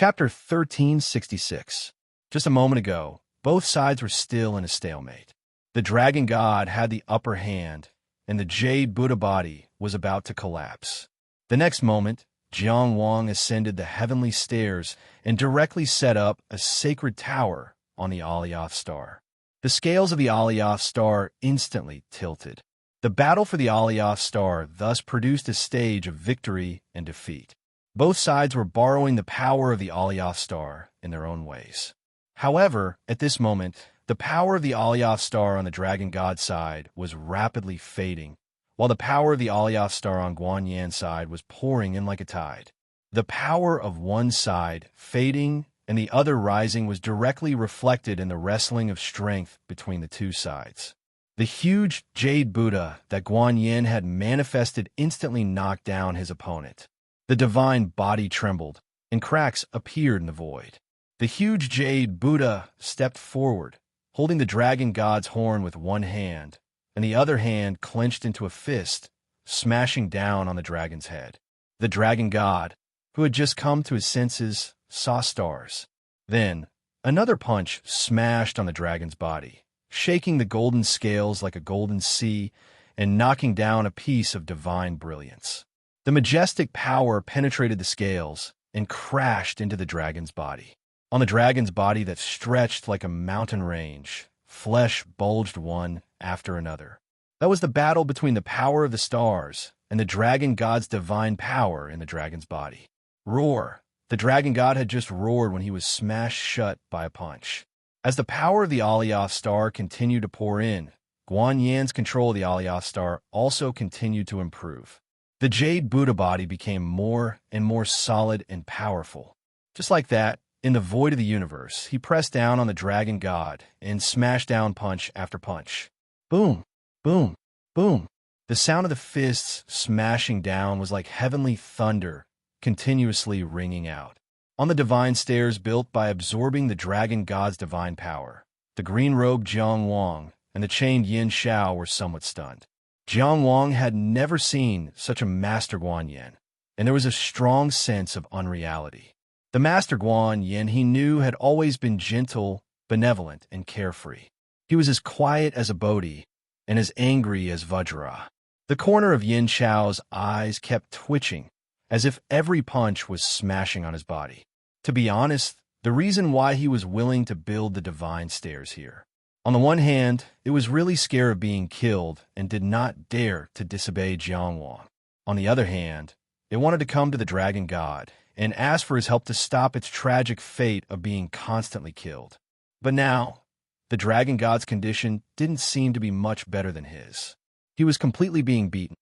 Chapter 1366. Just a moment ago, both sides were still in a stalemate. The dragon god had the upper hand, and the jade Buddha body was about to collapse. The next moment, Jiang Wang ascended the heavenly stairs and directly set up a sacred tower on the Alioth star. The scales of the Alioth star instantly tilted. The battle for the Alioth star thus produced a stage of victory and defeat. Both sides were borrowing the power of the Alioth star in their own ways. However, at this moment, the power of the Alioth star on the dragon god side was rapidly fading, while the power of the Alioth star on Guanyan's side was pouring in like a tide. The power of one side fading and the other rising was directly reflected in the wrestling of strength between the two sides. The huge jade Buddha that Guanyan had manifested instantly knocked down his opponent. The divine body trembled, and cracks appeared in the void. The huge jade Buddha stepped forward, holding the dragon god's horn with one hand, and the other hand clenched into a fist, smashing down on the dragon's head. The dragon god, who had just come to his senses, saw stars. Then, another punch smashed on the dragon's body, shaking the golden scales like a golden sea and knocking down a piece of divine brilliance. The majestic power penetrated the scales and crashed into the dragon's body. On the dragon's body that stretched like a mountain range, flesh bulged one after another. That was the battle between the power of the stars and the dragon god's divine power in the dragon's body. Roar! The dragon god had just roared when he was smashed shut by a punch. As the power of the Alioth star continued to pour in, Guanyan's control of the Alioth star also continued to improve. The jade Buddha body became more and more solid and powerful. Just like that, in the void of the universe, he pressed down on the dragon god and smashed down punch after punch. Boom, boom, boom. The sound of the fists smashing down was like heavenly thunder, continuously ringing out. On the divine stairs built by absorbing the dragon god's divine power, the green-robed Jiang Wang and the chained Yin Xiao were somewhat stunned. Jiang Wang had never seen such a master Guanyan, and there was a strong sense of unreality. The master Guanyan he knew had always been gentle, benevolent, and carefree. He was as quiet as a Bodhi and as angry as Vajra. The corner of Yin Xiao's eyes kept twitching, as if every punch was smashing on his body. To be honest, the reason why he was willing to build the divine stairs here. On the one hand, it was really scared of being killed and did not dare to disobey Jiang Wang. On the other hand, it wanted to come to the dragon god and ask for his help to stop its tragic fate of being constantly killed. But now, the dragon god's condition didn't seem to be much better than his. He was completely being beaten.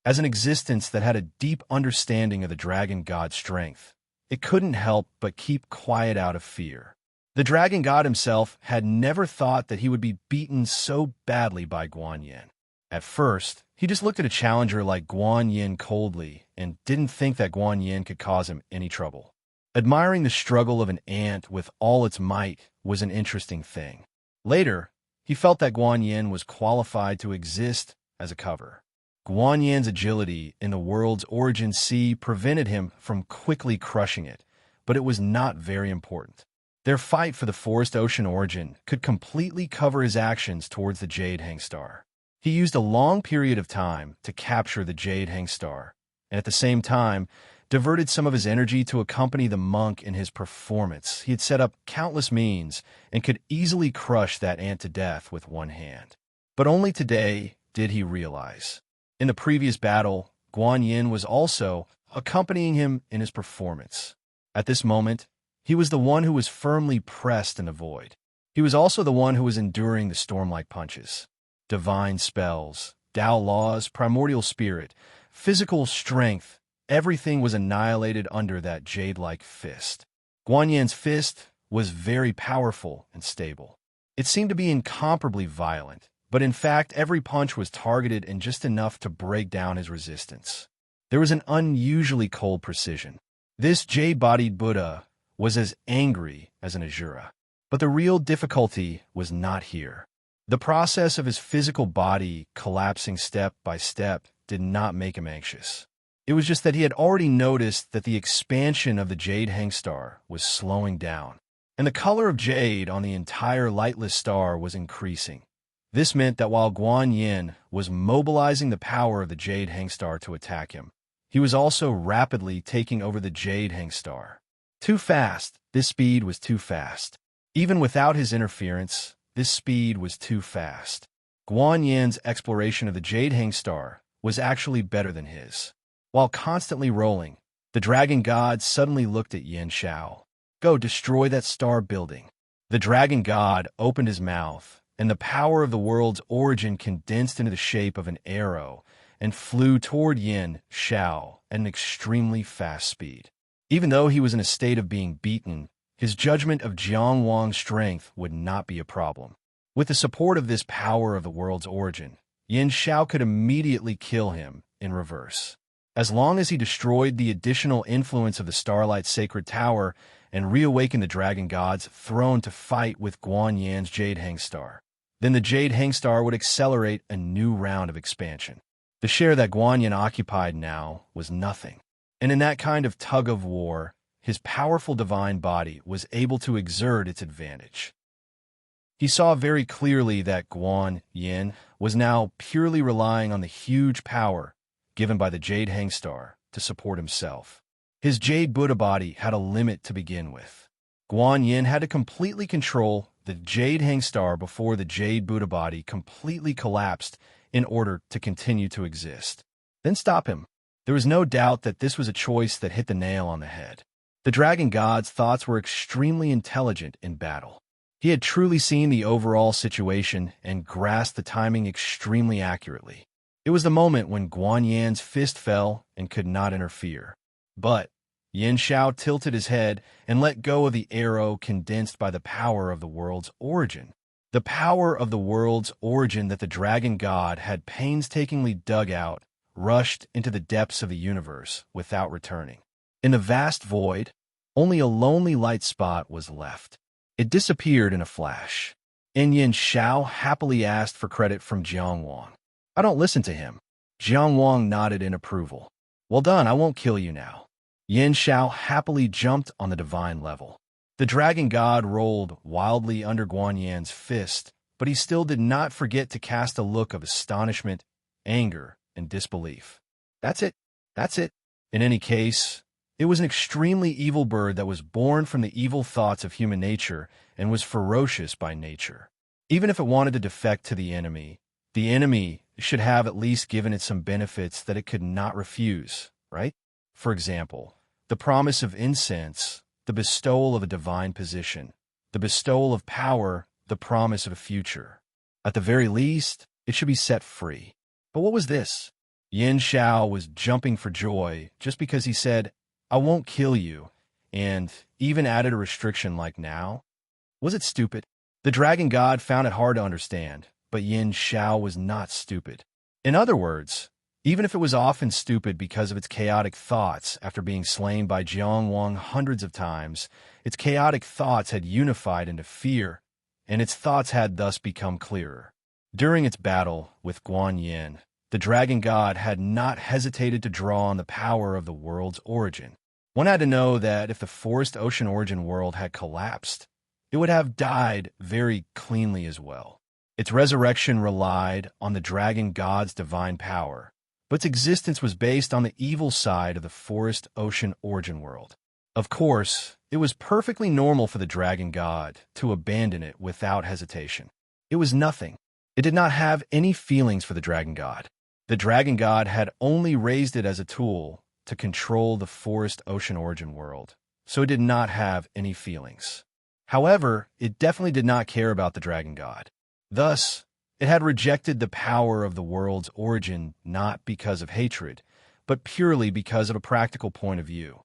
As an existence that had a deep understanding of the dragon god's strength, it couldn't help but keep quiet out of fear. The dragon god himself had never thought that he would be beaten so badly by Guanyan. At first, he just looked at a challenger like Guanyan coldly and didn't think that Guanyan could cause him any trouble. Admiring the struggle of an ant with all its might was an interesting thing. Later, he felt that Guanyan was qualified to exist as a cover. Guanyan's agility in the world's origin sea prevented him from quickly crushing it, but it was not very important. Their fight for the forest ocean origin could completely cover his actions towards the Jade Hangstar. He used a long period of time to capture the Jade Hangstar, and at the same time, diverted some of his energy to accompany the monk in his performance. He had set up countless means and could easily crush that ant to death with one hand. But only today did he realize. In the previous battle, Guanyan was also accompanying him in his performance. At this moment, he was the one who was firmly pressed in the void. He was also the one who was enduring the storm-like punches. Divine spells, Tao laws, primordial spirit, physical strength, everything was annihilated under that jade-like fist. Guanyan's fist was very powerful and stable. It seemed to be incomparably violent, but in fact every punch was targeted and just enough to break down his resistance. There was an unusually cold precision. This jade-bodied Buddha was as angry as an Asura. But the real difficulty was not here. The process of his physical body collapsing step by step did not make him anxious. It was just that he had already noticed that the expansion of the jade hangstar was slowing down, and the color of jade on the entire lightless star was increasing. This meant that while Guan Yin was mobilizing the power of the jade hangstar to attack him, he was also rapidly taking over the jade hangstar. Too fast. This speed was too fast. Even without his interference, this speed was too fast. Guan Yin's exploration of the jade hangstar was actually better than his. While constantly rolling, the dragon god suddenly looked at Yin Shao. Go destroy that star building. The dragon god opened his mouth, and the power of the world's origin condensed into the shape of an arrow and flew toward Yin Shao at an extremely fast speed. Even though he was in a state of being beaten, his judgment of Jiang Wang's strength would not be a problem. With the support of this power of the world's origin, Yin Shao could immediately kill him in reverse. As long as he destroyed the additional influence of the Starlight Sacred Tower and reawakened the Dragon God's throne to fight with Guan Yin's Jade Hangstar, then the Jade Hangstar would accelerate a new round of expansion. The share that Guan Yin occupied now was nothing, and in that kind of tug-of-war, his powerful divine body was able to exert its advantage. He saw very clearly that Guan Yin was now purely relying on the huge power given by the Jade Hangstar to support himself. His Jade Buddha body had a limit to begin with. Guan Yin had to completely control the Jade Hangstar before the Jade Buddha body completely collapsed in order to continue to exist. Then stop him. There was no doubt that this was a choice that hit the nail on the head. The Dragon God's thoughts were extremely intelligent in battle. He had truly seen the overall situation and grasped the timing extremely accurately. It was the moment when Guan Yin's fist fell and could not interfere. But Yin Shao tilted his head and let go of the arrow condensed by the power of the world's origin. The power of the world's origin that the Dragon God had painstakingly dug out rushed into the depths of the universe without returning. In the vast void, only a lonely light spot was left. It disappeared in a flash. And Yin Shao happily asked for credit from Jiang Wang. I don't listen to him. Jiang Wang nodded in approval. Well done, I won't kill you now. Yin Shao happily jumped on the divine level. The Dragon God rolled wildly under Guan Yin's fist, but he still did not forget to cast a look of astonishment, anger, and disbelief. That's it. That's it. In any case, it was an extremely evil bird that was born from the evil thoughts of human nature and was ferocious by nature. Even if it wanted to defect to the enemy should have at least given it some benefits that it could not refuse, right? For example, the promise of incense, the bestowal of a divine position, the bestowal of power, the promise of a future. At the very least, it should be set free. But what was this? Yin Shao was jumping for joy just because he said, I won't kill you, and even added a restriction like now. Was it stupid? The Dragon God found it hard to understand, but Yin Shao was not stupid. In other words, even if it was often stupid because of its chaotic thoughts after being slain by Jiang Wang hundreds of times, its chaotic thoughts had unified into fear, and its thoughts had thus become clearer. During its battle with Guan Yin, the Dragon God had not hesitated to draw on the power of the world's origin. One had to know that if the forest ocean origin world had collapsed, it would have died very cleanly as well. Its resurrection relied on the Dragon God's divine power, but its existence was based on the evil side of the forest ocean origin world. Of course, it was perfectly normal for the Dragon God to abandon it without hesitation. It was nothing. It did not have any feelings for the Dragon God. The Dragon God had only raised it as a tool to control the forest ocean origin world, so it did not have any feelings. However, it definitely did not care about the Dragon God. Thus, it had rejected the power of the world's origin not because of hatred, but purely because of a practical point of view.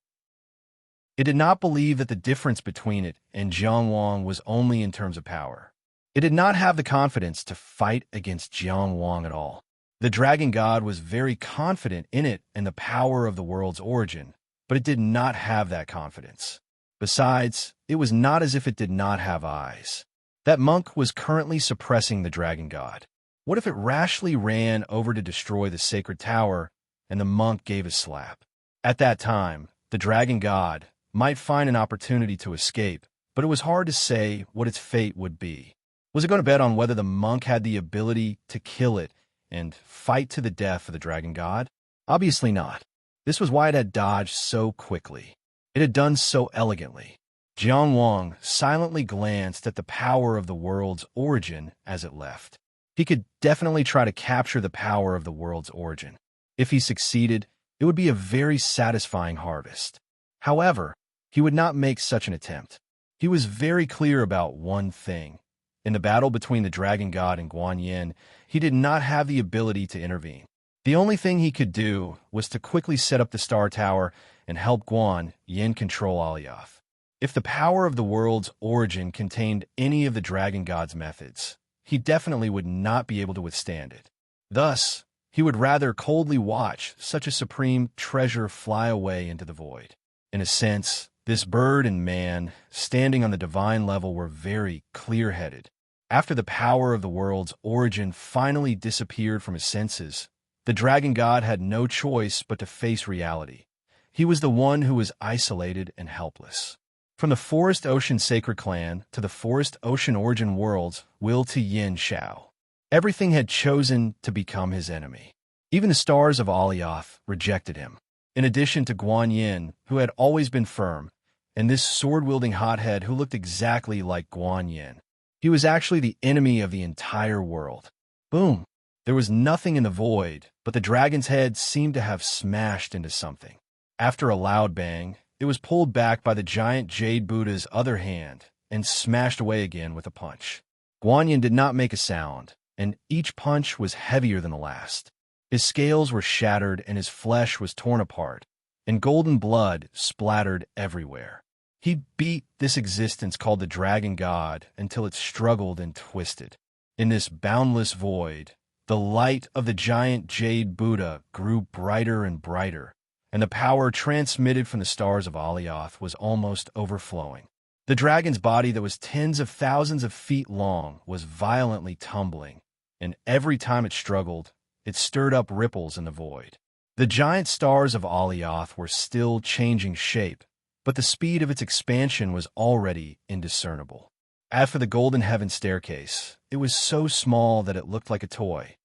It did not believe that the difference between it and Jiang Wang was only in terms of power. It did not have the confidence to fight against Jiang Wang at all. The Dragon God was very confident in it and the power of the world's origin, but it did not have that confidence. Besides, it was not as if it did not have eyes. That monk was currently suppressing the Dragon God. What if it rashly ran over to destroy the sacred tower and the monk gave a slap. At that time, the dragon god might find an opportunity to escape, but it was hard to say what its fate would be. Was it going to bet on whether the monk had the ability to kill it and fight to the death for the dragon god? Obviously not. This was why it had dodged so quickly. It had done so elegantly. Jiang Wang silently glanced at the power of the world's origin as it left. He could definitely try to capture the power of the world's origin. If he succeeded, it would be a very satisfying harvest. However, he would not make such an attempt. He was very clear about one thing. In the battle between the dragon god and Guan Yin, he did not have the ability to intervene. The only thing he could do was to quickly set up the Star Tower and help Guan Yin control Alioth. If the power of the world's origin contained any of the dragon god's methods, he definitely would not be able to withstand it. Thus, he would rather coldly watch such a supreme treasure fly away into the void. In a sense, this bird and man, standing on the divine level, were very clear-headed. After the power of the world's origin finally disappeared from his senses, the dragon god had no choice but to face reality. He was the one who was isolated and helpless. From the Forest Ocean Sacred Clan to the Forest Ocean Origin Worlds, Will to Yin Shao. Everything had chosen to become his enemy. Even the stars of Alioth rejected him. In addition to Guan Yin, who had always been firm, and this sword-wielding hothead who looked exactly like Guan Yin. He was actually the enemy of the entire world. Boom! There was nothing in the void, but the dragon's head seemed to have smashed into something. After a loud bang, it was pulled back by the giant Jade Buddha's other hand and smashed away again with a punch. Guan Yin did not make a sound, and each punch was heavier than the last. His scales were shattered and his flesh was torn apart, and golden blood splattered everywhere. He beat this existence called the Dragon God until it struggled and twisted. In this boundless void, the light of the giant Jade Buddha grew brighter and brighter, and the power transmitted from the stars of Alioth was almost overflowing. The dragon's body that was tens of thousands of feet long was violently tumbling, and every time it struggled, it stirred up ripples in the void. The giant stars of Alioth were still changing shape, but the speed of its expansion was already indiscernible. As for the Golden Heaven staircase, it was so small that it looked like a toy.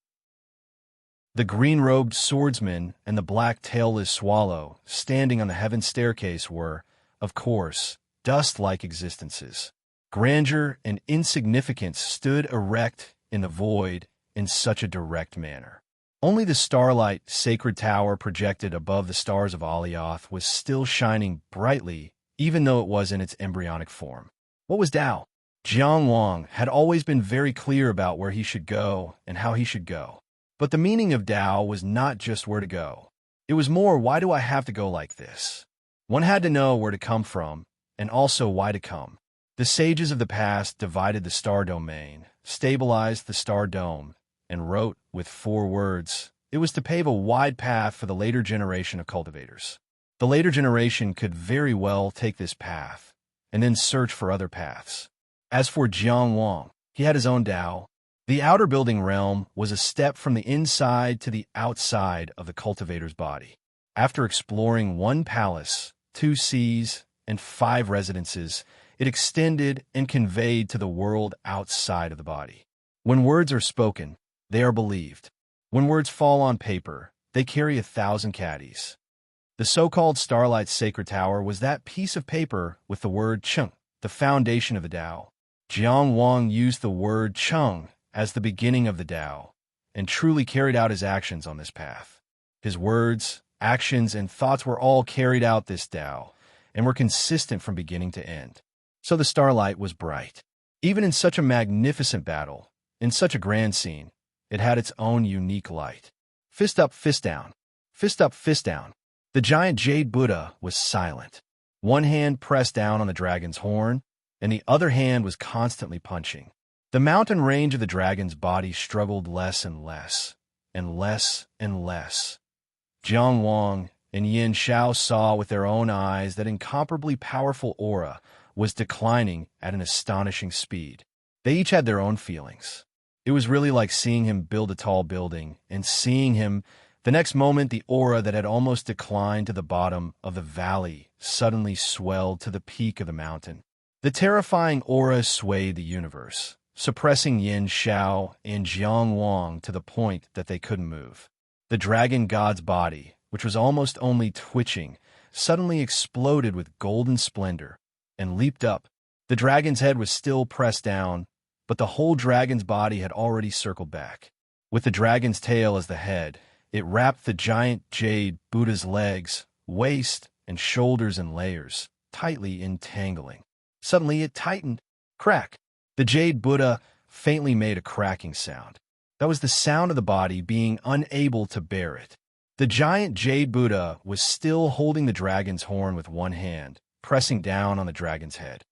The green-robed swordsman and the black tailless swallow standing on the heaven staircase were, of course, dust-like existences. Grandeur and insignificance stood erect in the void in such a direct manner. Only the starlight sacred tower projected above the stars of Alioth was still shining brightly, even though it was in its embryonic form. What was Tao? Jiang Wang had always been very clear about where he should go and how he should go. But the meaning of Tao was not just where to go. It was more, why do I have to go like this? One had to know where to come from, and also why to come. The sages of the past divided the star domain, stabilized the star dome, and wrote with 4 words. It was to pave a wide path for the later generation of cultivators. The later generation could very well take this path, and then search for other paths. As for Jiang Wang, he had his own Tao. The outer building realm was a step from the inside to the outside of the cultivator's body. After exploring 1 palace, 2 seas, and 5 residences, it extended and conveyed to the world outside of the body. When words are spoken, they are believed. When words fall on paper, they carry 1,000 caddies. The so-called Starlight Sacred Tower was that piece of paper with the word Cheng, the foundation of the Tao. Jiang Wang used the word Cheng as the beginning of the Tao, and truly carried out his actions on this path. His words, actions, and thoughts were all carried out this Tao, and were consistent from beginning to end. So the starlight was bright. Even in such a magnificent battle, in such a grand scene, it had its own unique light. Fist up, fist down. Fist up, fist down. The giant Jade Buddha was silent. One hand pressed down on the dragon's horn, and the other hand was constantly punching. The mountain range of the dragon's body struggled less and less, and less and less. Jiang Wang and Yin Shao saw with their own eyes that incomparably powerful aura was declining at an astonishing speed. They each had their own feelings. It was really like seeing him build a tall building and seeing him The next moment, the aura that had almost declined to the bottom of the valley suddenly swelled to the peak of the mountain. The terrifying aura swayed the universe, suppressing Yin Xiao and Jiang Wang to the point that they couldn't move. The dragon god's body, which was almost only twitching, suddenly exploded with golden splendor and leaped up. The dragon's head was still pressed down, but the whole dragon's body had already circled back. With the dragon's tail as the head, it wrapped the giant jade Buddha's legs, waist, and shoulders in layers, tightly entangling. Suddenly it tightened. Crack! The jade Buddha faintly made a cracking sound. That was the sound of the body being unable to bear it. The giant jade Buddha was still holding the dragon's horn with one hand, pressing down on the dragon's head.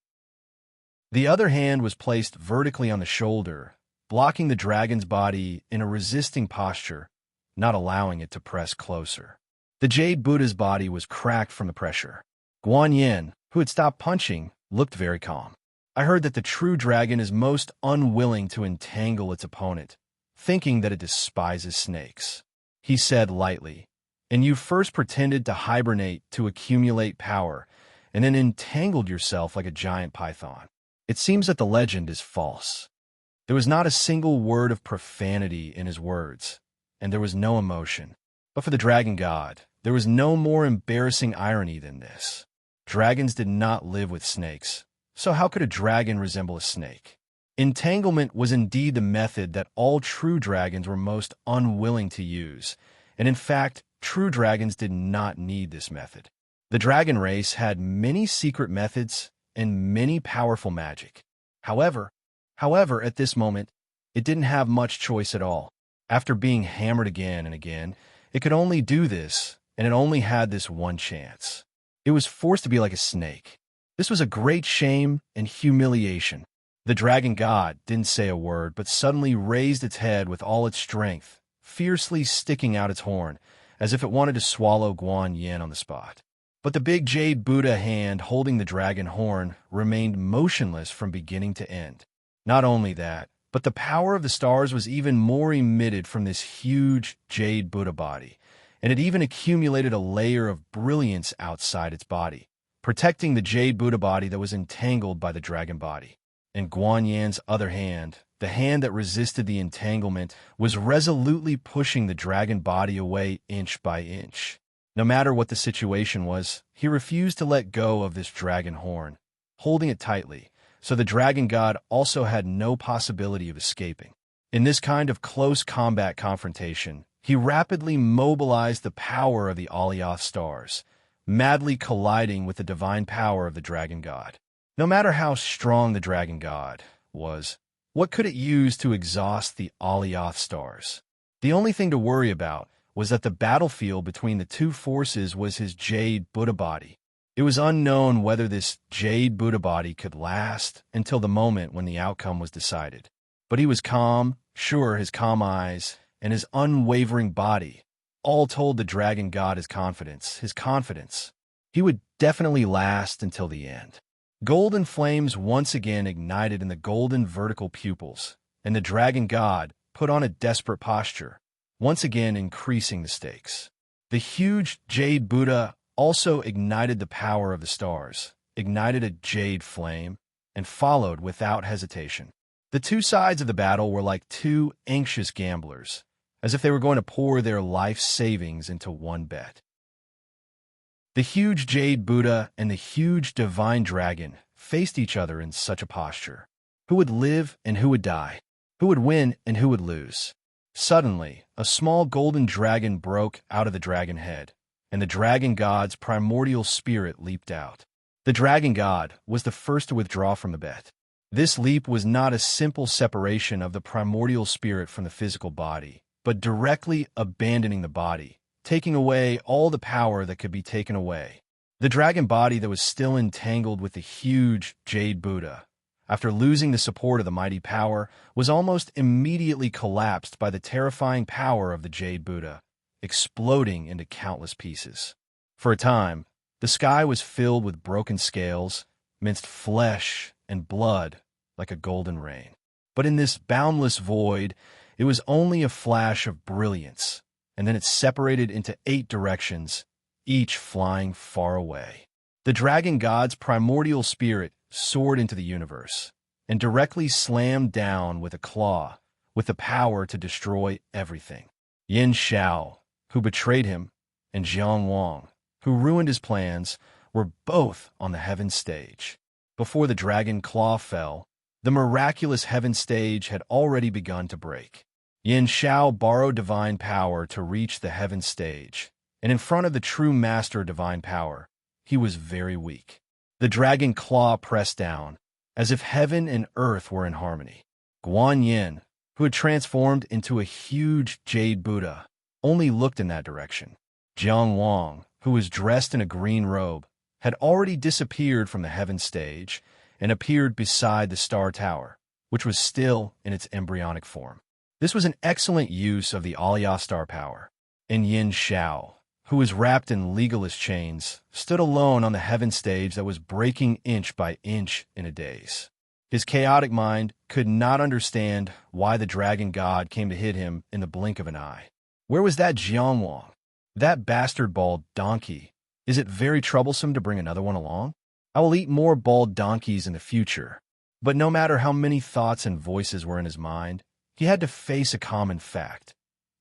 The other hand was placed vertically on the shoulder, blocking the dragon's body in a resisting posture, not allowing it to press closer. The jade Buddha's body was cracked from the pressure. Guan Yin, who had stopped punching, looked very calm. I heard that the true dragon is most unwilling to entangle its opponent, thinking that it despises snakes. He said lightly, and you first pretended to hibernate to accumulate power, and then entangled yourself like a giant python. It seems that the legend is false. There was not a single word of profanity in his words, and there was no emotion. But for the dragon god, there was no more embarrassing irony than this. Dragons did not live with snakes, so how could a dragon resemble a snake? Entanglement was indeed the method that all true dragons were most unwilling to use, and in fact, true dragons did not need this method. The dragon race had many secret methods and many powerful magic. However, at this moment, it didn't have much choice at all. After being hammered again and again, it could only do this, and it only had this one chance. It was forced to be like a snake. This was a great shame and humiliation. The dragon god didn't say a word, but suddenly raised its head with all its strength, fiercely sticking out its horn, as if it wanted to swallow Guan Yin on the spot. But the big jade Buddha hand holding the dragon horn remained motionless from beginning to end. Not only that, but the power of the stars was even more emitted from this huge jade Buddha body, and it even accumulated a layer of brilliance outside its body, protecting the jade Buddha body that was entangled by the dragon body. And Guan Yin's other hand, the hand that resisted the entanglement, was resolutely pushing the dragon body away inch by inch. No matter what the situation was, he refused to let go of this dragon horn, holding it tightly, so the dragon god also had no possibility of escaping. In this kind of close combat confrontation, he rapidly mobilized the power of the Alioth stars, madly colliding with the divine power of the dragon god. No matter how strong the dragon god was, what could it use to exhaust the Alioth stars? The only thing to worry about was that the battlefield between the two forces was his jade Buddha body. It was unknown whether this jade Buddha body could last until the moment when the outcome was decided. But he was calm, sure, his calm eyes, and his unwavering body all told the dragon god his confidence. He would definitely last until the end. Golden flames once again ignited in the golden vertical pupils, and the dragon god put on a desperate posture, once again increasing the stakes. The huge jade Buddha also ignited the power of the stars, ignited a jade flame, and followed without hesitation. The two sides of the battle were like two anxious gamblers, as if they were going to pour their life savings into one bet. The huge jade Buddha and the huge divine dragon faced each other in such a posture. Who would live and who would die? Who would win and who would lose? Suddenly, a small golden dragon broke out of the dragon head, and the dragon god's primordial spirit leaped out. The dragon god was the first to withdraw from the bet. This leap was not a simple separation of the primordial spirit from the physical body, but directly abandoning the body, taking away all the power that could be taken away. The dragon body that was still entangled with the huge jade Buddha, after losing the support of the mighty power, was almost immediately collapsed by the terrifying power of the jade Buddha, exploding into countless pieces. For a time, the sky was filled with broken scales, minced flesh, and blood like a golden rain. But in this boundless void, it was only a flash of brilliance, and then it separated into 8 directions, each flying far away. The dragon god's primordial spirit soared into the universe and directly slammed down with a claw, with the power to destroy everything. Yin Xiao, who betrayed him, and Jiang Wang, who ruined his plans, were both on the heaven stage. Before the dragon claw fell, the miraculous heaven stage had already begun to break. Yin Xiao borrowed divine power to reach the heaven stage, and in front of the true master divine power, he was very weak. The dragon claw pressed down, as if heaven and earth were in harmony. Guan Yin, who had transformed into a huge jade Buddha, only looked in that direction. Jiang Wang, who was dressed in a green robe, had already disappeared from the heaven stage and appeared beside the star tower, which was still in its embryonic form. This was an excellent use of the Aliyah star power. And Yin Xiao, who was wrapped in legalist chains, stood alone on the heaven stage that was breaking inch by inch in a daze. His chaotic mind could not understand why the dragon god came to hit him in the blink of an eye. Where was that Jiang Wang? That bastard bald donkey. Is it very troublesome to bring another one along? I will eat more bald donkeys in the future. But no matter how many thoughts and voices were in his mind, he had to face a common fact.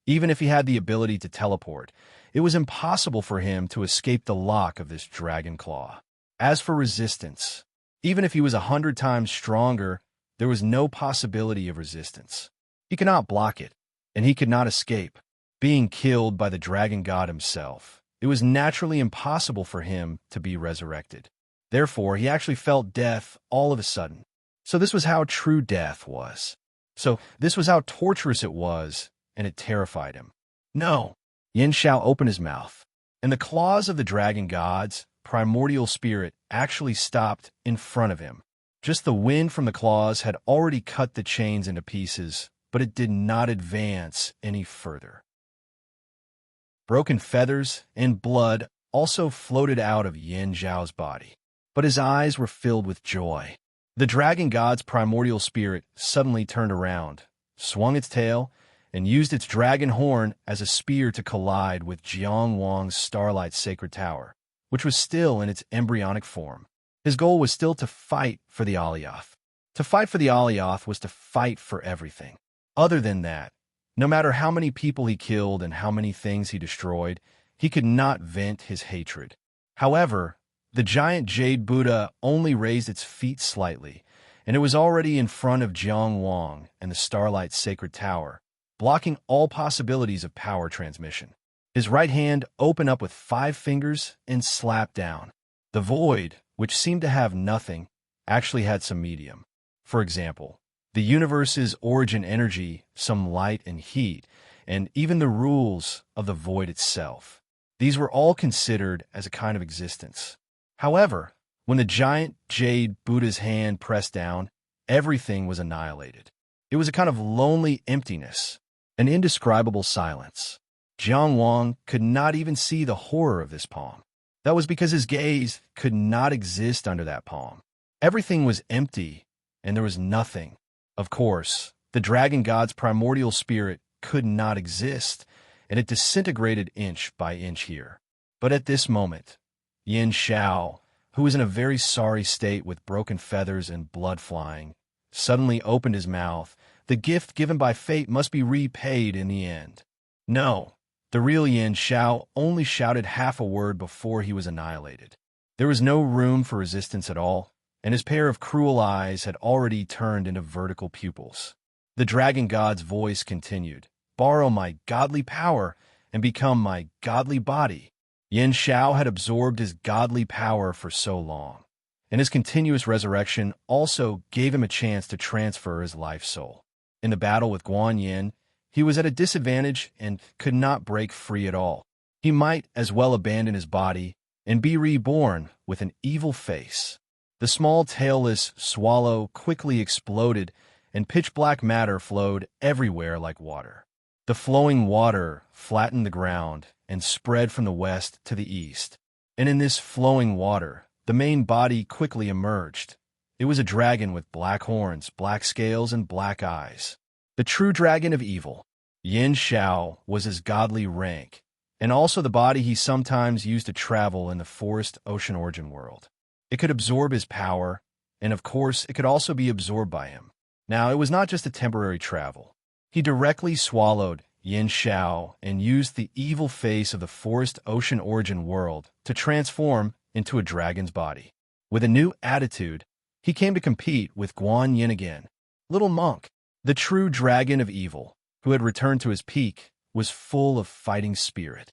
Even if he had the ability to teleport, it was impossible for him to escape the lock of this dragon claw. As for resistance, even if he was 100 times stronger, there was no possibility of resistance. He could not block it, and he could not escape. Being killed by the dragon god himself, it was naturally impossible for him to be resurrected. Therefore, he actually felt death all of a sudden. So this was how true death was. So this was how torturous it was, and it terrified him. No! Yin Xiao opened his mouth, and the claws of the dragon god's primordial spirit actually stopped in front of him. Just the wind from the claws had already cut the chains into pieces, but it did not advance any further. Broken feathers and blood also floated out of Yin Xiao's body, but his eyes were filled with joy. The dragon god's primordial spirit suddenly turned around, swung its tail, and used its dragon horn as a spear to collide with Jiang Wang's starlight sacred tower, which was still in its embryonic form. His goal was still to fight for the Aliyah. To fight for the Aliyah was to fight for everything. Other than that, no matter how many people he killed and how many things he destroyed, he could not vent his hatred. However, the giant jade Buddha only raised its feet slightly, and it was already in front of Jiang Wang and the starlight sacred tower, blocking all possibilities of power transmission. His right hand opened up with 5 fingers and slapped down. The void, which seemed to have nothing, actually had some medium. For example, the universe's origin energy, some light and heat, and even the rules of the void itself. These were all considered as a kind of existence. However, when the giant jade Buddha's hand pressed down, everything was annihilated. It was a kind of lonely emptiness, an indescribable silence. Jiang Wang could not even see the horror of this palm. That was because his gaze could not exist under that palm. Everything was empty, and there was nothing. Of course, the dragon god's primordial spirit could not exist, and it disintegrated inch by inch here. But at this moment, Yin Xiao, who was in a very sorry state with broken feathers and blood flying, suddenly opened his mouth. The gift given by fate must be repaid in the end. No, the real Yin Xiao only shouted half a word before he was annihilated. There was no room for resistance at all, and his pair of cruel eyes had already turned into vertical pupils. The dragon god's voice continued, "Borrow my godly power and become my godly body." Yin Xiao had absorbed his godly power for so long, and his continuous resurrection also gave him a chance to transfer his life soul. In the battle with Guan Yin, he was at a disadvantage and could not break free at all. He might as well abandon his body and be reborn with an evil face. The small tailless swallow quickly exploded, and pitch-black matter flowed everywhere like water. The flowing water flattened the ground and spread from the west to the east. And in this flowing water, the main body quickly emerged. It was a dragon with black horns, black scales, and black eyes. The true dragon of evil. Yin Shao was his godly rank, and also the body he sometimes used to travel in the forest ocean origin world. It could absorb his power, and of course, it could also be absorbed by him. Now, it was not just a temporary travel. He directly swallowed Yin Shao and used the evil face of the forest ocean origin world to transform into a dragon's body. With a new attitude, he came to compete with Guan Yin again. Little Monk, the true dragon of evil, who had returned to his peak, was full of fighting spirit.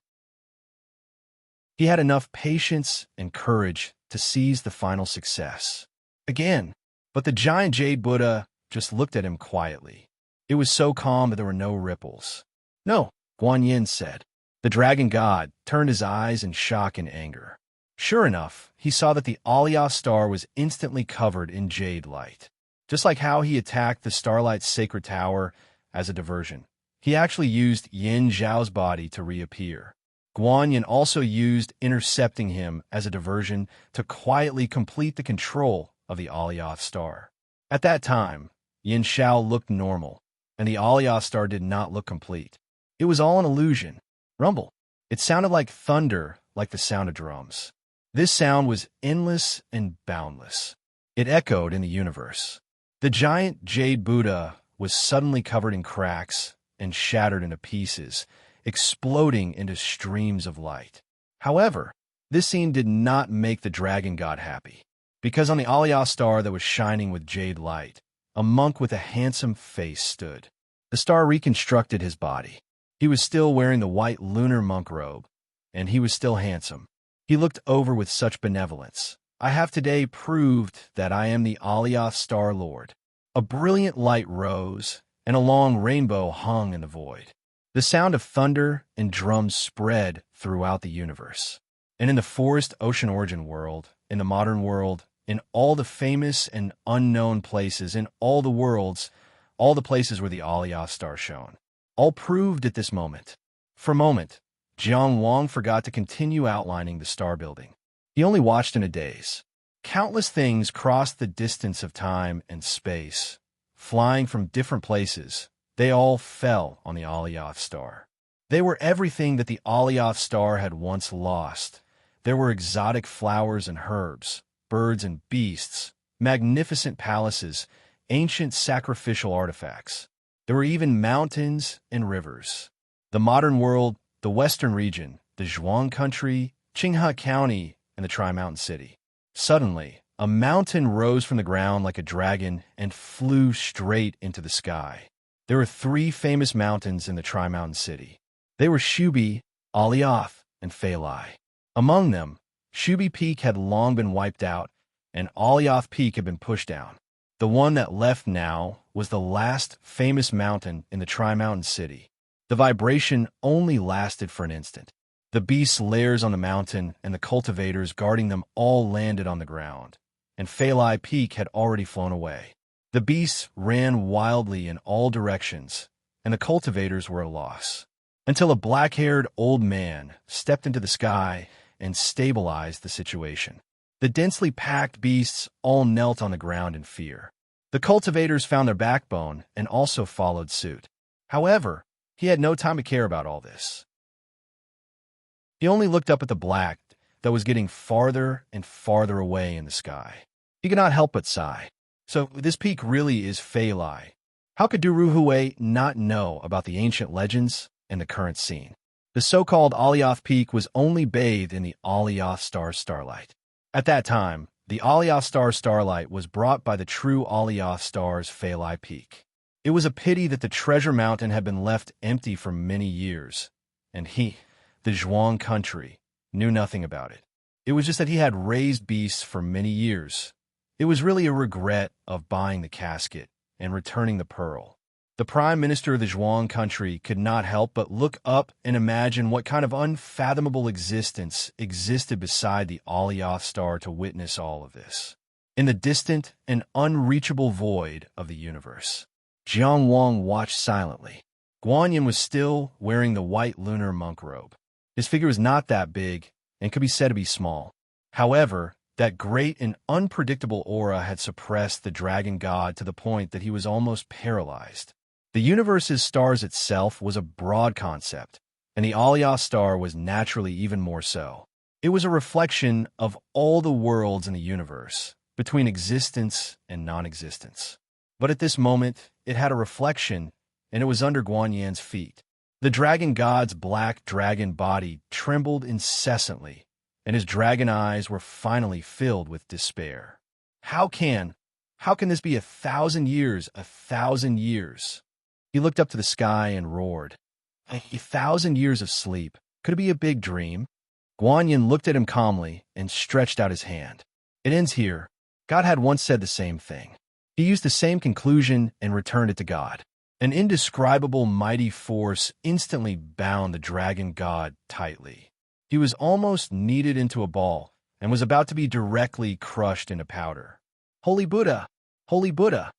He had enough patience and courage to seize the final success. Again, but the giant Jade Buddha just looked at him quietly. It was so calm that there were no ripples. "No," Guan Yin said. The dragon god turned his eyes in shock and anger. Sure enough, he saw that the Aliyah star was instantly covered in jade light. Just like how he attacked the Starlight's sacred tower as a diversion, he actually used Yin Zhao's body to reappear. Guan Yin also used intercepting him as a diversion to quietly complete the control of the Aliyah star. At that time, Yin Shao looked normal, and the Aliyah star did not look complete. It was all an illusion. Rumble. It sounded like thunder, like the sound of drums. This sound was endless and boundless. It echoed in the universe. The giant Jade Buddha was suddenly covered in cracks and shattered into pieces, exploding into streams of light. However, this scene did not make the dragon god happy, because on the Aliyah star that was shining with jade light, a monk with a handsome face stood. The star reconstructed his body. He was still wearing the white lunar monk robe, and he was still handsome. He looked over with such benevolence. "I have today proved that I am the Aliyah Star Lord." A brilliant light rose, and a long rainbow hung in the void. The sound of thunder and drums spread throughout the universe. And in the forest ocean origin world, in the modern world, in all the famous and unknown places, in all the worlds, all the places where the Aliyah star shone, all proved at this moment. For a moment, Jiang Wang forgot to continue outlining the star building. He only watched in a daze. Countless things crossed the distance of time and space, flying from different places. They all fell on the Aliyah star. They were everything that the Aliyah star had once lost. There were exotic flowers and herbs, birds and beasts, magnificent palaces, ancient sacrificial artifacts. There were even mountains and rivers. The modern world, the Western region, the Zhuang country, Qinghe County, and the Tri-Mountain City. Suddenly, a mountain rose from the ground like a dragon and flew straight into the sky. There were 3 famous mountains in the Tri-Mountain City. They were Shubi, Alioth, and Feilai. Among them, Shubi Peak had long been wiped out, and Alioth Peak had been pushed down. The one that left now was the last famous mountain in the Tri-Mountain City. The vibration only lasted for an instant. The beasts' lairs on the mountain and the cultivators guarding them all landed on the ground, and Feilai Peak had already flown away. The beasts ran wildly in all directions, and the cultivators were a loss, until a black-haired old man stepped into the sky and stabilized the situation. The densely packed beasts all knelt on the ground in fear. The cultivators found their backbone and also followed suit. However, he had no time to care about all this. He only looked up at the black that was getting farther and farther away in the sky. He could not help but sigh. So this peak really is Feilai. How could Duruhui not know about the ancient legends and the current scene? The so-called Alioth Peak was only bathed in the Alioth star starlight. At that time, the Alioth star starlight was brought by the true Alioth star's Feilai Peak. It was a pity that the treasure mountain had been left empty for many years, and he, the Zhuang country, knew nothing about it. It was just that he had raised beasts for many years. It was really a regret of buying the casket and returning the pearl. The prime minister of the Zhuang country could not help but look up and imagine what kind of unfathomable existence existed beside the Alioth star to witness all of this. In the distant and unreachable void of the universe, Jiang Wang watched silently. Guan Yin was still wearing the white lunar monk robe. His figure was not that big and could be said to be small. However, that great and unpredictable aura had suppressed the dragon god to the point that he was almost paralyzed. The universe's stars itself was a broad concept, and the Aliyah star was naturally even more so. It was a reflection of all the worlds in the universe, between existence and non-existence. But at this moment, it had a reflection, and it was under Guan Yin's feet. The dragon god's black dragon body trembled incessantly, and his dragon eyes were finally filled with despair. How can this be 1,000 years, 1,000 years? He looked up to the sky and roared. 1,000 years of sleep. Could it be a big dream? Guan Yin looked at him calmly and stretched out his hand. It ends here. God had once said the same thing. He used the same conclusion and returned it to God. An indescribable mighty force instantly bound the dragon god tightly. He was almost kneaded into a ball and was about to be directly crushed into powder. Holy Buddha! Holy Buddha!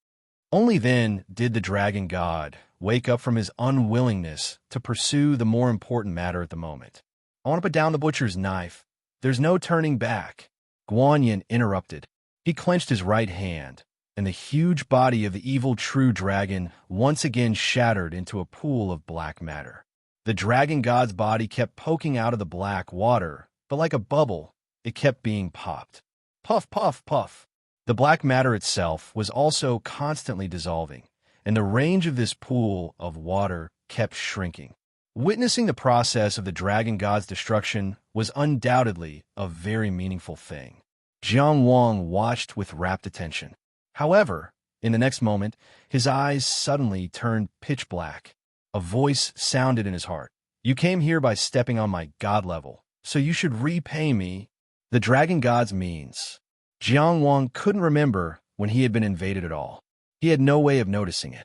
Only then did the dragon god wake up from his unwillingness to pursue the more important matter at the moment. I want to put down the butcher's knife. There's no turning back. Guan Yin interrupted. He clenched his right hand, and the huge body of the evil true dragon once again shattered into a pool of black matter. The dragon god's body kept poking out of the black water, but like a bubble, it kept being popped. Puff, puff, puff. The black matter itself was also constantly dissolving, and the range of this pool of water kept shrinking. Witnessing the process of the dragon god's destruction was undoubtedly a very meaningful thing. Jiang Wang watched with rapt attention. However, in the next moment, his eyes suddenly turned pitch black. A voice sounded in his heart. You came here by stepping on my god level, so you should repay me. The dragon god's means. Jiang Wang couldn't remember when he had been invaded at all. He had no way of noticing it.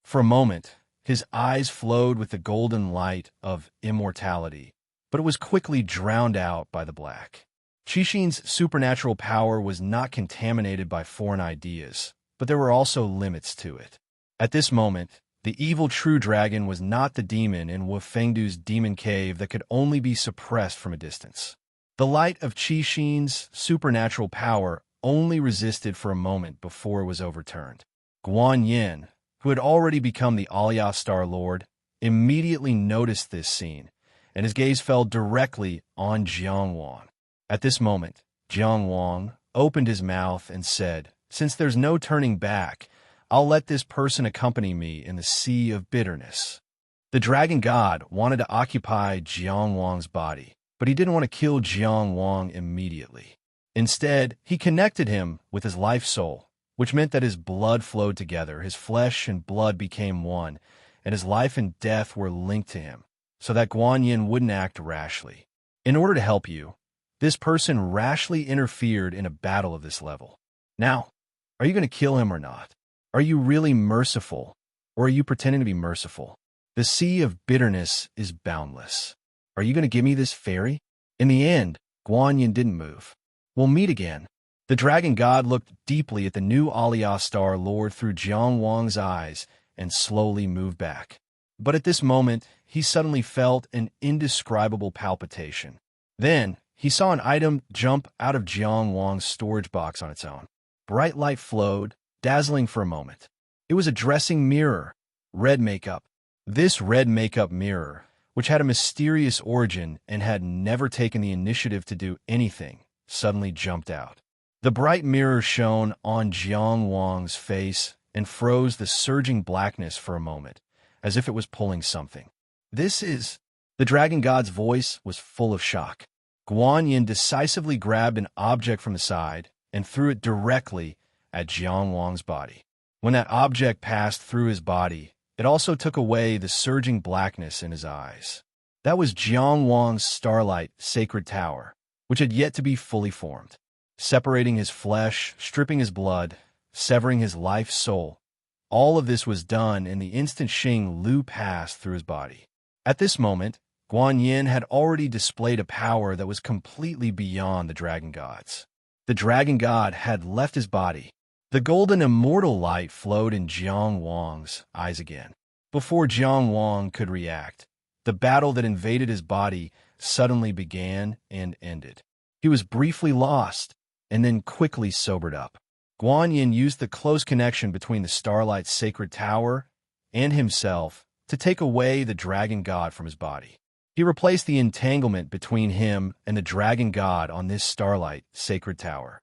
For a moment, his eyes flowed with the golden light of immortality, but it was quickly drowned out by the black. Qixin's supernatural power was not contaminated by foreign ideas, but there were also limits to it. At this moment, the evil true dragon was not the demon in Wu Fengdu's demon cave that could only be suppressed from a distance. The light of Qixin's supernatural power only resisted for a moment before it was overturned. Guan Yin, who had already become the Aliyah Star Lord, immediately noticed this scene, and his gaze fell directly on Jiang Wang. At this moment, Jiang Wang opened his mouth and said, "Since there's no turning back, I'll let this person accompany me in the sea of bitterness." The dragon god wanted to occupy Jiang Wang's body, but he didn't want to kill Jiang Wang immediately. Instead, he connected him with his life soul, which meant that his blood flowed together, his flesh and blood became one, and his life and death were linked to him, so that Guan Yin wouldn't act rashly. In order to help you, this person rashly interfered in a battle of this level. Now, are you going to kill him or not? Are you really merciful, or are you pretending to be merciful? The sea of bitterness is boundless. Are you going to give me this fairy? In the end, Guan Yin didn't move. We'll meet again. The dragon god looked deeply at the new Aliyah Star Lord through Jiang Wang's eyes and slowly moved back. But at this moment, he suddenly felt an indescribable palpitation. Then, he saw an item jump out of Jiang Wang's storage box on its own. Bright light flowed, dazzling for a moment. It was a dressing mirror, red makeup. This red makeup mirror, which had a mysterious origin and had never taken the initiative to do anything, suddenly jumped out. The bright mirror shone on Jiang Wang's face and froze the surging blackness for a moment, as if it was pulling something. This is... The dragon god's voice was full of shock. Guan Yin decisively grabbed an object from the side and threw it directly at Jiang Wang's body. When that object passed through his body, it also took away the surging blackness in his eyes. That was Jiang Wang's starlight sacred tower, which had yet to be fully formed. Separating his flesh, stripping his blood, severing his life soul, all of this was done in the instant Xing Lu passed through his body. At this moment, Guan Yin had already displayed a power that was completely beyond the dragon gods. The dragon god had left his body. The golden immortal light flowed in Jiang Wang's eyes again. Before Jiang Wang could react, the battle that invaded his body suddenly began and ended. He was briefly lost, and then quickly sobered up. Guan Yin used the close connection between the Starlight's sacred tower and himself to take away the dragon god from his body. He replaced the entanglement between him and the dragon god on this Starlight sacred tower.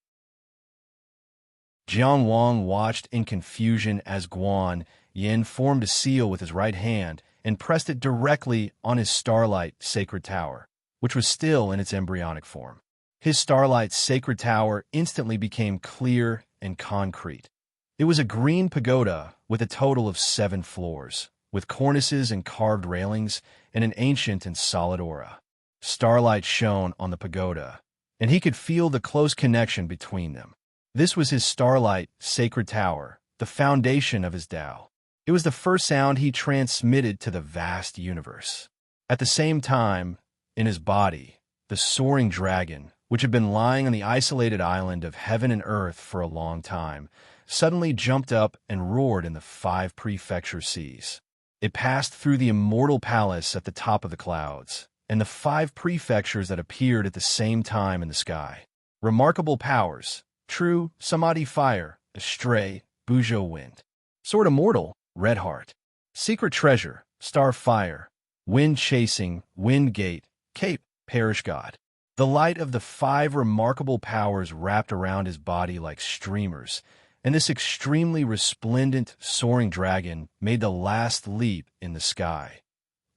Jiang Wang watched in confusion as Guan Yin formed a seal with his right hand and pressed it directly on his Starlight sacred tower, which was still in its embryonic form. His Starlight sacred tower instantly became clear and concrete. It was a green pagoda with a total of 7 floors, with cornices and carved railings and an ancient and solid aura. Starlight shone on the pagoda, and he could feel the close connection between them. This was his Starlight sacred tower, the foundation of his Tao. It was the first sound he transmitted to the vast universe. At the same time, in his body, the soaring dragon, which had been lying on the isolated island of heaven and earth for a long time, suddenly jumped up and roared in the 5 prefecture seas. It passed through the immortal palace at the top of the clouds, and the 5 prefectures that appeared at the same time in the sky. Remarkable powers: true, Samadhi fire; astray, Buzhou wind; sword immortal, red heart; secret treasure, star fire; wind chasing, wind gate; cape, parish god. The light of the 5 remarkable powers wrapped around his body like streamers, and this extremely resplendent, soaring dragon made the last leap in the sky,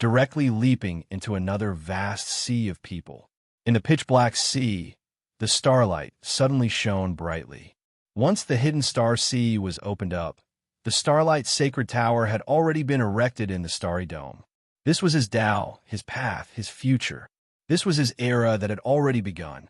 directly leaping into another vast sea of people. In the pitch-black sea, the starlight suddenly shone brightly. Once the hidden star sea was opened up, the Starlight Sacred Tower had already been erected in the starry dome. This was his Tao, his path, his future. This was his era that had already begun.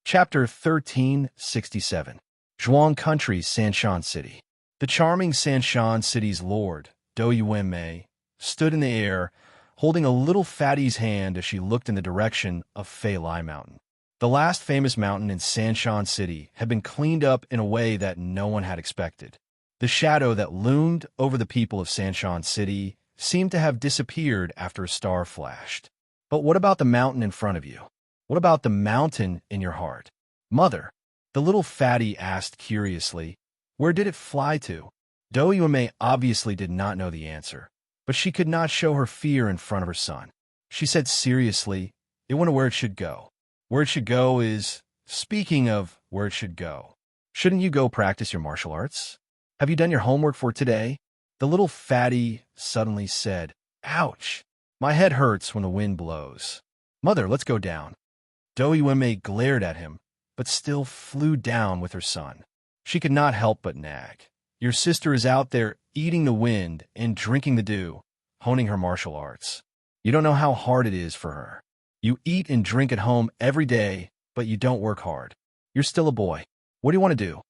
Chapter 1367. Zhuang Country, Sanshan City. The charming Sanshan City's lord, Dou Yuanmei, stood in the air, holding a little fatty's hand as she looked in the direction of Fei Lai Mountain. The last famous mountain in Sanshan City had been cleaned up in a way that no one had expected. The shadow that loomed over the people of Sanshan City seemed to have disappeared after a star flashed. But what about the mountain in front of you? What about the mountain in your heart? Mother, the little fatty asked curiously, where did it fly to? Dou Yuanmei obviously did not know the answer, but she could not show her fear in front of her son. She said seriously, it went where it should go. Where it should go is, speaking of where it should go, shouldn't you go practice your martial arts? Have you done your homework for today? The little fatty suddenly said, ouch, my head hurts when the wind blows. Mother, let's go down. Dou Yuanmei glared at him, but still flew down with her son. She could not help but nag. Your sister is out there eating the wind and drinking the dew, honing her martial arts. You don't know how hard it is for her. You eat and drink at home every day, but you don't work hard. You're still a boy. What do you want to do?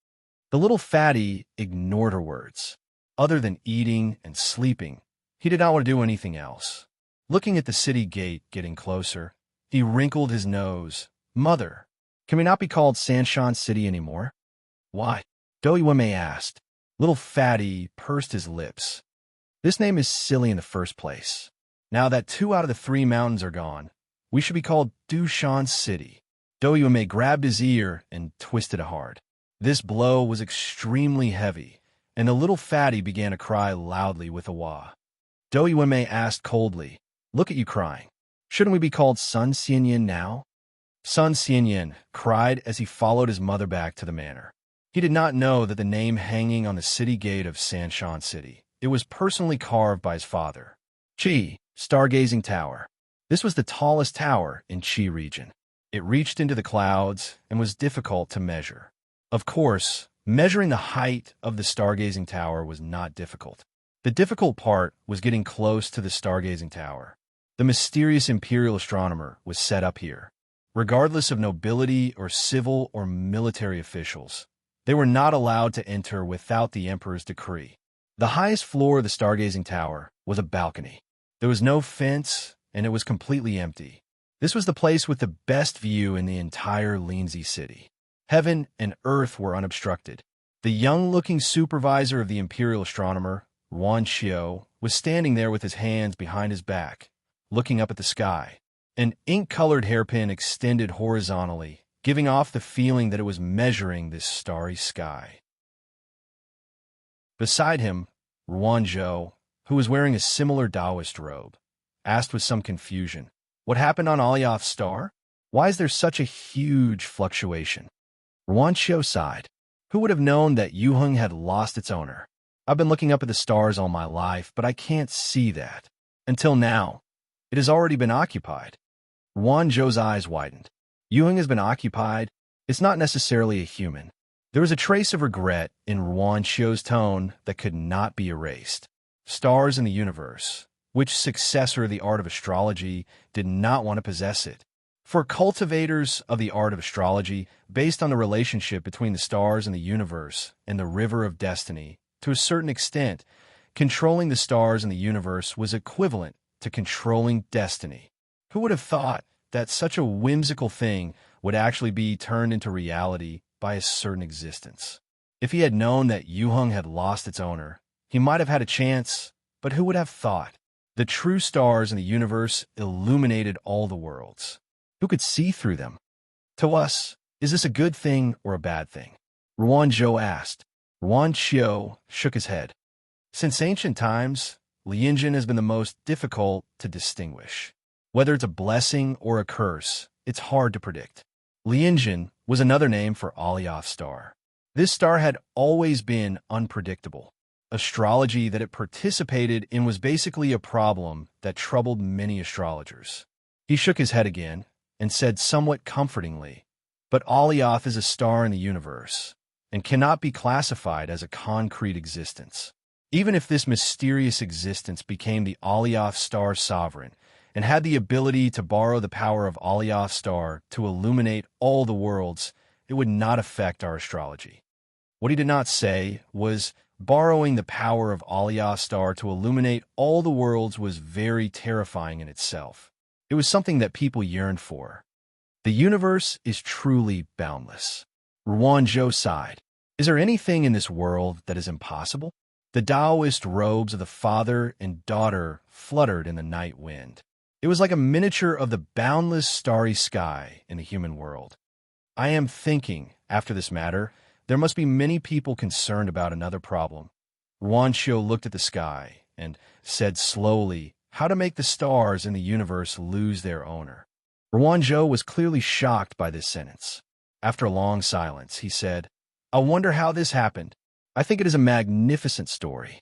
The little fatty ignored her words. Other than eating and sleeping, he did not want to do anything else. Looking at the city gate getting closer, he wrinkled his nose. Mother, can we not be called Sanshan City anymore? Why? Dou Yuanmei asked. Little fatty pursed his lips. This name is silly in the first place. Now that 2 out of the 3 mountains are gone, we should be called Dushan City. Dou Yuanmei grabbed his ear and twisted it hard. This blow was extremely heavy, and the little fatty began to cry loudly with a wah. Dou Yuanmei asked coldly, look at you crying. Shouldn't we be called Sun Xianyin now? Sun Xianyin cried as he followed his mother back to the manor. He did not know that the name hanging on the city gate of Sanshan City, it was personally carved by his father. Qi, Stargazing Tower. This was the tallest tower in Qi region. It reached into the clouds and was difficult to measure. Of course, measuring the height of the Stargazing Tower was not difficult. The difficult part was getting close to the Stargazing Tower. The mysterious imperial astronomer was set up here. Regardless of nobility or civil or military officials, they were not allowed to enter without the emperor's decree. The highest floor of the Stargazing Tower was a balcony. There was no fence, and it was completely empty. This was the place with the best view in the entire Linzi city. Heaven and earth were unobstructed. The young-looking supervisor of the imperial astronomer, Wan Xiao, was standing there with his hands behind his back, looking up at the sky. An ink-colored hairpin extended horizontally giving off the feeling that it was measuring this starry sky. Beside him, Ruanzhou, who was wearing a similar Taoist robe, asked with some confusion, "What happened on Alioth's star? Why is there such a huge fluctuation?" Ruanzhou sighed. "Who would have known that Yuheng had lost its owner? I've been looking up at the stars all my life, but I can't see that. Until now, it has already been occupied." Ruanzhou's eyes widened. "Yuheng has been occupied? It's not necessarily a human." There was a trace of regret in Ruanzhou's tone that could not be erased. Stars in the universe, which successor of the art of astrology, did not want to possess it? For cultivators of the art of astrology, based on the relationship between the stars and the universe and the river of destiny, to a certain extent, controlling the stars and the universe was equivalent to controlling destiny. Who would have thought that such a whimsical thing would actually be turned into reality by a certain existence? If he had known that Yuheng had lost its owner, he might have had a chance, but who would have thought? The true stars in the universe illuminated all the worlds. Who could see through them? To us, is this a good thing or a bad thing? Ruanzhou asked. Ruanzhou shook his head. Since ancient times, Lianjin has been the most difficult to distinguish. Whether it's a blessing or a curse, it's hard to predict. Lianjin was another name for Alioth's star. This star had always been unpredictable. Astrology that it participated in was basically a problem that troubled many astrologers. He shook his head again and said somewhat comfortingly, "But Alioth is a star in the universe and cannot be classified as a concrete existence. Even if this mysterious existence became the Alioth star sovereign and had the ability to borrow the power of Alioth's star to illuminate all the worlds, it would not affect our astrology." What he did not say was borrowing the power of Alioth's star to illuminate all the worlds was very terrifying in itself. It was something that people yearned for. The universe is truly boundless. Ruanzhou sighed. Is there anything in this world that is impossible? The Taoist robes of the father and daughter fluttered in the night wind. It was like a miniature of the boundless starry sky in the human world. "I am thinking, after this matter, there must be many people concerned about another problem." Ruanzhou looked at the sky and said slowly, "How to make the stars in the universe lose their owner." Ruanzhou was clearly shocked by this sentence. After a long silence, he said, "I wonder how this happened. I think it is a magnificent story.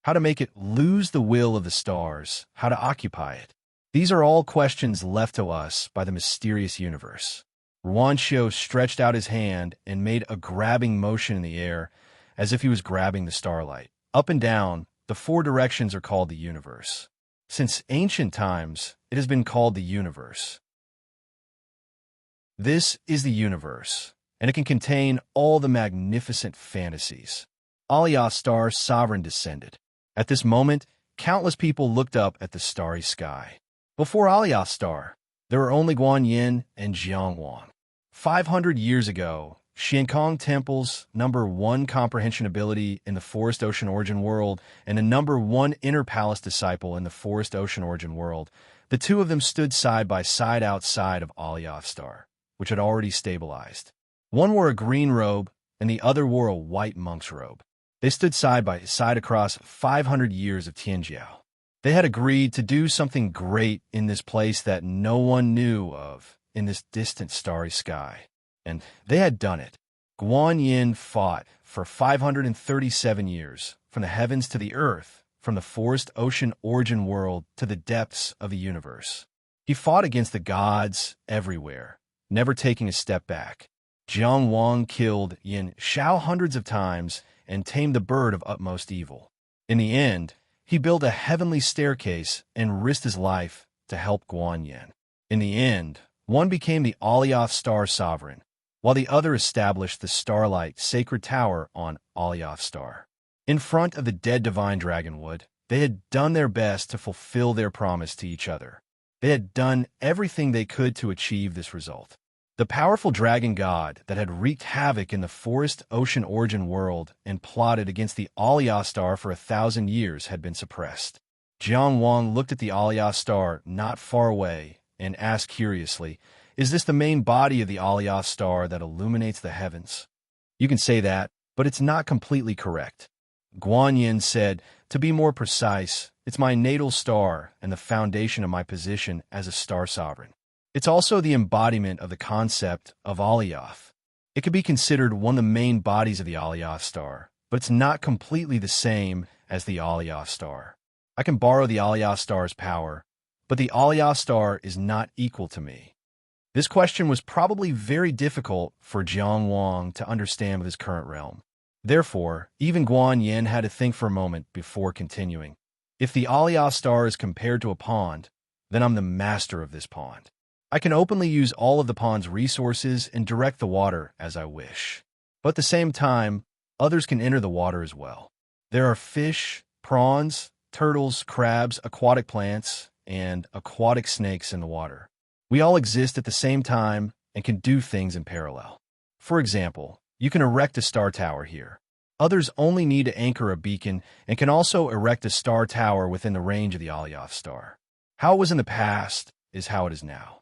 How to make it lose the will of the stars, how to occupy it. These are all questions left to us by the mysterious universe." Ruanzhou stretched out his hand and made a grabbing motion in the air, as if he was grabbing the starlight. Up and down, the four directions are called the universe. Since ancient times, it has been called the universe. This is the universe, and it can contain all the magnificent fantasies. Alioth's star sovereign descended. At this moment, countless people looked up at the starry sky. Before Alioth's star, there were only Guanyin and Jiangwang. 500 years ago, Xiankong Temple's #1 comprehension ability in the Forest Ocean Origin world and the #1 Inner Palace disciple in the Forest Ocean Origin world, the two of them stood side by side outside of Alioth's star, which had already stabilized. One wore a green robe and the other wore a white monk's robe. They stood side by side across 500 years of Tianjiao. They had agreed to do something great in this place that no one knew of in this distant starry sky. And they had done it. Guanyin fought for 537 years, from the heavens to the earth, from the Forest Ocean Origin world to the depths of the universe. He fought against the gods everywhere, never taking a step back. Jiang Wang killed Yin Shao hundreds of times and tamed the bird of utmost evil. In the end, he built a heavenly staircase and risked his life to help Guanyin. In the end, one became the Alioth star sovereign, while the other established the Starlight Sacred Tower on Alioth star. In front of the dead divine dragonwood, they had done their best to fulfill their promise to each other. They had done everything they could to achieve this result. The powerful dragon god that had wreaked havoc in the Forest Ocean Origin world and plotted against the Alioth star for 1,000 years had been suppressed. Jiang Wang looked at the Alioth star not far away and asked curiously, Is this the main body of the Alioth star that illuminates the heavens? You can say that, but it's not completely correct. Guan Yin said, to be more precise, it's my natal star and the foundation of my position as a star sovereign. It's also the embodiment of the concept of Alioth. It could be considered one of the main bodies of the Alioth star, but it's not completely the same as the Alioth star. I can borrow the Alioth star's power, but the Alioth star is not equal to me. This question was probably very difficult for Jiang Wang to understand with his current realm. Therefore, even Guan Yin had to think for a moment before continuing. If the Alioth star is compared to a pond, then I'm the master of this pond. I can openly use all of the pond's resources and direct the water as I wish. But at the same time, others can enter the water as well. There are fish, prawns, turtles, crabs, aquatic plants, and aquatic snakes in the water. We all exist at the same time and can do things in parallel. For example, you can erect a star tower here. Others only need to anchor a beacon and can also erect a star tower within the range of the Alioth star. How it was in the past is how it is now.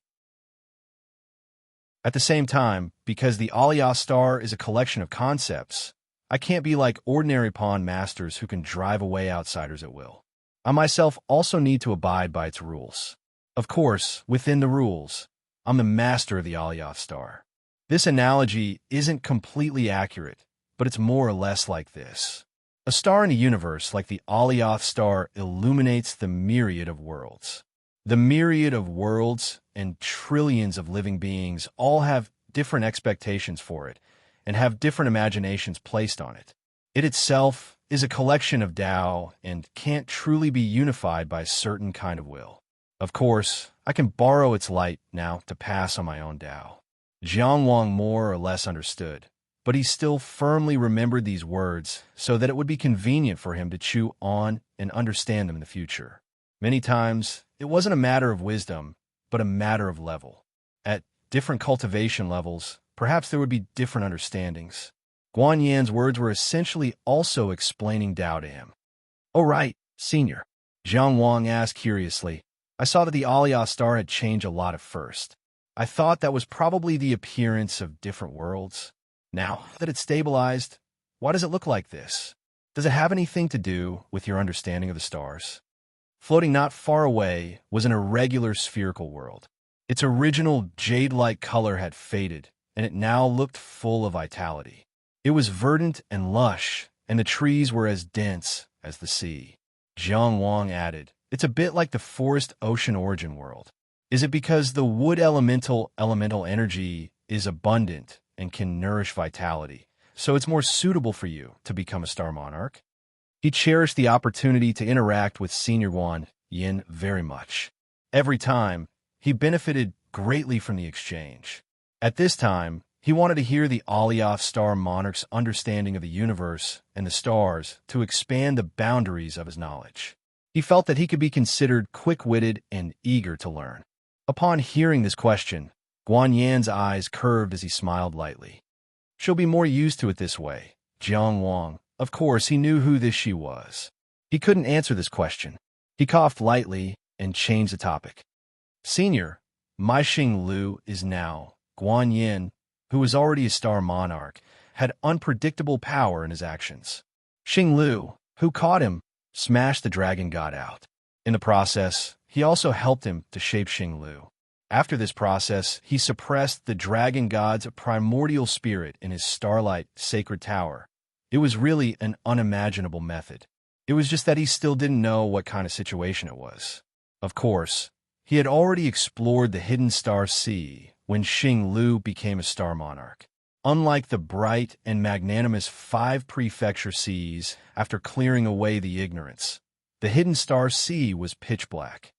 At the same time, because the Alioth star is a collection of concepts, I can't be like ordinary pawn masters who can drive away outsiders at will. I myself also need to abide by its rules. Of course, within the rules, I'm the master of the Alioth star. This analogy isn't completely accurate, but it's more or less like this. A star in a universe like the Alioth star illuminates the myriad of worlds. The myriad of worlds and trillions of living beings all have different expectations for it and have different imaginations placed on it. It itself is a collection of Tao and can't truly be unified by a certain kind of will. Of course, I can borrow its light now to pass on my own Tao. Jiang Wang more or less understood, but he still firmly remembered these words so that it would be convenient for him to chew on and understand them in the future. Many times, it wasn't a matter of wisdom, but a matter of level. At different cultivation levels, perhaps there would be different understandings. Guan Yan's words were essentially also explaining Tao to him. "Oh right, senior," Jiang Wang asked curiously. "I saw that the Alioth star had changed a lot at first. I thought that was probably the appearance of different worlds. Now that it's stabilized, why does it look like this? Does it have anything to do with your understanding of the stars?" Floating not far away was an irregular spherical world. Its original jade-like color had faded, and it now looked full of vitality. It was verdant and lush, and the trees were as dense as the sea. Jiang Wang added, "It's a bit like the forest ocean origin world. Is it because the wood elemental energy is abundant and can nourish vitality, so it's more suitable for you to become a star monarch?" He cherished the opportunity to interact with Senior Guan Yin very much. Every time, he benefited greatly from the exchange. At this time, he wanted to hear the Alioth star monarch's understanding of the universe and the stars to expand the boundaries of his knowledge. He felt that he could be considered quick-witted and eager to learn. Upon hearing this question, Guan Yan's eyes curved as he smiled lightly. "She'll be more used to it this way." Jiang Wang, of course, he knew who this she was. He couldn't answer this question. He coughed lightly and changed the topic. "Senior, my Xing Lu is now." Guan Yin, who was already a star monarch, had unpredictable power in his actions. Xing Lu, who caught him, smashed the dragon god out. In the process, he also helped him to shape Xing Lu. After this process, he suppressed the dragon god's primordial spirit in his starlight sacred tower. It was really an unimaginable method. It was just that he still didn't know what kind of situation it was. Of course, he had already explored the hidden star sea when Xing Lu became a star monarch. Unlike the bright and magnanimous 5 prefecture seas, after clearing away the ignorance, the hidden star sea was pitch black.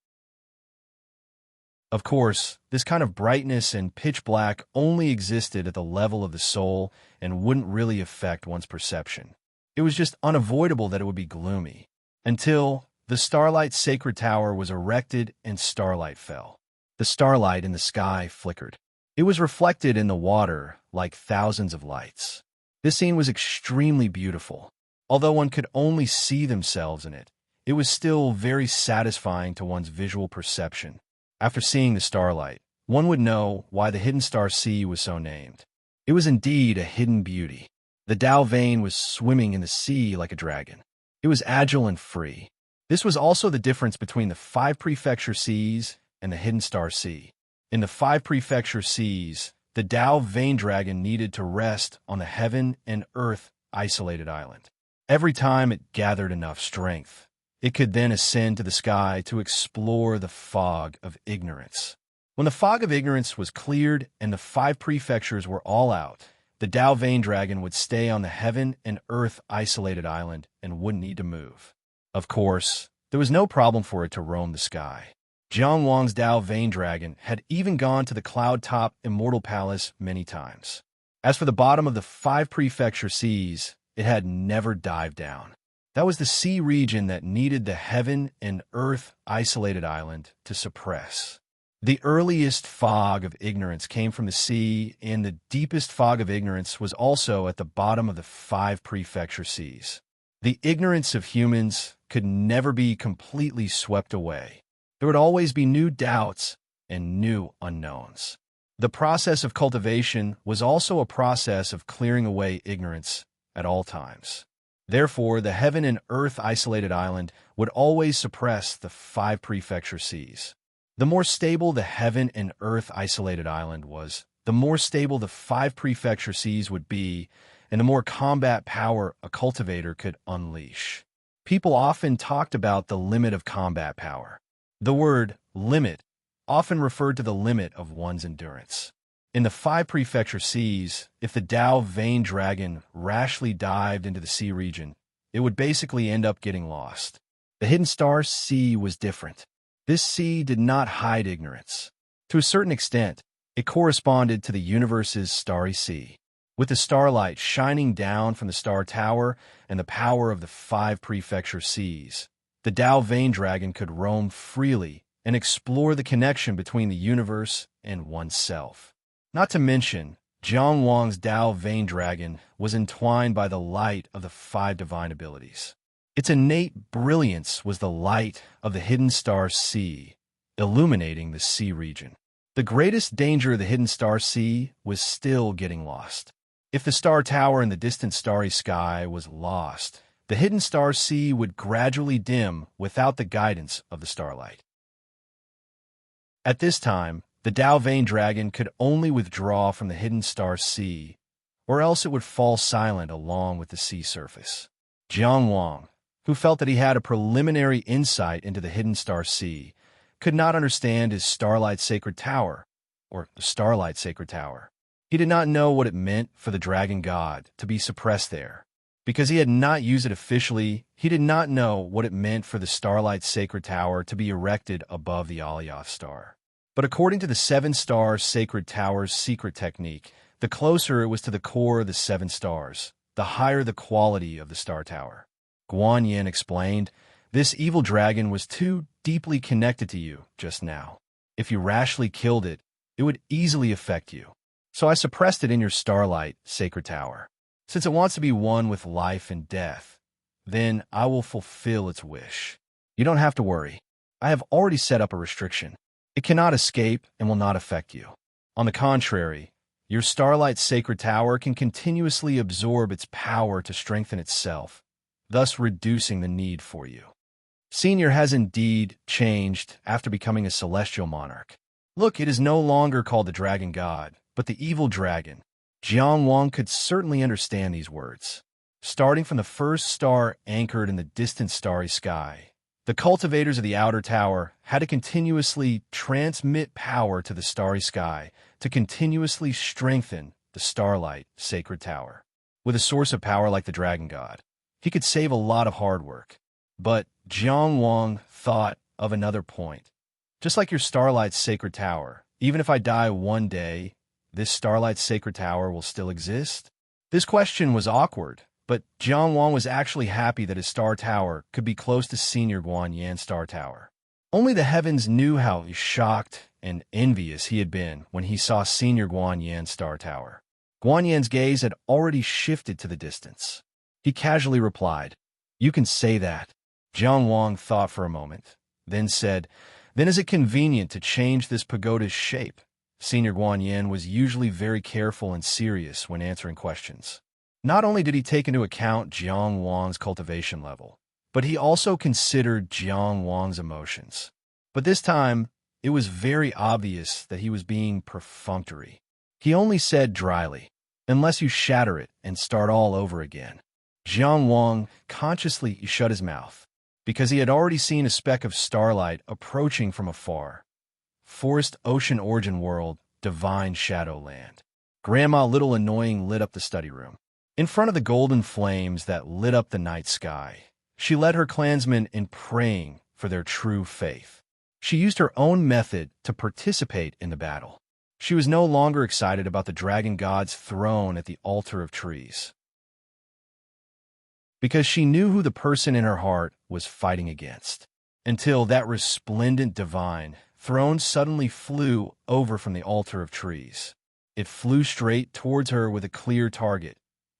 Of course, this kind of brightness and pitch black only existed at the level of the soul and wouldn't really affect one's perception. It was just unavoidable that it would be gloomy, until the Starlight Sacred Tower was erected and starlight fell. The starlight in the sky flickered. It was reflected in the water like thousands of lights. This scene was extremely beautiful. Although one could only see themselves in it, it was still very satisfying to one's visual perception. After seeing the starlight, one would know why the Hidden Star Sea was so named. It was indeed a hidden beauty. The Dao vein was swimming in the sea like a dragon. It was agile and free. This was also the difference between the 5 prefecture seas and the Hidden Star Sea. In the 5 prefecture seas, the Dao vein dragon needed to rest on the heaven and earth isolated island. Every time it gathered enough strength, it could then ascend to the sky to explore the fog of ignorance. When the fog of ignorance was cleared and the 5 prefectures were all out, the Dao vein dragon would stay on the heaven and earth isolated island and wouldn't need to move. Of course, there was no problem for it to roam the sky. Jiang Wang's Dao vein dragon had even gone to the cloud-top immortal palace many times. As for the bottom of the 5 prefecture seas, it had never dived down. That was the sea region that needed the heaven and earth isolated island to suppress. The earliest fog of ignorance came from the sea, and the deepest fog of ignorance was also at the bottom of the 5 prefecture seas. The ignorance of humans could never be completely swept away. There would always be new doubts and new unknowns. The process of cultivation was also a process of clearing away ignorance at all times. Therefore, the heaven and earth isolated island would always suppress the 5 prefecture seas. The more stable the heaven and earth isolated island was, the more stable the 5 prefecture seas would be, and the more combat power a cultivator could unleash. People often talked about the limit of combat power. The word limit often referred to the limit of one's endurance. In the 5 prefecture seas, if the Dao vein dragon rashly dived into the sea region, it would basically end up getting lost. The Hidden Star Sea was different. This sea did not hide ignorance. To a certain extent, it corresponded to the universe's starry sea. With the starlight shining down from the star tower and the power of the 5 prefecture seas, the Dao vein dragon could roam freely and explore the connection between the universe and oneself. Not to mention, Jiang Wang's Dao vein dragon was entwined by the light of the 5 divine abilities. Its innate brilliance was the light of the Hidden Star Sea, illuminating the sea region. The greatest danger of the Hidden Star Sea was still getting lost. If the star tower in the distant starry sky was lost, the Hidden Star Sea would gradually dim without the guidance of the starlight. At this time, the Dao vein dragon could only withdraw from the Hidden Star Sea, or else it would fall silent along with the sea surface. Jiang Wang, who felt that he had a preliminary insight into the Hidden Star Sea, could not understand his Starlight Sacred Tower, or the Starlight Sacred Tower. He did not know what it meant for the Dragon God to be suppressed there. Because he had not used it officially, he did not know what it meant for the Starlight Sacred Tower to be erected above the Alioth star. But according to the 7-star Sacred Tower's secret technique, the closer it was to the core of the 7 stars, the higher the quality of the star tower. Guan Yin explained, "This evil dragon was too deeply connected to you just now. If you rashly killed it, it would easily affect you. So I suppressed it in your Starlight Sacred Tower. Since it wants to be one with life and death, then I will fulfill its wish. You don't have to worry. I have already set up a restriction. It cannot escape and will not affect you. On the contrary, your Starlight Sacred Tower can continuously absorb its power to strengthen itself, thus reducing the need for you." Senior has indeed changed after becoming a celestial monarch. Look, it is no longer called the Dragon God, but the Evil Dragon. Jiang Wang could certainly understand these words. Starting from the first star anchored in the distant starry sky, the cultivators of the outer tower had to continuously transmit power to the starry sky to continuously strengthen the Starlight Sacred Tower. With a source of power like the Dragon God, he could save a lot of hard work. But Jiang Wang thought of another point. Just like your Starlight Sacred Tower, even if I die one day, this Starlight Sacred Tower will still exist? This question was awkward, but Jiang Wang was actually happy that his star tower could be close to Senior Guan Yan's star tower. Only the heavens knew how shocked and envious he had been when he saw Senior Guan Yan's star tower. Guan Yan's gaze had already shifted to the distance. He casually replied, "You can say that." Jiang Wang thought for a moment, then said, "Then is it convenient to change this pagoda's shape? Senior Guan Yin was usually very careful and serious when answering questions. Not only did he take into account Jiang Wang's cultivation level, but he also considered Jiang Wang's emotions. But this time, it was very obvious that he was being perfunctory. He only said dryly, "Unless you shatter it and start all over again." Jiang Wang consciously shut his mouth, because he had already seen a speck of starlight approaching from afar. Forest Ocean Origin World, Divine Shadowland. Grandma Little Annoying lit up the study room. In front of the golden flames that lit up the night sky, she led her clansmen in praying for their true faith. She used her own method to participate in the battle. She was no longer excited about the dragon god's throne at the altar of trees, because she knew who the person in her heart was fighting against. Until that resplendent divine throne suddenly flew over from the altar of trees. It flew straight towards her with a clear target,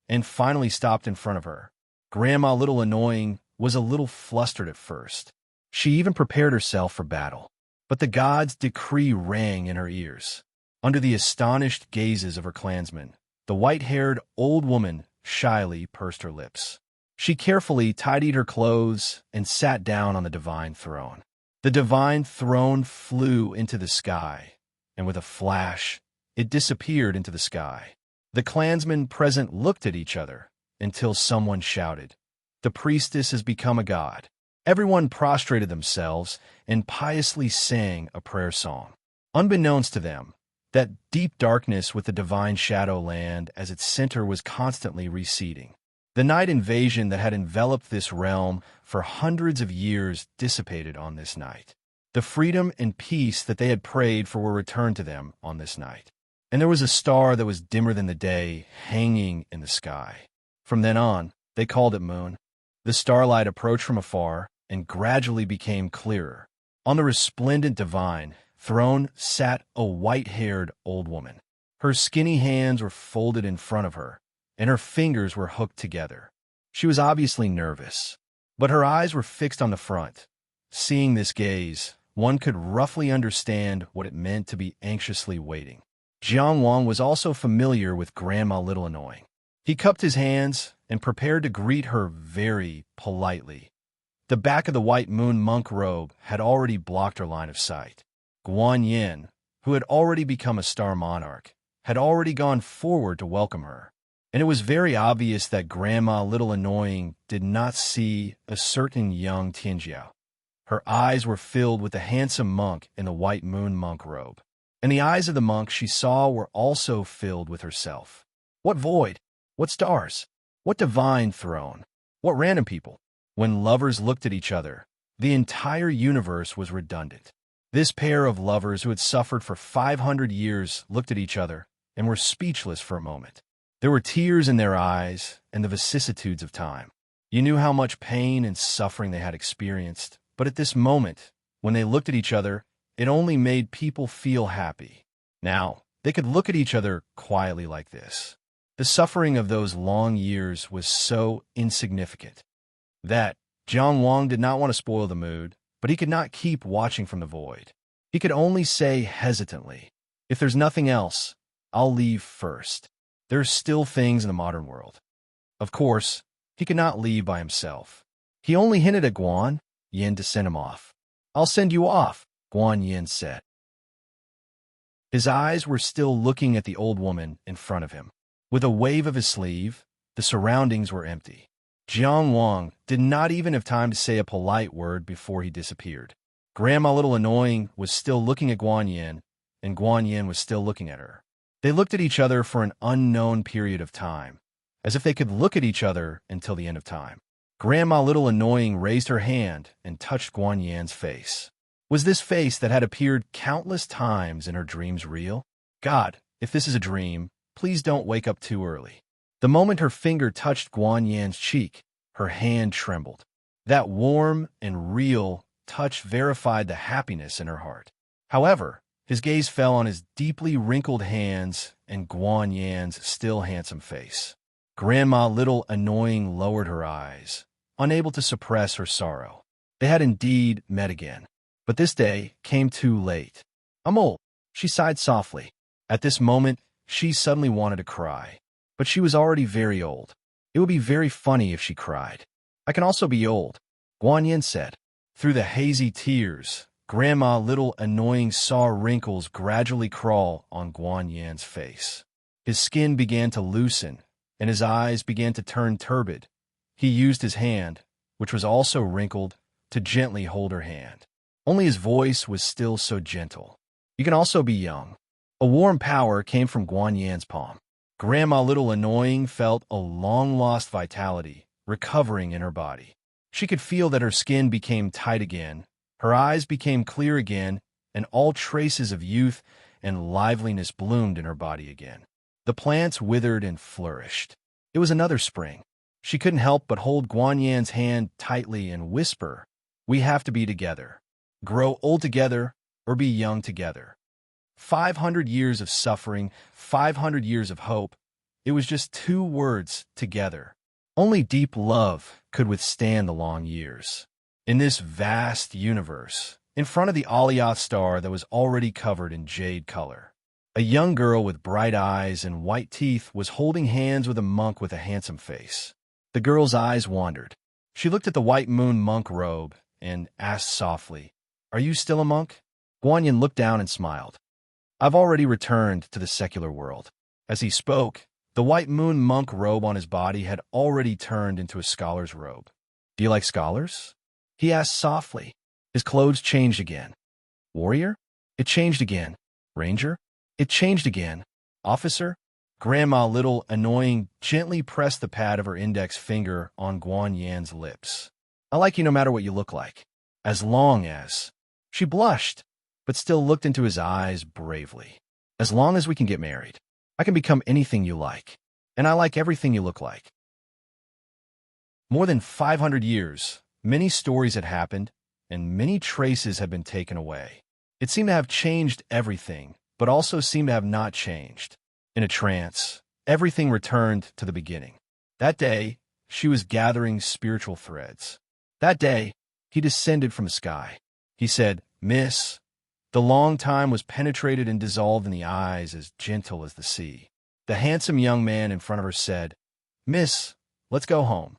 and finally stopped in front of her. Grandma Little Annoying was a little flustered at first. She even prepared herself for battle. But the god's decree rang in her ears. Under the astonished gazes of her clansmen, the white-haired old woman shyly pursed her lips. She carefully tidied her clothes and sat down on the divine throne. The divine throne flew into the sky, and with a flash, it disappeared into the sky. The clansmen present looked at each other until someone shouted, "The priestess has become a god." Everyone prostrated themselves and piously sang a prayer song. Unbeknownst to them, that deep darkness with the divine Shadowland as its center was constantly receding. The night invasion that had enveloped this realm for hundreds of years dissipated on this night. The freedom and peace that they had prayed for were returned to them on this night. And there was a star that was dimmer than the day hanging in the sky. From then on, they called it moon. The starlight approached from afar and gradually became clearer. On the resplendent divine throne sat a white-haired old woman. Her skinny hands were folded in front of her, and her fingers were hooked together. She was obviously nervous, but her eyes were fixed on the front. Seeing this gaze, one could roughly understand what it meant to be anxiously waiting. Jiang Wang was also familiar with Grandma Little Annoying. He cupped his hands and prepared to greet her very politely. The back of the white moon monk robe had already blocked her line of sight. Guan Yin, who had already become a star monarch, had already gone forward to welcome her. And it was very obvious that Grandma Little Annoying did not see a certain young Tianjiao. Her eyes were filled with the handsome monk in the white moon monk robe, and the eyes of the monk she saw were also filled with herself. What void? What stars? What divine throne? What random people? When lovers looked at each other, the entire universe was redundant. This pair of lovers who had suffered for 500 years looked at each other and were speechless for a moment. There were tears in their eyes and the vicissitudes of time. You knew how much pain and suffering they had experienced, but at this moment, when they looked at each other, it only made people feel happy. Now, they could look at each other quietly like this. The suffering of those long years was so insignificant that Jiang Wang did not want to spoil the mood, but he could not keep watching from the void. He could only say hesitantly, "If there's nothing else, I'll leave first. There's still things in the modern world." Of course, he could not leave by himself. He only hinted at Guan Yin to send him off. "I'll send you off," Guan Yin said. His eyes were still looking at the old woman in front of him. With a wave of his sleeve, the surroundings were empty. Jiang Wang did not even have time to say a polite word before he disappeared. Grandma Little Annoying was still looking at Guan Yin, and Guan Yin was still looking at her. They looked at each other for an unknown period of time, as if they could look at each other until the end of time. Grandma Little Annoying raised her hand and touched Guan Yin's face. Was this face that had appeared countless times in her dreams real? God, if this is a dream, please don't wake up too early. The moment her finger touched Guan Yin's cheek, her hand trembled. That warm and real touch verified the happiness in her heart. However, his gaze fell on his deeply wrinkled hands and Guan Yin's still handsome face. Grandma Little Annoying lowered her eyes, unable to suppress her sorrow. They had indeed met again, but this day came too late. "I'm old," She sighed softly. At this moment, she suddenly wanted to cry. But she was already very old. It would be very funny if she cried. I can also be old, Guan Yin said. Through the hazy tears, Grandma Little Annoying saw wrinkles gradually crawl on Guan Yin's face. His skin began to loosen, and his eyes began to turn turbid. He used his hand, which was also wrinkled, to gently hold her hand. Only his voice was still so gentle. You can also be young. A warm power came from Guan Yin's palm. Grandma Little Annoying felt a long-lost vitality recovering in her body. She could feel that her skin became tight again, her eyes became clear again, and all traces of youth and liveliness bloomed in her body again. The plants withered and flourished. It was another spring. She couldn't help but hold Guan Yin's hand tightly and whisper, "We have to be together. Grow old together or be young together." 500 years of suffering, 500 years of hope. It was just 2 words, together. Only deep love could withstand the long years. In this vast universe, in front of the Alioth star that was already covered in jade color, a young girl with bright eyes and white teeth was holding hands with a monk with a handsome face. The girl's eyes wandered. She looked at the white moon monk robe and asked softly, "Are you still a monk?" Guan Yin looked down and smiled. "I've already returned to the secular world." As he spoke, the white moon monk robe on his body had already turned into a scholar's robe. "Do you like scholars?" he asked softly. His clothes changed again. "Warrior?" It changed again. "Ranger?" It changed again. "Officer?" Grandma Little Annoying gently pressed the pad of her index finger on Guan Yin's lips. "I like you no matter what you look like. As long as—" She blushed, but still looked into his eyes bravely. "As long as we can get married. I can become anything you like. And I like everything you look like." More than 500 years, many stories had happened, and many traces had been taken away. It seemed to have changed everything, but also seemed to have not changed. In a trance, everything returned to the beginning. That day, she was gathering spiritual threads. That day, he descended from the sky. He said, "Miss." The long time was penetrated and dissolved in the eyes as gentle as the sea. The handsome young man in front of her said, "Miss, let's go home."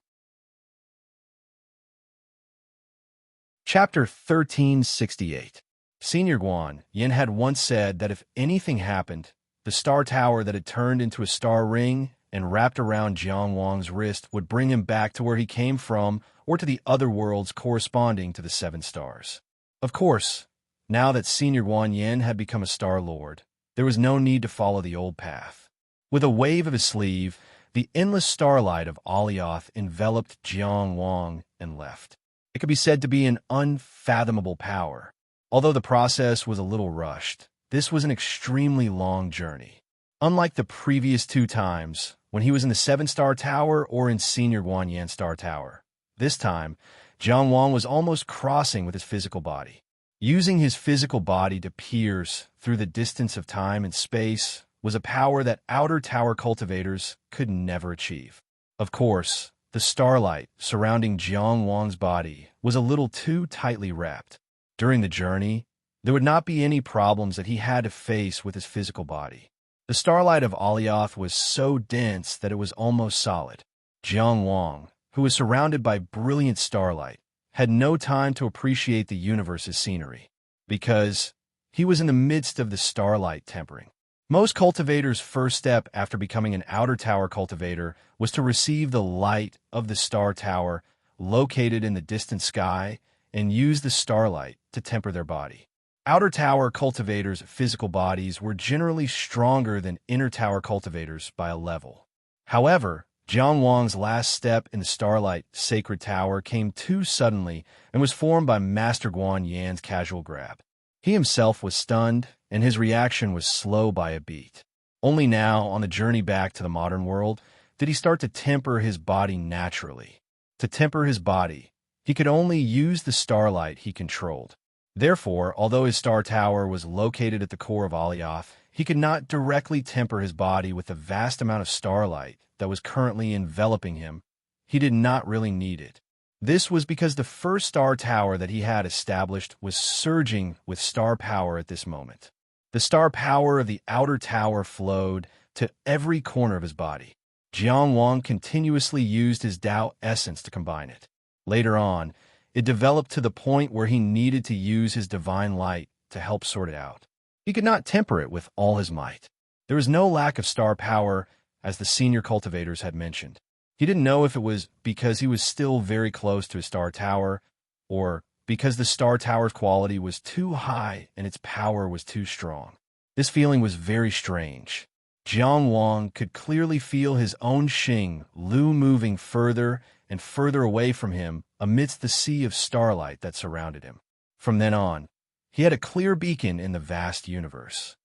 Chapter 1368. Senior Guan Yin had once said that if anything happened, the star tower that had turned into a star ring and wrapped around Jiang Wang's wrist would bring him back to where he came from or to the other worlds corresponding to the 7 stars. Of course, now that Senior Guan Yin had become a Star Lord, there was no need to follow the old path. With a wave of his sleeve, the endless starlight of Alioth enveloped Jiang Wang and left. It could be said to be an unfathomable power. Although the process was a little rushed, this was an extremely long journey. Unlike the previous 2 times, when he was in the 7-star tower or in Senior Guan Yin Star Tower, this time, Jiang Wang was almost crossing with his physical body. Using his physical body to pierce through the distance of time and space was a power that outer tower cultivators could never achieve. Of course, the starlight surrounding Jiang Wang's body was a little too tightly wrapped. During the journey, there would not be any problems that he had to face with his physical body. The starlight of Alioth was so dense that it was almost solid. Jiang Wang, who was surrounded by brilliant starlight, had no time to appreciate the universe's scenery, because he was in the midst of the starlight tempering. Most cultivators' first step after becoming an outer tower cultivator was to receive the light of the star tower located in the distant sky and use the starlight to temper their body. Outer tower cultivators' physical bodies were generally stronger than inner tower cultivators by a level. However, Jiang Wang's last step in the Starlight Sacred Tower came too suddenly and was formed by Master Guan Yin's casual grab. He himself was stunned, and his reaction was slow by a beat. Only now, on the journey back to the modern world, did he start to temper his body naturally. To temper his body, he could only use the starlight he controlled. Therefore, although his star tower was located at the core of Alioth, he could not directly temper his body with the vast amount of starlight that was currently enveloping him. He did not really need it. This was because the first star tower that he had established was surging with star power at this moment. The star power of the outer tower flowed to every corner of his body. Jiang Wang continuously used his Tao essence to combine it. Later on, it developed to the point where he needed to use his divine light to help sort it out. He could not temper it with all his might. There was no lack of star power, as the senior cultivators had mentioned. He didn't know if it was because he was still very close to his star tower, or because the star tower's quality was too high and its power was too strong. This feeling was very strange. Jiang Wang could clearly feel his own Xing Lu moving further and further away from him amidst the sea of starlight that surrounded him. From then on, he had a clear beacon in the vast universe.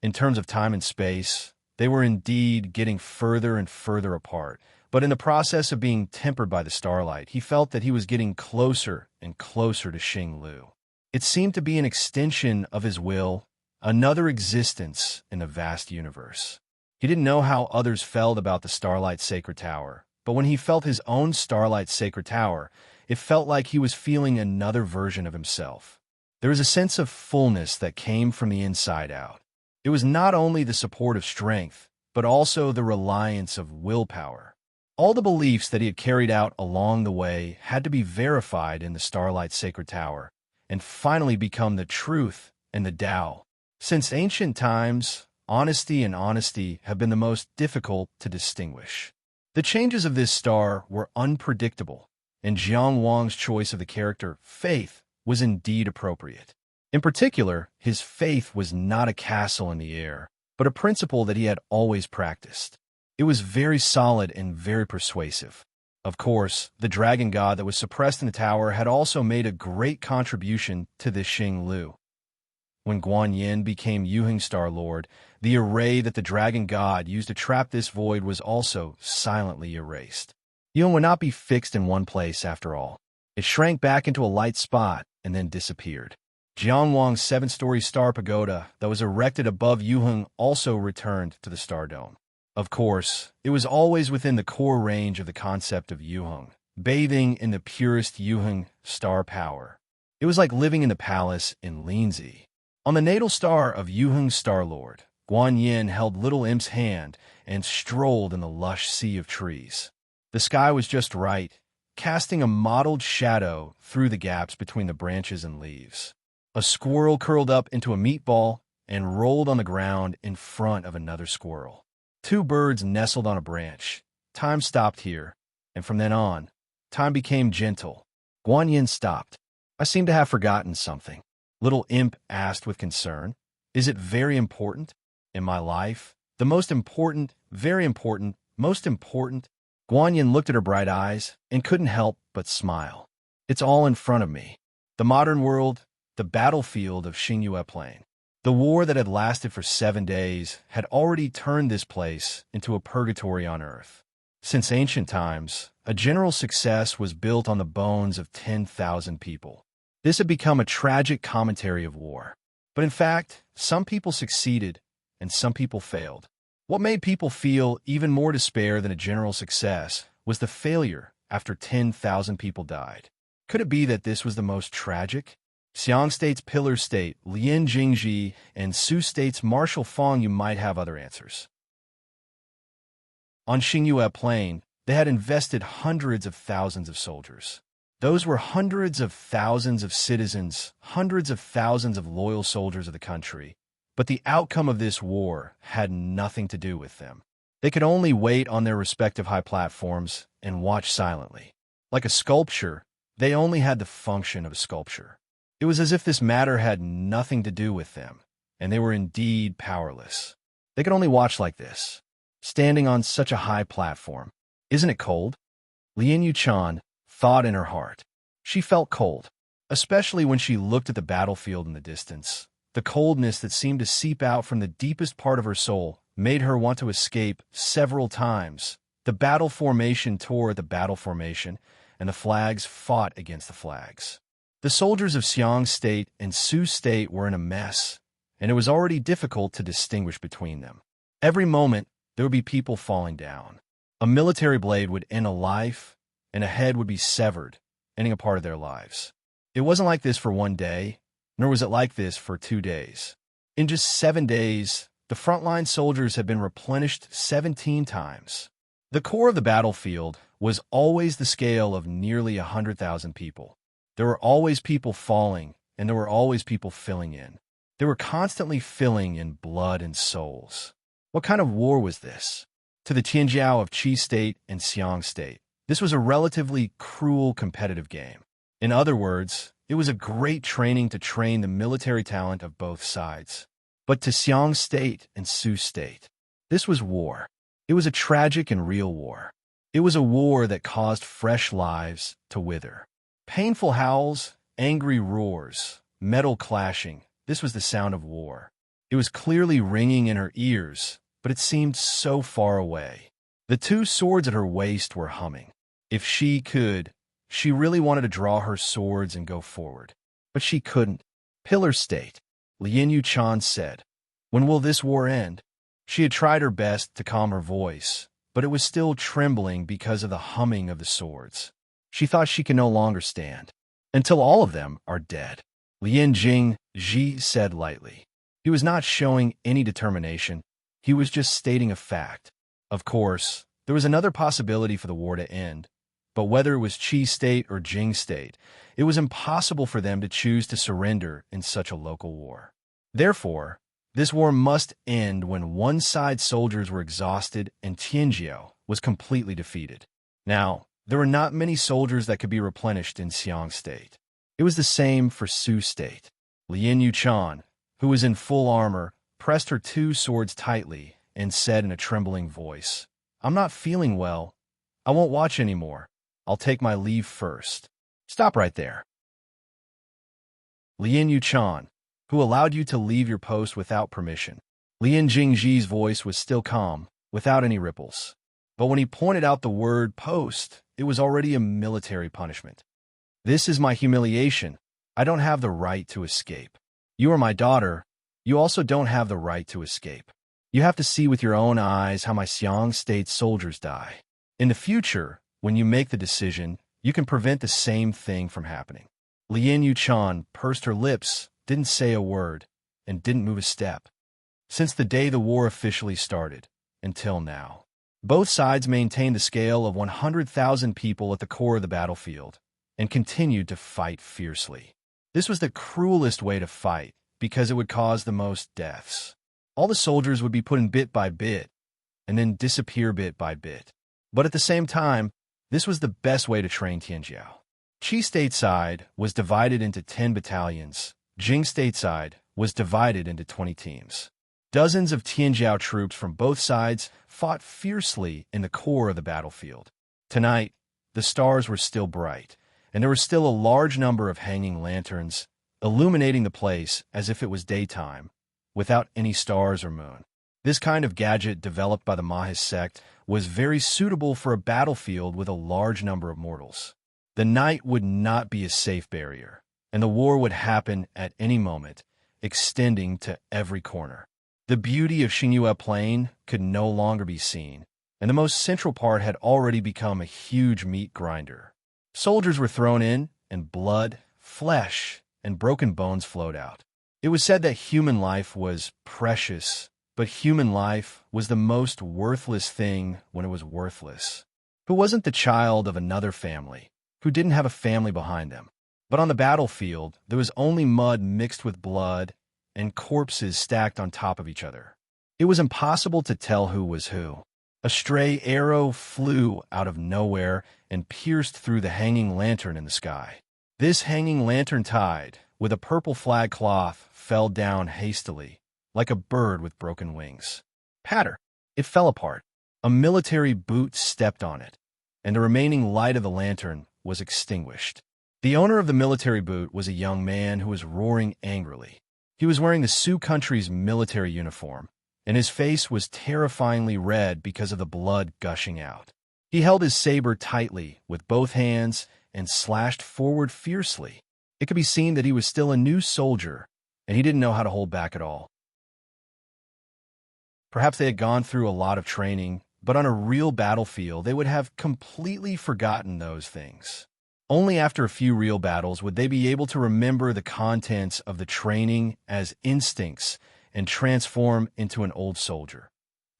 In terms of time and space, they were indeed getting further and further apart, but in the process of being tempered by the starlight, he felt that he was getting closer and closer to Xing Lu. It seemed to be an extension of his will, another existence in the vast universe. He didn't know how others felt about the Starlight Sacred Tower, but when he felt his own Starlight Sacred Tower, it felt like he was feeling another version of himself. There was a sense of fullness that came from the inside out. It was not only the support of strength, but also the reliance of willpower. All the beliefs that he had carried out along the way had to be verified in the Starlight Sacred Tower, and finally become the truth and the Tao. Since ancient times, honesty and honesty have been the most difficult to distinguish. The changes of this star were unpredictable, and Jiang Wang's choice of the character Faith was indeed appropriate. In particular, his faith was not a castle in the air, but a principle that he had always practiced. It was very solid and very persuasive. Of course, the dragon god that was suppressed in the tower had also made a great contribution to this Xing Lu. When Guan Yin became Yuheng Star Lord, the array that the dragon god used to trap this void was also silently erased. Yuheng would not be fixed in one place after all. It shrank back into a light spot and then disappeared. Jiang Wang's 7-story star pagoda that was erected above Yuheng also returned to the Star Dome. Of course, it was always within the core range of the concept of Yuheng, bathing in the purest Yuheng star power. It was like living in the palace in Linzi. On the natal star of Yuheng Star Lord, Guan Yin held little Imp's hand and strolled in the lush sea of trees. The sky was just right, casting a mottled shadow through the gaps between the branches and leaves. A squirrel curled up into a meatball and rolled on the ground in front of another squirrel. 2 birds nestled on a branch. Time stopped here, and from then on, time became gentle. Guan Yin stopped. I seem to have forgotten something. Little Imp asked with concern. Is it very important? In my life? The most important, very important, most important? Guan Yin looked at her bright eyes and couldn't help but smile. It's all in front of me. The modern world, the battlefield of Xingyue Plain. The war that had lasted for 7 days had already turned this place into a purgatory on earth. Since ancient times, a general success was built on the bones of 10,000 people. This had become a tragic commentary of war. But in fact, some people succeeded and some people failed. What made people feel even more despair than a general success was the failure after 10,000 people died. Could it be that this was the most tragic? Xiang State's Pillar State, Lian Jingji, and Su State's Marshal Fong, you might have other answers. On Xingyue Plain, they had invested hundreds of thousands of soldiers. Those were hundreds of thousands of citizens, hundreds of thousands of loyal soldiers of the country. But the outcome of this war had nothing to do with them. They could only wait on their respective high platforms and watch silently. Like a sculpture, they only had the function of a sculpture. It was as if this matter had nothing to do with them, and they were indeed powerless. They could only watch like this, standing on such a high platform. Isn't it cold? Lien Yuchan thought in her heart. She felt cold, especially when she looked at the battlefield in the distance. The coldness that seemed to seep out from the deepest part of her soul made her want to escape several times. The battle formation tore at the battle formation, and the flags fought against the flags. The soldiers of Xiang State and Su State were in a mess, and it was already difficult to distinguish between them. Every moment, there would be people falling down. A military blade would end a life, and a head would be severed, ending a part of their lives. It wasn't like this for one day. nor was it like this for 2 days. In just 7 days, the frontline soldiers had been replenished 17 times. The core of the battlefield was always the scale of nearly 100,000 people. There were always people falling, and there were always people filling in. They were constantly filling in blood and souls. What kind of war was this? To the Tianjiao of Qi State and Xiang State, this was a relatively cruel competitive game. In other words, it was a great training to train the military talent of both sides. But to Xiang State and Su State, this was war. It was a tragic and real war. It was a war that caused fresh lives to wither. Painful howls, angry roars, metal clashing. This was the sound of war. It was clearly ringing in her ears, but it seemed so far away. The 2 swords at her waist were humming. If she could, she really wanted to draw her swords and go forward. But she couldn't. Pillar State, Lin Yuchan said. When will this war end? She had tried her best to calm her voice, but it was still trembling because of the humming of the swords. She thought she could no longer stand. Until all of them are dead. Lian Jing Ji said lightly. He was not showing any determination. He was just stating a fact. Of course, there was another possibility for the war to end, but whether it was Qi State or Jing State, it was impossible for them to choose to surrender in such a local war. Therefore, this war must end when one side's soldiers were exhausted and Tianjiao was completely defeated. Now, there were not many soldiers that could be replenished in Xiang State. It was the same for Su State. Lin Yuchan, who was in full armor, pressed her 2 swords tightly and said in a trembling voice, "I'm not feeling well. I won't watch anymore. I'll take my leave first." Stop right there. Lin Yuchan, who allowed you to leave your post without permission. Lian Jingji's voice was still calm, without any ripples. But when he pointed out the word post, it was already a military punishment. This is my humiliation. I don't have the right to escape. You are my daughter. You also don't have the right to escape. You have to see with your own eyes how my Xiang State soldiers die. In the future, when you make the decision, you can prevent the same thing from happening. Lin Yuchan pursed her lips, didn't say a word, and didn't move a step. Since the day the war officially started, until now, both sides maintained the scale of 100,000 people at the core of the battlefield and continued to fight fiercely. This was the cruelest way to fight because it would cause the most deaths. All the soldiers would be put in bit by bit and then disappear bit by bit. But at the same time, this was the best way to train Tianjiao. Qi State side was divided into 10 battalions. Jing State side was divided into 20 teams. Dozens of Tianjiao troops from both sides fought fiercely in the core of the battlefield. Tonight, the stars were still bright, and there was still a large number of hanging lanterns, illuminating the place as if it was daytime, without any stars or moon. This kind of gadget developed by the Mahis sect was very suitable for a battlefield with a large number of mortals. The night would not be a safe barrier, and the war would happen at any moment, extending to every corner. The beauty of Xingyue Plain could no longer be seen, and the most central part had already become a huge meat grinder. Soldiers were thrown in, and blood, flesh, and broken bones flowed out. It was said that human life was precious, but human life was the most worthless thing when it was worthless. Who wasn't the child of another family, who didn't have a family behind them? But on the battlefield, there was only mud mixed with blood and corpses stacked on top of each other. It was impossible to tell who was who. A stray arrow flew out of nowhere and pierced through the hanging lantern in the sky. This hanging lantern tied, with a purple flag cloth, fell down hastily, like a bird with broken wings. Patter! It fell apart. A military boot stepped on it, and the remaining light of the lantern was extinguished. The owner of the military boot was a young man who was roaring angrily. He was wearing the Sioux country's military uniform, and his face was terrifyingly red because of the blood gushing out. He held his saber tightly with both hands and slashed forward fiercely. It could be seen that he was still a new soldier, and he didn't know how to hold back at all. Perhaps they had gone through a lot of training, but on a real battlefield they would have completely forgotten those things. Only after a few real battles would they be able to remember the contents of the training as instincts and transform into an old soldier,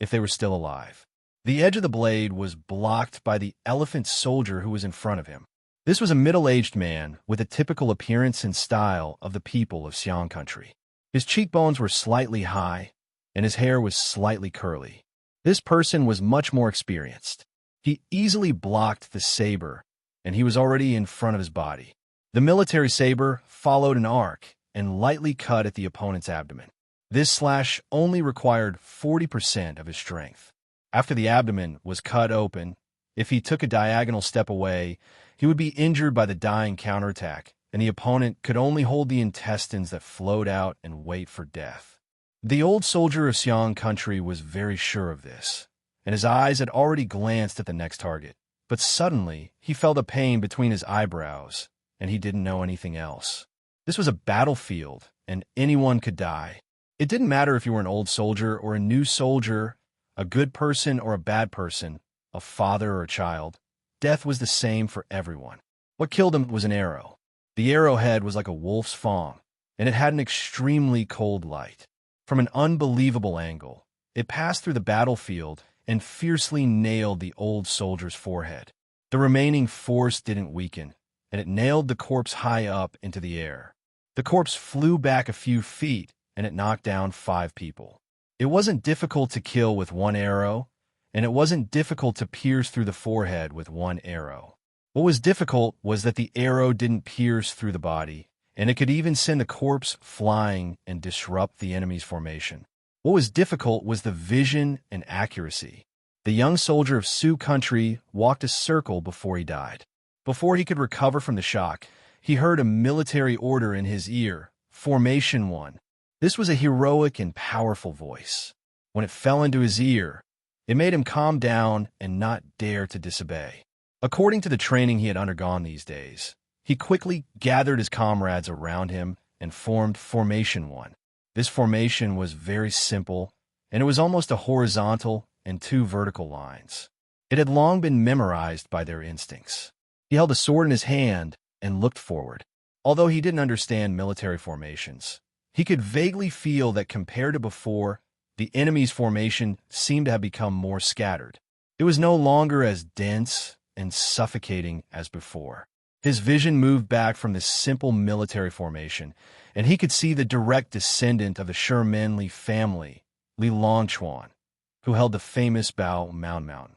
if they were still alive. The edge of the blade was blocked by the elephant soldier who was in front of him. This was a middle-aged man with a typical appearance and style of the people of Xiang country. His cheekbones were slightly high, and his hair was slightly curly. This person was much more experienced. He easily blocked the saber, and he was already in front of his body. The military saber followed an arc and lightly cut at the opponent's abdomen. This slash only required 40% of his strength. After the abdomen was cut open, if he took a diagonal step away, he would be injured by the dying counterattack, and the opponent could only hold the intestines that flowed out and wait for death. The old soldier of Xiang country was very sure of this, and his eyes had already glanced at the next target. But suddenly, he felt a pain between his eyebrows, and he didn't know anything else. This was a battlefield, and anyone could die. It didn't matter if you were an old soldier or a new soldier, a good person or a bad person, a father or a child. Death was the same for everyone. What killed him was an arrow. The arrowhead was like a wolf's fang, and it had an extremely cold light. From an unbelievable angle, it passed through the battlefield and fiercely nailed the old soldier's forehead. The remaining force didn't weaken, and it nailed the corpse high up into the air. The corpse flew back a few feet, and it knocked down 5 people. It wasn't difficult to kill with one arrow, and it wasn't difficult to pierce through the forehead with one arrow. What was difficult was that the arrow didn't pierce through the body, and it could even send the corpse flying and disrupt the enemy's formation. What was difficult was the vision and accuracy. The young soldier of Sioux country walked a circle before he died. Before he could recover from the shock, he heard a military order in his ear, Formation 1. This was a heroic and powerful voice. When it fell into his ear, it made him calm down and not dare to disobey. According to the training he had undergone these days, he quickly gathered his comrades around him and formed Formation 1. This formation was very simple, and it was almost a horizontal and 2 vertical lines. It had long been memorized by their instincts. He held a sword in his hand and looked forward. Although he didn't understand military formations, he could vaguely feel that compared to before, the enemy's formation seemed to have become more scattered. It was no longer as dense and suffocating as before. His vision moved back from this simple military formation, and he could see the direct descendant of the Shermanly family, Li Longchuan, who held the famous Bao Mountain.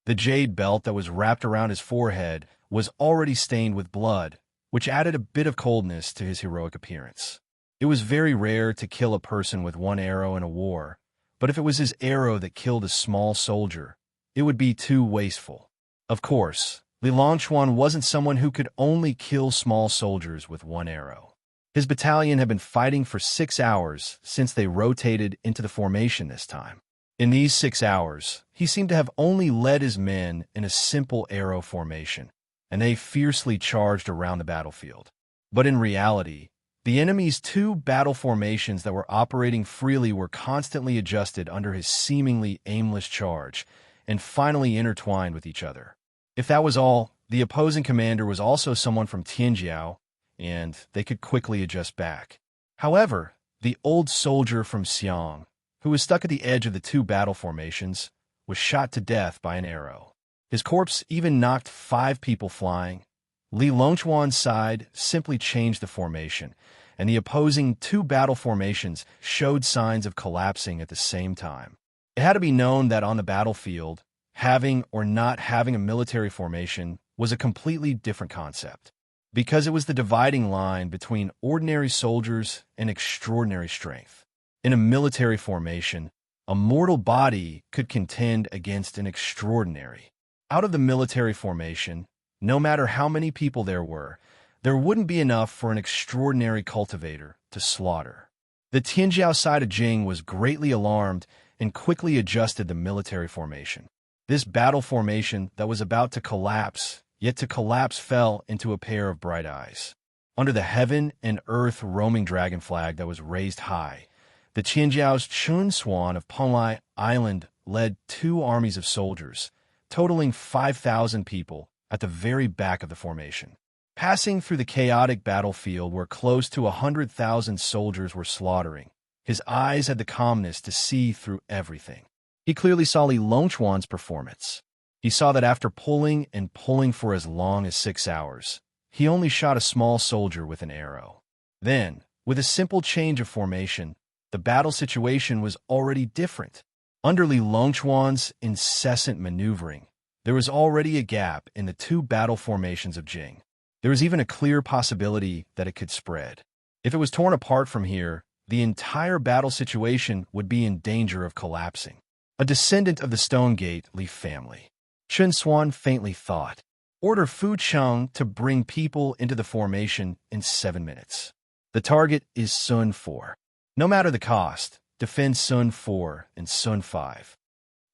The jade belt that was wrapped around his forehead was already stained with blood, which added a bit of coldness to his heroic appearance. It was very rare to kill a person with one arrow in a war, but if it was his arrow that killed a small soldier, it would be too wasteful. Of course, Li Longchuan wasn't someone who could only kill small soldiers with one arrow. His battalion had been fighting for 6 hours since they rotated into the formation this time. In these 6 hours, he seemed to have only led his men in a simple arrow formation, and they fiercely charged around the battlefield. But in reality, the enemy's 2 battle formations that were operating freely were constantly adjusted under his seemingly aimless charge, and finally intertwined with each other. If that was all, the opposing commander was also someone from Tianjiao, and they could quickly adjust back. However, the old soldier from Xiang, who was stuck at the edge of the 2 battle formations, was shot to death by an arrow. His corpse even knocked 5 people flying. Li Longchuan's side simply changed the formation, and the opposing 2 battle formations showed signs of collapsing at the same time. It had to be known that on the battlefield, having or not having a military formation was a completely different concept, because it was the dividing line between ordinary soldiers and extraordinary strength. In a military formation, a mortal body could contend against an extraordinary. Out of the military formation, no matter how many people there wouldn't be enough for an extraordinary cultivator to slaughter. The Tianjiao side of Jing was greatly alarmed and quickly adjusted the military formation. This battle formation that was about to collapse, yet to collapse fell into a pair of bright eyes. Under the heaven and earth roaming dragon flag that was raised high, the Tianjiao's Chun Swan of Penglai Island led 2 armies of soldiers, totaling 5,000 people, at the very back of the formation. Passing through the chaotic battlefield where close to 100,000 soldiers were slaughtering, his eyes had the calmness to see through everything. He clearly saw Li Longchuan's performance. He saw that after pulling and pulling for as long as 6 hours, he only shot a small soldier with an arrow. Then, with a simple change of formation, the battle situation was already different. Under Li Longchuan's incessant maneuvering, there was already a gap in the two battle formations of Jing. There was even a clear possibility that it could spread. If it was torn apart from here, the entire battle situation would be in danger of collapsing. A descendant of the Stone Gate Li family. Chen Xuan faintly thought. Order Fu Cheng to bring people into the formation in 7 minutes. The target is Sun 4. No matter the cost, defend Sun 4 and Sun 5.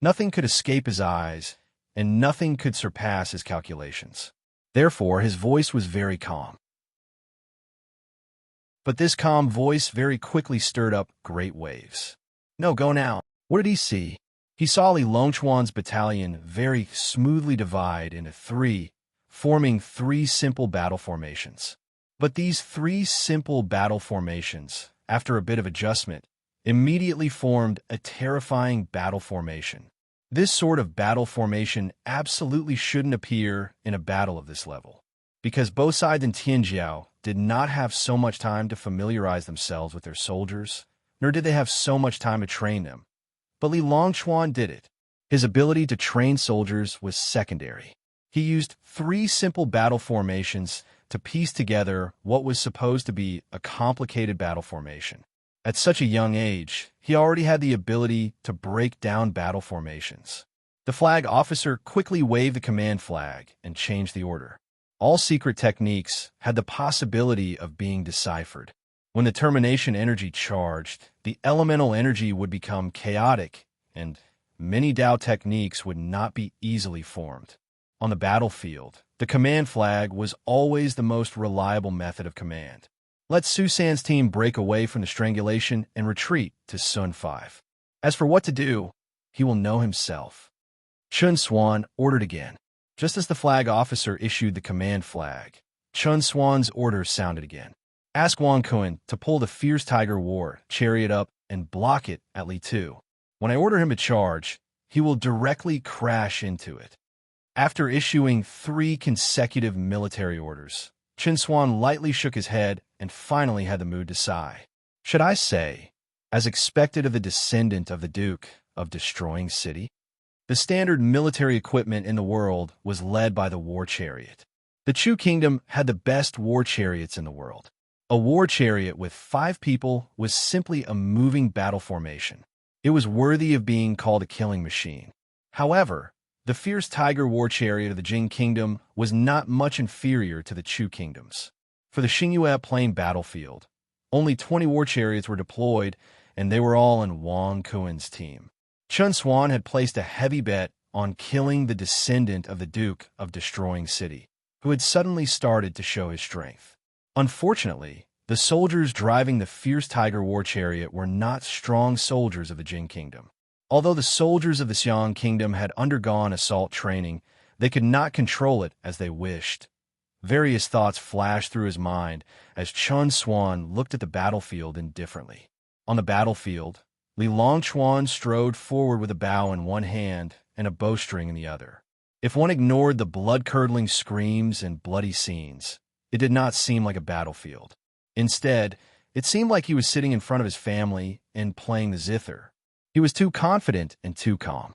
Nothing could escape his eyes, and nothing could surpass his calculations. Therefore, his voice was very calm. But this calm voice very quickly stirred up great waves. No, go now. What did he see? He saw Li Longchuan's battalion very smoothly divide into 3, forming 3 simple battle formations. But these 3 simple battle formations, after a bit of adjustment, immediately formed a terrifying battle formation. This sort of battle formation absolutely shouldn't appear in a battle of this level, because both sides in Tianjiao did not have so much time to familiarize themselves with their soldiers, nor did they have so much time to train them. But Li Longchuan did it. His ability to train soldiers was secondary. He used 3 simple battle formations to piece together what was supposed to be a complicated battle formation. At such a young age, he already had the ability to break down battle formations. The flag officer quickly waved the command flag and changed the order. All secret techniques had the possibility of being deciphered. When the termination energy charged, the elemental energy would become chaotic, and many Dao techniques would not be easily formed. On the battlefield, the command flag was always the most reliable method of command. Let Su San's team break away from the strangulation and retreat to Sun 5. As for what to do, he will know himself. Chen Xuan ordered again. Just as the flag officer issued the command flag, Chen Xuan's order sounded again. Ask Wang Kun to pull the Fierce Tiger War chariot up and block it at Li Tu. When I order him to charge, he will directly crash into it. After issuing 3 consecutive military orders, Chen Xuan lightly shook his head and finally had the mood to sigh. Should I say, as expected of the descendant of the Duke of Destroying City? The standard military equipment in the world was led by the war chariot. The Chu Kingdom had the best war chariots in the world. A war chariot with 5 people was simply a moving battle formation. It was worthy of being called a killing machine. However, the Fierce Tiger war chariot of the Jing Kingdom was not much inferior to the Chu Kingdoms. For the Xingyue Plain battlefield, only 20 war chariots were deployed, and they were all on Wang Kuen's team. Chen Xuan had placed a heavy bet on killing the descendant of the Duke of Destroying City, who had suddenly started to show his strength. Unfortunately, the soldiers driving the Fierce Tiger war chariot were not strong soldiers of the Jing Kingdom. Although the soldiers of the Xiang Kingdom had undergone assault training, they could not control it as they wished. Various thoughts flashed through his mind as Chen Xuan looked at the battlefield indifferently. On the battlefield, Li Longchuan strode forward with a bow in one hand and a bowstring in the other. If one ignored the blood-curdling screams and bloody scenes, it did not seem like a battlefield. Instead, it seemed like he was sitting in front of his family and playing the zither. He was too confident and too calm.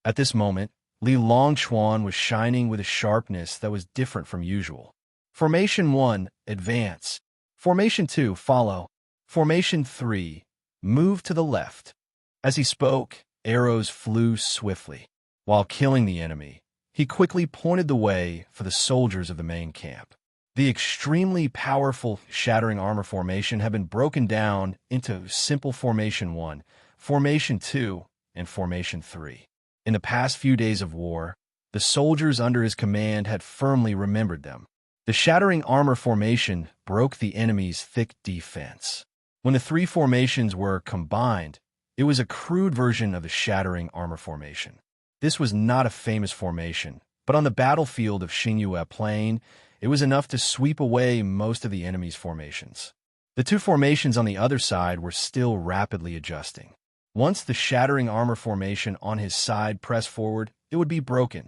At this moment, Li Longchuan was shining with a sharpness that was different from usual. Formation 1, advance. Formation 2, follow. Formation 3, move to the left. As he spoke, arrows flew swiftly. While killing the enemy, he quickly pointed the way for the soldiers of the main camp. The extremely powerful shattering armor formation had been broken down into simple Formation 1, Formation 2, and Formation 3. In the past few days of war, the soldiers under his command had firmly remembered them. The shattering armor formation broke the enemy's thick defense. When the 3 formations were combined, it was a crude version of the shattering armor formation. This was not a famous formation, but on the battlefield of Xingyue Plain, it was enough to sweep away most of the enemy's formations. The two formations on the other side were still rapidly adjusting. Once the shattering armor formation on his side pressed forward, it would be broken.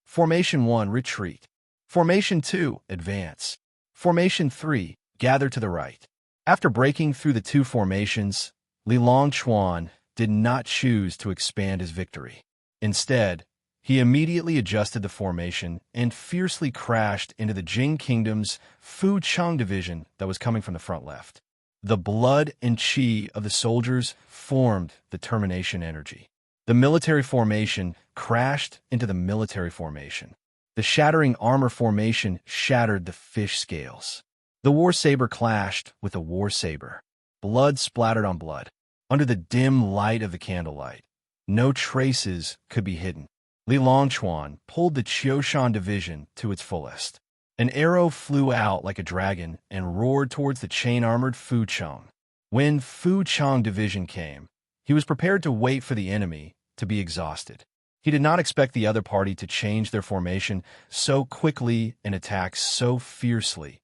Formation 1, retreat. Formation 2, advance. Formation 3, gather to the right. After breaking through the two formations, Li Longchuan did not choose to expand his victory. Instead, he immediately adjusted the formation and fiercely crashed into the Jing Kingdom's Fu Chang division that was coming from the front left. The blood and qi of the soldiers formed the termination energy. The military formation crashed into the military formation. The shattering armor formation shattered the fish scales. The war saber clashed with the war saber. Blood splattered on blood. Under the dim light of the candlelight, no traces could be hidden. Li Longchuan pulled the Qiushan division to its fullest. An arrow flew out like a dragon and roared towards the chain-armored Fu Chang. When Fu Chang division came, he was prepared to wait for the enemy to be exhausted. He did not expect the other party to change their formation so quickly and attack so fiercely.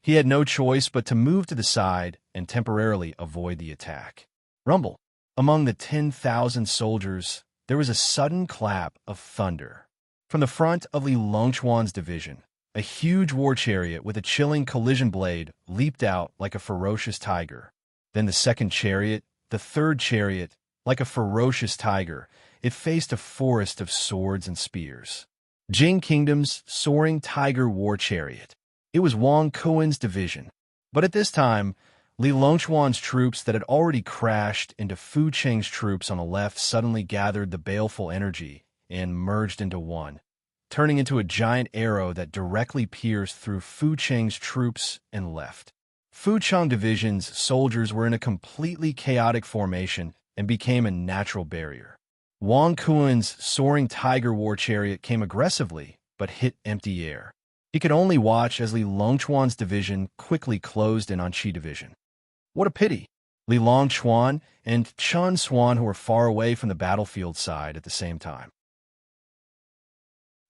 He had no choice but to move to the side and temporarily avoid the attack. Rumble. Among the 10,000 soldiers, there was a sudden clap of thunder. From the front of Li Longchuan's division, a huge war chariot with a chilling collision blade leaped out like a ferocious tiger. Then the second chariot, the third chariot, like a ferocious tiger, it faced a forest of swords and spears. Jing Kingdom's soaring tiger war chariot. It was Wang Kuen's division. But at this time, Li Longchuan's troops that had already crashed into Fu Cheng's troops on the left suddenly gathered the baleful energy and merged into one, turning into a giant arrow that directly pierced through Fu Cheng's troops and left. Fu Cheng division's soldiers were in a completely chaotic formation and became a natural barrier. Wang Kuen's soaring tiger war chariot came aggressively, but hit empty air. He could only watch as Li Longchuan's division quickly closed in on Qi division. What a pity! Li Longchuan and Chen Xuan who were far away from the battlefield side at the same time.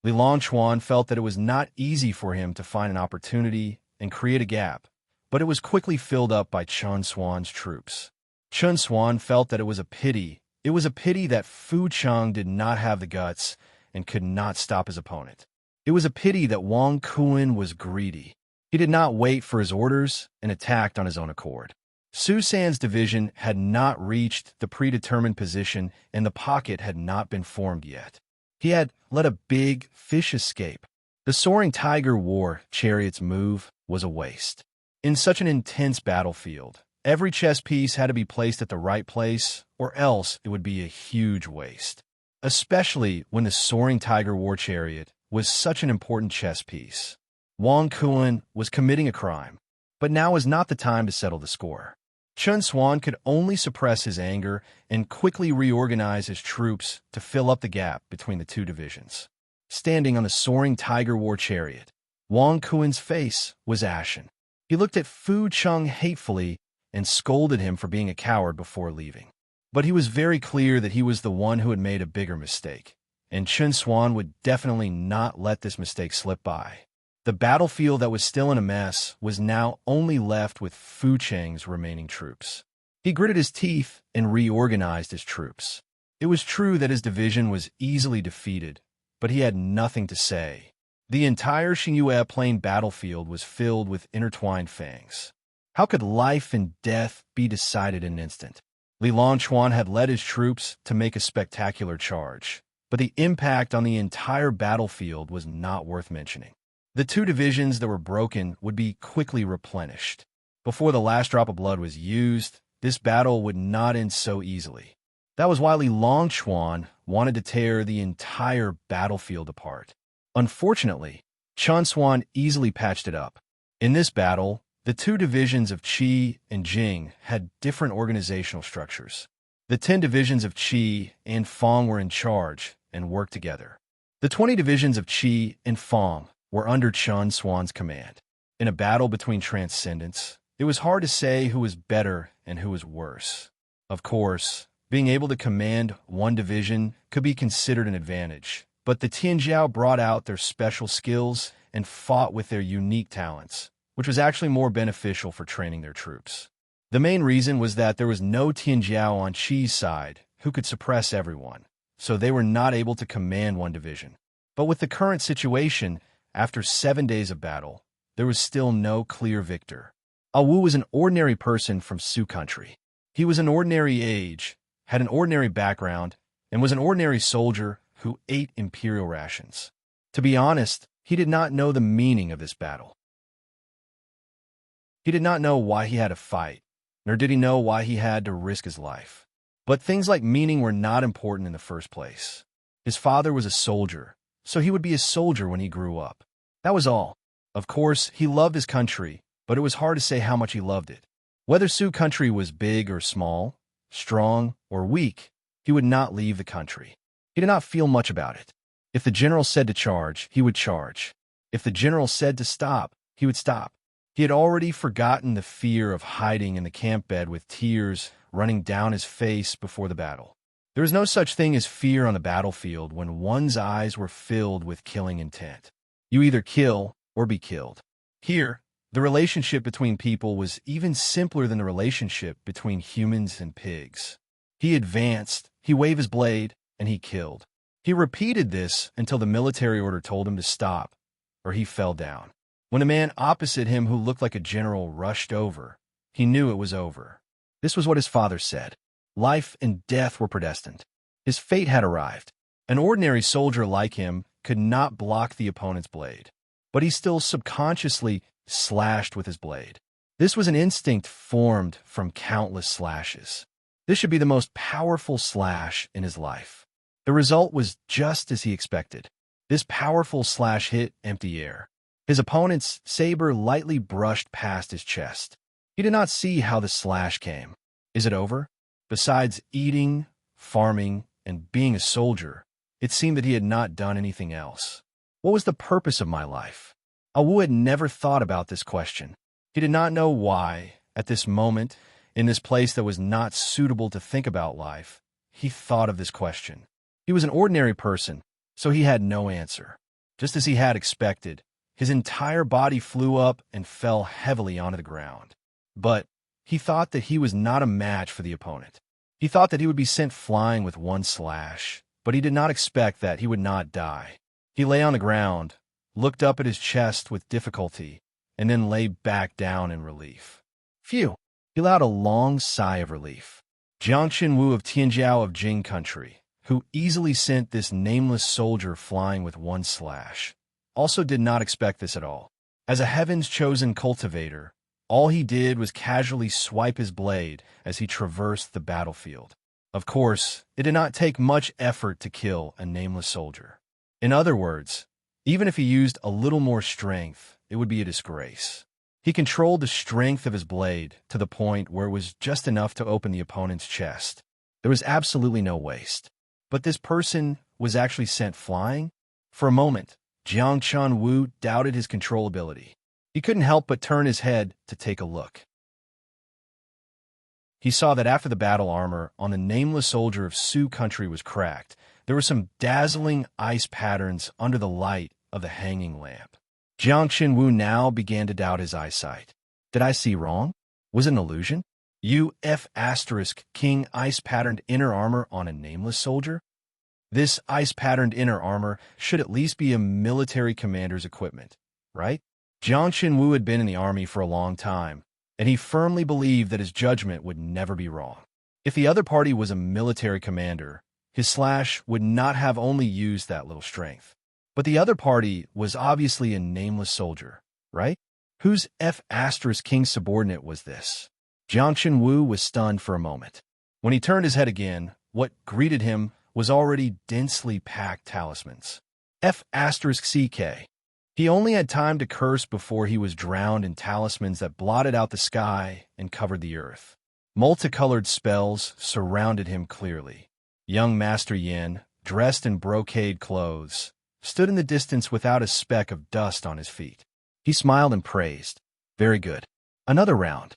Li Longchuan felt that it was not easy for him to find an opportunity and create a gap, but it was quickly filled up by Chen Xuan's troops. Chen Xuan felt that it was a pity. It was a pity that Fu Cheng did not have the guts and could not stop his opponent. It was a pity that Wang Kuen was greedy. He did not wait for his orders and attacked on his own accord. Su San's division had not reached the predetermined position and the pocket had not been formed yet. He had let a big fish escape. The soaring tiger war chariot's move was a waste. In such an intense battlefield, every chess piece had to be placed at the right place or else it would be a huge waste. Especially when the soaring tiger war chariot was such an important chess piece. Wang Kuen was committing a crime, but now was not the time to settle the score. Chen Xuan could only suppress his anger and quickly reorganize his troops to fill up the gap between the two divisions. Standing on the soaring tiger war chariot, Wang Kuen's face was ashen. He looked at Fu Cheng hatefully and scolded him for being a coward before leaving. But he was very clear that he was the one who had made a bigger mistake, and Chen Xuan would definitely not let this mistake slip by. The battlefield that was still in a mess was now only left with Fu Cheng's remaining troops. He gritted his teeth and reorganized his troops. It was true that his division was easily defeated, but he had nothing to say. The entire Xingyue Plain battlefield was filled with intertwined fangs. How could life and death be decided in an instant? Li Longchuan had led his troops to make a spectacular charge, but the impact on the entire battlefield was not worth mentioning. The two divisions that were broken would be quickly replenished. Before the last drop of blood was used, this battle would not end so easily. That was why Li Longchuan wanted to tear the entire battlefield apart. Unfortunately, Chen Xuan easily patched it up. In this battle, the two divisions of Qi and Jing had different organizational structures. The 10 divisions of Qi and Fang were in charge and worked together. The 20 divisions of Qi and Fang were under Chen Xuan's command. In a battle between transcendents, it was hard to say who was better and who was worse. Of course, Being able to command one division could be considered an advantage, but the Tianjiao brought out their special skills and fought with their unique talents, which was actually more beneficial for training their troops. The main reason was that there was no Tianjiao on Qi's side who could suppress everyone, so they were not able to command one division. But with the current situation, after 7 days of battle, there was still no clear victor. Wu was an ordinary person from Su country. He was an ordinary age, had an ordinary background, and was an ordinary soldier who ate imperial rations. To be honest, he did not know the meaning of this battle. He did not know why he had to fight, nor did he know why he had to risk his life. But things like meaning were not important in the first place. His father was a soldier, so he would be a soldier when he grew up. That was all. Of course, he loved his country, but it was hard to say how much he loved it. Whether Su country was big or small, strong or weak, he would not leave the country. He did not feel much about it. If the general said to charge, he would charge. If the general said to stop, he would stop. He had already forgotten the fear of hiding in the camp bed with tears running down his face before the battle. There is no such thing as fear on the battlefield when one's eyes were filled with killing intent. You either kill or be killed. Here, the relationship between people was even simpler than the relationship between humans and pigs. He advanced, he waved his blade, and he killed. He repeated this until the military order told him to stop, or he fell down. When a man opposite him who looked like a general rushed over, he knew it was over. This was what his father said. Life and death were predestined. His fate had arrived. An ordinary soldier like him could not block the opponent's blade, but he still subconsciously slashed with his blade. This was an instinct formed from countless slashes. This should be the most powerful slash in his life. The result was just as he expected. This powerful slash hit empty air. His opponent's saber lightly brushed past his chest. He did not see how the slash came. Is it over? Besides eating, farming, and being a soldier, it seemed that he had not done anything else. What was the purpose of my life? Wu had never thought about this question. He did not know why, at this moment, in this place that was not suitable to think about life, he thought of this question. He was an ordinary person, so he had no answer. Just as he had expected, his entire body flew up and fell heavily onto the ground. But he thought that he was not a match for the opponent. He thought that he would be sent flying with one slash, but he did not expect that he would not die. He lay on the ground, looked up at his chest with difficulty, and then lay back down in relief. Phew! He allowed a long sigh of relief. Jiang Wu of Tianjiao of Jing country, who easily sent this nameless soldier flying with one slash, also did not expect this at all. As a heavens-chosen cultivator, all he did was casually swipe his blade as he traversed the battlefield. Of course, it did not take much effort to kill a nameless soldier. In other words, even if he used a little more strength, it would be a disgrace. He controlled the strength of his blade to the point where it was just enough to open the opponent's chest. There was absolutely no waste. But this person was actually sent flying? For a moment, Jiang Wu doubted his controllability. He couldn't help but turn his head to take a look. He saw that after the battle armor on the nameless soldier of Su country was cracked, there were some dazzling ice patterns under the light of the hanging lamp. Jiang Wu now began to doubt his eyesight. Did I see wrong? Was it an illusion? King ice-patterned inner armor on a nameless soldier? This ice-patterned inner armor should at least be a military commander's equipment, right? Jiang Wu had been in the army for a long time, and he firmly believed that his judgment would never be wrong. If the other party was a military commander, his slash would not have only used that little strength. But the other party was obviously a nameless soldier, right? Whose King's subordinate was this? Jiang Wu was stunned for a moment. When he turned his head again, what greeted him was already densely packed talismans. CK. He only had time to curse before he was drowned in talismans that blotted out the sky and covered the earth. Multicolored spells surrounded him clearly. Young Master Yin, dressed in brocade clothes, stood in the distance without a speck of dust on his feet. He smiled and praised. Very good. Another round.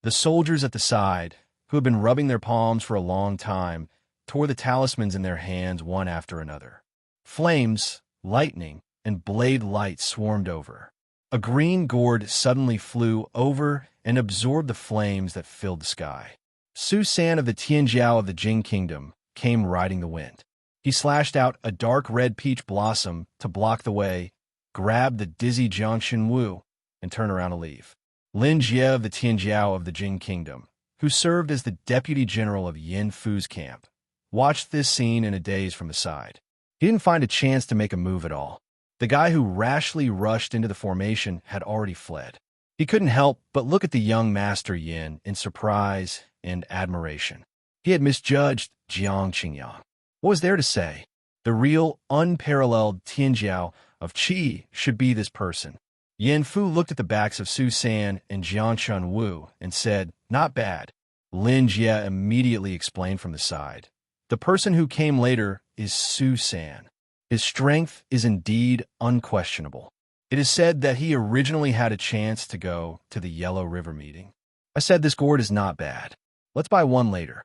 The soldiers at the side, who had been rubbing their palms for a long time, tore the talismans in their hands one after another. Flames, lightning, and blade light swarmed over. A green gourd suddenly flew over and absorbed the flames that filled the sky. Su San of the Tianjiao of the Jing Kingdom came riding the wind. He slashed out a dark red peach blossom to block the way, grabbed the dizzy Jiangxin Wu, and turned around to leave. Lin Jie of the Tianjiao of the Jing Kingdom, who served as the deputy general of Yin Fu's camp, watched this scene in a daze from the side. He didn't find a chance to make a move at all. The guy who rashly rushed into the formation had already fled. He couldn't help but look at the young Master Yin in surprise and admiration. He had misjudged Jiang Qingyang. What was there to say? The real, unparalleled Tianjiao of Qi should be this person. Yin Fu looked at the backs of Su San and Jiangxin Wu and said, "Not bad." Lin Jie immediately explained from the side. The person who came later is Su San. His strength is indeed unquestionable. It is said that he originally had a chance to go to the Yellow River meeting. I said this gourd is not bad. Let's buy one later.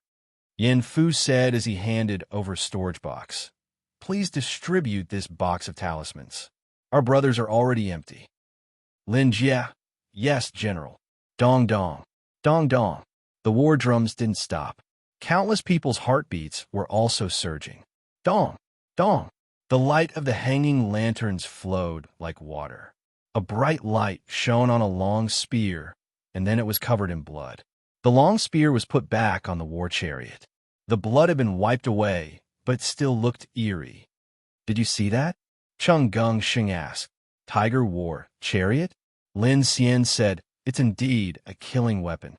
Yin Fu said as he handed over a storage box. Please distribute this box of talismans. Our brothers are already empty. Lin Jie, yes, General. Dong dong, dong dong. The war drums didn't stop. Countless people's heartbeats were also surging. Dong, dong. The light of the hanging lanterns flowed like water. A bright light shone on a long spear, and then it was covered in blood. The long spear was put back on the war chariot. The blood had been wiped away, but it still looked eerie. Did you see that? Cheng Gongxing asked. Tiger war chariot? Lin Xian said, it's indeed a killing weapon.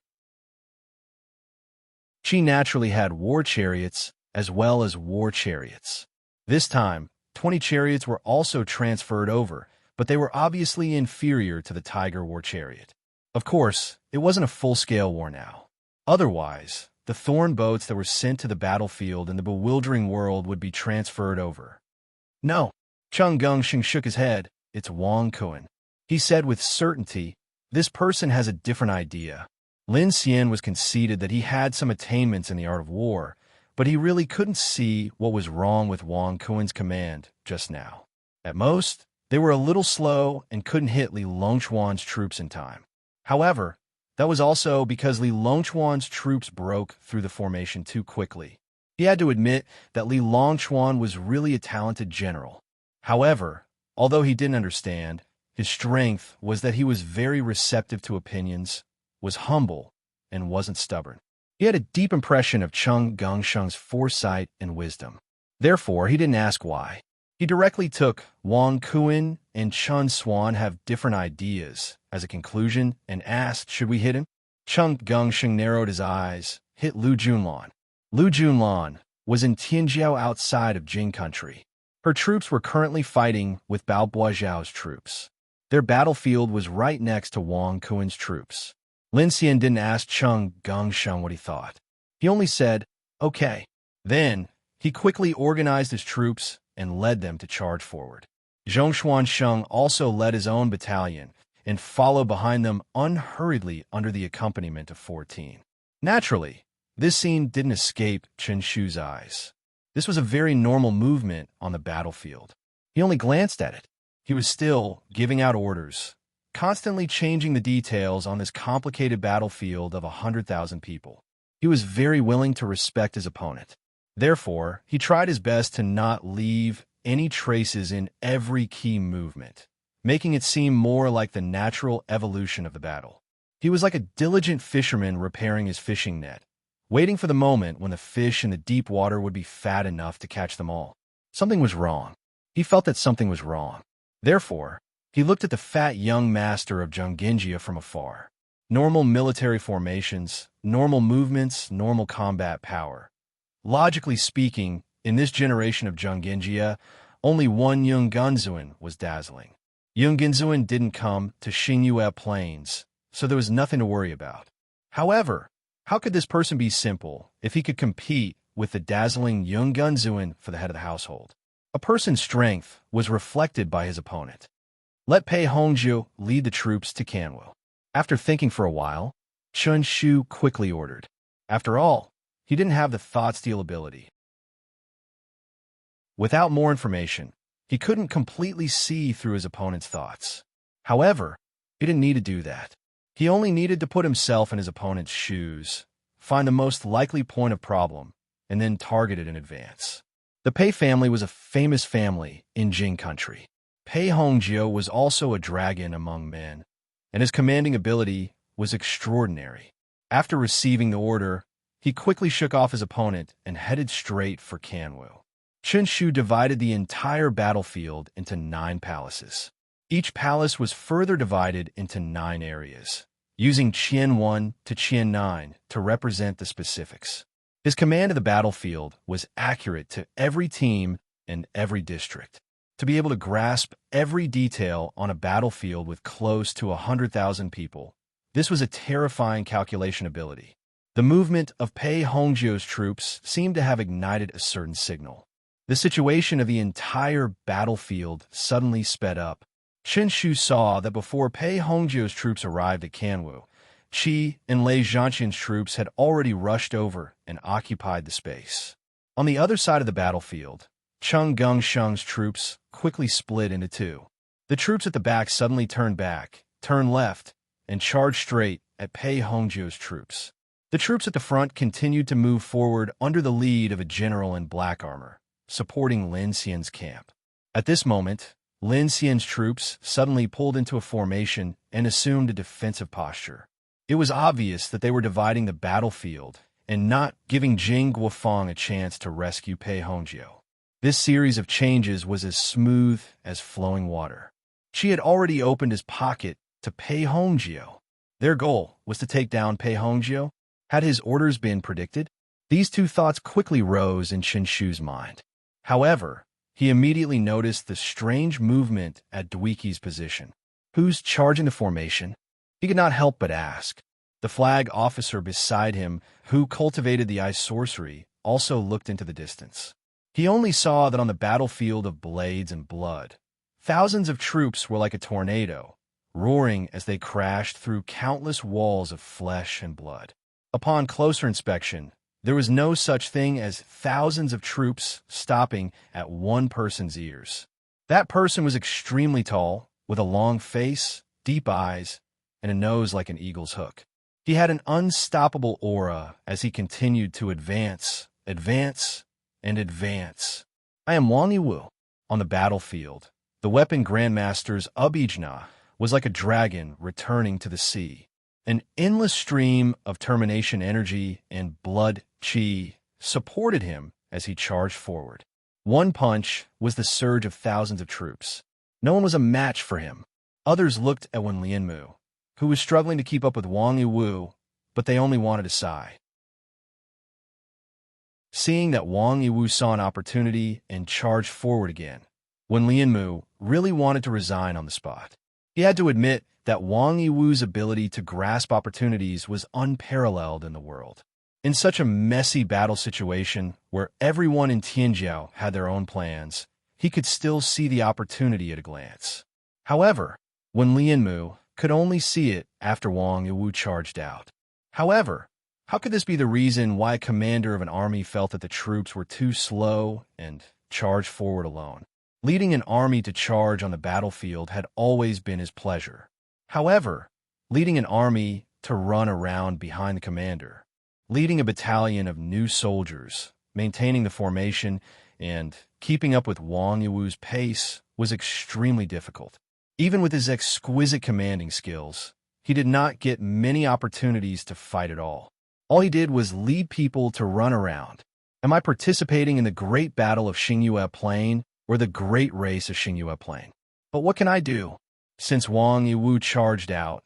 She naturally had war chariots as well as war chariots. This time, 20 chariots were also transferred over, but they were obviously inferior to the Tiger war chariot. Of course, it wasn't a full-scale war now. Otherwise, the thorn boats that were sent to the battlefield in the bewildering world would be transferred over. No, Cheng Gongxing shook his head. It's Wang Kuan. He said with certainty, this person has a different idea. Lin Xian was conceded that he had some attainments in the art of war, but he really couldn't see what was wrong with Wang Kuan's command just now. At most, they were a little slow and couldn't hit Li Longchuan's troops in time. However, that was also because Li Longchuan's troops broke through the formation too quickly. He had to admit that Li Longchuan was really a talented general. However, although he didn't understand, his strength was that he was very receptive to opinions, was humble, and wasn't stubborn. He had a deep impression of Cheng Gongsheng's foresight and wisdom. Therefore, he didn't ask why. He directly took Wang Kuan and Chen Xuan have different ideas as a conclusion and asked, should we hit him? Cheng Gongsheng narrowed his eyes, hit Lu Junlan. Lu Junlan was in Tianjiao outside of Jing country. Her troops were currently fighting with Bao Buozhao's troops. Their battlefield was right next to Wang Kuan's troops. Lin Xian didn't ask Cheng Gongsheng what he thought. He only said, okay. Then, he quickly organized his troops and led them to charge forward. Zhongshuan Sheng also led his own battalion and followed behind them unhurriedly under the accompaniment of 14. Naturally, this scene didn't escape Chen Shu's eyes. This was a very normal movement on the battlefield. He only glanced at it. He was still giving out orders, constantly changing the details on this complicated battlefield of 100,000 people. He was very willing to respect his opponent. Therefore, he tried his best to not leave any traces in every key movement, making it seem more like the natural evolution of the battle. He was like a diligent fisherman repairing his fishing net, waiting for the moment when the fish in the deep water would be fat enough to catch them all. Something was wrong. He felt that something was wrong. Therefore, he looked at the fat young master of Zhongginjia from afar. Normal military formations, normal movements, normal combat power. Logically speaking, in this generation of Zhongginjia, only one Yung Gunzuan was dazzling. Yung Gunzuan didn't come to Xingyue Plains, so there was nothing to worry about. However, how could this person be simple if he could compete with the dazzling Yung Gunzuan for the head of the household? A person's strength was reflected by his opponent. Let Pei Hongzhu lead the troops to Canwell. After thinking for a while, Chen Shu quickly ordered, After all, he didn't have the thought-steal ability. Without more information, he couldn't completely see through his opponent's thoughts. However, he didn't need to do that. He only needed to put himself in his opponent's shoes, find the most likely point of problem, and then target it in advance. The Pei family was a famous family in Jing country. Pei Hongjiu was also a dragon among men, and his commanding ability was extraordinary. After receiving the order, he quickly shook off his opponent and headed straight for Canwu. Qinshu divided the entire battlefield into 9 palaces. Each palace was further divided into 9 areas, using Qian 1 to Qian 9 to represent the specifics. His command of the battlefield was accurate to every team and every district. To be able to grasp every detail on a battlefield with close to 100,000 people, this was a terrifying calculation ability. The movement of Pei Hongjiu's troops seemed to have ignited a certain signal. The situation of the entire battlefield suddenly sped up. Qinshu saw that before Pei Hongjiu's troops arrived at Canwu, Qi and Lei Zhanqian's troops had already rushed over and occupied the space. On the other side of the battlefield, Cheng Gengsheng's troops quickly split into 2. The troops at the back suddenly turned back, turned left, and charged straight at Pei Hongjiu's troops. The troops at the front continued to move forward under the lead of a general in black armor, supporting Lin Xian's camp. At this moment, Lin Xian's troops suddenly pulled into a formation and assumed a defensive posture. It was obvious that they were dividing the battlefield and not giving Jing Guofeng a chance to rescue Pei Hongjiu. This series of changes was as smooth as flowing water. Qi had already opened his pocket to Pei Hongjiu. Their goal was to take down Pei Hongjiu. Had his orders been predicted? These 2 thoughts quickly rose in Qinshu's mind. However, he immediately noticed the strange movement at Duiqi's position. Who's charging the formation? He could not help but ask. The flag officer beside him, who cultivated the ice sorcery, also looked into the distance. He only saw that on the battlefield of blades and blood, thousands of troops were like a tornado, roaring as they crashed through countless walls of flesh and blood. Upon closer inspection, there was no such thing as thousands of troops stopping at one person's ears. That person was extremely tall, with a long face, deep eyes, and a nose like an eagle's hook. He had an unstoppable aura as he continued to advance, and advance. I am Wang Yiwu. On the battlefield, the weapon grandmaster's Abijna was like a dragon returning to the sea. An endless stream of termination energy and blood qi supported him as he charged forward. One punch was the surge of thousands of troops. No one was a match for him. Others looked at Wen Lianmu, who was struggling to keep up with Wang Yiwu, but they only wanted to sigh. Seeing that Wang Yiwu saw an opportunity and charged forward again, Wen Lianmu really wanted to resign on the spot. He had to admit that Wang Yiwu's ability to grasp opportunities was unparalleled in the world. In such a messy battle situation where everyone in Tianjiao had their own plans, he could still see the opportunity at a glance. However, Wen Lianmu could only see it after Wang Yiwu charged out. However, how could this be the reason why a commander of an army felt that the troops were too slow and charged forward alone? Leading an army to charge on the battlefield had always been his pleasure. However, leading an army to run around behind the commander, leading a battalion of new soldiers, maintaining the formation, and keeping up with Wang Yiwu's pace was extremely difficult. Even with his exquisite commanding skills, he did not get many opportunities to fight at all. All he did was lead people to run around. Am I participating in the great battle of Xingyue Plain or the great race of Xingyue Plain? But what can I do? Since Wang Yiwu charged out,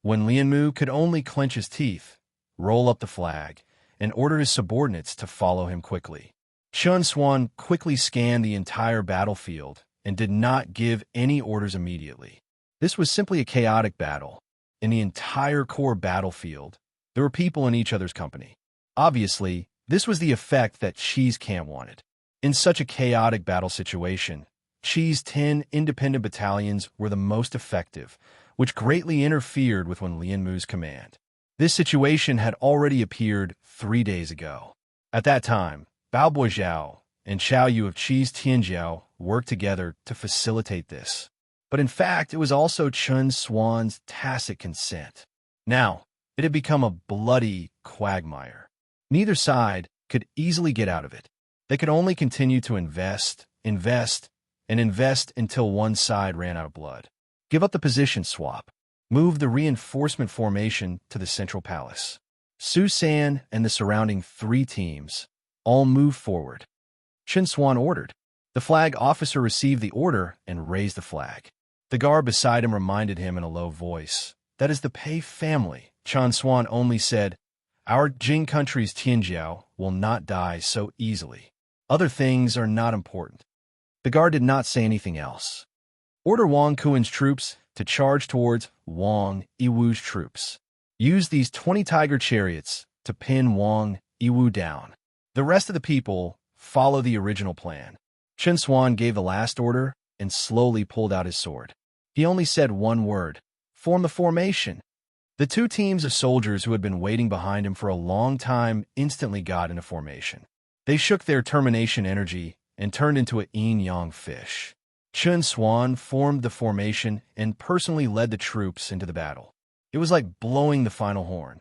Wen Lianmu could only clench his teeth, roll up the flag, and order his subordinates to follow him quickly. Chun Xuan quickly scanned the entire battlefield and did not give any orders immediately. This was simply a chaotic battle. In the entire core battlefield, there were people in each other's company. Obviously, this was the effect that Qi's camp wanted. In such a chaotic battle situation, Qi's 10 independent battalions were the most effective, which greatly interfered with Wen Lianmu's command. This situation had already appeared 3 days ago. At that time, Bao Boizhao and Xiao Yu of Qi's Tianjiao worked together to facilitate this. But in fact, it was also Chen Xuan's tacit consent. Now, it had become a bloody quagmire. Neither side could easily get out of it. They could only continue to invest, and invest until one side ran out of blood. Give up the position swap. Move the reinforcement formation to the central palace. Su San and the surrounding 3 teams all moved forward. Chen Xuan ordered. The flag officer received the order and raised the flag. The guard beside him reminded him in a low voice, "That is the Pei family." Chen Xuan only said, "Our Jing country's Tianjiao will not die so easily. Other things are not important." The guard did not say anything else. Order Wang Kuan's troops to charge towards Wang Yiwu's troops. Use these 20 tiger chariots to pin Wang Yiwu down. The rest of the people follow the original plan. Chen Xuan gave the last order and slowly pulled out his sword. He only said one word: "Form the formation." The 2 teams of soldiers who had been waiting behind him for a long time instantly got into formation. They shook their termination energy and turned into a yin-yang fish. Chen Xuan formed the formation and personally led the troops into the battle. It was like blowing the final horn.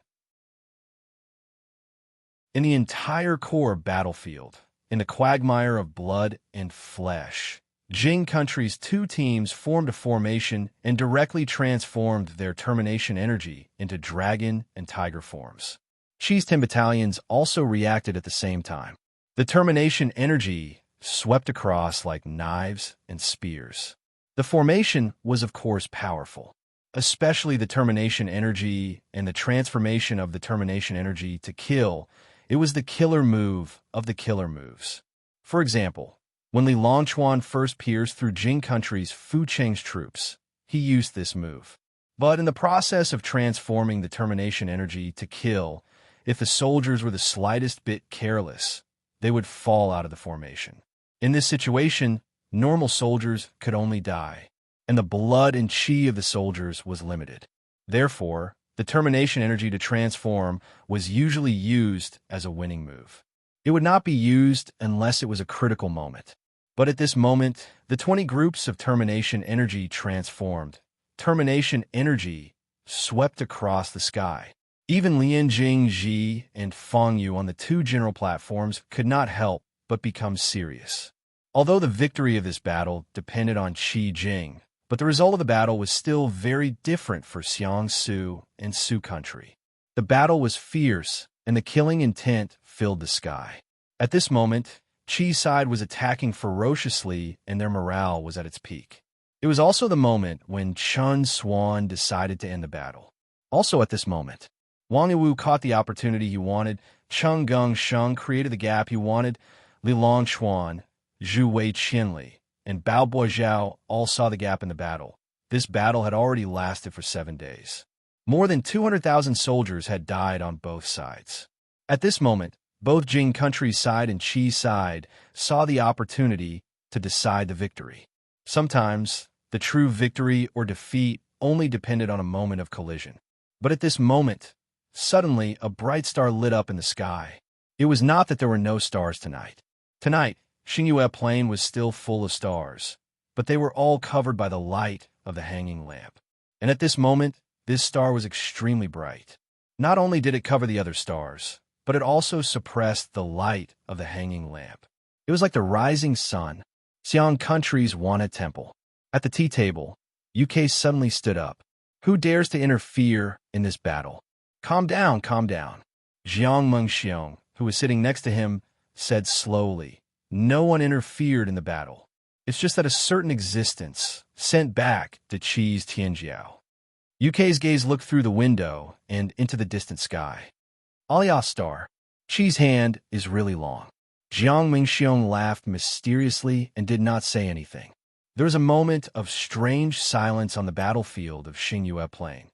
In the entire core battlefield, in the quagmire of blood and flesh, Jing country's 2 teams formed a formation and directly transformed their termination energy into dragon and tiger forms. Qi's 10 battalions also reacted at the same time. The termination energy swept across like knives and spears. The formation was, of course, powerful, especially the termination energy and the transformation of the termination energy to kill. It was the killer move of the killer moves. For example, when Li Longchuan first pierced through Jing country's Fu Cheng's troops, he used this move. But in the process of transforming the termination energy to kill, if the soldiers were the slightest bit careless, they would fall out of the formation. In this situation, normal soldiers could only die, and the blood and qi of the soldiers was limited. Therefore, the termination energy to transform was usually used as a winning move. It would not be used unless it was a critical moment. But at this moment, the 20 groups of termination energy transformed. Termination energy swept across the sky. Even Lian Jingji and Fang Yu on the 2 general platforms could not help but become serious. Although the victory of this battle depended on Qi Jing, but the result of the battle was still very different for Xiang Su and Su country. The battle was fierce, and the killing intent filled the sky. At this moment, Qi's side was attacking ferociously, and their morale was at its peak. It was also the moment when Chen Xuan decided to end the battle. Also at this moment, Wang Yiwu caught the opportunity he wanted. Cheng Gongsheng created the gap he wanted. Li Longchuan, Zhu Wei Qianli, and Bao Boizhao all saw the gap in the battle. This battle had already lasted for 7 days. More than 200,000 soldiers had died on both sides. At this moment, both Jing country's side and Qi's side saw the opportunity to decide the victory. Sometimes, the true victory or defeat only depended on a moment of collision. But at this moment, suddenly a bright star lit up in the sky. It was not that there were no stars tonight. Tonight, Xingyue Plain was still full of stars, but they were all covered by the light of the hanging lamp. And at this moment, this star was extremely bright. Not only did it cover the other stars, but it also suppressed the light of the hanging lamp. It was like the rising sun. Xiang country's Wana temple. At the tea table, UK suddenly stood up. "Who dares to interfere in this battle?" Calm down, calm down." Jiang Mengxiong, who was sitting next to him, said slowly. "No one interfered in the battle. It's just that a certain existence sent back to Qi's Tianjiao." UK's gaze looked through the window and into the distant sky. "Aliyah star. Qi's hand is really long." Jiang Mingxiong laughed mysteriously and did not say anything. There was a moment of strange silence on the battlefield of Xingyue Plain.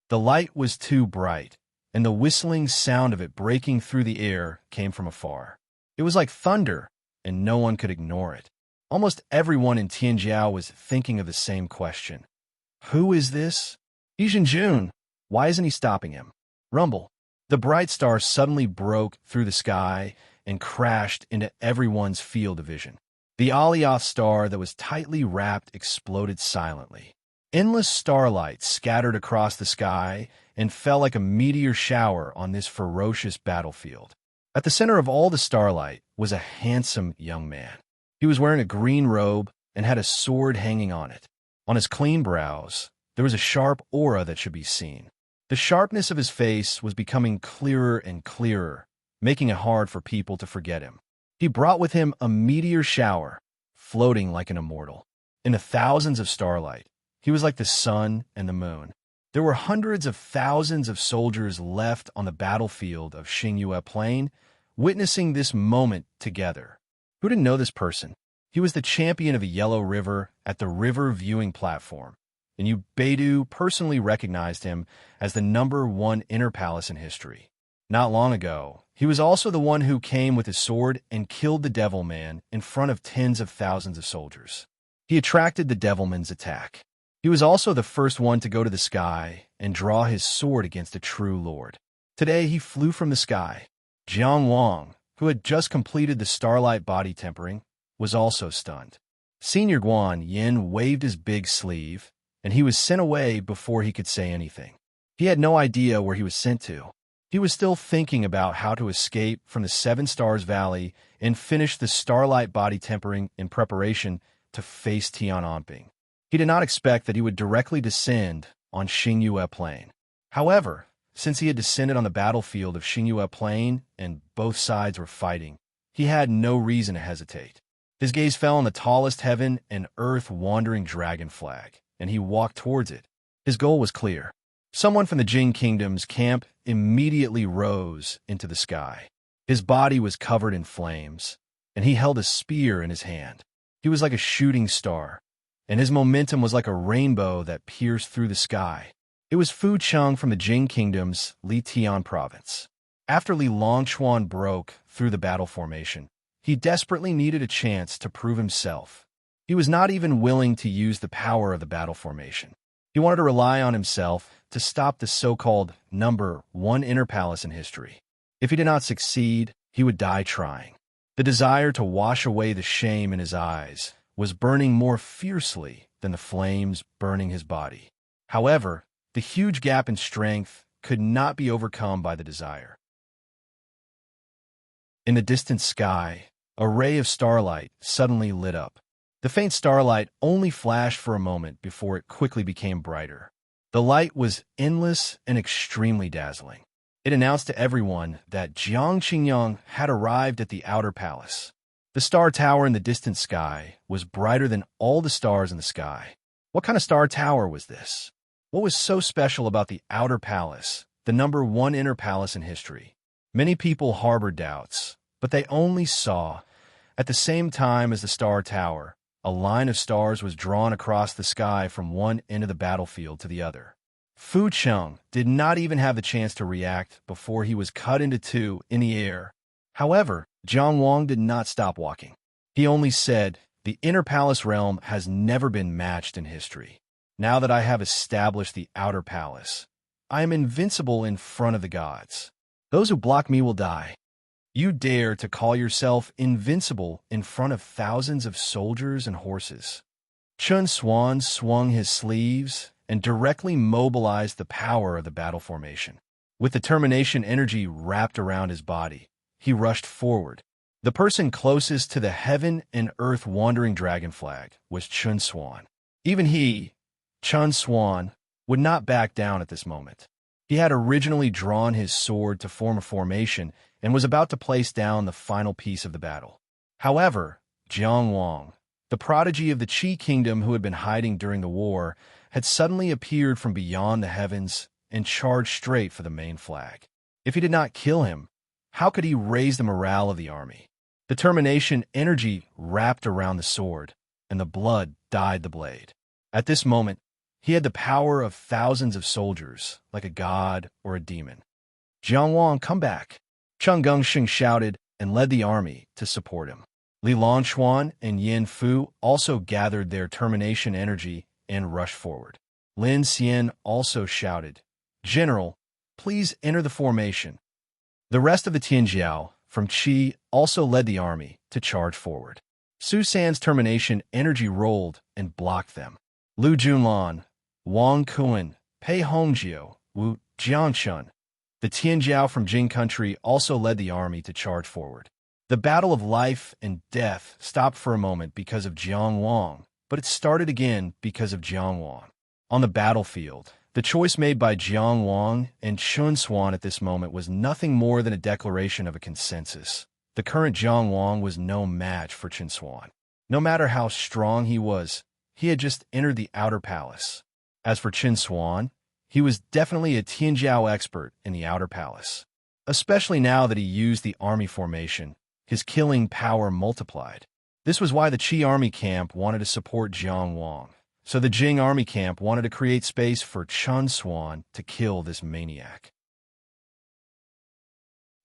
The light was too bright, and the whistling sound of it breaking through the air came from afar. It was like thunder, and no one could ignore it. Almost everyone in Tianjiao was thinking of the same question. Who is this? Jun, why isn't he stopping him? Rumble. The bright star suddenly broke through the sky and crashed into everyone's field of vision. The Alioth star that was tightly wrapped exploded silently. Endless starlight scattered across the sky and fell like a meteor shower on this ferocious battlefield. At the center of all the starlight was a handsome young man. He was wearing a green robe and had a sword hanging on it. On his clean brows, there was a sharp aura that should be seen. The sharpness of his face was becoming clearer and clearer, making it hard for people to forget him. He brought with him a meteor shower, floating like an immortal. In the thousands of starlight, he was like the sun and the moon. There were hundreds of thousands of soldiers left on the battlefield of Xingyue Plain, witnessing this moment together. Who didn't know this person? He was the champion of a yellow river at the river viewing platform, and Yu Beidou personally recognized him as the #1 inner palace in history. Not long ago, he was also the one who came with his sword and killed the Devil Man in front of tens of thousands of soldiers. He attracted the Devilman's attack. He was also the first one to go to the sky and draw his sword against a true lord. Today he flew from the sky. Jiang Wang, who had just completed the starlight body tempering, was also stunned. Senior Guan Yin waved his big sleeve, and he was sent away before he could say anything. He had no idea where he was sent to. He was still thinking about how to escape from the Seven Stars Valley and finish the starlight body tempering in preparation to face Tiananping. He did not expect that he would directly descend on Xingyue Plain. However, since he had descended on the battlefield of Xingyue Plain and both sides were fighting, he had no reason to hesitate. His gaze fell on the tallest heaven and earth wandering dragon flag, and he walked towards it. His goal was clear. Someone from the Jing Kingdom's camp immediately rose into the sky. His body was covered in flames, and he held a spear in his hand. He was like a shooting star, and his momentum was like a rainbow that pierced through the sky. It was Fu Cheng from the Jing Kingdom's Li Tian province. After Li Longchuan broke through the battle formation, he desperately needed a chance to prove himself. He was not even willing to use the power of the battle formation. He wanted to rely on himself to stop the so-called #1 inner palace in history. If he did not succeed, he would die trying. The desire to wash away the shame in his eyes was burning more fiercely than the flames burning his body. However, the huge gap in strength could not be overcome by the desire. In the distant sky, a ray of starlight suddenly lit up. The faint starlight only flashed for a moment before it quickly became brighter. The light was endless and extremely dazzling. It announced to everyone that Jiang Qingyang had arrived at the outer palace. The star tower in the distant sky was brighter than all the stars in the sky. What kind of star tower was this? What was so special about the outer palace, the #1 inner palace in history? Many people harbored doubts, but they only saw, at the same time as the star tower, a line of stars was drawn across the sky from one end of the battlefield to the other. Fu Cheng did not even have the chance to react before he was cut into two in the air. However, Jiang Wang did not stop walking. He only said, "The inner palace realm has never been matched in history. Now that I have established the outer palace, I am invincible in front of the gods. Those who block me will die. You dare to call yourself invincible in front of thousands of soldiers and horses." Chun Swan swung his sleeves and directly mobilized the power of the battle formation. With determination energy wrapped around his body, he rushed forward. The person closest to the heaven and earth wandering dragon flag was Chun Swan. Even he, Chun Swan, would not back down at this moment. He had originally drawn his sword to form a formation and was about to place down the final piece of the battle. However, Jiang Wang, the prodigy of the Qi Kingdom who had been hiding during the war, had suddenly appeared from beyond the heavens and charged straight for the main flag. If he did not kill him, how could he raise the morale of the army? Determination energy wrapped around the sword, and the blood dyed the blade. At this moment, he had the power of thousands of soldiers, like a god or a demon. "Jiang Wang, come back!" Cheng Gengsheng shouted and led the army to support him. Li Longchuan and Yin Fu also gathered their determination energy and rushed forward. Lin Xian also shouted, "General, please enter the formation." The rest of the Tianjiao from Qi also led the army to charge forward. Su San's termination energy rolled and blocked them. Lu Junlan, Wang Kuan, Pei Hongjiu, Wu Jiangshun. The Tianjiao from Jing country also led the army to charge forward. The battle of life and death stopped for a moment because of Jiang Wang, but it started again because of Jiang Wang. On the battlefield, the choice made by Jiang Wang and Chun Xuan at this moment was nothing more than a declaration of a consensus. The current Jiang Wang was no match for Chun Xuan. No matter how strong he was, he had just entered the outer palace. As for Chun Xuan, he was definitely a Tianjiao expert in the outer palace. Especially now that he used the army formation, his killing power multiplied. This was why the Qi army camp wanted to support Jiang Wang. So the Jing army camp wanted to create space for Chun Xuan to kill this maniac.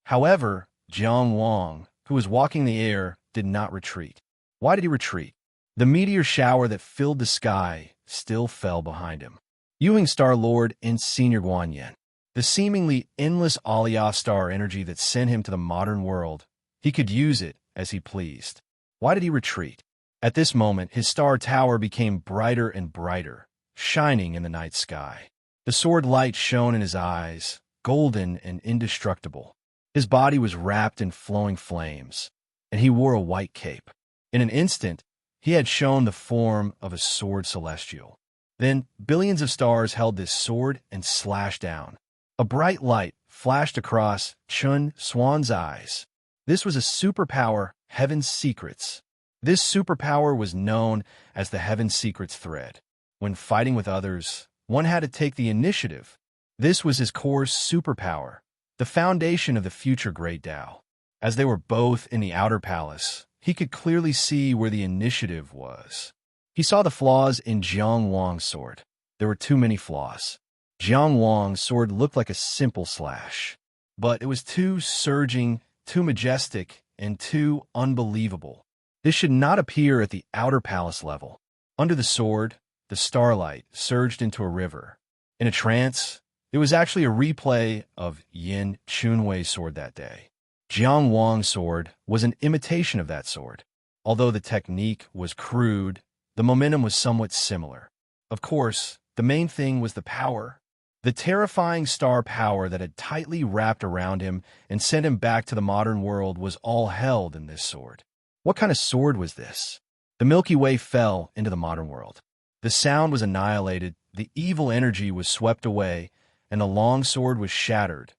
However, Jiang Wang, who was walking the air, did not retreat. Why did he retreat? The meteor shower that filled the sky still fell behind him. Yuing Star Lord and Senior Guanyin, the seemingly endless Aliyah star energy that sent him to the modern world, he could use it as he pleased. Why did he retreat? At this moment, his star tower became brighter and brighter, shining in the night sky. The sword light shone in his eyes, golden and indestructible. His body was wrapped in flowing flames, and he wore a white cape. In an instant, he had shown the form of a sword celestial. Then, billions of stars held this sword and slashed down. A bright light flashed across Chun Xuan's eyes. This was a superpower, Heaven's Secrets. This superpower was known as the Heaven Secrets thread. When fighting with others, one had to take the initiative. This was his core superpower, the foundation of the future Great Tao. As they were both in the outer palace, he could clearly see where the initiative was. He saw the flaws in Jiang Wang's sword. There were too many flaws. Jiang Wang's sword looked like a simple slash, but it was too surging, too majestic, and too unbelievable. This should not appear at the outer palace level. Under the sword, the starlight surged into a river. In a trance, it was actually a replay of Yin Chunwei's sword that day. Jiang Wang's sword was an imitation of that sword. Although the technique was crude, the momentum was somewhat similar. Of course, the main thing was the power. The terrifying star power that had tightly wrapped around him and sent him back to the modern world was all held in this sword. What kind of sword was this? The Milky Way fell into the modern world. The sound was annihilated, the evil energy was swept away, and the long sword was shattered.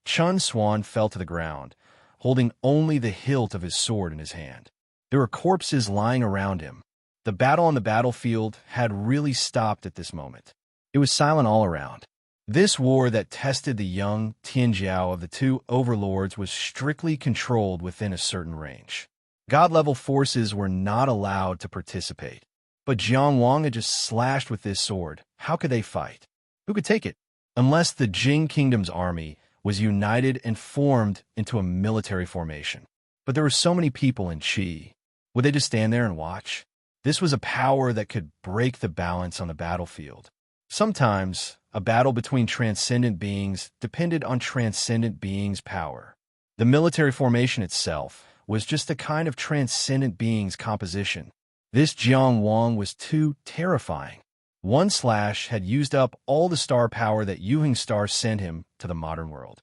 Chun Xuan fell to the ground, holding only the hilt of his sword in his hand. There were corpses lying around him. The battle on the battlefield had really stopped at this moment. It was silent all around. This war that tested the young Tianjiao of the two overlords was strictly controlled within a certain range. God-level forces were not allowed to participate. But Jiang Wang had just slashed with this sword. How could they fight? Who could take it? Unless the Jing Kingdom's army was united and formed into a military formation. But there were so many people in Qi. Would they just stand there and watch? This was a power that could break the balance on the battlefield. Sometimes, a battle between transcendent beings depended on transcendent beings' power. The military formation itself was just a kind of transcendent being's composition. This Jiang Wang was too terrifying. One slash had used up all the star power that Yuheng Star sent him to the modern world.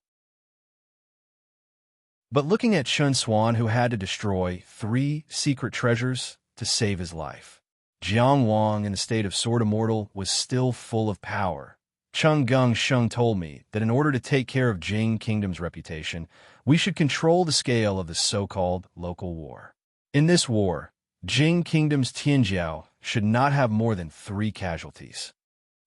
But looking at Chun Xuan, who had to destroy 3 secret treasures to save his life, Jiang Wang, in the state of Sword Immortal, was still full of power. Chung Gung Sheng told me that in order to take care of Jing Kingdom's reputation, we should control the scale of the so-called local war. In this war, Jing Kingdom's Tianjiao should not have more than 3 casualties.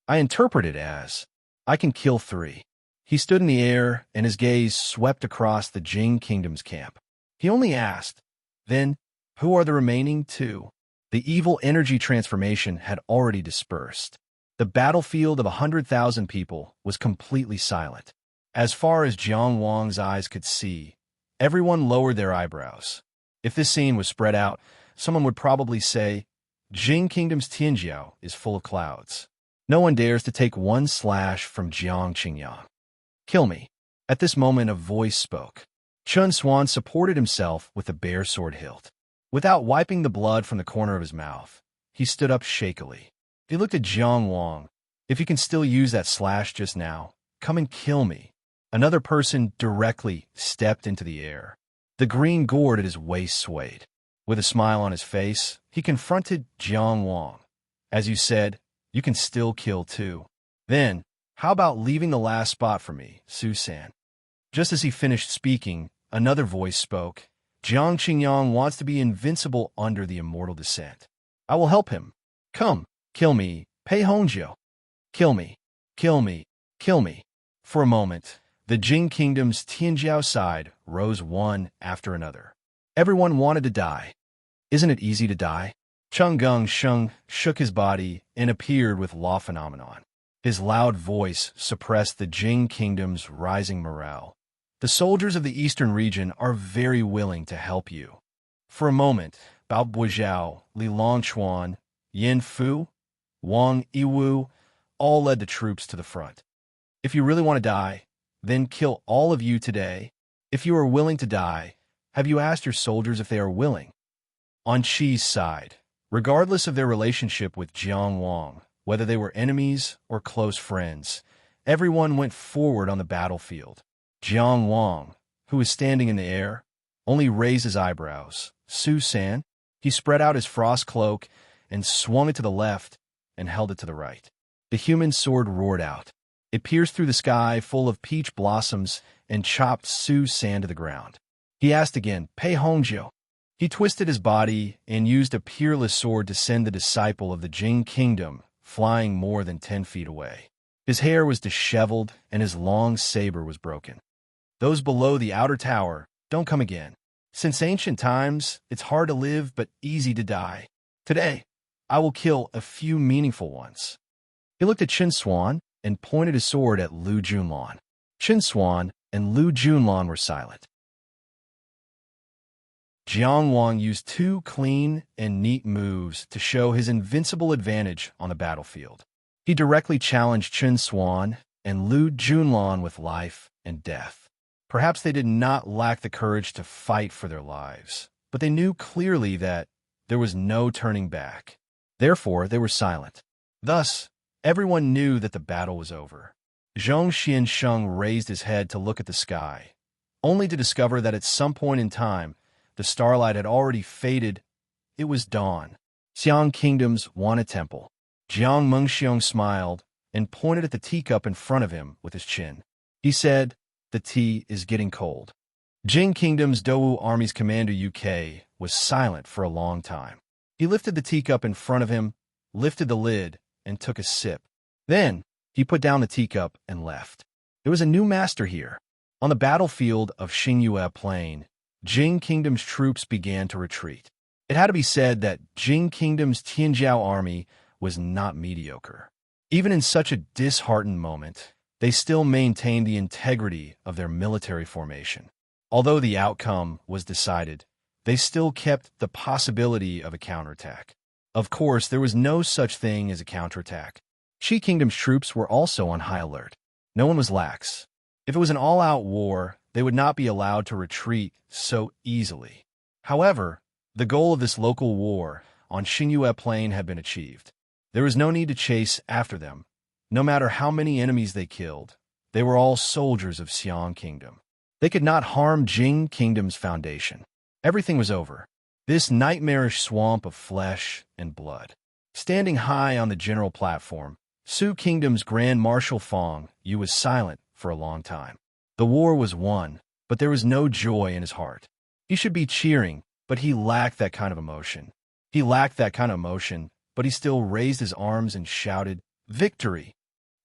I interpret it as, I can kill 3. He stood in the air, and his gaze swept across the Jing Kingdom's camp. He only asked, then, who are the remaining 2? The evil energy transformation had already dispersed. The battlefield of 100,000 people was completely silent. As far as Jiang Wang's eyes could see, everyone lowered their eyebrows. If this scene was spread out, someone would probably say, Jing Kingdom's Tianjiao is full of clouds. No one dares to take one slash from Jiang Qingyang. Kill me. At this moment a voice spoke. Chun Swan supported himself with the bare sword hilt. Without wiping the blood from the corner of his mouth, he stood up shakily. He looked at Jiang Wang. If you can still use that slash just now, come and kill me. Another person directly stepped into the air. The green gourd at his waist swayed. With a smile on his face, he confronted Jiang Wang. As you said, you can still kill too. Then, how about leaving the last spot for me, Su-san? Just as he finished speaking, another voice spoke. Jiang Qingyang wants to be invincible under the immortal descent. I will help him. Come, kill me, Pei Hongjiu. Kill me, kill me, kill me. For a moment, the Jing Kingdom's Tianjiao side rose one after another. Everyone wanted to die. Isn't it easy to die? Chung Gung Sheng shook his body and appeared with law phenomenon. His loud voice suppressed the Jing Kingdom's rising morale. The soldiers of the eastern region are very willing to help you. For a moment, Bao Buizhao, Li Longchuan, Yin Fu, Wang Yiwu all led the troops to the front. If you really want to die, then kill all of you today. If you are willing to die, have you asked your soldiers if they are willing? On Qi's side, regardless of their relationship with Jiang Wang, whether they were enemies or close friends, everyone went forward on the battlefield. Jiang Wang, who was standing in the air, only raised his eyebrows. Su-san, he spread out his frost cloak and swung it to the left and held it to the right. The human sword roared out. It pierced through the sky full of peach blossoms and chopped Su-san to the ground. He asked again, Pei Hongjiu. He twisted his body and used a peerless sword to send the disciple of the Jing Kingdom flying more than 10 feet away. His hair was disheveled and his long saber was broken. Those below the outer tower don't come again. Since ancient times, it's hard to live but easy to die. Today, I will kill a few meaningful ones. He looked at Qin Swan and pointed his sword at Lu Junlan. Qin Swan and Lu Junlan were silent. Jiang Wang used 2 clean and neat moves to show his invincible advantage on the battlefield. He directly challenged Qin Swan and Lu Junlan with life and death. Perhaps they did not lack the courage to fight for their lives, but they knew clearly that there was no turning back. Therefore, they were silent. Thus, everyone knew that the battle was over. Zhong Xiansheng raised his head to look at the sky, only to discover that at some point in time, the starlight had already faded. It was dawn. Xiang Kingdom's Wana Temple. Jiang Mengxiong smiled and pointed at the teacup in front of him with his chin. He said, the tea is getting cold. Jing Kingdom's Dou Army's commander UK was silent for a long time. He lifted the teacup in front of him, lifted the lid, and took a sip. Then, he put down the teacup and left. There was a new master here. On the battlefield of Xingyue Plain, Jing Kingdom's troops began to retreat. It had to be said that Jing Kingdom's Tianjiao army was not mediocre. Even in such a disheartened moment, they still maintained the integrity of their military formation. Although the outcome was decided, they still kept the possibility of a counterattack. Of course, there was no such thing as a counterattack. Qi Kingdom's troops were also on high alert. No one was lax. If it was an all-out war, they would not be allowed to retreat so easily. However, the goal of this local war on Xingyue Plain had been achieved. There was no need to chase after them. No matter how many enemies they killed, they were all soldiers of Xiang Kingdom. They could not harm Jing Kingdom's foundation. Everything was over. This nightmarish swamp of flesh and blood. Standing high on the general platform, Su Kingdom's Grand Marshal Fong Yu was silent for a long time. The war was won, but there was no joy in his heart. He should be cheering, but he lacked that kind of emotion. But he still raised his arms and shouted, "Victory!"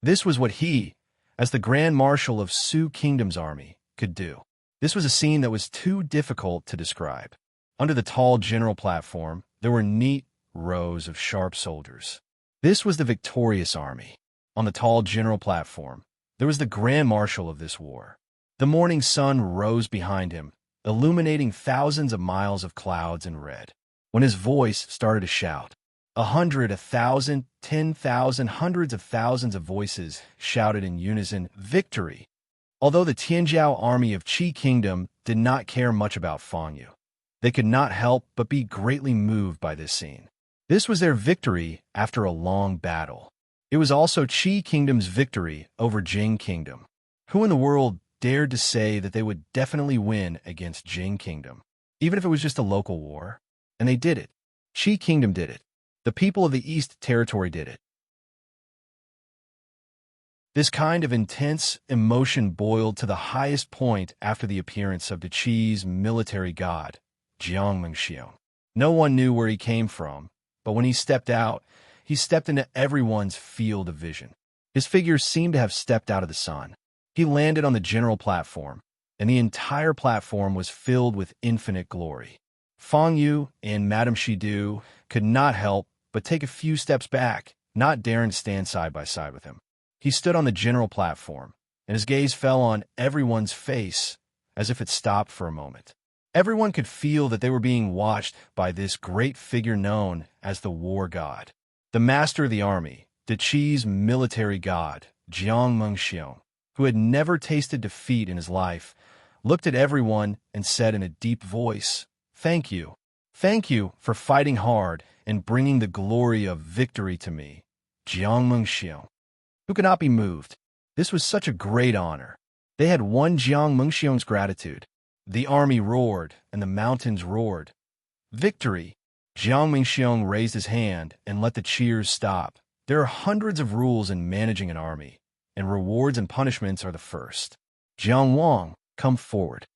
This was what he, as the Grand Marshal of Su Kingdom's army, could do. This was a scene that was too difficult to describe. Under the tall general platform, there were neat rows of sharp soldiers. This was the victorious army. On the tall general platform, there was the Grand Marshal of this war. The morning sun rose behind him, illuminating thousands of miles of clouds in red. When his voice started to shout, 100, 1,000, 10,000, hundreds of thousands of voices shouted in unison, "Victory!" Although the Tianjiao army of Qi Kingdom did not care much about Fang Yu, they could not help but be greatly moved by this scene. This was their victory after a long battle. It was also Qi Kingdom's victory over Jing Kingdom. Who in the world dared to say that they would definitely win against Jing Kingdom, even if it was just a local war? And they did it. Qi Kingdom did it. The people of the East Territory did it. This kind of intense emotion boiled to the highest point after the appearance of the Qi's military god, Jiang Mengxiong. No one knew where he came from, but when he stepped out, he stepped into everyone's field of vision. His figure seemed to have stepped out of the sun. He landed on the general platform, and the entire platform was filled with infinite glory. Fang Yu and Madame Shidu could not help but take a few steps back, not daring to stand side by side with him. He stood on the general platform, and his gaze fell on everyone's face as if it stopped for a moment. Everyone could feel that they were being watched by this great figure known as the war god. The master of the army, the Qi's military god, Jiang Mengxiong, who had never tasted defeat in his life, looked at everyone and said in a deep voice, "Thank you. Thank you for fighting hard and bringing the glory of victory to me, Jiang Mengxiong." Who could not be moved? This was such a great honor. They had won Jiang Mengxiong's gratitude. The army roared, and the mountains roared. Victory! Jiang Mengxiong raised his hand and let the cheers stop. There are hundreds of rules in managing an army, and rewards and punishments are the first. Jiang Wang, come forward.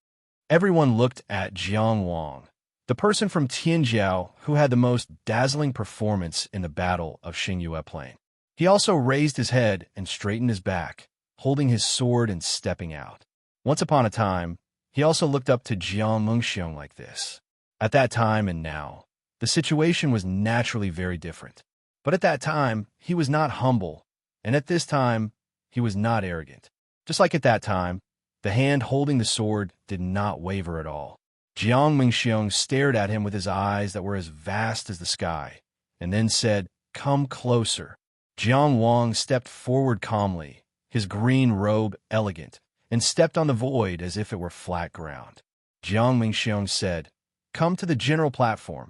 Everyone looked at Jiang Wang, the person from Tianjiao who had the most dazzling performance in the Battle of Xingyue Plain. He also raised his head and straightened his back, holding his sword and stepping out. Once upon a time, he also looked up to Jiang Mengxiong like this. At that time and now, the situation was naturally very different. But at that time, he was not humble, and at this time, he was not arrogant. Just like at that time, the hand holding the sword did not waver at all. Jiang Mengxiong stared at him with his eyes that were as vast as the sky, and then said, "Come closer." Jiang Wang stepped forward calmly, his green robe elegant, and stepped on the void as if it were flat ground. Jiang Mengxiong said, "Come to the general platform."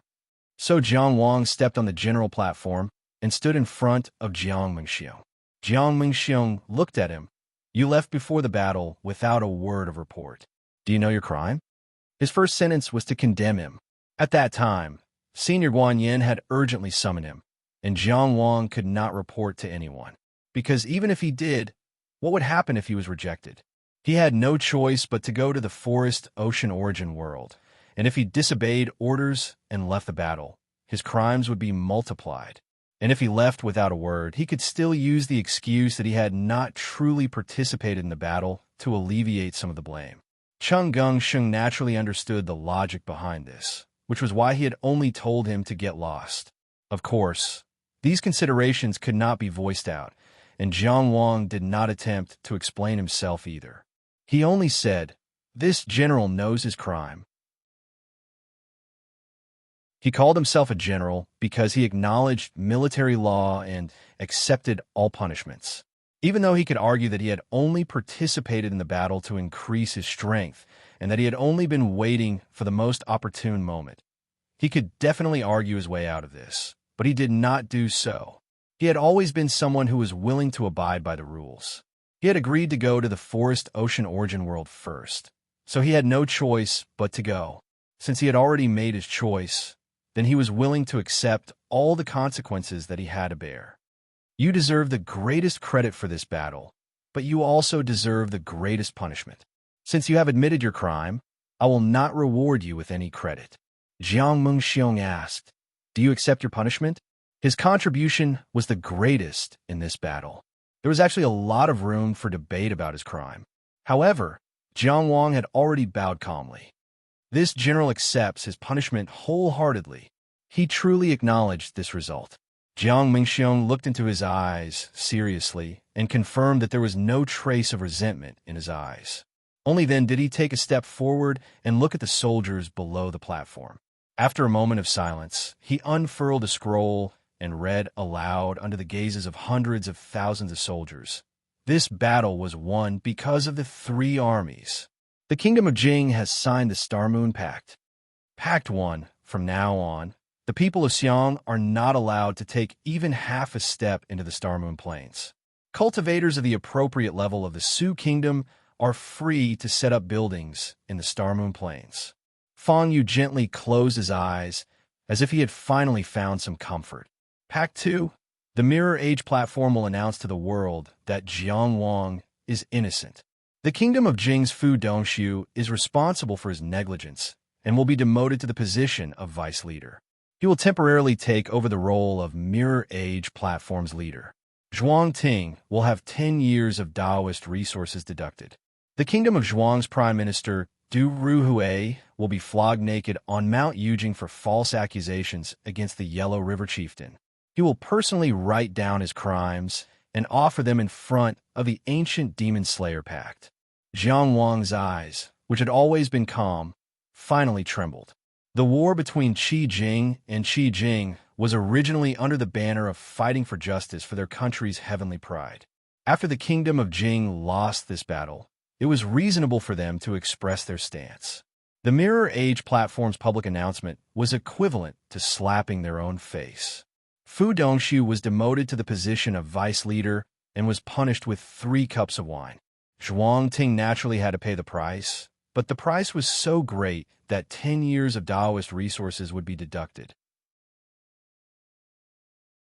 So Jiang Wang stepped on the general platform and stood in front of Jiang Mengxiong. Jiang Mengxiong looked at him. "You left before the battle without a word of report. Do you know your crime?" His first sentence was to condemn him. At that time, Senior Guanyin had urgently summoned him, and Jiang Wang could not report to anyone. Because even if he did, what would happen if he was rejected? He had no choice but to go to the forest ocean origin world, and if he disobeyed orders and left the battle, his crimes would be multiplied. And if he left without a word, he could still use the excuse that he had not truly participated in the battle to alleviate some of the blame. Cheng Gengsheng naturally understood the logic behind this, which was why he had only told him to get lost. Of course, these considerations could not be voiced out, and Jiang Wang did not attempt to explain himself either. He only said, "This general knows his crime." He called himself a general because he acknowledged military law and accepted all punishments. Even though he could argue that he had only participated in the battle to increase his strength and that he had only been waiting for the most opportune moment, he could definitely argue his way out of this, but he did not do so. He had always been someone who was willing to abide by the rules. He had agreed to go to the forest ocean origin world first, so he had no choice but to go. Since he had already made his choice, then he was willing to accept all the consequences that he had to bear. You deserve the greatest credit for this battle, but you also deserve the greatest punishment. Since you have admitted your crime, I will not reward you with any credit. Jiang Mengxiong asked, "Do you accept your punishment?" His contribution was the greatest in this battle. There was actually a lot of room for debate about his crime. However, Jiang Wang had already bowed calmly. This general accepts his punishment wholeheartedly. He truly acknowledged this result. Jiang Mengxiong looked into his eyes seriously and confirmed that there was no trace of resentment in his eyes. Only then did he take a step forward and look at the soldiers below the platform. After a moment of silence, he unfurled a scroll and read aloud under the gazes of hundreds of thousands of soldiers. This battle was won because of the three armies. The kingdom of Jing has signed the Star Moon Pact. Pact 1. From now on, the people of Xiang are not allowed to take even half a step into the Star Moon Plains. Cultivators of the appropriate level of the Su Kingdom are free to set up buildings in the Star Moon Plains. Fang Yu gently closed his eyes as if he had finally found some comfort. Pact 2. The Mirror Age platform will announce to the world that Jiang Wang is innocent. The kingdom of Jing's Fu Dongshu is responsible for his negligence and will be demoted to the position of vice leader. He will temporarily take over the role of Mirror Age platform's leader. Zhuang Ting will have 10 years of Taoist resources deducted. The kingdom of Zhuang's prime minister, Du Ruhui, will be flogged naked on Mount Yujing for false accusations against the Yellow River chieftain. He will personally write down his crimes and offer them in front of the ancient Demon Slayer Pact. Jiang Wang's eyes, which had always been calm, finally trembled. The war between Qi Jing and Qi Jing was originally under the banner of fighting for justice for their country's heavenly pride. After the kingdom of Jing lost this battle, it was reasonable for them to express their stance. The Mirror Age platform's public announcement was equivalent to slapping their own face. Fu Dongshu was demoted to the position of vice leader and was punished with 3 cups of wine. Zhuang Ting naturally had to pay the price, but the price was so great that 10 years of Taoist resources would be deducted.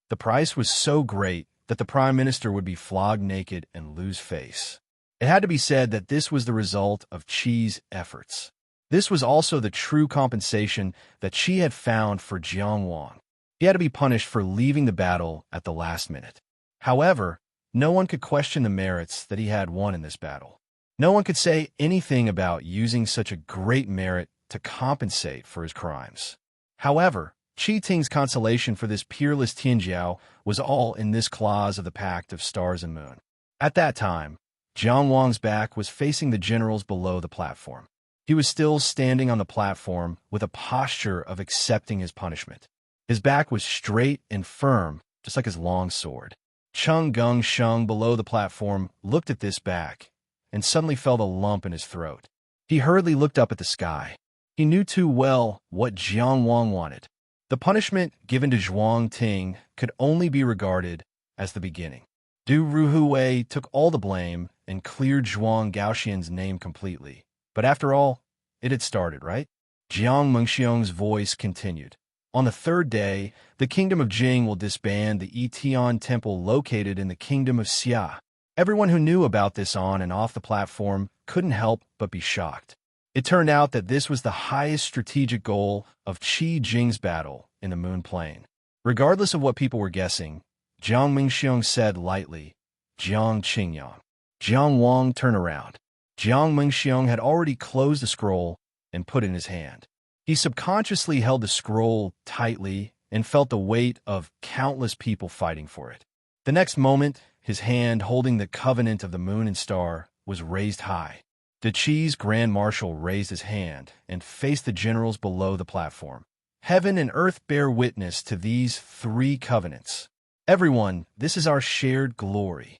The price was so great that the prime minister would be flogged naked and lose face. It had to be said that this was the result of Qi's efforts. This was also the true compensation that Qi had found for Jiang Wang. He had to be punished for leaving the battle at the last minute. However, no one could question the merits that he had won in this battle. No one could say anything about using such a great merit to compensate for his crimes. However, Qi Ting's consolation for this peerless Tianjiao was all in this clause of the Pact of Stars and Moon. At that time, Jiang Wang's back was facing the generals below the platform. He was still standing on the platform with a posture of accepting his punishment. His back was straight and firm, just like his long sword. Cheng Gung Sheng below the platform looked at this back and suddenly felt a lump in his throat. He hurriedly looked up at the sky. He knew too well what Jiang Wang wanted. The punishment given to Zhuang Ting could only be regarded as the beginning. Du Ruhui took all the blame and cleared Zhuang Gaoxian's name completely. But after all, it had started, right? Jiang Mengxiong's voice continued. On the 3rd day, the kingdom of Jing will disband the Yitian temple located in the kingdom of Xia. Everyone who knew about this on and off the platform couldn't help but be shocked. It turned out that this was the highest strategic goal of Qi Jing's battle in the Moon Plain. Regardless of what people were guessing, Jiang Mengxiong said lightly, Jiang Qingyang. Jiang Wang turned around. Jiang Mengxiong had already closed the scroll and put it in his hand. He subconsciously held the scroll tightly and felt the weight of countless people fighting for it. The next moment, his hand holding the covenant of the moon and star was raised high. The Qi's Grand Marshal raised his hand and faced the generals below the platform. Heaven and earth bear witness to these 3 covenants. Everyone, this is our shared glory.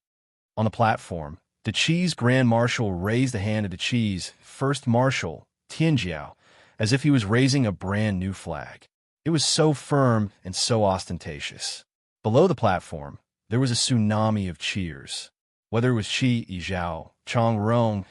On the platform, the Qi's Grand Marshal raised the hand of the Qi's First Marshal, Tianjiao, as if he was raising a brand new flag. It was so firm and so ostentatious. Below the platform, there was a tsunami of cheers. Whether it was Qi Yizhao, Chang Rong,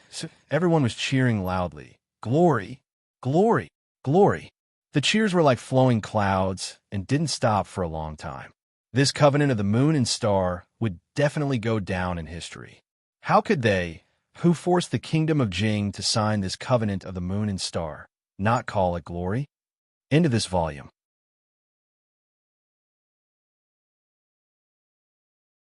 everyone was cheering loudly. Glory! Glory! Glory! The cheers were like flowing clouds and didn't stop for a long time. This covenant of the moon and star would definitely go down in history. How could they, who forced the kingdom of Jing to sign this covenant of the moon and star, not call it glory? End of this volume.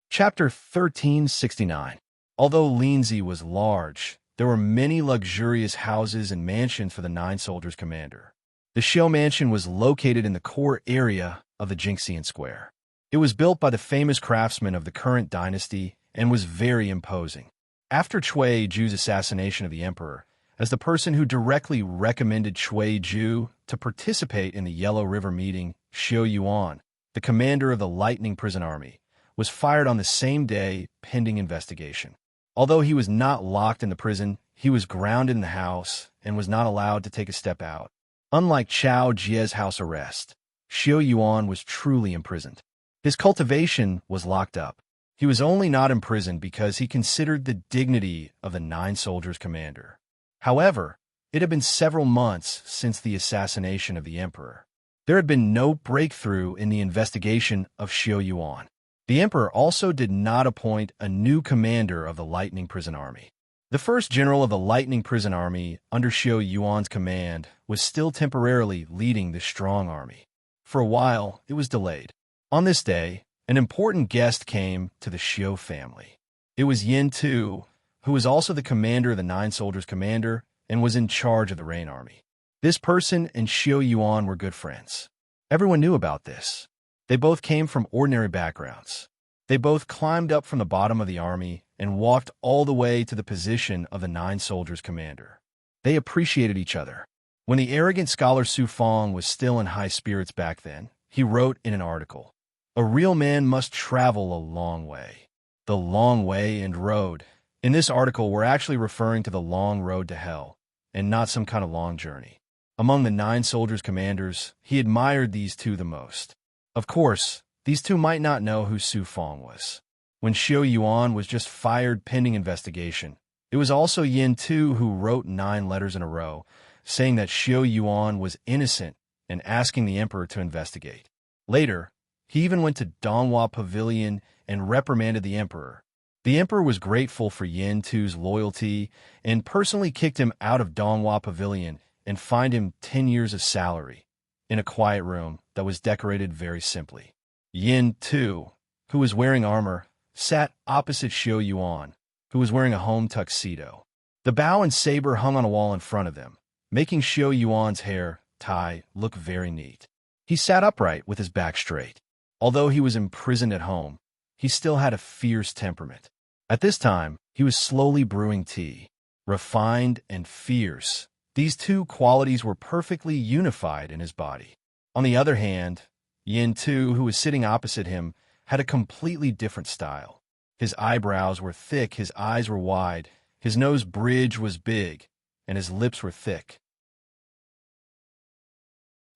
Chapter 1369. Although Linzi was large, there were many luxurious houses and mansions for the 9 soldiers' commander. The Xiao mansion was located in the core area of the Jingxian Square. It was built by the famous craftsmen of the current dynasty and was very imposing. After Cui Ju's assassination of the emperor, as the person who directly recommended Cui Ju to participate in the Yellow River meeting, Xiao Yuan, the commander of the Lightning Prison Army, was fired on the same day pending investigation. Although he was not locked in the prison, he was grounded in the house and was not allowed to take a step out. Unlike Chao Jie's house arrest, Xiao Yuan was truly imprisoned. His cultivation was locked up. He was only not imprisoned because he considered the dignity of the 9 soldiers' commander. However, it had been several months since the assassination of the emperor. There had been no breakthrough in the investigation of Xiao Yuan. The emperor also did not appoint a new commander of the Lightning Prison Army. The first general of the Lightning Prison Army, under Xiao Yuan's command, was still temporarily leading the strong army. For a while, it was delayed. On this day, an important guest came to the Xiao family. It was Yin Tu, who was also the commander of the 9 soldiers' commander and was in charge of the Rain Army. This person and Xiao Yuan were good friends. Everyone knew about this. They both came from ordinary backgrounds. They both climbed up from the bottom of the army and walked all the way to the position of the 9 soldiers' commander. They appreciated each other. When the arrogant scholar Su Fong was still in high spirits back then, he wrote in an article, "A real man must travel a long way." The long way and road. In this article, we're actually referring to the long road to hell, and not some kind of long journey. Among the 9 soldiers' commanders, he admired these 2 the most. Of course, these 2 might not know who Su Fong was. When Xiao Yuan was just fired pending investigation, it was also Yin Tu who wrote 9 letters in a row, saying that Xiao Yuan was innocent and asking the emperor to investigate. Later, he even went to Donghua Pavilion and reprimanded the emperor. The emperor was grateful for Yin Tu's loyalty and personally kicked him out of Donghua Pavilion and fined him 10 years of salary in a quiet room that was decorated very simply. Yin Tu, who was wearing armor, sat opposite Xiao Yuan, who was wearing a home tuxedo. The bow and saber hung on a wall in front of them, making Xiao Yuan's hair, tie, look very neat. He sat upright with his back straight. Although he was imprisoned at home, he still had a fierce temperament. At this time, he was slowly brewing tea. Refined and fierce, these 2 qualities were perfectly unified in his body. On the other hand, Yin Tu, who was sitting opposite him, had a completely different style. His eyebrows were thick, his eyes were wide, his nose bridge was big, and his lips were thick.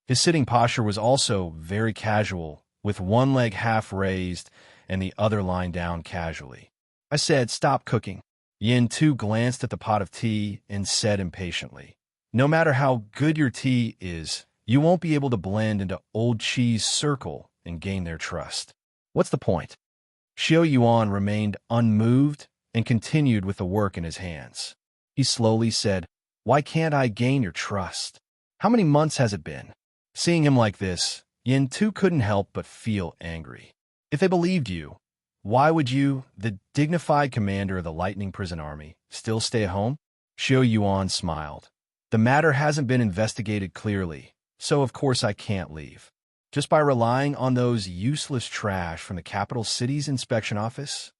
His sitting posture was also very casual, with one leg half raised and the other lying down casually. I said, "Stop cooking." Yin Tu glanced at the pot of tea and said impatiently, "No matter how good your tea is, you won't be able to blend into Old Chi's circle and gain their trust. What's the point?" Xiao Yuan remained unmoved and continued with the work in his hands. He slowly said, "Why can't I gain your trust? How many months has it been?" Seeing him like this, Yin Tu couldn't help but feel angry. If they believed you, why would you, the dignified commander of the Lightning Prison Army, still stay at home? Xiao Yuan smiled. "The matter hasn't been investigated clearly, so of course I can't leave. Just by relying on those useless trash from the capital city's inspection office?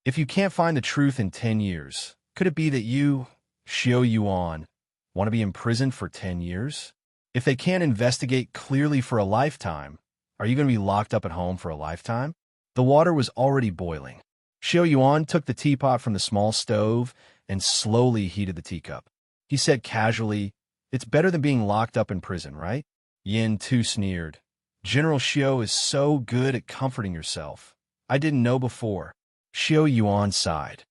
If you can't find the truth in 10 years, could it be that you, Xiao Yuan, want to be imprisoned for 10 years? If they can't investigate clearly for a lifetime, are you going to be locked up at home for a lifetime?" The water was already boiling. Xiao Yuan took the teapot from the small stove and slowly heated the teacup. He said casually, "It's better than being locked up in prison, right?" Yin Tu sneered. "General Xiao is so good at comforting yourself. I didn't know before." Xiao Yuan sighed.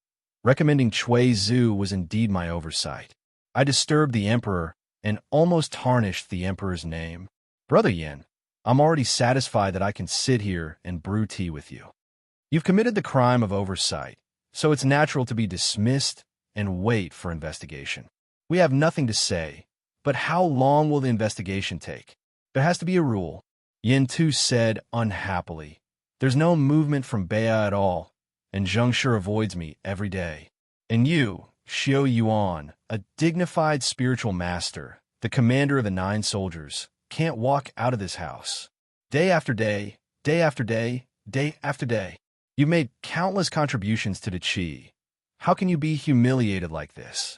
"Recommending Cui Zhu was indeed my oversight. I disturbed the emperor and almost tarnished the emperor's name. Brother Yin, I'm already satisfied that I can sit here and brew tea with you. You've committed the crime of oversight, so it's natural to be dismissed and wait for investigation. We have nothing to say, but how long will the investigation take? There has to be a rule." Yin Tu said unhappily, "There's no movement from Bea at all, and Zhengshi avoids me every day. And you, Xiao Yuan, a dignified spiritual master, the commander of the 9 soldiers, can't walk out of this house. Day after day, day after day, day after day. You've made countless contributions to the Qi. How can you be humiliated like this?"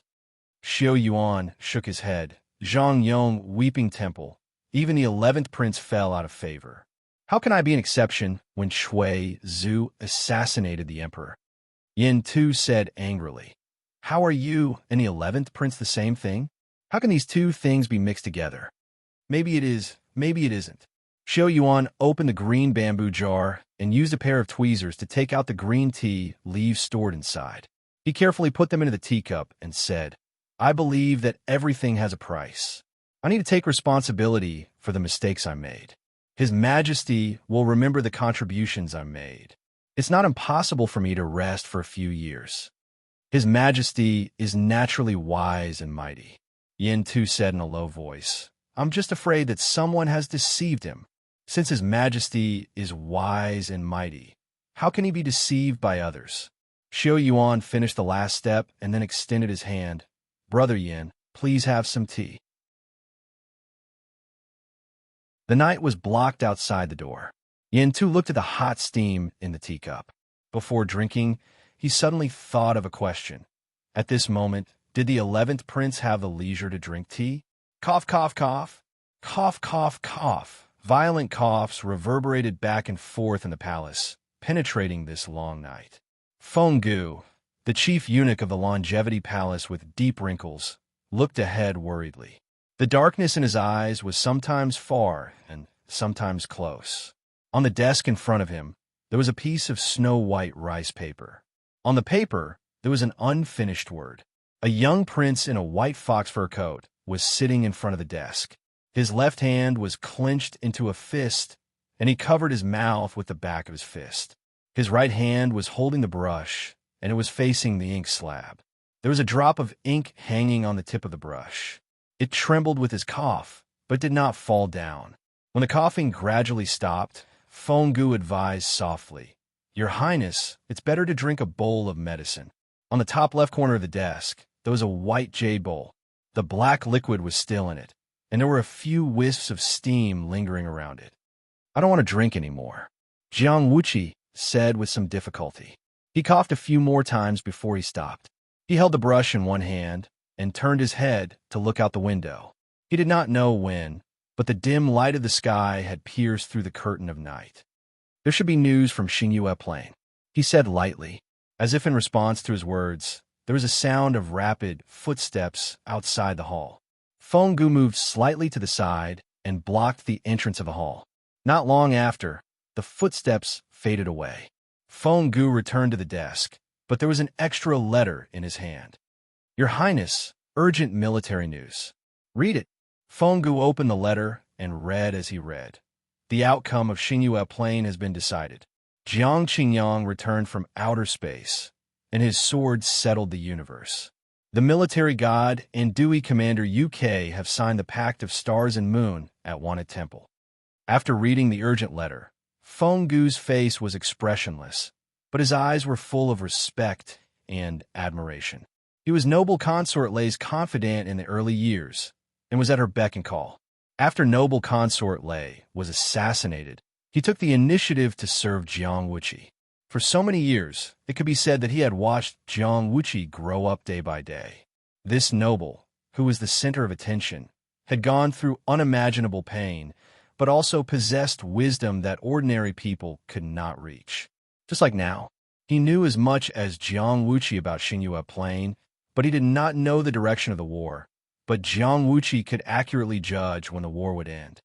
Xiao Yuan shook his head. Zhang Yong weeping temple. Even the 11th prince fell out of favor. How can I be an exception when Shui Zhu assassinated the emperor? Yin Tu said angrily. How are you and the 11th prince the same thing? How can these two things be mixed together? Maybe it is, maybe it isn't. Xiao Yuan opened the green bamboo jar and used a pair of tweezers to take out the green tea leaves stored inside. He carefully put them into the teacup and said, I believe that everything has a price. I need to take responsibility for the mistakes I made. His Majesty will remember the contributions I made. It's not impossible for me to rest for a few years. His Majesty is naturally wise and mighty. Yin Tu said in a low voice, I'm just afraid that someone has deceived him. Since His Majesty is wise and mighty, how can he be deceived by others? Xiao Yuan finished the last step and then extended his hand. Brother Yin, please have some tea. The night was blocked outside the door. Yin Tu looked at the hot steam in the teacup. Before drinking, he suddenly thought of a question. At this moment, did the 11th prince have the leisure to drink tea? Cough, cough, cough. Cough, cough, cough. Violent coughs reverberated back and forth in the palace, penetrating this long night. Fenggu, the chief eunuch of the Longevity Palace with deep wrinkles, looked ahead worriedly. The darkness in his eyes was sometimes far and sometimes close. On the desk in front of him, there was a piece of snow-white rice paper. On the paper, there was an unfinished word. A young prince in a white fox fur coat was sitting in front of the desk. His left hand was clenched into a fist, and he covered his mouth with the back of his fist. His right hand was holding the brush, and it was facing the ink slab. There was a drop of ink hanging on the tip of the brush. It trembled with his cough, but did not fall down. When the coughing gradually stopped, Fenggu advised softly, Your Highness, it's better to drink a bowl of medicine. On the top left corner of the desk, there was a white jade bowl. The black liquid was still in it, and there were a few wisps of steam lingering around it. I don't want to drink anymore, Jiang Wuqi said with some difficulty. He coughed a few more times before he stopped. He held the brush in one hand and turned his head to look out the window. He did not know when, but the dim light of the sky had pierced through the curtain of night. There should be news from Xingyue Plain, he said lightly. As if in response to his words, there was a sound of rapid footsteps outside the hall. Fenggu moved slightly to the side and blocked the entrance of the hall. Not long after, the footsteps faded away. Fenggu returned to the desk, but there was an extra letter in his hand. Your Highness, urgent military news. Read it. Fenggu opened the letter and read as he read. The outcome of Xingyue Plain has been decided. Jiang Qingyang returned from outer space, and his sword settled the universe. The military god and Dewey Commander UK have signed the Pact of Stars and Moon at Wanted Temple. After reading the urgent letter, Fenggu's face was expressionless, but his eyes were full of respect and admiration. He was noble consort Lei's confidant in the early years, and was at her beck and call. After noble consort Lei was assassinated, he took the initiative to serve Jiang Wuqi. For so many years, it could be said that he had watched Jiang Wuqi grow up day by day. This noble, who was the center of attention, had gone through unimaginable pain, but also possessed wisdom that ordinary people could not reach. Just like now, he knew as much as Jiang Wuqi about Xingyue Plain, but he did not know the direction of the war. But Jiang Wuqi could accurately judge when the war would end.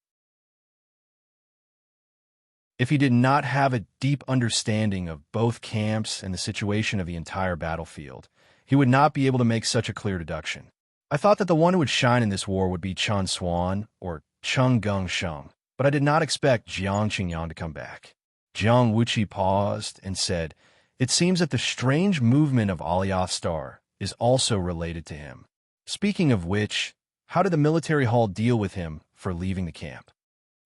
If he did not have a deep understanding of both camps and the situation of the entire battlefield, he would not be able to make such a clear deduction. I thought that the one who would shine in this war would be Chen Xuan or Cheng Gung Sheng, but I did not expect Jiang Qingyang to come back. Jiang Wuqi paused and said, It seems that the strange movement of Alioth Star is also related to him. Speaking of which, how did the military hall deal with him for leaving the camp?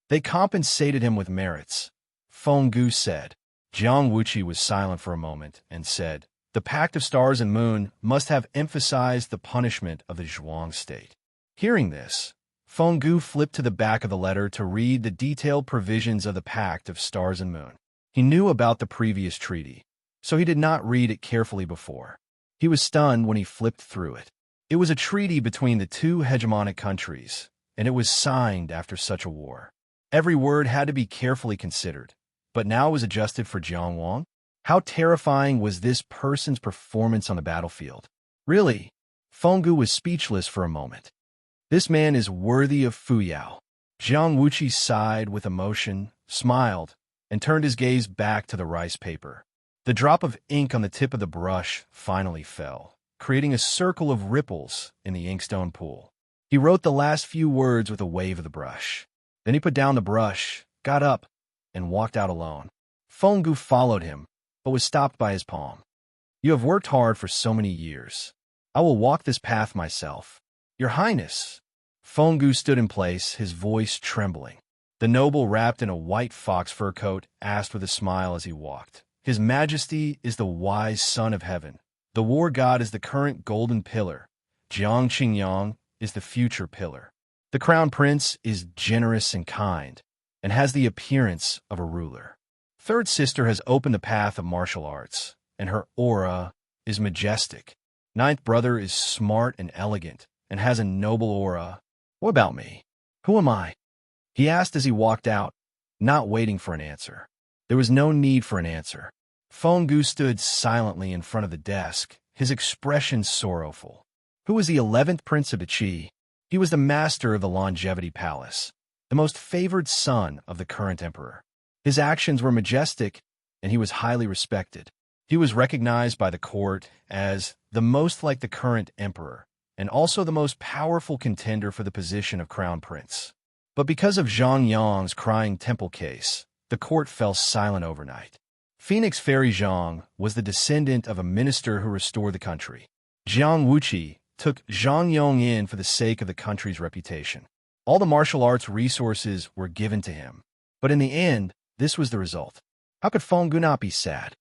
They compensated him with merits, Fenggu said. Jiang Wuqi was silent for a moment and said, The Pact of Stars and Moon must have emphasized the punishment of the Zhuang state. Hearing this, Fenggu flipped to the back of the letter to read the detailed provisions of the Pact of Stars and Moon. He knew about the previous treaty, so he did not read it carefully before. He was stunned when he flipped through it. It was a treaty between the two hegemonic countries, and it was signed after such a war. Every word had to be carefully considered, but now it was adjusted for Jiang Wang. How terrifying was this person's performance on the battlefield? Really, Fenggu was speechless for a moment. This man is worthy of Fuyao. Jiang Wuqi sighed with emotion, smiled, and turned his gaze back to the rice paper. The drop of ink on the tip of the brush finally fell, creating a circle of ripples in the inkstone pool. He wrote the last few words with a wave of the brush. Then he put down the brush, got up, and walked out alone. Fenggu followed him, but was stopped by his palm. You have worked hard for so many years. I will walk this path myself. Your Highness. Fenggu stood in place, his voice trembling. The noble, wrapped in a white fox fur coat, asked with a smile as he walked. His Majesty is the wise Son of Heaven. The war god is the current golden pillar. Jiang Qingyang is the future pillar. The crown prince is generous and kind, and has the appearance of a ruler. Third sister has opened the path of martial arts, and her aura is majestic. Ninth brother is smart and elegant, and has a noble aura. What about me? Who am I? He asked as he walked out, not waiting for an answer. There was no need for an answer. Fenggu stood silently in front of the desk, his expression sorrowful. Who was the 11th prince of the Qi? He was the master of the Longevity Palace, the most favored son of the current emperor. His actions were majestic, and he was highly respected. He was recognized by the court as the most like the current emperor, and also the most powerful contender for the position of crown prince. But because of Zhang Yang's crying temple case, the court fell silent overnight. Phoenix Fairy Zhang was the descendant of a minister who restored the country. Jiang Wuqi took Zhang Yong in for the sake of the country's reputation. All the martial arts resources were given to him. But in the end, this was the result. How could Fenggu not be sad?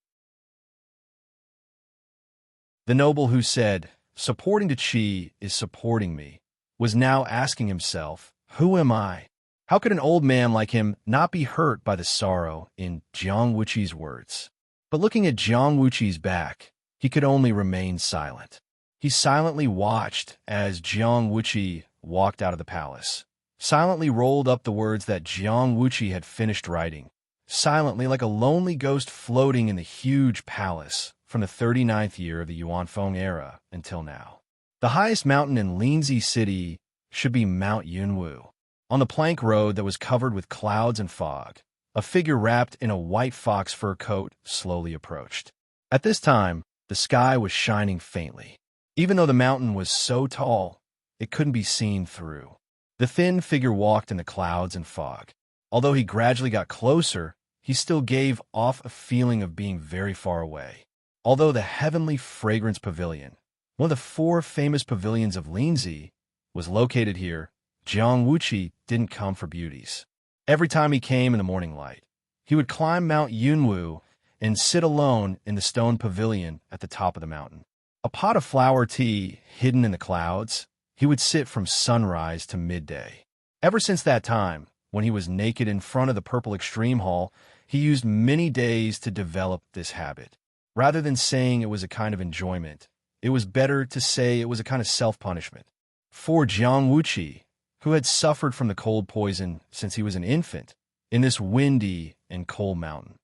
The noble who said, "Supporting the Qi is supporting me," was now asking himself, who am I? How could an old man like him not be hurt by the sorrow in Jiang Wuqi's words? But looking at Jiang Wuqi's back, he could only remain silent. He silently watched as Jiang Wuqi walked out of the palace, silently rolled up the words that Jiang Wuqi had finished writing, silently like a lonely ghost floating in the huge palace from the 39th year of the Yuanfeng era until now. The highest mountain in Linzi City should be Mount Yunwu. On the plank road that was covered with clouds and fog, a figure wrapped in a white fox fur coat slowly approached. At this time, the sky was shining faintly. Even though the mountain was so tall, it couldn't be seen through. The thin figure walked in the clouds and fog. Although he gradually got closer, he still gave off a feeling of being very far away. Although the Heavenly Fragrance Pavilion, one of the 4 famous pavilions of Linzi, was located here, Jiang Wuqi didn't come for beauties. Every time he came in the morning light, he would climb Mount Yunwu and sit alone in the stone pavilion at the top of the mountain. A pot of flower tea hidden in the clouds, he would sit from sunrise to midday. Ever since that time, when he was naked in front of the Purple Extreme Hall, he used many days to develop this habit. Rather than saying it was a kind of enjoyment, it was better to say it was a kind of self-punishment. For Jiang Wuqi, who had suffered from the cold poison since he was an infant, in this windy and cold mountain,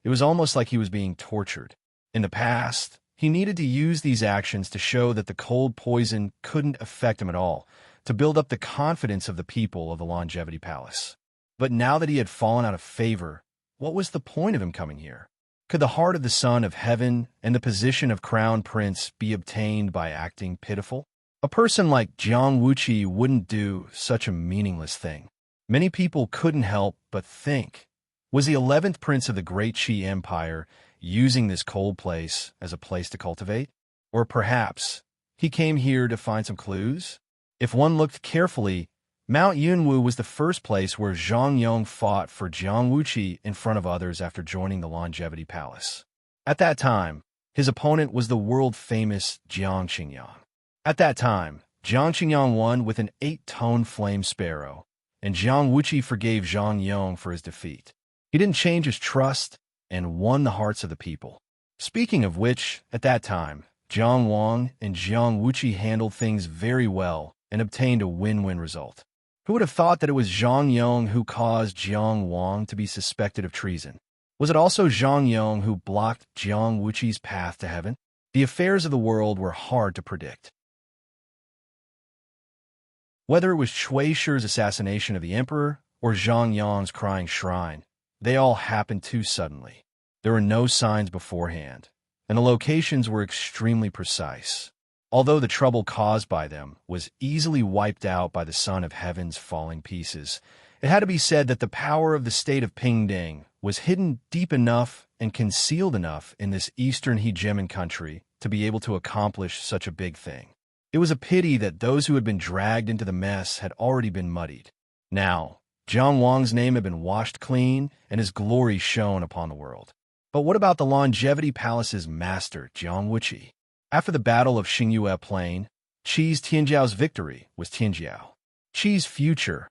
it was almost like he was being tortured. In the past, he needed to use these actions to show that the cold poison couldn't affect him at all, to build up the confidence of the people of the Longevity Palace. But now that he had fallen out of favor, what was the point of him coming here? Could the heart of the Son of Heaven and the position of Crown Prince be obtained by acting pitiful? A person like Jiang Wuqi wouldn't do such a meaningless thing. Many people couldn't help but think, was the 11th prince of the Great Qi Empire using this cold place as a place to cultivate? Or perhaps he came here to find some clues? If one looked carefully, Mount Yunwu was the first place where Zhang Yong fought for Jiang Wuqi in front of others after joining the Longevity Palace. At that time, his opponent was the world-famous Jiang Qingyang. At that time, Jiang Qingyang won with an 8-tone flame sparrow, and Jiang Wuqi forgave Zhang Yong for his defeat. He didn't change his trust and won the hearts of the people. Speaking of which, at that time, Jiang Wang and Jiang Wuqi handled things very well and obtained a win-win result. Who would have thought that it was Zhang Yong who caused Jiang Wang to be suspected of treason? Was it also Zhang Yong who blocked Jiang Wuqi's path to heaven? The affairs of the world were hard to predict. Whether it was Shui Shi's assassination of the emperor or Zhang Yong's crying shrine, they all happened too suddenly. There were no signs beforehand, and the locations were extremely precise. Although the trouble caused by them was easily wiped out by the Son of Heaven's falling pieces, it had to be said that the power of the state of Pingding was hidden deep enough and concealed enough in this eastern hegemon country to be able to accomplish such a big thing. It was a pity that those who had been dragged into the mess had already been muddied. Now, Jiang Wang's name had been washed clean and his glory shone upon the world. But what about the Longevity Palace's master, Jiang Wuqi? After the Battle of Xingyue Plain, Qi's Tianjiao's victory was Tianjiao. Qi's future,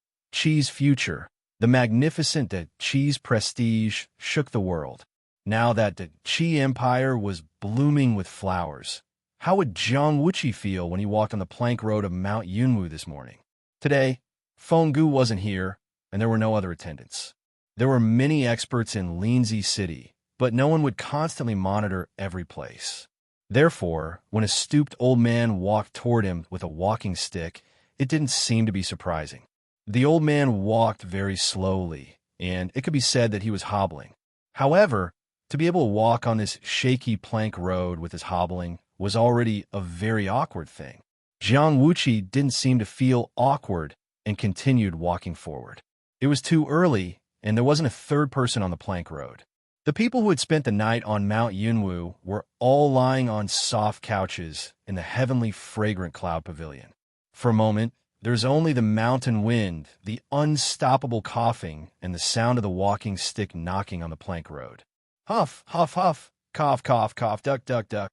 the magnificent Qi's prestige shook the world. Now that the Qi Empire was blooming with flowers, how would Jiang Wuqi feel when he walked on the plank road of Mount Yunwu this morning? Today, Fenggu wasn't here, and there were no other attendants. There were many experts in Linzi City, but no one would constantly monitor every place. Therefore, when a stooped old man walked toward him with a walking stick, it didn't seem to be surprising. The old man walked very slowly, and it could be said that he was hobbling. However, to be able to walk on this shaky plank road with his hobbling was already a very awkward thing. Jiang Wuqi didn't seem to feel awkward and continued walking forward. It was too early, and there wasn't a third person on the plank road. The people who had spent the night on Mount Yunwu were all lying on soft couches in the heavenly fragrant cloud pavilion. For a moment, there's only the mountain wind, the unstoppable coughing, and the sound of the walking stick knocking on the plank road. Huff, huff, huff, cough, cough, cough, duck, duck, duck.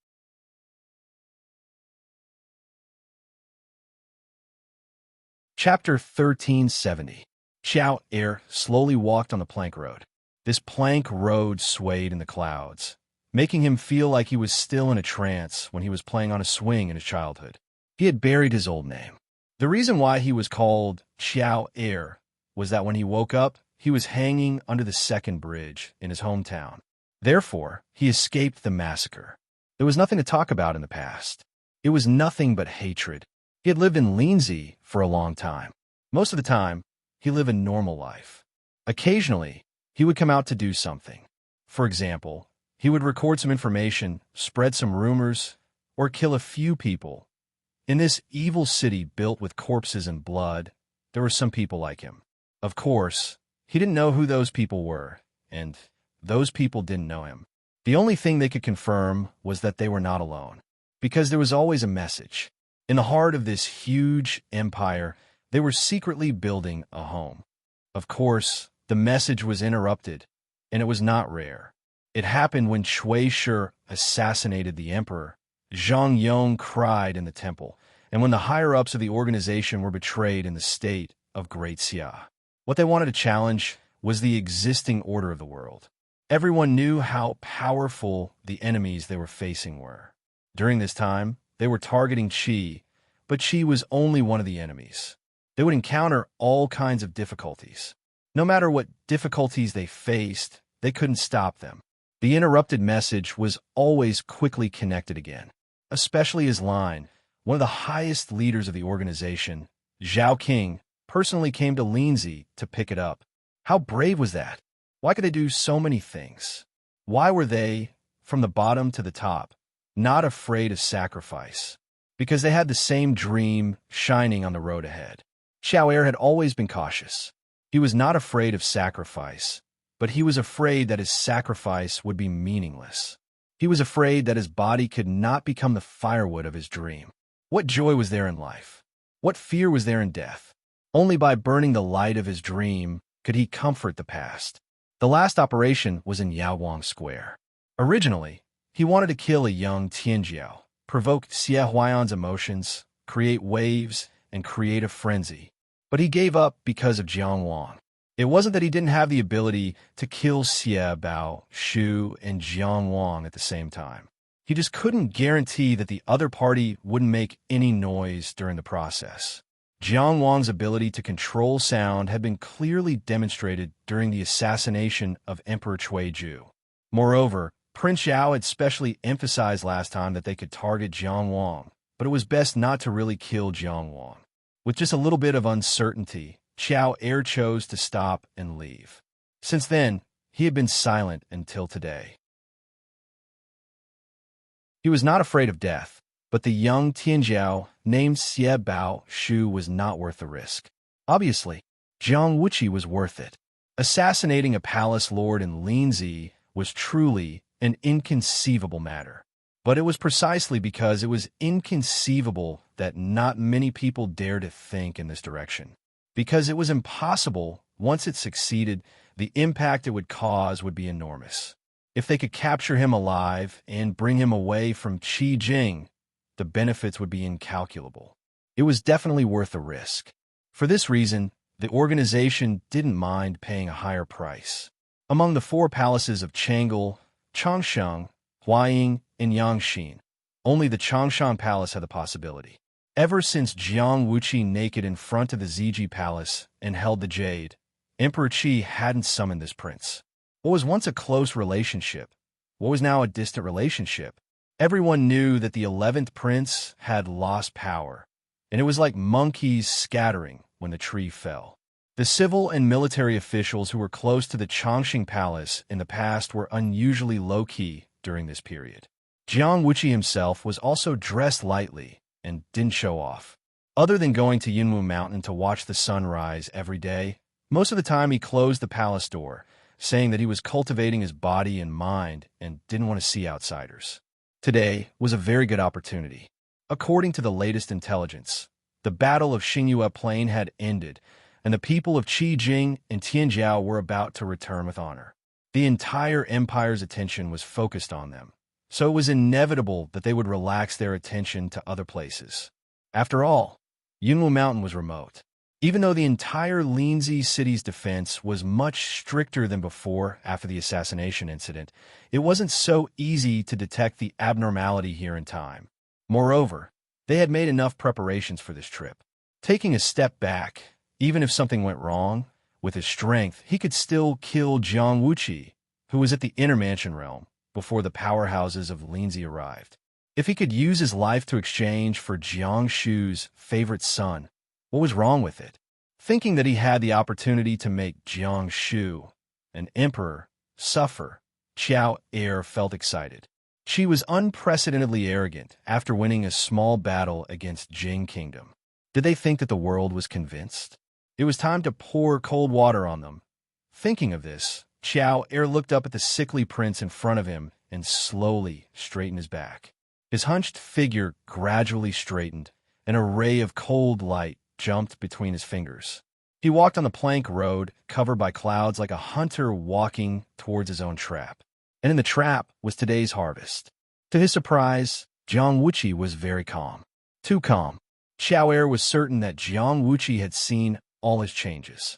Chapter 1370. Xiao Er slowly walked on the plank road. This plank road swayed in the clouds, making him feel like he was still in a trance when he was playing on a swing in his childhood. He had buried his old name. The reason why he was called Xiao Er was that when he woke up, he was hanging under the second bridge in his hometown. Therefore, he escaped the massacre. There was nothing to talk about in the past. It was nothing but hatred. He had lived in Linzi for a long time. Most of the time, he lived a normal life. Occasionally, he would come out to do something. For example, he would record some information, spread some rumors, or kill a few people. In this evil city built with corpses and blood, there were some people like him. Of course, he didn't know who those people were, and those people didn't know him. The only thing they could confirm was that they were not alone, because there was always a message. In the heart of this huge empire, they were secretly building a home. Of course, the message was interrupted, and it was not rare. It happened when Shui Shi assassinated the emperor. Zhang Yong cried in the temple, and when the higher-ups of the organization were betrayed in the state of Great Xia. What they wanted to challenge was the existing order of the world. Everyone knew how powerful the enemies they were facing were. During this time, they were targeting Qi, but Qi was only one of the enemies. They would encounter all kinds of difficulties. No matter what difficulties they faced, they couldn't stop them. The interrupted message was always quickly connected again, especially as Lin, one of the highest leaders of the organization, Zhao King, personally came to Linzi to pick it up. How brave was that? Why could they do so many things? Why were they, from the bottom to the top, not afraid of sacrifice? Because they had the same dream shining on the road ahead. Xiao Er had always been cautious. He was not afraid of sacrifice, but he was afraid that his sacrifice would be meaningless. He was afraid that his body could not become the firewood of his dream. What joy was there in life? What fear was there in death? Only by burning the light of his dream could he comfort the past. The last operation was in Yaowang Square. Originally, he wanted to kill a young Tianjiao, provoke Xie Huayan's emotions, create waves, and create a frenzy. But he gave up because of Jiang Wang. It wasn't that he didn't have the ability to kill Xie Bao, Shu, and Jiang Wang at the same time. He just couldn't guarantee that the other party wouldn't make any noise during the process. Jiang Wang's ability to control sound had been clearly demonstrated during the assassination of Emperor Ju. Moreover, Prince Zhao had specially emphasized last time that they could target Jiang Wang, but it was best not to really kill Jiang Wang. With just a little bit of uncertainty, Xiao Er chose to stop and leave. Since then, he had been silent until today. He was not afraid of death, but the young Tianjiao named Xie Bao Shu was not worth the risk. Obviously, Jiang Wuqi was worth it. Assassinating a palace lord in Linzi was truly an inconceivable matter. But it was precisely because it was inconceivable that not many people dared to think in this direction. Because it was impossible, once it succeeded, the impact it would cause would be enormous. If they could capture him alive and bring him away from Qi Jing, the benefits would be incalculable. It was definitely worth the risk. For this reason, the organization didn't mind paying a higher price. Among the 4 palaces of Chang'an, Changshan, Huaying, and Yangxin, only the Changshan Palace had the possibility. Ever since Jiang Wuqi naked in front of the Ziji Palace and held the jade, Emperor Qi hadn't summoned this prince. What was once a close relationship, what was now a distant relationship? Everyone knew that the 11th prince had lost power, and it was like monkeys scattering when the tree fell. The civil and military officials who were close to the Changxing Palace in the past were unusually low-key during this period. Jiang Wuqi himself was also dressed lightly and didn't show off. Other than going to Yunwu Mountain to watch the sun rise every day, most of the time he closed the palace door, saying that he was cultivating his body and mind and didn't want to see outsiders. Today was a very good opportunity. According to the latest intelligence, the Battle of Xingyue Plain had ended, and the people of Qijing and Tianjiao were about to return with honor. The entire empire's attention was focused on them, so it was inevitable that they would relax their attention to other places. After all, Yunwu Mountain was remote. Even though the entire Linzi city's defense was much stricter than before after the assassination incident, it wasn't so easy to detect the abnormality here in time. Moreover, they had made enough preparations for this trip. Taking a step back, even if something went wrong, with his strength, he could still kill Jiang Wuqi, who was at the Inner Mansion realm, before the powerhouses of Linzi arrived. If he could use his life to exchange for Jiang Shu's favorite son, what was wrong with it? Thinking that he had the opportunity to make Jiang Shu, an emperor, suffer, Xiao Er felt excited. She was unprecedentedly arrogant after winning a small battle against Jing Kingdom. Did they think that the world was convinced? It was time to pour cold water on them. Thinking of this, Xiao Er looked up at the sickly prince in front of him and slowly straightened his back. His hunched figure gradually straightened, and a ray of cold light jumped between his fingers. He walked on the plank road, covered by clouds like a hunter walking towards his own trap. And in the trap was today's harvest. To his surprise, Jiang Wuqi was very calm. Too calm. Xiao Er was certain that Jiang Wuqi had seen all his changes.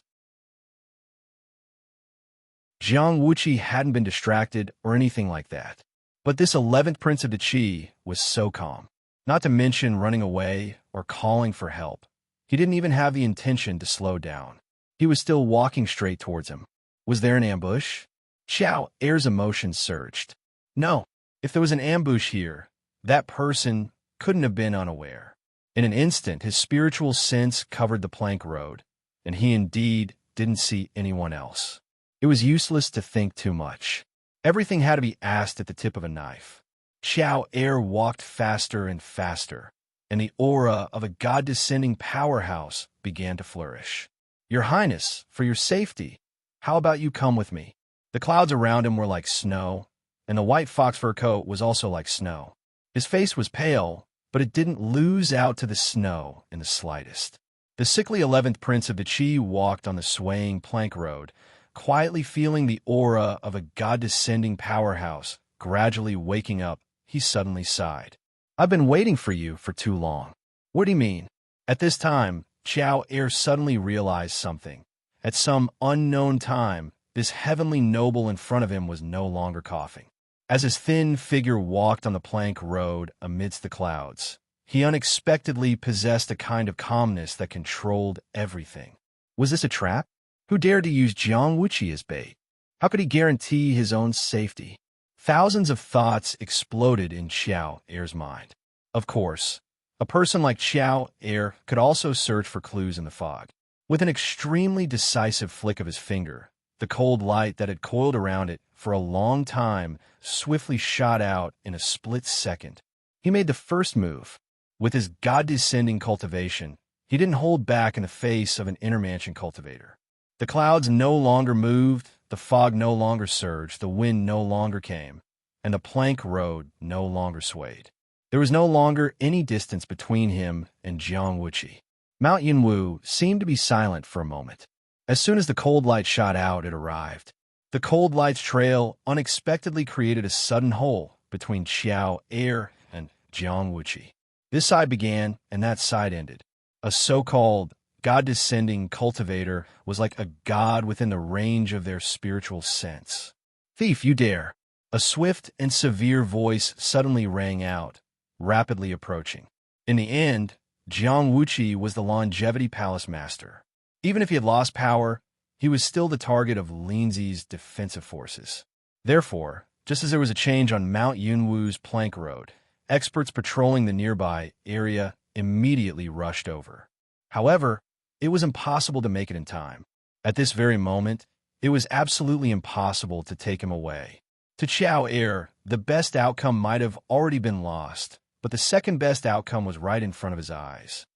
Jiang Wuqi hadn't been distracted or anything like that. But this 11th prince of the Qi was so calm. Not to mention running away or calling for help. He didn't even have the intention to slow down. He was still walking straight towards him. Was there an ambush? Xiao Er's emotions surged. No, if there was an ambush here, that person couldn't have been unaware. In an instant, his spiritual sense covered the plank road, and he indeed didn't see anyone else. It was useless to think too much. Everything had to be asked at the tip of a knife. Xiao Er walked faster and faster, and the aura of a god-descending powerhouse began to flourish. Your Highness, for your safety, how about you come with me? The clouds around him were like snow, and the white fox fur coat was also like snow. His face was pale, but it didn't lose out to the snow in the slightest. The sickly 11th prince of the Qi walked on the swaying plank road, quietly feeling the aura of a god-descending powerhouse gradually waking up. He suddenly sighed. I've been waiting for you for too long. What do you mean? At this time, Xiao Er suddenly realized something. At some unknown time, this heavenly noble in front of him was no longer coughing. As his thin figure walked on the plank road amidst the clouds, he unexpectedly possessed a kind of calmness that controlled everything. Was this a trap? Who dared to use Jiang Wuqi as bait? How could he guarantee his own safety? Thousands of thoughts exploded in Xiao Er's mind. Of course, a person like Xiao Er could also search for clues in the fog. With an extremely decisive flick of his finger, the cold light that had coiled around it for a long time swiftly shot out in a split second. He made the first move. With his god-descending cultivation, he didn't hold back in the face of an inner mansion cultivator. The clouds no longer moved, the fog no longer surged, the wind no longer came, and the plank road no longer swayed. There was no longer any distance between him and Jiang Wuqi. Mount Yunwu seemed to be silent for a moment. As soon as the cold light shot out, it arrived. The cold light's trail unexpectedly created a sudden hole between Xiao Er and Jiang Wuqi. This side began, and that side ended. A so-called god-descending cultivator was like a god within the range of their spiritual sense. "Thief, you dare!" A swift and severe voice suddenly rang out, rapidly approaching. In the end, Jiang Wuqi was the Longevity Palace master. Even if he had lost power, he was still the target of Linzi's defensive forces. Therefore, just as there was a change on Mount Yunwu's plank road, experts patrolling the nearby area immediately rushed over. However, it was impossible to make it in time. At this very moment, it was absolutely impossible to take him away. To Xiao Er, the best outcome might have already been lost, but the second best outcome was right in front of his eyes.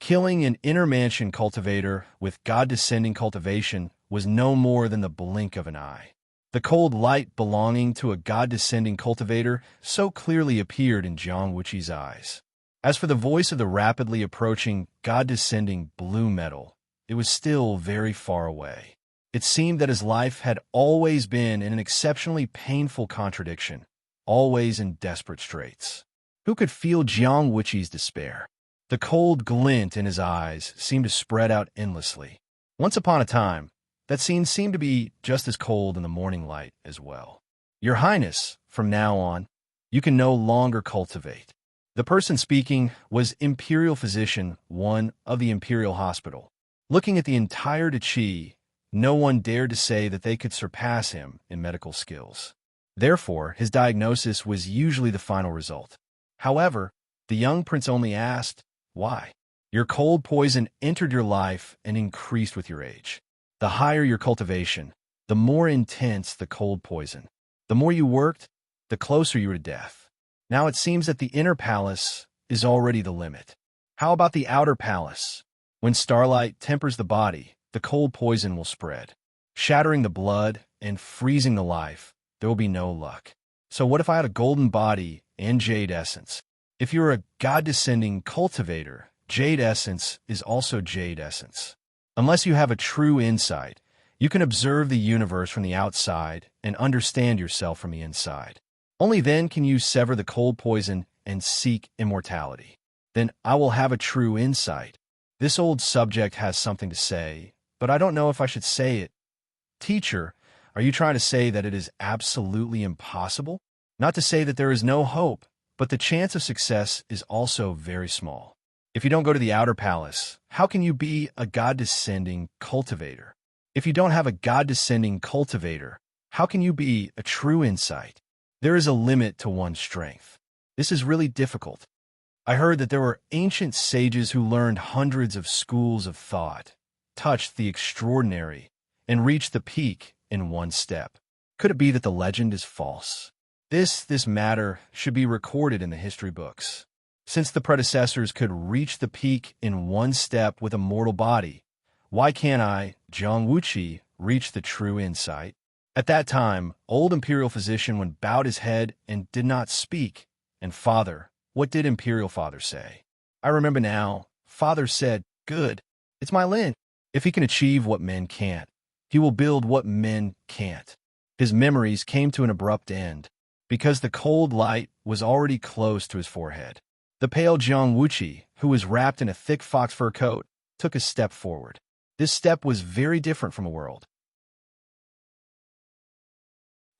Killing an inner mansion cultivator with god-descending cultivation was no more than the blink of an eye. The cold light belonging to a god-descending cultivator so clearly appeared in Jiang Wuqi's eyes. As for the voice of the rapidly approaching god-descending blue metal, it was still very far away. It seemed that his life had always been in an exceptionally painful contradiction, always in desperate straits. Who could feel Jiang Wuqi's despair? The cold glint in his eyes seemed to spread out endlessly. Once upon a time, that scene seemed to be just as cold in the morning light as well. "Your Highness, from now on, you can no longer cultivate." The person speaking was Imperial Physician 1 of the Imperial Hospital. Looking at the entire Dachi, no one dared to say that they could surpass him in medical skills. Therefore, his diagnosis was usually the final result. However, the young prince only asked, "Why?" Your cold poison entered your life and increased with your age. The higher your cultivation, the more intense the cold poison. The more you worked, the closer you were to death. Now it seems that the inner palace is already the limit. How about the outer palace? When starlight tempers the body, the cold poison will spread, shattering the blood and freezing the life. There will be no luck. So what if I had a golden body and jade essence? If you're a god-descending cultivator, jade essence is also jade essence. Unless you have a true insight, you can observe the universe from the outside and understand yourself from the inside. Only then can you sever the cold poison and seek immortality. Then I will have a true insight. This old subject has something to say, but I don't know if I should say it. Teacher, are you trying to say that it is absolutely impossible? Not to say that there is no hope, but the chance of success is also very small. If you don't go to the outer palace, how can you be a god-descending cultivator? If you don't have a god-descending cultivator, how can you be a true insight? There is a limit to one's strength. This is really difficult. I heard that there were ancient sages who learned hundreds of schools of thought, touched the extraordinary, and reached the peak in one step. Could it be that the legend is false? This matter should be recorded in the history books. Since the predecessors could reach the peak in one step with a mortal body, why can't I, Jiang Wuqi, reach the true insight? At that time, old Imperial Physician Wen bowed his head and did not speak. And Father, what did Imperial Father say? I remember now. Father said, "Good. It's my Lin. If he can achieve what men can't, he will build what men can't." His memories came to an abrupt end, because the cold light was already close to his forehead. The pale Jiang Wuqi, who was wrapped in a thick fox fur coat, took a step forward. This step was very different from a world.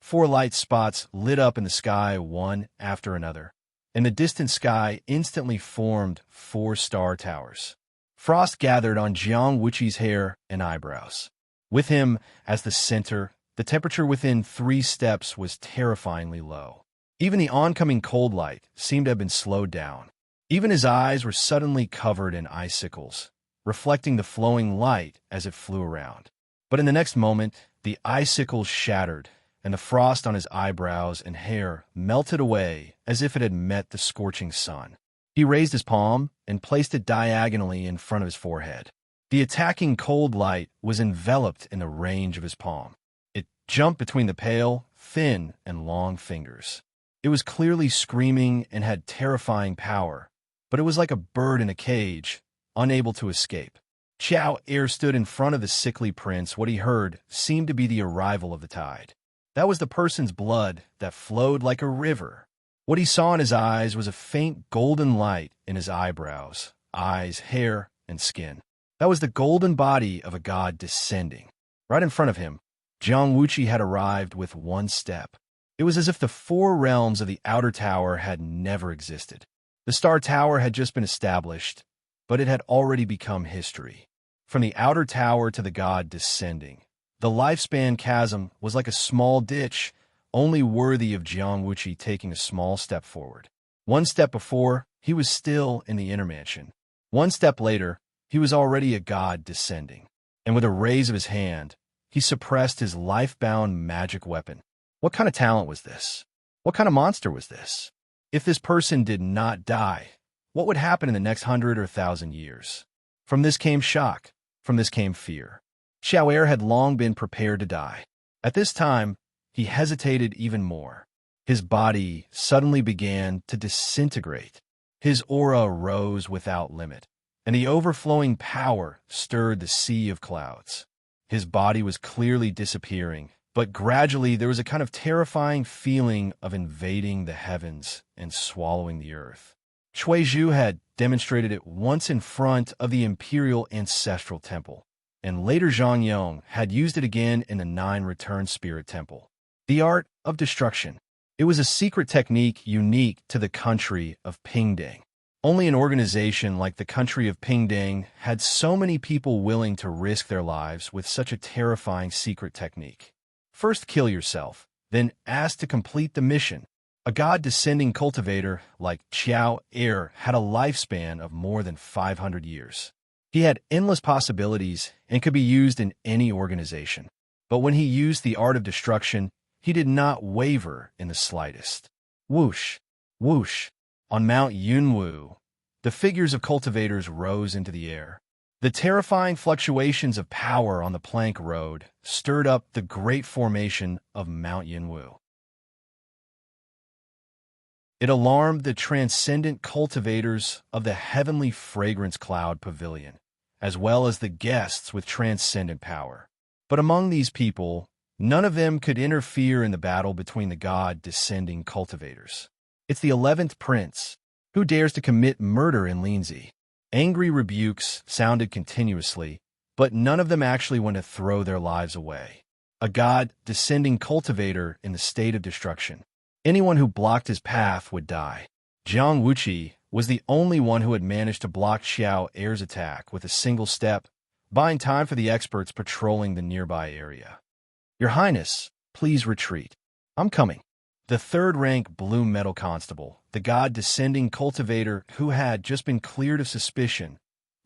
4 light spots lit up in the sky one after another. In the distant sky instantly formed 4 star towers. Frost gathered on Jiang Wuqi's hair and eyebrows. With him as the center, the temperature within 3 steps was terrifyingly low. Even the oncoming cold light seemed to have been slowed down. Even his eyes were suddenly covered in icicles, reflecting the flowing light as it flew around. But in the next moment, the icicles shattered, and the frost on his eyebrows and hair melted away as if it had met the scorching sun. He raised his palm and placed it diagonally in front of his forehead. The attacking cold light was enveloped in the range of his palm. It jumped between the pale, thin, and long fingers. It was clearly screaming and had terrifying power, but it was like a bird in a cage, unable to escape. Xiao Er stood in front of the sickly prince. What he heard seemed to be the arrival of the tide. That was the person's blood that flowed like a river. What he saw in his eyes was a faint golden light in his eyebrows, eyes, hair, and skin. That was the golden body of a god descending. Right in front of him, Jiang Wuqi had arrived with 1 step. It was as if the 4 realms of the outer tower had never existed. The star tower had just been established, but it had already become history. From the outer tower to the god descending, the lifespan chasm was like a small ditch, only worthy of Jiang Wuqi taking a small step forward. 1 step before, he was still in the inner mansion. 1 step later, he was already a god descending. And with a raise of his hand, he suppressed his life-bound magic weapon. What kind of talent was this? What kind of monster was this? If this person did not die, what would happen in the next 100 or 1,000 years? From this came shock. From this came fear. Xiao Er had long been prepared to die. At this time, he hesitated even more. His body suddenly began to disintegrate. His aura rose without limit, and the overflowing power stirred the sea of clouds. His body was clearly disappearing, but gradually there was a kind of terrifying feeling of invading the heavens and swallowing the earth. Cui Zhu had demonstrated it once in front of the imperial ancestral temple, and later Zhang Yong had used it again in the 9 Return Spirit Temple. The art of destruction. It was a secret technique unique to the country of Pingding. Only an organization like the country of Pingding had so many people willing to risk their lives with such a terrifying secret technique. First kill yourself, then ask to complete the mission. A god-descending cultivator like Xiao Er had a lifespan of more than 500 years. He had endless possibilities and could be used in any organization. But when he used the art of destruction, he did not waver in the slightest. Whoosh, whoosh. On Mount Yunwu, the figures of cultivators rose into the air. The terrifying fluctuations of power on the plank road stirred up the great formation of Mount Yunwu. It alarmed the transcendent cultivators of the heavenly fragrance cloud pavilion, as well as the guests with transcendent power. But among these people, none of them could interfere in the battle between the god-descending cultivators. It's the 11th prince. Who dares to commit murder in Linzi? Angry rebukes sounded continuously, but none of them actually went to throw their lives away. A god-descending cultivator in the state of destruction. Anyone who blocked his path would die. Jiang Wuqi was the only one who had managed to block Xiao Er's attack with a single step, buying time for the experts patrolling the nearby area. Your Highness, please retreat. I'm coming. The 3rd-rank blue metal constable, the god-descending cultivator who had just been cleared of suspicion,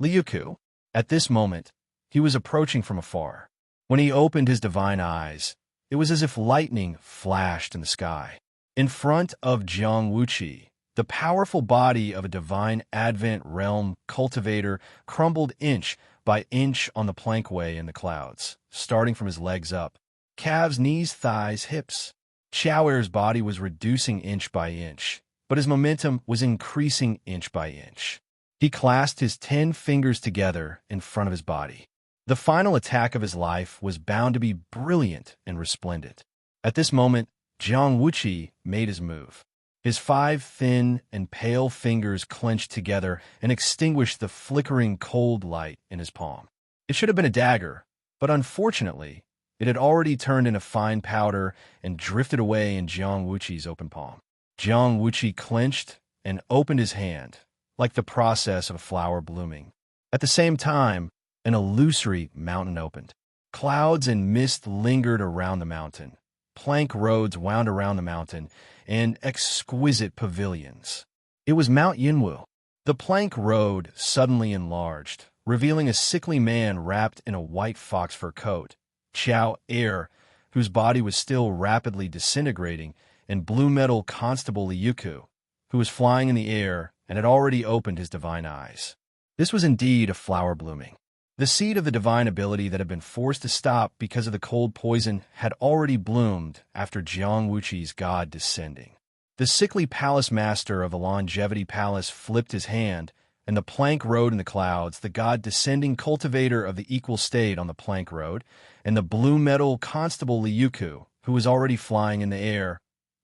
Liuku. At this moment, he was approaching from afar. When he opened his divine eyes, it was as if lightning flashed in the sky. In front of Jiang Wuqi, the powerful body of a divine Advent realm cultivator crumbled inch by inch on the plankway in the clouds, starting from his legs up. Calves, knees, thighs, hips. Xiao Er's body was reducing inch by inch, but his momentum was increasing inch by inch. He clasped his 10 fingers together in front of his body. The final attack of his life was bound to be brilliant and resplendent. At this moment, Jiang Wuqi made his move. His 5 thin and pale fingers clenched together and extinguished the flickering cold light in his palm. It should have been a dagger, but unfortunately, It had already turned into fine powder and drifted away in Jiang Wuqi's open palm. Jiang Wuqi clenched and opened his hand, like the process of a flower blooming. At the same time, an illusory mountain opened. Clouds and mist lingered around the mountain. Plank roads wound around the mountain, and exquisite pavilions. It was Mount Yunwu. The plank road suddenly enlarged, revealing a sickly man wrapped in a white fox fur coat, Qiao Er, whose body was still rapidly disintegrating, and blue metal Constable Liuku, who was flying in the air and had already opened his divine eyes. This was indeed a flower blooming. The seed of the divine ability that had been forced to stop because of the cold poison had already bloomed after Jiang Wuqi's god descending. The sickly palace master of the longevity palace flipped his hand, and the plank road in the clouds, the god descending cultivator of the equal state on the plank road, and the blue metal Constable Liuku, who was already flying in the air,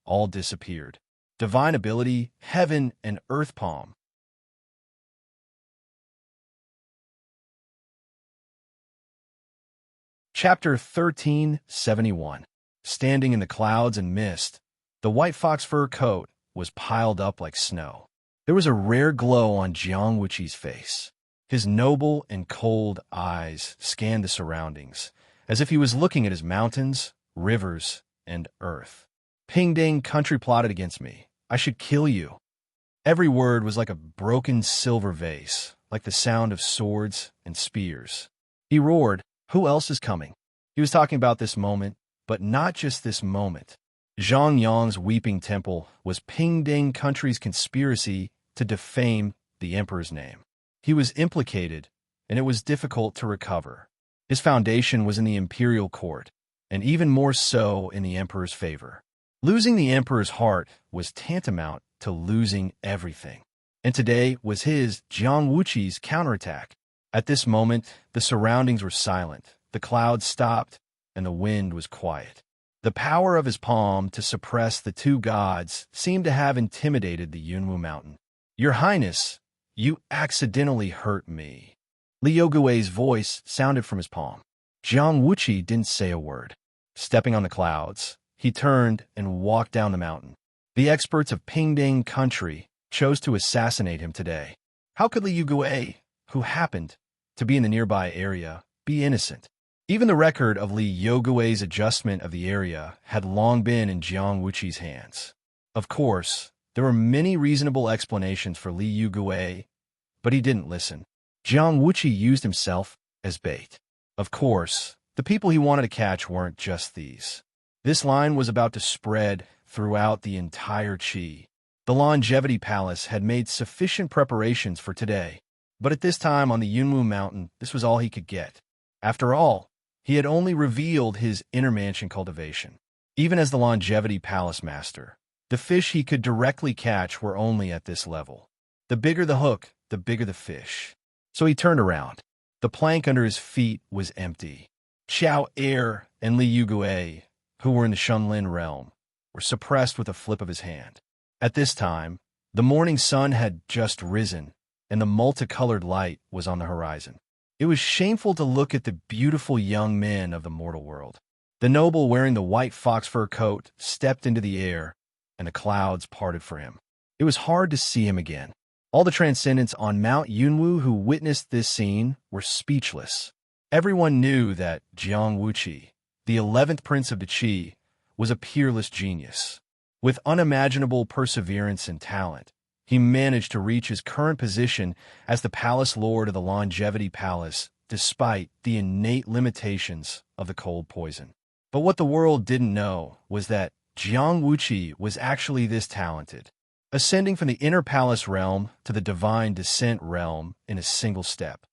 all disappeared. Divine ability, heaven, and earth palm. Chapter 1371. Standing in the clouds and mist, the white fox fur coat was piled up like snow. There was a rare glow on Jiang Wuqi's face. His noble and cold eyes scanned the surroundings, as if he was looking at his mountains, rivers, and earth. Pingding country plotted against me. I should kill you. Every word was like a broken silver vase, like the sound of swords and spears. He roared, "Who else is coming?" He was talking about this moment, but not just this moment. Zhang Yang's weeping temple was Pingding country's conspiracy to defame the emperor's name. He was implicated, and it was difficult to recover. His foundation was in the imperial court, and even more so in the emperor's favor. Losing the emperor's heart was tantamount to losing everything. And today was his, Jiang Wuqi's, counterattack. At this moment, the surroundings were silent, the clouds stopped, and the wind was quiet. The power of his palm to suppress the two gods seemed to have intimidated the Yunwu mountain. "Your Highness, you accidentally hurt me." Liu Gui's voice sounded from his palm. Jiang Wuqi didn't say a word. Stepping on the clouds, he turned and walked down the mountain. The experts of Pingding country chose to assassinate him today. How could Liu Gui, who happened to be in the nearby area, be innocent? Even the record of Liu Gui's adjustment of the area had long been in Jiang Wuqi's hands. Of course, there were many reasonable explanations for Liu Gui, but he didn't listen. Jiang Wuqi used himself as bait. Of course, the people he wanted to catch weren't just these. This line was about to spread throughout the entire Qi. The longevity palace had made sufficient preparations for today, but at this time on the Yunwu mountain, this was all he could get. After all, he had only revealed his inner mansion cultivation. Even as the longevity palace master, the fish he could directly catch were only at this level. The bigger the hook, the bigger the fish. So he turned around. The plank under his feet was empty. Qiao Er and Liu Gui, who were in the Shunlin realm, were suppressed with a flip of his hand. At this time, the morning sun had just risen, and the multicolored light was on the horizon. It was shameful to look at the beautiful young men of the mortal world. The noble wearing the white fox fur coat stepped into the air, and the clouds parted for him. It was hard to see him again. All the transcendents on Mount Yunwu who witnessed this scene were speechless. Everyone knew that Jiang Wuqi, the 11th prince of the Qi, was a peerless genius. With unimaginable perseverance and talent, he managed to reach his current position as the palace lord of the longevity palace, despite the innate limitations of the cold poison. But what the world didn't know was that Jiang Wuqi was actually this talented, ascending from the inner palace realm to the divine descent realm in a single step.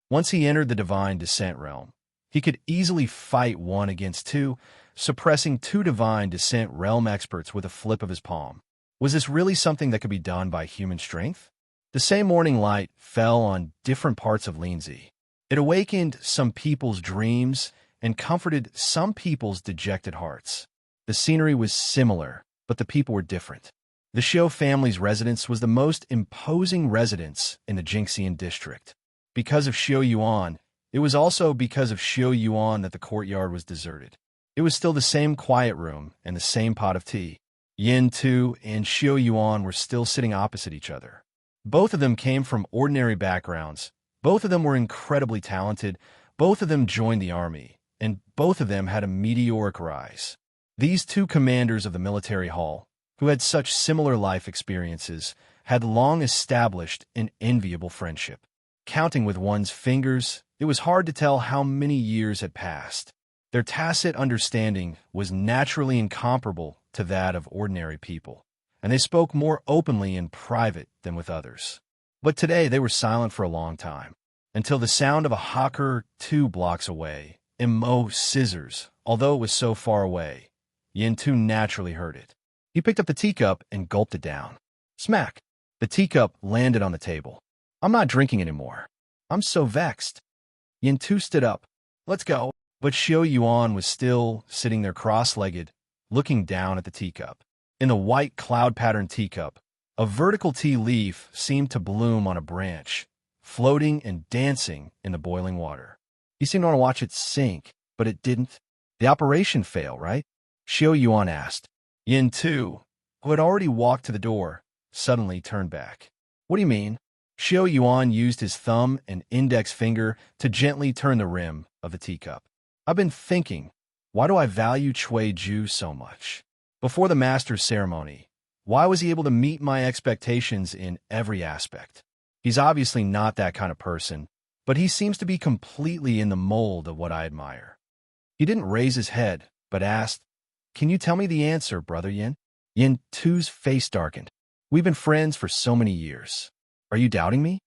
Once he entered the divine descent realm, he could easily fight one against two, suppressing two divine descent realm experts with a flip of his palm. Was this really something that could be done by human strength? The same morning light fell on different parts of Linzi. It awakened some people's dreams and comforted some people's dejected hearts. The scenery was similar, but the people were different. The Xiu family's residence was the most imposing residence in the Jingxian district. Because of Xiu Yuan, It was also because of Xiao Yuan that the courtyard was deserted. It was still the same quiet room and the same pot of tea. Yin Tu and Xiao Yuan were still sitting opposite each other. Both of them came from ordinary backgrounds. Both of them were incredibly talented. Both of them joined the army, and both of them had a meteoric rise. These two commanders of the military hall, who had such similar life experiences, had long established an enviable friendship. Counting with one's fingers, it was hard to tell how many years had passed. Their tacit understanding was naturally incomparable to that of ordinary people, and they spoke more openly in private than with others. But today they were silent for a long time, until the sound of a hawker 2 blocks away, scissors, although it was so far away, Yin Tu naturally heard it. He picked up the teacup and gulped it down. Smack! The teacup landed on the table. I'm not drinking anymore. I'm so vexed. Yin Tu stood up. Let's go. But Xiao Yuan was still sitting there cross-legged, looking down at the teacup. In the white cloud-patterned teacup, a vertical tea leaf seemed to bloom on a branch, floating and dancing in the boiling water. He seemed to want to watch it sink, but it didn't. The operation failed, right? Xiao Yuan asked. Yin Tu, who had already walked to the door, suddenly turned back. What do you mean? Xiao Yuan used his thumb and index finger to gently turn the rim of the teacup. I've been thinking, why do I value Cui Ju so much? Before the master's ceremony, why was he able to meet my expectations in every aspect? He's obviously not that kind of person, but he seems to be completely in the mold of what I admire. He didn't raise his head, but asked, Can you tell me the answer, Brother Yin? Yin Tu's face darkened. We've been friends for so many years. Are you doubting me?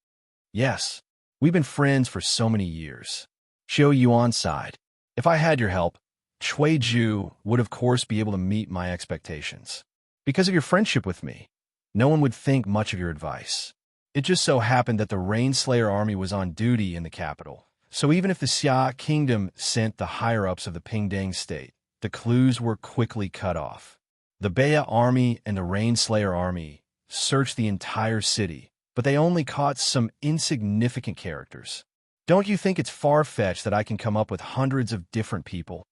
Yes, we've been friends for so many years. Xiao Yuan sighed. If I had your help, Cui Ju would of course be able to meet my expectations. Because of your friendship with me, no one would think much of your advice. It just so happened that the Rainslayer army was on duty in the capital, so even if the Xia kingdom sent the higher-ups of the Pingdang state, the clues were quickly cut off. The Baya army and the Rainslayer army searched the entire city, but they only caught some insignificant characters. Don't you think it's far-fetched that I can come up with hundreds of different people?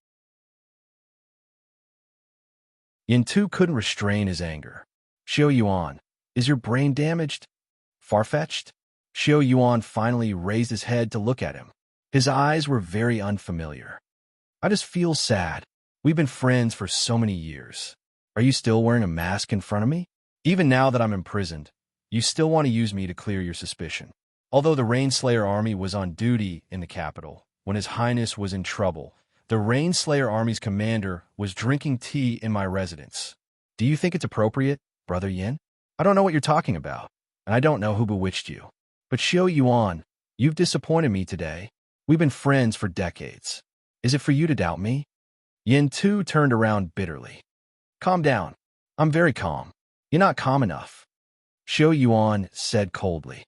Yin Tu couldn't restrain his anger. Xiao Yuan, is your brain damaged? Far-fetched? Xiao Yuan finally raised his head to look at him. His eyes were very unfamiliar. I just feel sad. We've been friends for so many years. Are you still wearing a mask in front of me? Even now that I'm imprisoned, you still want to use me to clear your suspicion. Although the Rainslayer army was on duty in the capital, when His Highness was in trouble, the Rainslayer army's commander was drinking tea in my residence. Do you think it's appropriate, Brother Yin? I don't know what you're talking about, and I don't know who bewitched you. But Xiao Yuan, you've disappointed me today. We've been friends for decades. Is it for you to doubt me? Yin Tu turned around bitterly. Calm down. I'm very calm. You're not calm enough. Xiao Yuan said coldly.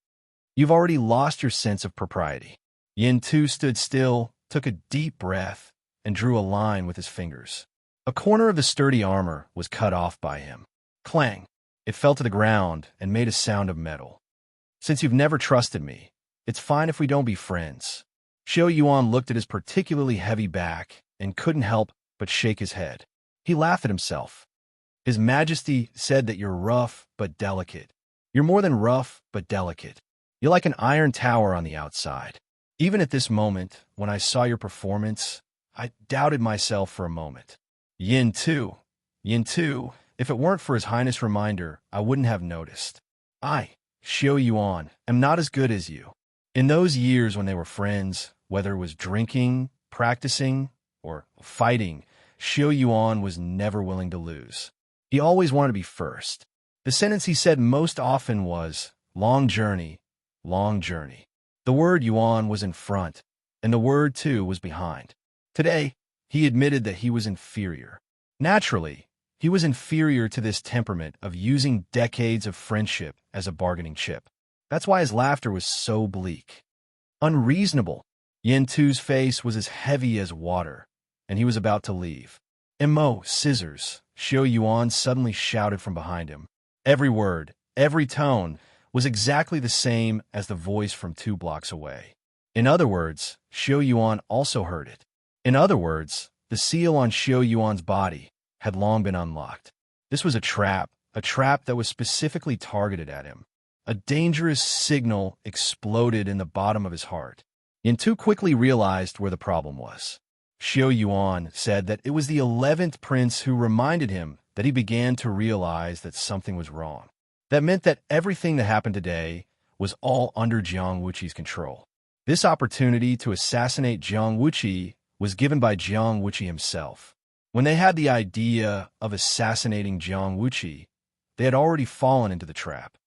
You've already lost your sense of propriety. Yin Tu stood still, took a deep breath, and drew a line with his fingers. A corner of the sturdy armor was cut off by him. Clang! It fell to the ground and made a sound of metal. Since you've never trusted me, it's fine if we don't be friends. Xiao Yuan looked at his particularly heavy back and couldn't help but shake his head. He laughed at himself. His Majesty said that you're rough but delicate. You're more than rough but delicate. You're like an iron tower on the outside. Even at this moment, when I saw your performance, I doubted myself for a moment. Yin Tu, if it weren't for His Highness' reminder, I wouldn't have noticed. I, Xiao Yuan, am not as good as you. In those years when they were friends, whether it was drinking, practicing, or fighting, Xiao Yuan was never willing to lose. He always wanted to be first. The sentence he said most often was, long journey, long journey. The word Yuan was in front, and the word Tu was behind. Today, he admitted that he was inferior. Naturally, he was inferior to this temperament of using decades of friendship as a bargaining chip. That's why his laughter was so bleak. Unreasonable. Yin Tu's face was as heavy as water, and he was about to leave. Scissors, Xiao Yuan suddenly shouted from behind him. Every word, every tone, was exactly the same as the voice from 2 blocks away. In other words, Xiao Yuan also heard it. In other words, the seal on Xiao Yuan's body had long been unlocked. This was a trap that was specifically targeted at him. A dangerous signal exploded in the bottom of his heart. Yin-Tu quickly realized where the problem was. Xiao Yuan said that it was the 11th prince who reminded him that he began to realize that something was wrong. That meant that everything that happened today was all under Jiang Wuqi's control. This opportunity to assassinate Jiang Wuqi was given by Jiang Wuqi himself. When they had the idea of assassinating Jiang Wuqi, they had already fallen into the trap.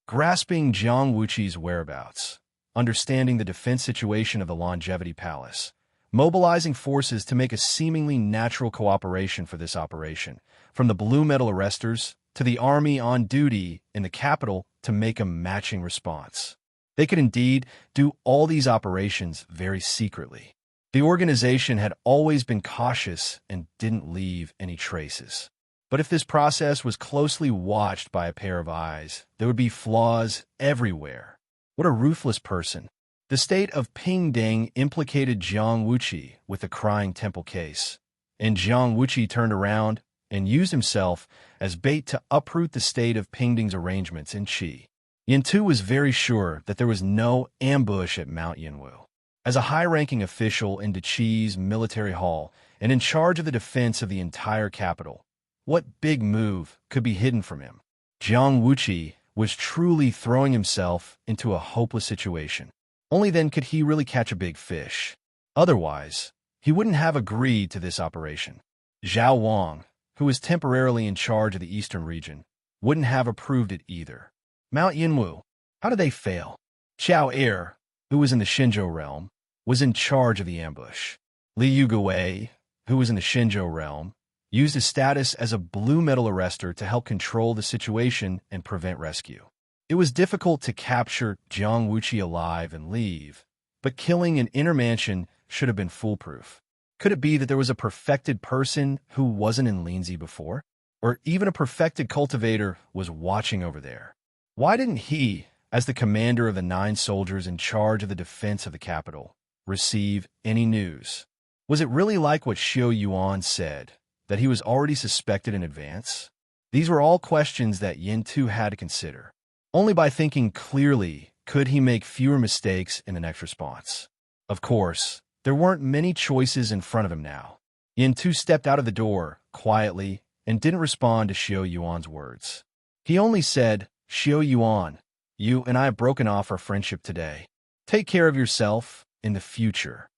Grasping Jiang Wuqi's whereabouts, understanding the defense situation of the Longevity Palace, mobilizing forces to make a seemingly natural cooperation for this operation, from the blue metal arresters to the army on duty in the capital to make a matching response. They could indeed do all these operations very secretly. The organization had always been cautious and didn't leave any traces. But if this process was closely watched by a pair of eyes, there would be flaws everywhere. What a ruthless person. The state of Pingding implicated Jiang Wuqi with the crying temple case, and Jiang Wuqi turned around and used himself as bait to uproot the state of Pingding's arrangements in Qi. Yin-Tu was very sure that there was no ambush at Mount Yinwu. As a high-ranking official in Qi's military hall and in charge of the defense of the entire capital, what big move could be hidden from him? Jiang Wuqi was truly throwing himself into a hopeless situation. Only then could he really catch a big fish. Otherwise, he wouldn't have agreed to this operation. Zhao Wang, who was temporarily in charge of the eastern region, wouldn't have approved it either. Mount Yinwu, how did they fail? Xiao Er, who was in the Xinzhou realm, was in charge of the ambush. Liu Gui, who was in the Xinzhou realm, used his status as a blue metal arrester to help control the situation and prevent rescue. It was difficult to capture Jiang Wuqi alive and leave, but killing an inner mansion should have been foolproof. Could it be that there was a perfected person who wasn't in Linzi before? Or even a perfected cultivator was watching over there? Why didn't he, as the commander of the 9 soldiers in charge of the defense of the capital, receive any news? Was it really like what Xiao Yuan said, that he was already suspected in advance? These were all questions that Yin-Tu had to consider. Only by thinking clearly could he make fewer mistakes in the next response. Of course, there weren't many choices in front of him now. Yin-Tu stepped out of the door, quietly, and didn't respond to Xiao Yuan's words. He only said, "Xiao Yuan, you and I have broken off our friendship today. Take care of yourself in the future."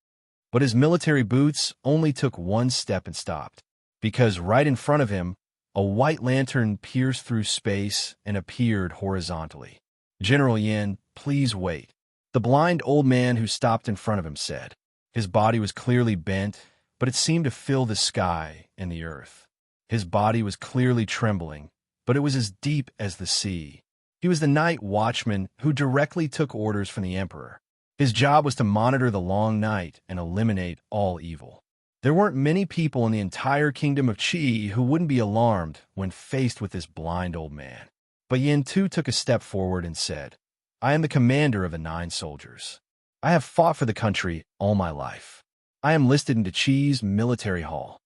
But his military boots only took one step and stopped, because right in front of him, a white lantern pierced through space and appeared horizontally. "General Yin, please wait," the blind old man who stopped in front of him said. His body was clearly bent, but it seemed to fill the sky and the earth. His body was clearly trembling, but it was as deep as the sea. He was the night watchman who directly took orders from the emperor. His job was to monitor the long night and eliminate all evil. There weren't many people in the entire kingdom of Qi who wouldn't be alarmed when faced with this blind old man. But Yin-Tu took a step forward and said, "I am the commander of the 9 soldiers. I have fought for the country all my life. I am listed into Qi's military hall.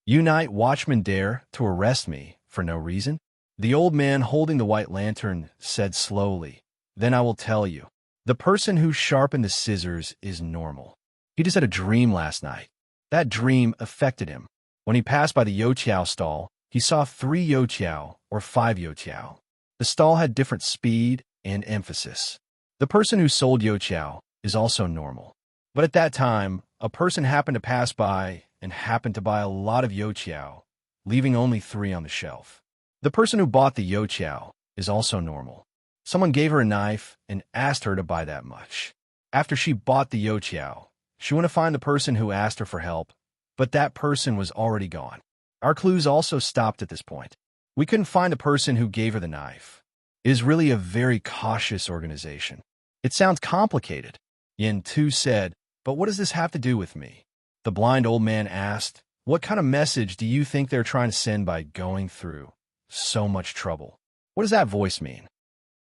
You night watchmen dare to arrest me for no reason?" The old man holding the white lantern said slowly, "Then I will tell you. The person who sharpened the scissors is normal. He just had a dream last night. That dream affected him. When he passed by the Youqiao stall, he saw 3 Youqiao or 5 Youqiao. The stall had different speed and emphasis. The person who sold Youqiao is also normal. But at that time, a person happened to pass by and happened to buy a lot of Youqiao, leaving only 3 on the shelf. The person who bought the Youqiao is also normal. Someone gave her a knife and asked her to buy that much. After she bought the Youqiao, she went to find the person who asked her for help, but that person was already gone. Our clues also stopped at this point. We couldn't find the person who gave her the knife. It is really a very cautious organization. It sounds complicated," Yin-Tu said, "but what does this have to do with me?" The blind old man asked, "What kind of message do you think they're trying to send by going through so much trouble?" What does that voice mean?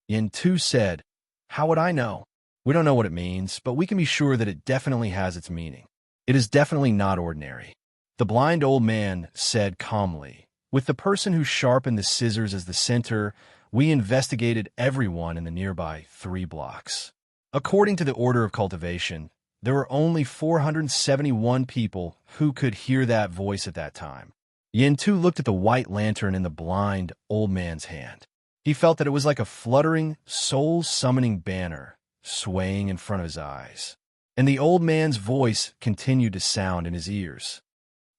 Yin Tu said, How would I know? We don't know what it means, but we can be sure that it definitely has its meaning. It is definitely not ordinary. The blind old man said calmly, With the person who sharpened the scissors as the center, we investigated everyone in the nearby 3 blocks. According to the order of cultivation, there were only 471 people who could hear that voice at that time. Yin Tu looked at the white lantern in the blind old man's hand. He felt that it was like a fluttering, soul-summoning banner swaying in front of his eyes. And the old man's voice continued to sound in his ears.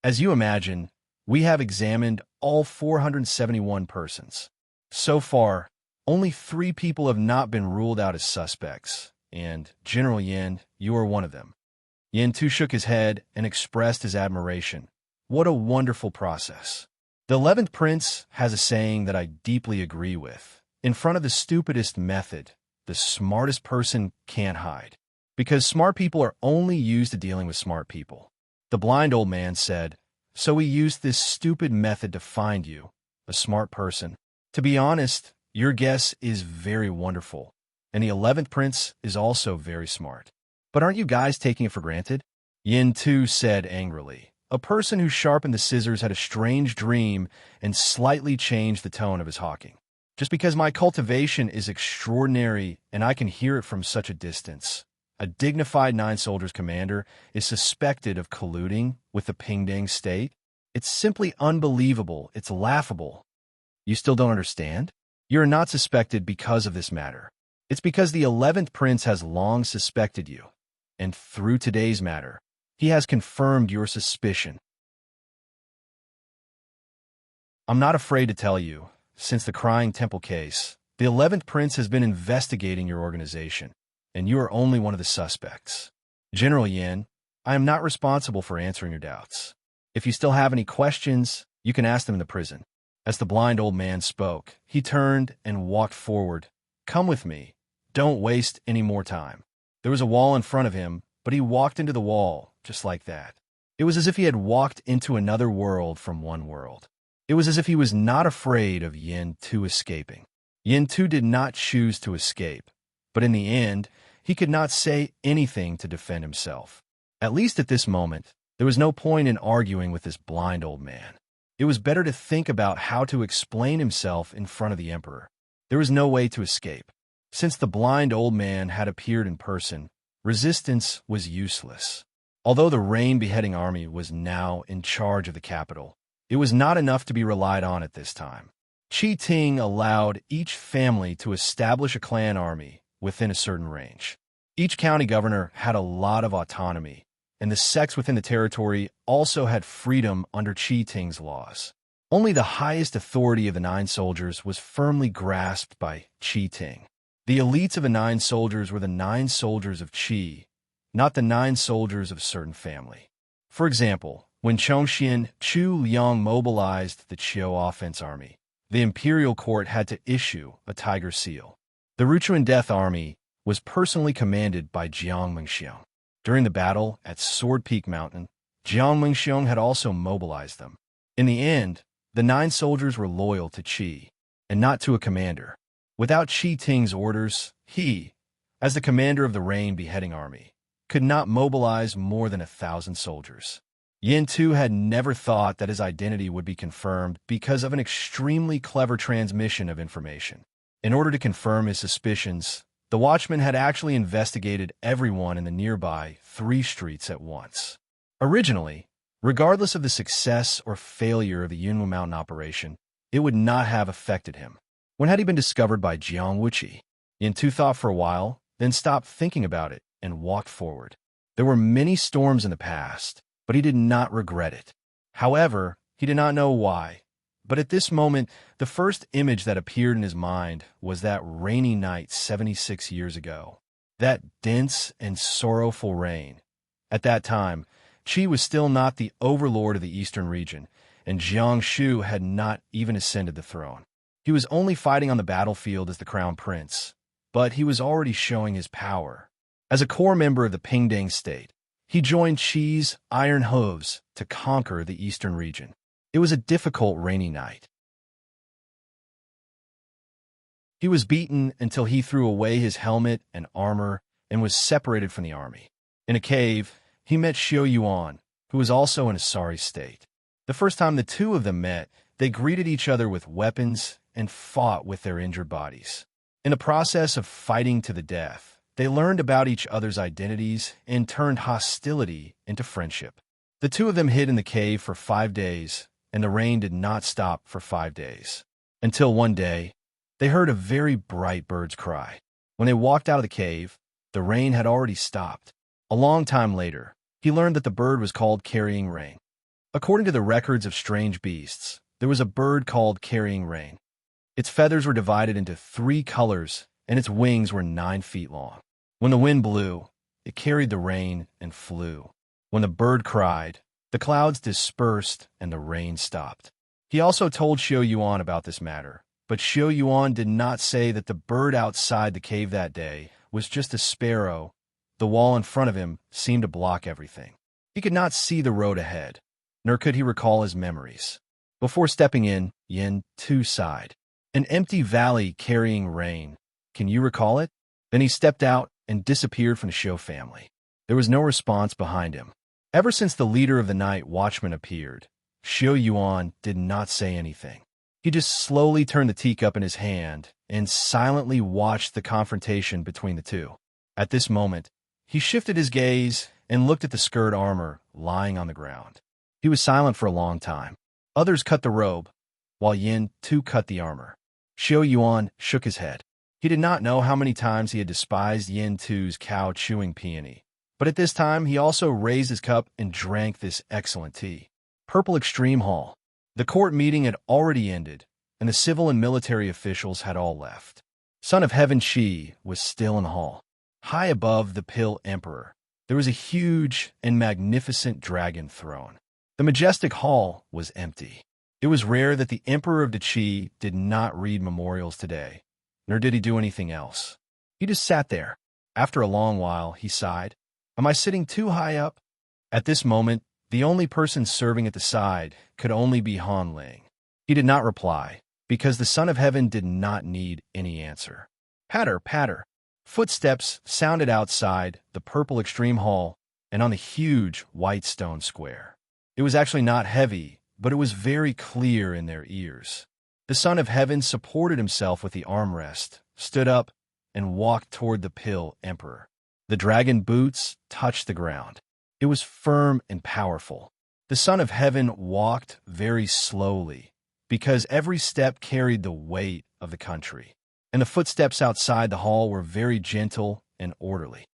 As you imagine, we have examined all 471 persons. So far, only 3 people have not been ruled out as suspects, and General Yin, you are one of them. Yin Tu shook his head and expressed his admiration. What a wonderful process. The 11th Prince has a saying that I deeply agree with. In front of the stupidest method, the smartest person can't hide. Because smart people are only used to dealing with smart people. The blind old man said, So we used this stupid method to find you, a smart person. To be honest, your guess is very wonderful, and the 11th Prince is also very smart. But aren't you guys taking it for granted? Yin Tu said angrily. A person who sharpened the scissors had a strange dream and slightly changed the tone of his hawking. Just because my cultivation is extraordinary and I can hear it from such a distance, a dignified 9 soldiers commander is suspected of colluding with the Pingdang state? It's simply unbelievable. It's laughable. You still don't understand? You're not suspected because of this matter. It's because the 11th Prince has long suspected you, and through today's matter, he has confirmed your suspicion. I'm not afraid to tell you, since the Crying Temple case, the 11th Prince has been investigating your organization, and you are only one of the suspects. General Yin, I am not responsible for answering your doubts. If you still have any questions, you can ask them in the prison. As the blind old man spoke, he turned and walked forward. Come with me. Don't waste any more time. There was a wall in front of him, but he walked into the wall, just like that. It was as if he had walked into another world from one world. It was as if he was not afraid of Yin Tu escaping. Yin Tu did not choose to escape, but in the end, he could not say anything to defend himself. At least at this moment, there was no point in arguing with this blind old man. It was better to think about how to explain himself in front of the emperor. There was no way to escape. Since the blind old man had appeared in person, resistance was useless. Although the Rain Beheading Army was now in charge of the capital, it was not enough to be relied on at this time. Qi Ting allowed each family to establish a clan army within a certain range. Each county governor had a lot of autonomy, and the sects within the territory also had freedom under Qi Ting's laws. Only the highest authority of the 9 soldiers was firmly grasped by Qi Ting. The elites of the 9 soldiers were the 9 soldiers of Qi, not the 9 soldiers of a certain family. For example, when Chongxian Chu Liang mobilized the Qiu Offense Army, the imperial court had to issue a tiger seal. The Ruchuan Death Army was personally commanded by Jiang Mengxiong. During the battle at Sword Peak Mountain, Jiang Mengxiong had also mobilized them. In the end, the 9 soldiers were loyal to Qi, and not to a commander. Without Qi Ting's orders, he, as the commander of the Rain Beheading Army, could not mobilize more than 1,000 soldiers. Yin Tu had never thought that his identity would be confirmed because of an extremely clever transmission of information. In order to confirm his suspicions, the watchman had actually investigated everyone in the nearby 3 streets at once. Originally, regardless of the success or failure of the Yunwu Mountain operation, it would not have affected him. When had he been discovered by Jiang Wuqi? Yin Tu thought for a while, then stopped thinking about it and walked forward. There were many storms in the past, but he did not regret it. However, he did not know why. But at this moment, the first image that appeared in his mind was that rainy night 76 years ago. That dense and sorrowful rain. At that time, Qi was still not the overlord of the eastern region, and Jiang Shu had not even ascended the throne. He was only fighting on the battlefield as the crown prince, but he was already showing his power. As a core member of the Pingdang state, he joined Qi's Iron Hooves to conquer the eastern region. It was a difficult rainy night. He was beaten until he threw away his helmet and armor and was separated from the army. In a cave, he met Xiao Yuan, who was also in a sorry state. The first time the two of them met, they greeted each other with weapons and fought with their injured bodies. In the process of fighting to the death, they learned about each other's identities and turned hostility into friendship. The two of them hid in the cave for 5 days, and the rain did not stop for 5 days. Until one day, they heard a very bright bird's cry. When they walked out of the cave, the rain had already stopped. A long time later, he learned that the bird was called Carrying Rain. According to the records of strange beasts, there was a bird called Carrying Rain. Its feathers were divided into 3 colors, and its wings were 9 feet long. When the wind blew, it carried the rain and flew. When the bird cried, the clouds dispersed and the rain stopped. He also told Xiao Yuan about this matter, but Xiao Yuan did not say that the bird outside the cave that day was just a sparrow. The wall in front of him seemed to block everything. He could not see the road ahead, nor could he recall his memories. Before stepping in, Yin too sighed. An empty valley carrying rain. Can you recall it? Then he stepped out and disappeared from the Xiao family. There was no response behind him. Ever since the leader of the night watchman appeared, Xiao Yuan did not say anything. He just slowly turned the teacup in his hand and silently watched the confrontation between the two. At this moment, he shifted his gaze and looked at the skirt armor lying on the ground. He was silent for a long time. Others cut the robe, while Yin too cut the armor. Xiao Yuan shook his head. He did not know how many times he had despised Yin Tu's cow-chewing peony, but at this time he also raised his cup and drank this excellent tea. Purple Extreme Hall. The court meeting had already ended, and the civil and military officials had all left. Son of Heaven Shi was still in the hall. High above the Pill Emperor, there was a huge and magnificent dragon throne. The majestic hall was empty. It was rare that the Emperor of the Qi did not read memorials today, nor did he do anything else. He just sat there. After a long while, he sighed. Am I sitting too high up? At this moment, the only person serving at the side could only be Han Ling. He did not reply, because the Son of Heaven did not need any answer. Patter, patter. Footsteps sounded outside the Purple Extreme Hall and on the huge white stone square. It was actually not heavy, but it was very clear in their ears. The Son of Heaven supported himself with the armrest, stood up, and walked toward the Pill Emperor. The dragon boots touched the ground. It was firm and powerful. The Son of Heaven walked very slowly, because every step carried the weight of the country, and the footsteps outside the hall were very gentle and orderly.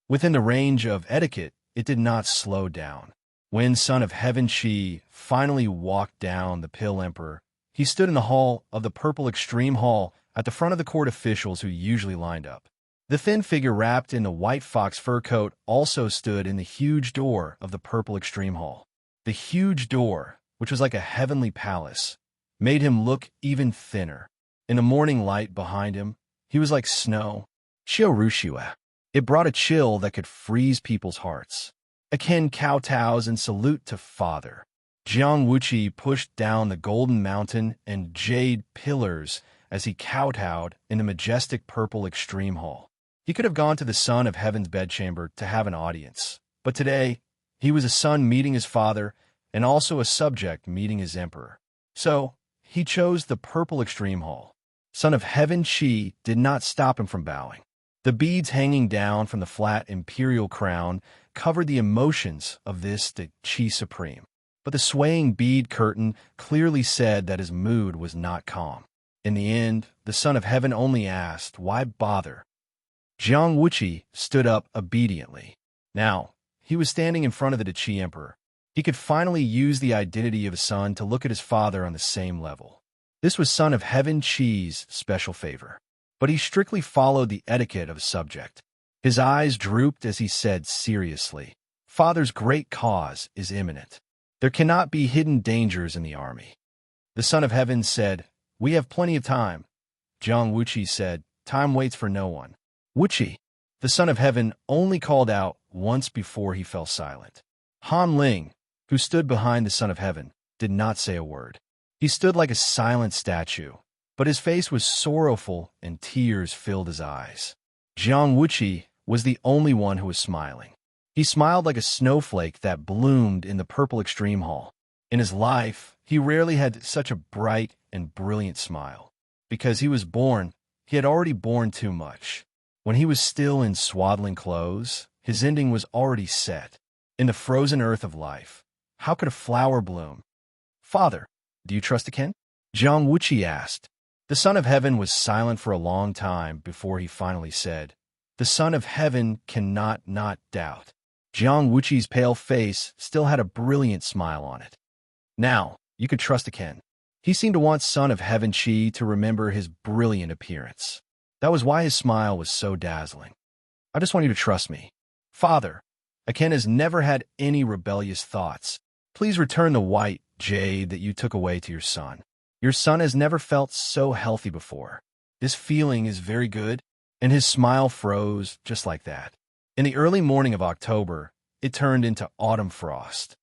Within the range of etiquette, it did not slow down. When Son of Heaven Shi finally walked down the Pill Emperor, he stood in the hall of the Purple Extreme Hall at the front of the court officials who usually lined up. The thin figure wrapped in the white fox fur coat also stood in the huge door of the Purple Extreme Hall. The huge door, which was like a heavenly palace, made him look even thinner. In the morning light behind him, he was like snow. Xiao Rushua. It brought a chill that could freeze people's hearts. Akin kowtows and salute to Father. Jiang Wuqi pushed down the golden mountain and jade pillars as he kowtowed in the majestic Purple Extreme Hall. He could have gone to the Son of Heaven's bedchamber to have an audience, but today he was a son meeting his father and also a subject meeting his emperor. So he chose the Purple Extreme Hall. Son of Heaven Shi did not stop him from bowing. The beads hanging down from the flat imperial crown covered the emotions of this the Qi Supreme, but the swaying bead curtain clearly said that his mood was not calm. In the end, the Son of Heaven only asked, why bother? Jiang Wuqi stood up obediently. Now, he was standing in front of the Qi Emperor. He could finally use the identity of a son to look at his father on the same level. This was Son of Heaven Qi's special favor, but he strictly followed the etiquette of a subject. His eyes drooped as he said seriously, Father's great cause is imminent. There cannot be hidden dangers in the army. The Son of Heaven said, we have plenty of time. Jiang Wuqi said, time waits for no one. Wuqi, the Son of Heaven, only called out once before he fell silent. Han Ling, who stood behind the Son of Heaven, did not say a word. He stood like a silent statue, but his face was sorrowful and tears filled his eyes. Jiang Wuqi was the only one who was smiling. He smiled like a snowflake that bloomed in the purple extreme hall. In his life, he rarely had such a bright and brilliant smile. Because he was born, he had already borne too much. When he was still in swaddling clothes, his ending was already set. In the frozen earth of life, how could a flower bloom? "Father, do you trust Aken?" Jiang Wuqi asked. The Son of Heaven was silent for a long time before he finally said, "The Son of Heaven cannot not doubt." Jiang Wuqi's pale face still had a brilliant smile on it. Now, you could trust Aken. He seemed to want Son of Heaven Qi to remember his brilliant appearance. That was why his smile was so dazzling. "I just want you to trust me. Father, Aken has never had any rebellious thoughts. Please return the white jade that you took away to your son. Your son has never felt so healthy before. This feeling is very good." And his smile froze just like that. In the early morning of October, it turned into autumn frost.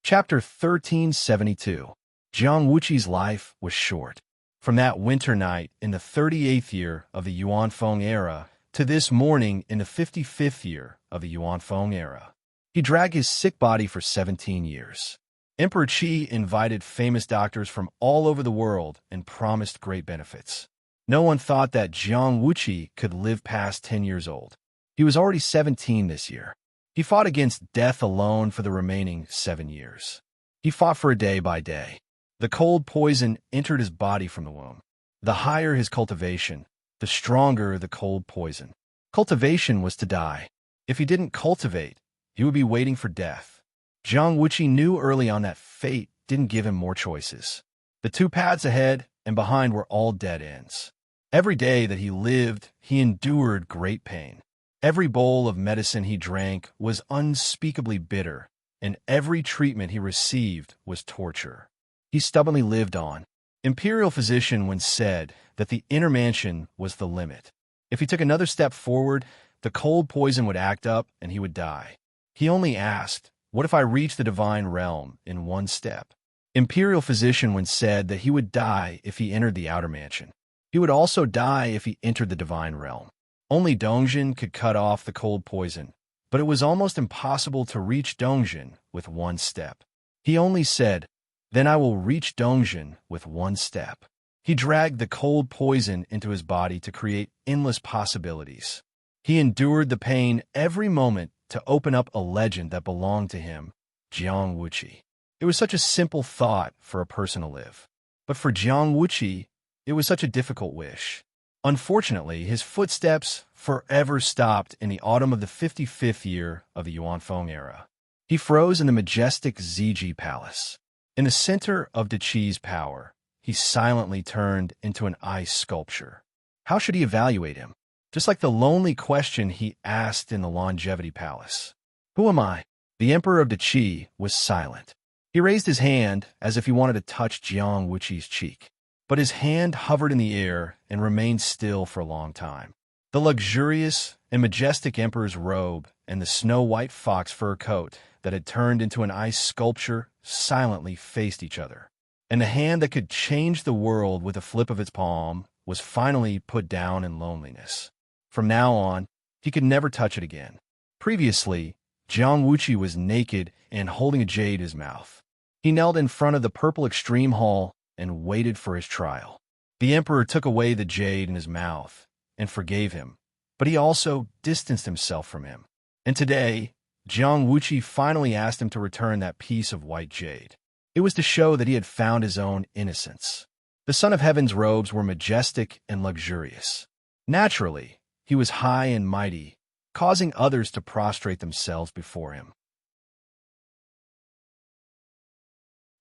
Chapter 1372. Jiang Wuqi's life was short. From that winter night in the 38th year of the Yuanfeng era to this morning in the 55th year of the Yuanfeng era, he dragged his sick body for 17 years. Emperor Qi invited famous doctors from all over the world and promised great benefits. No one thought that Jiang Wuqi could live past 10 years old. He was already 17 this year. He fought against death alone for the remaining 7 years. He fought for a day by day. The cold poison entered his body from the womb. The higher his cultivation, the stronger the cold poison. Cultivation was to die. If he didn't cultivate, he would be waiting for death. Jiang Wuqi knew early on that fate didn't give him more choices. The two paths ahead and behind were all dead ends. Every day that he lived, he endured great pain. Every bowl of medicine he drank was unspeakably bitter, and every treatment he received was torture. He stubbornly lived on. Imperial physician once said that the inner mansion was the limit. If he took another step forward, the cold poison would act up and he would die. He only asked, "What if I reach the divine realm in one step?" Imperial physician once said that he would die if he entered the outer mansion. He would also die if he entered the divine realm. Only Dongjin could cut off the cold poison, but it was almost impossible to reach Dongjin with one step. He only said, "Then I will reach Dongjin with one step." He dragged the cold poison into his body to create endless possibilities. He endured the pain every moment to open up a legend that belonged to him, Jiang Wuqi. It was such a simple thought for a person to live. But for Jiang Wuqi, it was such a difficult wish. Unfortunately, his footsteps forever stopped in the autumn of the 55th year of the Yuanfeng era. He froze in the majestic Ziji Palace. In the center of De Qi's power, he silently turned into an ice sculpture. How should he evaluate him? Just like the lonely question he asked in the Longevity Palace. "Who am I?" The Emperor of De Qi was silent. He raised his hand as if he wanted to touch Jiang Wuqi's cheek. But his hand hovered in the air and remained still for a long time. The luxurious and majestic emperor's robe and the snow-white fox fur coat that had turned into an ice sculpture silently faced each other. And the hand that could change the world with a flip of its palm was finally put down in loneliness. From now on, he could never touch it again. Previously, Jiang Wuqi was naked and holding a jade in his mouth. He knelt in front of the purple extreme hall and waited for his trial. The emperor took away the jade in his mouth and forgave him, but he also distanced himself from him. And today, Jiang Wuqi finally asked him to return that piece of white jade. It was to show that he had found his own innocence. The Son of Heaven's robes were majestic and luxurious. Naturally, he was high and mighty, causing others to prostrate themselves before him.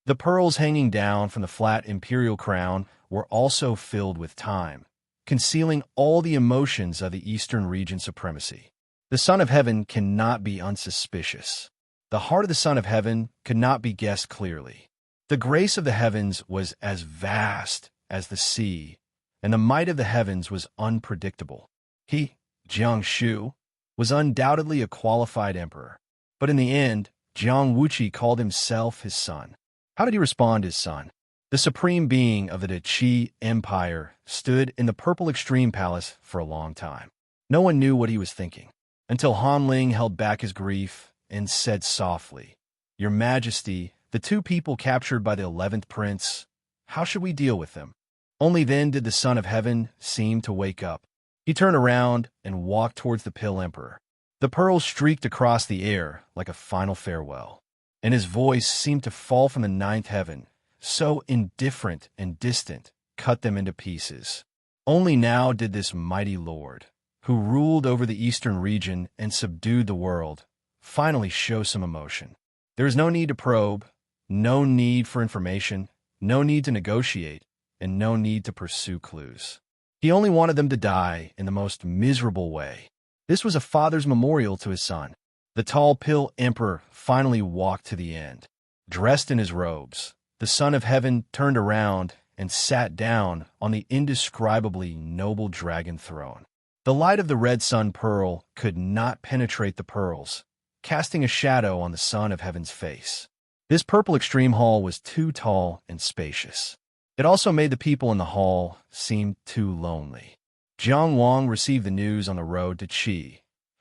The pearls hanging down from the flat imperial crown were also filled with time, concealing all the emotions of the Eastern region supremacy. The Son of Heaven cannot be unsuspicious. The heart of the Son of Heaven could not be guessed clearly. The grace of the heavens was as vast as the sea, and the might of the heavens was unpredictable. He, Jiang Shu, was undoubtedly a qualified emperor. But in the end, Jiang Wuqi called himself his son. How did he respond his son? The supreme being of the Qi Empire stood in the Purple Extreme Palace for a long time. No one knew what he was thinking, until Han Ling held back his grief and said softly, "Your Majesty, the two people captured by the 11th prince, how should we deal with them?" Only then did the Son of Heaven seem to wake up. He turned around and walked towards the Pill Emperor. The pearls streaked across the air like a final farewell, and his voice seemed to fall from the ninth heaven, so indifferent and distant, cut them into pieces. Only now did this mighty lord, who ruled over the eastern region and subdued the world, finally show some emotion. There is no need to probe, no need for information, no need to negotiate, and no need to pursue clues. He only wanted them to die in the most miserable way. This was a father's memorial to his son. The tall Pill Emperor finally walked to the end. Dressed in his robes, the Son of Heaven turned around and sat down on the indescribably noble dragon throne. The light of the red sun pearl could not penetrate the pearls, casting a shadow on the Son of Heaven's face. This purple extreme hall was too tall and spacious. It also made the people in the hall seem too lonely. Jiang Wang received the news on the road to Qi.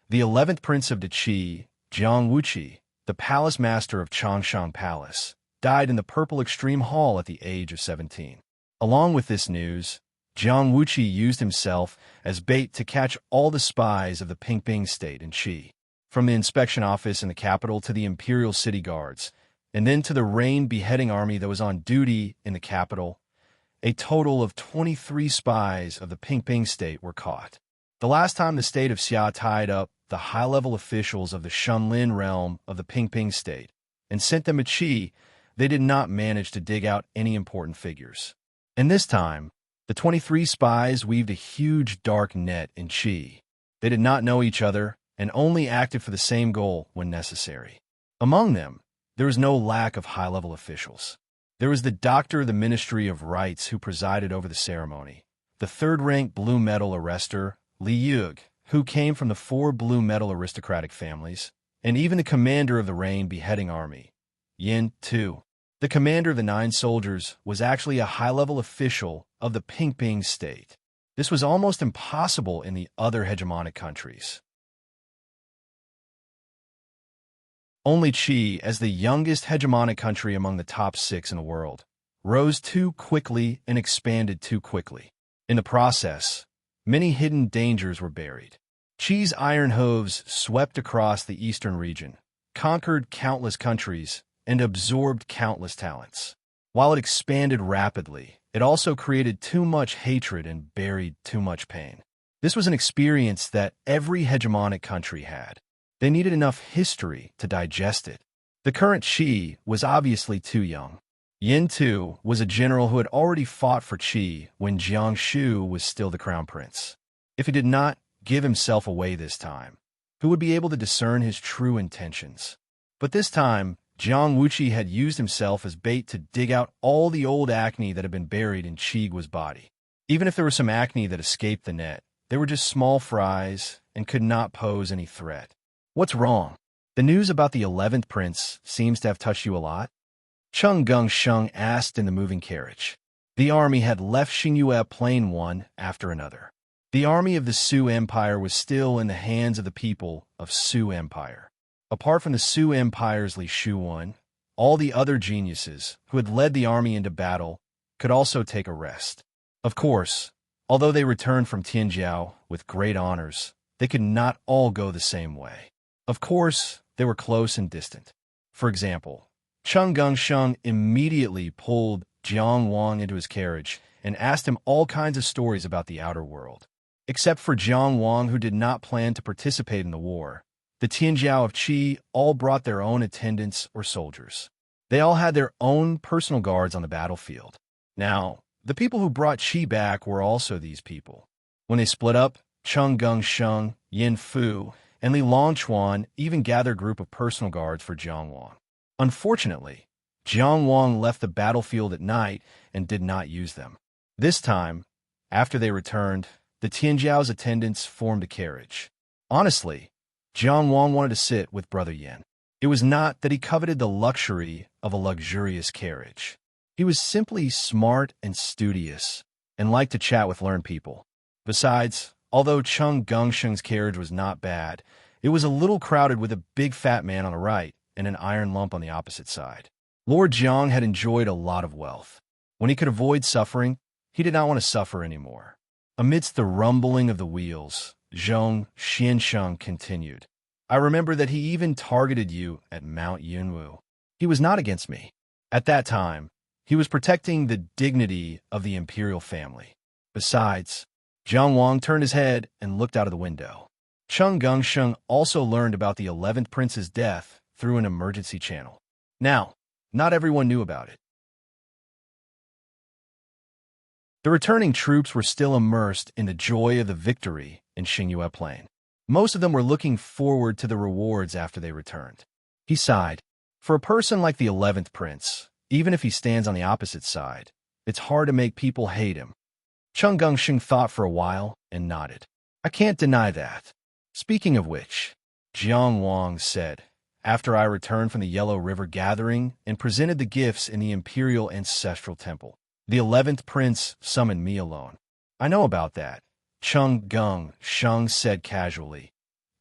The 11th prince of the Qi, Jiang Wuqi, the palace master of Changshan Palace, died in the purple extreme hall at the age of 17. Along with this news, Jiang Wuqi used himself as bait to catch all the spies of the Pingping state in Qi, from the inspection office in the capital to the imperial city guards, and then to the rain beheading army that was on duty in the capital. A total of 23 spies of the Pingping state were caught. The last time the state of Xia tied up the high-level officials of the Shunlin realm of the Pingping state and sent them to Qi, they did not manage to dig out any important figures. And this time, the 23 spies weaved a huge dark net in Qi. They did not know each other and only acted for the same goal when necessary. Among them, there was no lack of high-level officials. There was the doctor of the Ministry of Rites who presided over the ceremony, the third-rank blue medal arrester, Li Yug, who came from the 4 blue medal aristocratic families, and even the commander of the rain beheading army, Yin Tu. The commander of the 9 soldiers was actually a high-level official of the Pingping state. This was almost impossible in the other hegemonic countries. Only Qi, as the youngest hegemonic country among the top 6 in the world, rose too quickly and expanded too quickly. In the process, many hidden dangers were buried. Qi's iron hooves swept across the eastern region, conquered countless countries, and absorbed countless talents. While it expanded rapidly, it also created too much hatred and buried too much pain. This was an experience that every hegemonic country had. They needed enough history to digest it. The current Qi was obviously too young. Yin Tu was a general who had already fought for Qi when Jiang Shu was still the crown prince. If he did not give himself away this time, who would be able to discern his true intentions? But this time, Jiang Wuqi had used himself as bait to dig out all the old acne that had been buried in Qigua's body. Even if there was some acne that escaped the net, they were just small fries and could not pose any threat. What's wrong? The news about the 11th prince seems to have touched you a lot? Cheng Gengsheng asked in the moving carriage. The army had left Xingyue plain one after another. The army of the Su Empire was still in the hands of the people of Su Empire. Apart from the Su Empire's Li Shuwen, all the other geniuses who had led the army into battle could also take a rest. Of course, although they returned from Tianjiao with great honors, they could not all go the same way. Of course, they were close and distant. For example, Cheng Gengsheng immediately pulled Jiang Wang into his carriage and asked him all kinds of stories about the outer world. Except for Jiang Wang, who did not plan to participate in the war, the Tianjiao of Qi all brought their own attendants or soldiers. They all had their own personal guards on the battlefield. Now, the people who brought Qi back were also these people. When they split up, Cheng Gengsheng, Yin Fu, and Li Longchuan even gathered a group of personal guards for Jiang Wang. Unfortunately, Jiang Wang left the battlefield at night and did not use them. This time, after they returned, the Tianjiao's attendants formed a carriage. Honestly, Jiang Wang wanted to sit with Brother Yin. It was not that he coveted the luxury of a luxurious carriage. He was simply smart and studious, and liked to chat with learned people. Besides, although Chung Gungsheng's carriage was not bad, it was a little crowded with a big fat man on the right and an iron lump on the opposite side. Lord Jiang had enjoyed a lot of wealth. When he could avoid suffering, he did not want to suffer anymore. Amidst the rumbling of the wheels, Zhong Xiansheng continued, I remember that he even targeted you at Mount Yunwu. He was not against me. At that time, he was protecting the dignity of the imperial family. Besides, Jiang Wang turned his head and looked out of the window. Chung Gungsheng also learned about the 11th prince's death through an emergency channel. Now, not everyone knew about it. The returning troops were still immersed in the joy of the victory in Xingyue Plain. Most of them were looking forward to the rewards after they returned. He sighed. For a person like the 11th prince, even if he stands on the opposite side, it's hard to make people hate him. Chung Gungsheng thought for a while and nodded. I can't deny that. Speaking of which, Jiang Wang said, after I returned from the Yellow River gathering and presented the gifts in the Imperial Ancestral Temple, the 11th prince summoned me alone. I know about that, Chung Gungsheng said casually.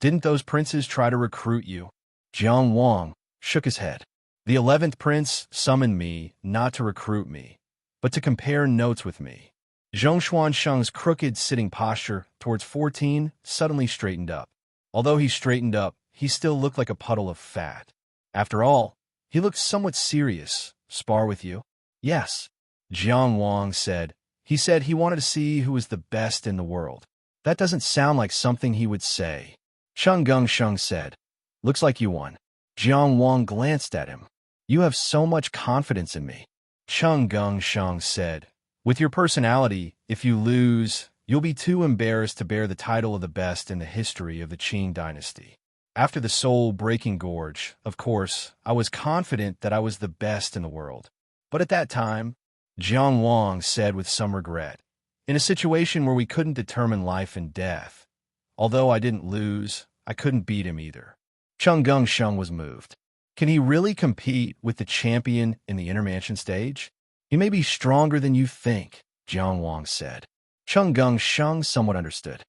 Didn't those princes try to recruit you? Jiang Wang shook his head. The 11th prince summoned me not to recruit me, but to compare notes with me. Zhong Xuansheng's crooked sitting posture towards 14 suddenly straightened up. Although he straightened up, he still looked like a puddle of fat. After all, he looked somewhat serious. Spar with you? Yes, Jiang Wang said. He said he wanted to see who was the best in the world. That doesn't sound like something he would say. Chung Gungsheng said, looks like you won. Jiang Wang glanced at him. You have so much confidence in me. Chung Gungsheng said, with your personality, if you lose, you'll be too embarrassed to bear the title of the best in the history of the Qing dynasty. After the soul-breaking gorge, of course, I was confident that I was the best in the world. But at that time, Jiang Wang said with some regret, in a situation where we couldn't determine life and death, although I didn't lose, I couldn't beat him either. Chung Gungsheng was moved. Can he really compete with the champion in the intermansion stage? He may be stronger than you think, Jiang Wang said. Chung Gungsheng somewhat understood.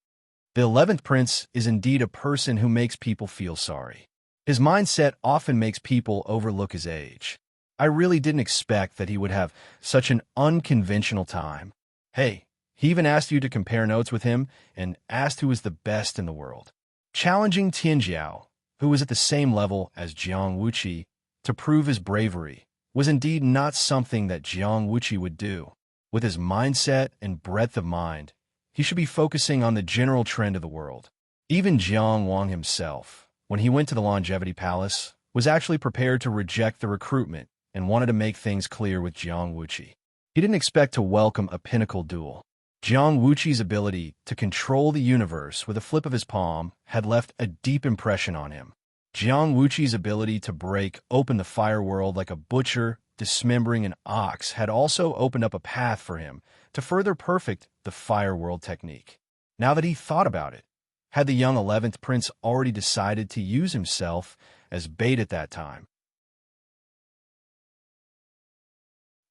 The 11th prince is indeed a person who makes people feel sorry. His mindset often makes people overlook his age. I really didn't expect that he would have such an unconventional time. Hey, he even asked you to compare notes with him and asked who was the best in the world. Challenging Tianjiao, who was at the same level as Jiang Wuqi, to prove his bravery, was indeed not something that Jiang Wuqi would do. With his mindset and breadth of mind, he should be focusing on the general trend of the world. Even Jiang Wang himself, when he went to the Longevity Palace, was actually prepared to reject the recruitment and wanted to make things clear with Jiang Wuqi. He didn't expect to welcome a pinnacle duel. Jiang Wuqi's ability to control the universe with a flip of his palm had left a deep impression on him. Jiang Wuqi's ability to break open the fire world like a butcher dismembering an ox had also opened up a path for him to further perfect the fire world technique. Now that he thought about it, had the young 11th prince already decided to use himself as bait at that time?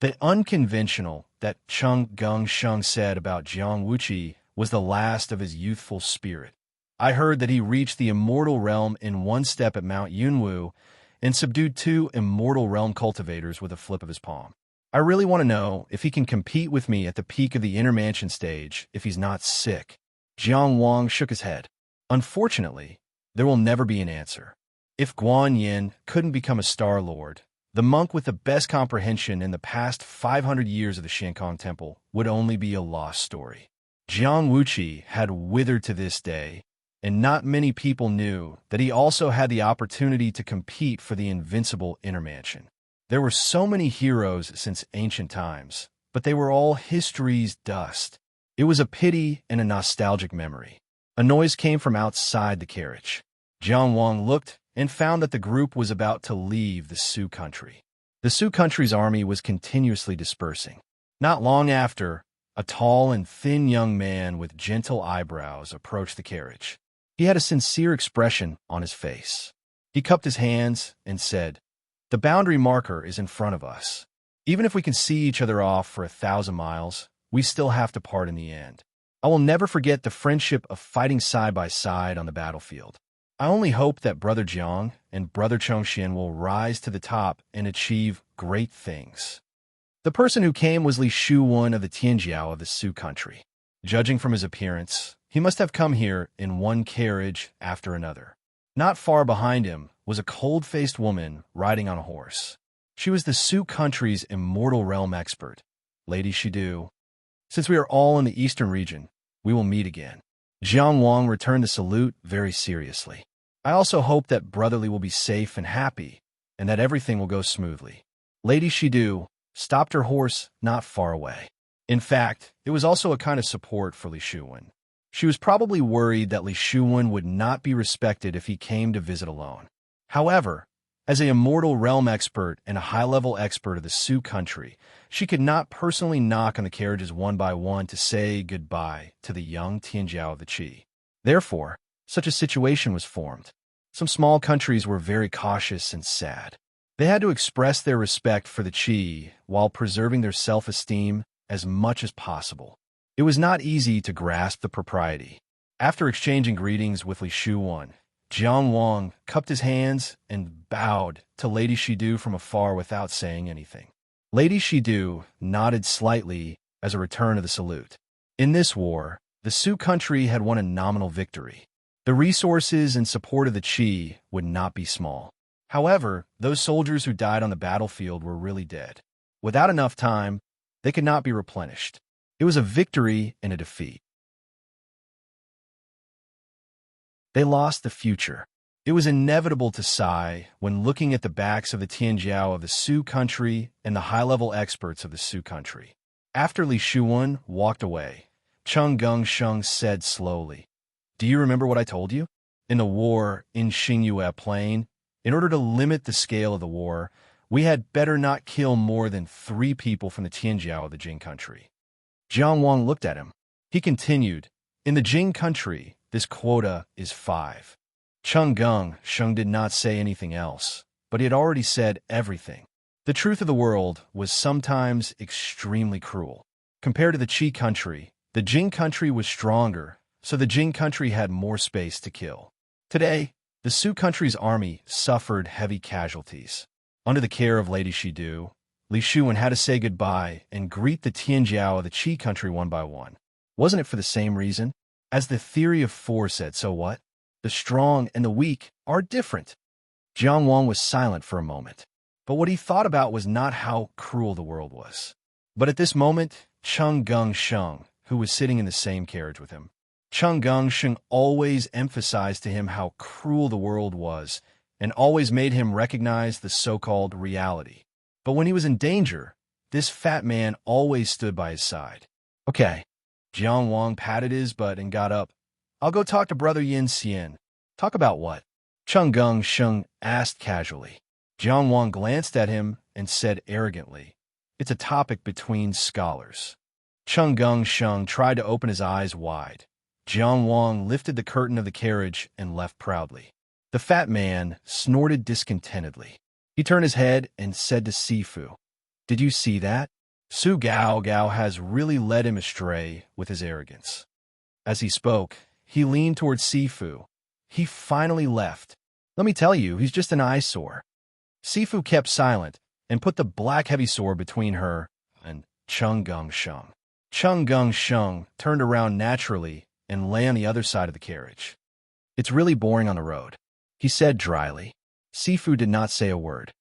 The unconventional that Chung Gungsheng said about Jiang Wuqi was the last of his youthful spirit. I heard that he reached the immortal realm in one step at Mount Yunwu and subdued 2 immortal realm cultivators with a flip of his palm. I really want to know if he can compete with me at the peak of the intermansion stage if he's not sick. Jiang Wang shook his head. Unfortunately, there will never be an answer. If Guan Yin couldn't become a Star Lord, the monk with the best comprehension in the past 500 years of the Shankong Temple would only be a lost story. Jiang Wuqi had withered to this day, and not many people knew that he also had the opportunity to compete for the invincible intermansion. There were so many heroes since ancient times, but they were all history's dust. It was a pity and a nostalgic memory. A noise came from outside the carriage. Jiang Wang looked and found that the group was about to leave the Sioux country. The Sioux country's army was continuously dispersing. Not long after, a tall and thin young man with gentle eyebrows approached the carriage. He had a sincere expression on his face. He cupped his hands and said, "The boundary marker is in front of us. Even if we can see each other off for 1,000 miles, we still have to part in the end. I will never forget the friendship of fighting side by side on the battlefield. I only hope that Brother Jiang and Brother Chongxian will rise to the top and achieve great things." The person who came was Li Shuwen of the Tianjiao of the Sioux country. Judging from his appearance, he must have come here in one carriage after another. Not far behind him was a cold-faced woman riding on a horse. She was the Sioux country's immortal realm expert, Lady Shidu. "Since we are all in the eastern region, we will meet again." Jiang Wang returned the salute very seriously. "I also hope that Brotherly will be safe and happy, and that everything will go smoothly." Lady Shidu stopped her horse not far away. In fact, it was also a kind of support for Li Shuwen. She was probably worried that Li Shuwen would not be respected if he came to visit alone. However, as a immortal realm expert and a high-level expert of the Sioux country, she could not personally knock on the carriages one by one to say goodbye to the young Tianjiao of the Qi. Therefore, such a situation was formed. Some small countries were very cautious and sad. They had to express their respect for the Qi while preserving their self-esteem as much as possible. It was not easy to grasp the propriety. After exchanging greetings with Li Shuwen, Jiang Wang cupped his hands and bowed to Lady Shidu from afar without saying anything. Lady Shidu nodded slightly as a return of the salute. In this war, the Sioux country had won a nominal victory. The resources and support of the Qi would not be small. However, those soldiers who died on the battlefield were really dead. Without enough time, they could not be replenished. It was a victory and a defeat. They lost the future. It was inevitable to sigh when looking at the backs of the Tianjiao of the Sioux country and the high-level experts of the Sioux country. After Li Shuwen walked away, Cheng Gongsheng said slowly, "Do you remember what I told you? In the war in Xingyue Plain, in order to limit the scale of the war, we had better not kill more than 3 people from the Tianjiao of the Jing country." Jiang Wang looked at him. He continued, "In the Jing country, this quota is 5. Cheng Gongsheng did not say anything else, but he had already said everything. The truth of the world was sometimes extremely cruel. Compared to the Qi country, the Jing country was stronger, so the Jing country had more space to kill. Today, the Sioux country's army suffered heavy casualties. Under the care of Lady Shidu, Li Shuwen had to say goodbye and greet the Tianjiao of the Qi country one by one. Wasn't it for the same reason? As the theory of 4 said, so what? The strong and the weak are different." Jiang Wang was silent for a moment, but what he thought about was not how cruel the world was. But at this moment, Cheng Gongsheng, who was sitting in the same carriage with him, Cheng Gongsheng always emphasized to him how cruel the world was and always made him recognize the so-called reality. But when he was in danger, this fat man always stood by his side. "Okay." Jiang Wang patted his butt and got up. "I'll go talk to Brother Yin Xian." "Talk about what?" Cheng Gongsheng asked casually. Jiang Wang glanced at him and said arrogantly, "It's a topic between scholars." Cheng Gongsheng tried to open his eyes wide. Jiang Wang lifted the curtain of the carriage and left proudly. The fat man snorted discontentedly. He turned his head and said to Sifu, "Did you see that? Su Gao Gao has really led him astray with his arrogance." As he spoke, he leaned towards Sifu. "He finally left. Let me tell you, he's just an eyesore." Sifu kept silent and put the black heavy sword between her and Cheng Gongsheng. Cheng Gongsheng turned around naturally and lay on the other side of the carriage. "It's really boring on the road," he said dryly. Sifu did not say a word.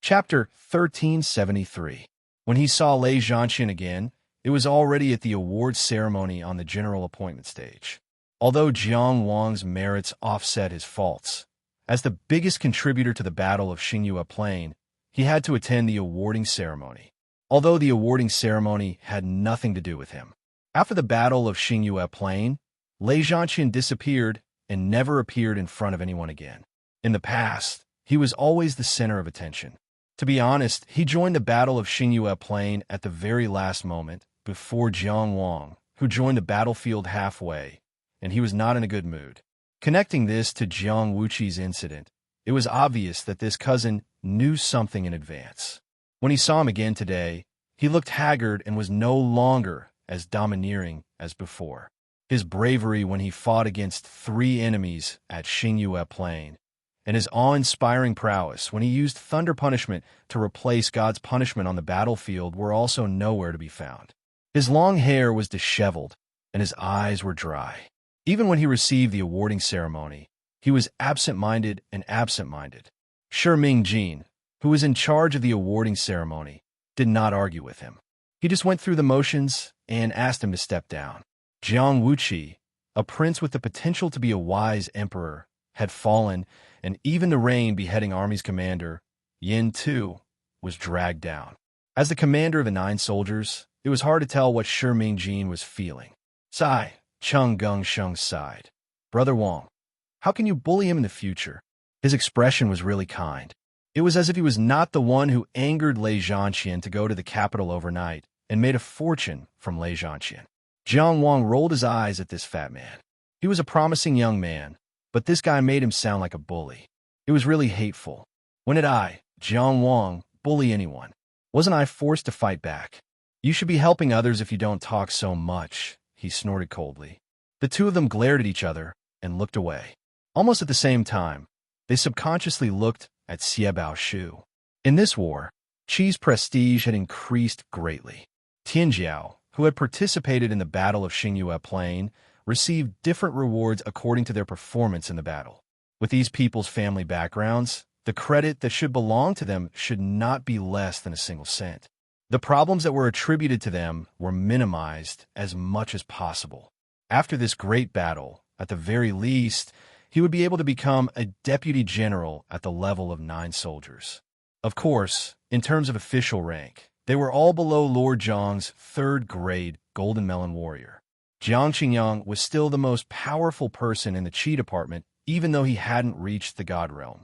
Chapter 1373. When he saw Lei Zhanqian again, it was already at the awards ceremony on the general appointment stage. Although Jiang Wang's merits offset his faults, as the biggest contributor to the Battle of Xingyue Plain, he had to attend the awarding ceremony. Although the awarding ceremony had nothing to do with him. After the Battle of Xingyue Plain, Lei Zhanqian disappeared and never appeared in front of anyone again. In the past, he was always the center of attention. To be honest, he joined the Battle of Xingyue Plain at the very last moment, before Jiang Wang, who joined the battlefield halfway, and he was not in a good mood. Connecting this to Jiang Wuqi's incident, it was obvious that this cousin knew something in advance. When he saw him again today, he looked haggard and was no longer as domineering as before. His bravery when he fought against 3 enemies at Xingyue Plain, and his awe-inspiring prowess when he used thunder punishment to replace God's punishment on the battlefield were also nowhere to be found. His long hair was disheveled, and his eyes were dry. Even when he received the awarding ceremony, he was absent-minded. Shi Mingjin, who was in charge of the awarding ceremony, did not argue with him. He just went through the motions and asked him to step down. Jiang Wuqi, a prince with the potential to be a wise emperor, had fallen, and even the reign beheading army's commander, Yin Tu, was dragged down. As the commander of the 9 soldiers, it was hard to tell what Shi Mingjin was feeling. Sigh, Cheng Gongsheng sighed. Brother Wang, how can you bully him in the future? His expression was really kind. It was as if he was not the one who angered Lei Zhanqian to go to the capital overnight and made a fortune from Lei Zhanqian. Jiang Wang rolled his eyes at this fat man. He was a promising young man, but this guy made him sound like a bully. It was really hateful. When did I, Jiang Wang, bully anyone? Wasn't I forced to fight back? You should be helping others if you don't talk so much, he snorted coldly. The two of them glared at each other and looked away. Almost at the same time, they subconsciously looked at Xiebao Shu. In this war, Qi's prestige had increased greatly. Tianjiao, who had participated in the Battle of Xingyue Plain, received different rewards according to their performance in the battle. With these people's family backgrounds, the credit that should belong to them should not be less than a single cent. The problems that were attributed to them were minimized as much as possible. After this great battle, at the very least, he would be able to become a deputy general at the level of 9 soldiers. Of course, in terms of official rank, they were all below Lord Zhang's 3rd-grade Golden Melon warrior. Jiang Qingyang was still the most powerful person in the Qi department, even though he hadn't reached the God realm.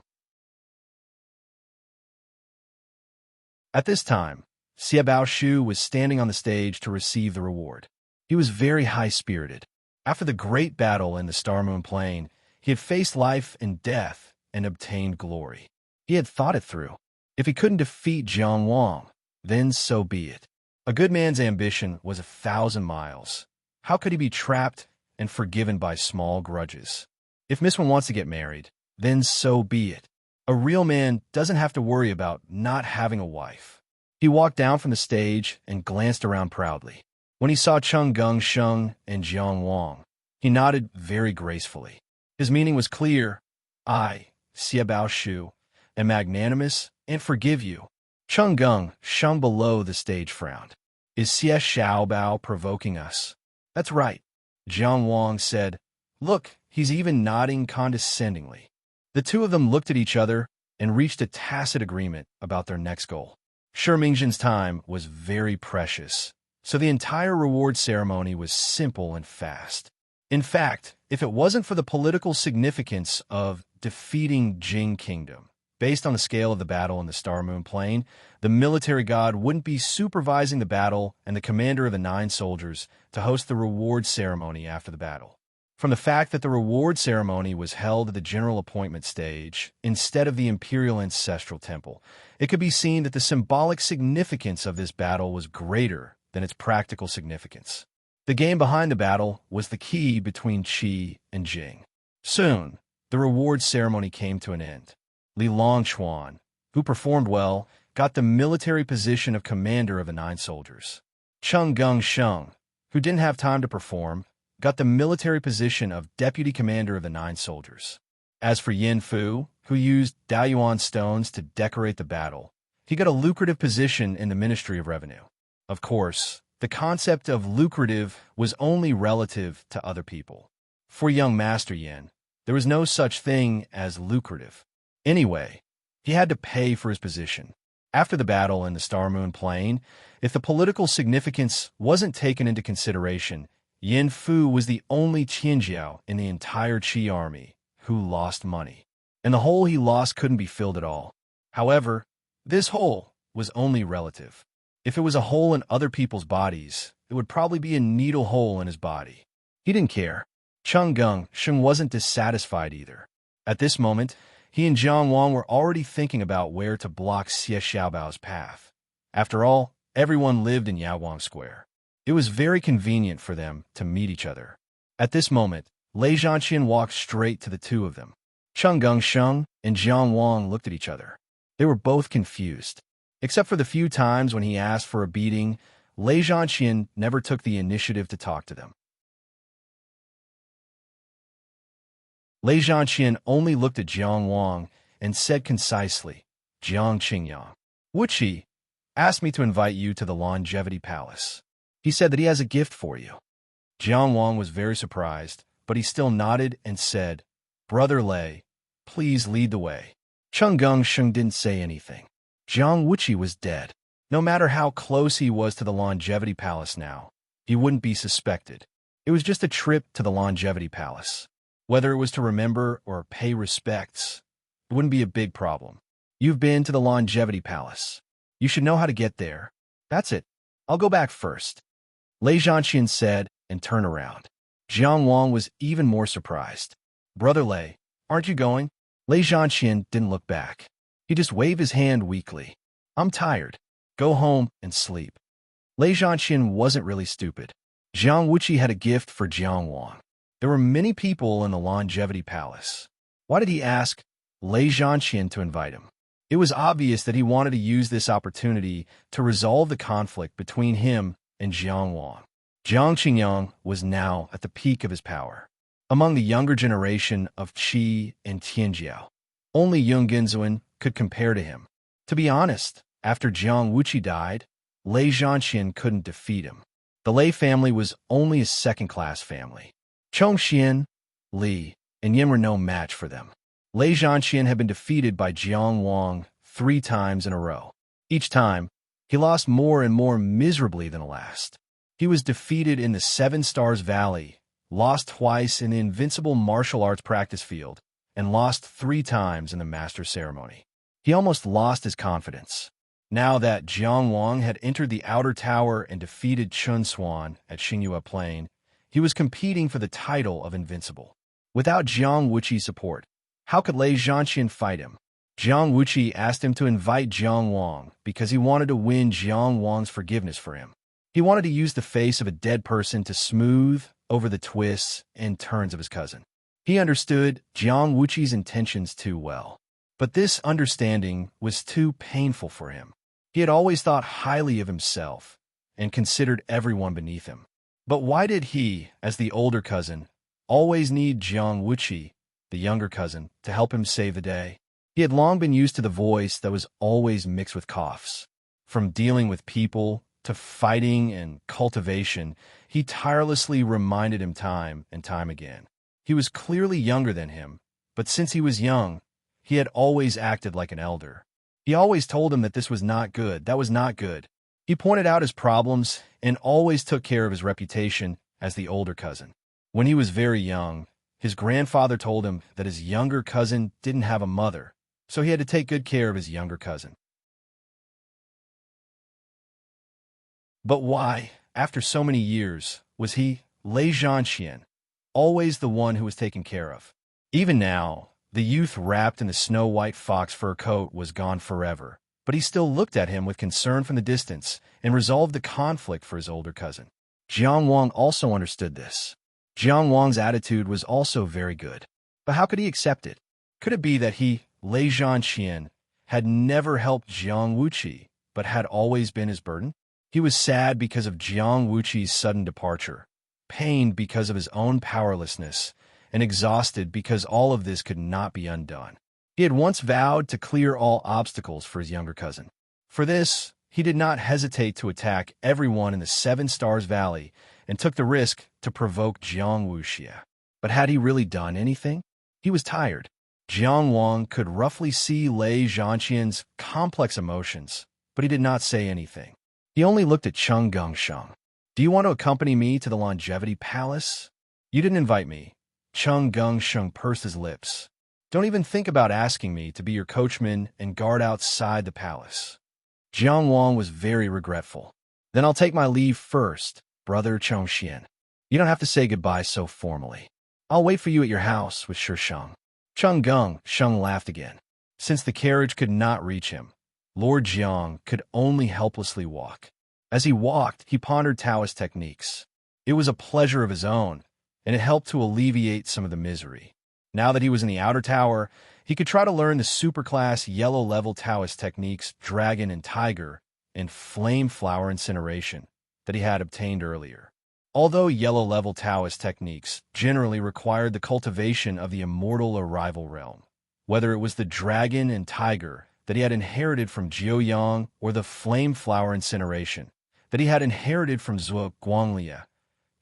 At this time, Xiebao Shu was standing on the stage to receive the reward. He was very high-spirited. After the great battle in the Star Moon Plain, he had faced life and death and obtained glory. He had thought it through. If he couldn't defeat Jiang Wang, then so be it. A good man's ambition was 1,000 miles. How could he be trapped and forgiven by small grudges? If Miss One wants to get married, then so be it. A real man doesn't have to worry about not having a wife. He walked down from the stage and glanced around proudly. When he saw Cheng Gongsheng and Jiang Wang, he nodded very gracefully. His meaning was clear. I, Xiebao Shu, am magnanimous and forgive you. Cheng Gongsheng below the stage frowned. Is Xie Xiaobao provoking us? That's right. Jiang Wang said, Look, he's even nodding condescendingly. The two of them looked at each other and reached a tacit agreement about their next goal. Shi Mingjin's time was very precious, so the entire reward ceremony was simple and fast. In fact, if it wasn't for the political significance of defeating Jing Kingdom, based on the scale of the battle in the Star Moon Plain, the military god wouldn't be supervising the battle and the commander of the 9 soldiers to host the reward ceremony after the battle. From the fact that the reward ceremony was held at the general appointment stage instead of the Imperial Ancestral Temple, it could be seen that the symbolic significance of this battle was greater than its practical significance. The game behind the battle was the key between Qi and Jing. Soon, the reward ceremony came to an end. Li Longchuan, who performed well, got the military position of commander of the 9 soldiers. Cheng Gongsheng, who didn't have time to perform, got the military position of deputy commander of the 9 soldiers. As for Yin Fu, who used Daoyuan stones to decorate the battle, he got a lucrative position in the Ministry of Revenue. Of course, the concept of lucrative was only relative to other people. For young Master Yin, there was no such thing as lucrative. Anyway, he had to pay for his position. After the battle in the Star Moon Plain, if the political significance wasn't taken into consideration, Yin Fu was the only Tianjiao in the entire Qi army who lost money. And the hole he lost couldn't be filled at all. However, this hole was only relative. If it was a hole in other people's bodies, it it would probably be a needle hole in his body. He didn't care. Cheng Geng-sheng wasn't dissatisfied either. At this moment, he and Jiang Wang were already thinking about where to block Xie Xiaobao's path. After all, everyone lived in Yaowang Square. It was very convenient for them to meet each other. At this moment, Lei Zhanqian walked straight to the two of them. Cheng Geng-sheng and Jiang Wang looked at each other. They were both confused. Except for the few times when he asked for a beating, Lei Zhanqian never took the initiative to talk to them. Lei Zhanqian only looked at Jiang Wang and said concisely, "Jiang Qingyang, Wuqi asked me to invite you to the Longevity Palace. He said that he has a gift for you." Jiang Wang was very surprised, but he still nodded and said, "Brother Lei, please lead the way." Cheng Geng-sheng didn't say anything. Jiang Wuqi was dead. No matter how close he was to the Longevity Palace now, he wouldn't be suspected. It was just a trip to the Longevity Palace. Whether it was to remember or pay respects, it wouldn't be a big problem. You've been to the Longevity Palace. You should know how to get there. That's it. I'll go back first. Lei Zhanqian said and turned around. Jiang Wang was even more surprised. "Brother Lei, aren't you going?" Lei Zhanqian didn't look back. He just waved his hand weakly. "I'm tired. Go home and sleep." Lei Zhanqian wasn't really stupid. Jiang Wuqi had a gift for Jiang Wang. There were many people in the Longevity Palace. Why did he ask Lei Zhanqian to invite him? It was obvious that he wanted to use this opportunity to resolve the conflict between him and Jiang Wang. Jiang Qingyang was now at the peak of his power. Among the younger generation of Qi and Tianjiao, only Yung Genzuan could compare to him. To be honest, after Jiang Wuqi died, Lei Zhanqian couldn't defeat him. The Lei family was only a second-class family. Chongxian, Li, and Yin were no match for them. Lei Zhanqian had been defeated by Jiang Wang 3 times in a row. Each time, he lost more and more miserably than the last. He was defeated in the 7 Stars Valley, lost twice in the invincible martial arts practice field, and lost 3 times in the master ceremony. He almost lost his confidence. Now that Jiang Wang had entered the outer tower and defeated Chun Xuan at Xingyue Plain, he was competing for the title of Invincible. Without Jiang Wuqi's support, how could Lei Zhanqian fight him? Jiang Wuqi asked him to invite Jiang Wang because he wanted to win Jiang Wang's forgiveness for him. He wanted to use the face of a dead person to smooth over the twists and turns of his cousin. He understood Jiang Wuqi's intentions too well. But this understanding was too painful for him. He had always thought highly of himself and considered everyone beneath him. But why did he, as the older cousin, always need Jiang Wuqi, the younger cousin, to help him save the day? He had long been used to the voice that was always mixed with coughs. From dealing with people to fighting and cultivation, he tirelessly reminded him time and time again. He was clearly younger than him, but since he was young, he had always acted like an elder. He always told him that this was not good, that was not good. He pointed out his problems and always took care of his reputation as the older cousin. When he was very young, his grandfather told him that his younger cousin didn't have a mother, so he had to take good care of his younger cousin. But why, after so many years, was he, Lei Zhanqian, always the one who was taken care of? Even now, the youth wrapped in the snow-white fox fur coat was gone forever, but he still looked at him with concern from the distance and resolved the conflict for his older cousin. Jiang Wang also understood this. Jiang Wang's attitude was also very good. But how could he accept it? Could it be that he, Lei Zhanqian, had never helped Jiang Wuqi, but had always been his burden? He was sad because of Jiang Wuqi's sudden departure, pained because of his own powerlessness, and exhausted because all of this could not be undone. He had once vowed to clear all obstacles for his younger cousin. For this, he did not hesitate to attack everyone in the 7 Stars Valley and took the risk to provoke Jiang Wuqi. But had he really done anything? He was tired. Jiang Wang could roughly see Lei Zhanqian's complex emotions, but he did not say anything. He only looked at Cheng Geng-sheng. "Do you want to accompany me to the Longevity Palace?" "You didn't invite me." Cheng Geng-sheng pursed his lips. "Don't even think about asking me to be your coachman and guard outside the palace." Jiang Wang was very regretful. "Then I'll take my leave first." Brother Chongxian. You don't have to say goodbye so formally. I'll wait for you at your house with Sheng. Sheng laughed again. Since the carriage could not reach him, Lord Jiang could only helplessly walk. As he walked, he pondered Taoist techniques. It was a pleasure of his own, and it helped to alleviate some of the misery. Now that he was in the outer tower, he could try to learn the superclass yellow-level Taoist techniques Dragon and Tiger and Flame Flower Incineration that he had obtained earlier. Although yellow-level Taoist techniques generally required the cultivation of the immortal arrival realm, whether it was the Dragon and Tiger that he had inherited from Jiuyang or the Flame Flower Incineration that he had inherited from Zhuo Guanglia,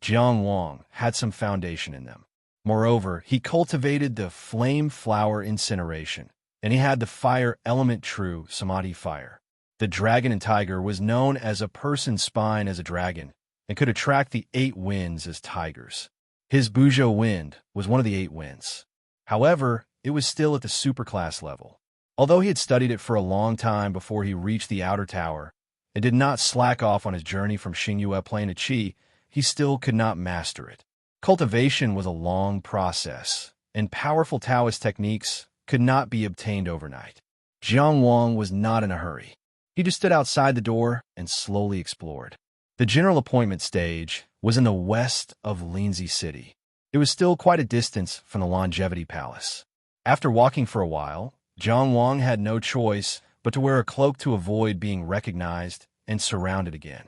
Jiang Wang had some foundation in them. Moreover, he cultivated the Flame Flower Incineration, and he had the Fire Element True Samadhi Fire. The Dragon and Tiger was known as a person's spine as a dragon, and could attract the 8 winds as tigers. His Buzhou wind was one of the 8 winds. However, it was still at the superclass level. Although he had studied it for a long time before he reached the outer tower, and did not slack off on his journey from Xingyue Plain to Qi, he still could not master it. Cultivation was a long process, and powerful Taoist techniques could not be obtained overnight. Jiang Wang was not in a hurry. He just stood outside the door and slowly explored. The general appointment stage was in the west of Linzi City. It was still quite a distance from the Longevity Palace. After walking for a while, Jiang Wang had no choice but to wear a cloak to avoid being recognized and surrounded again.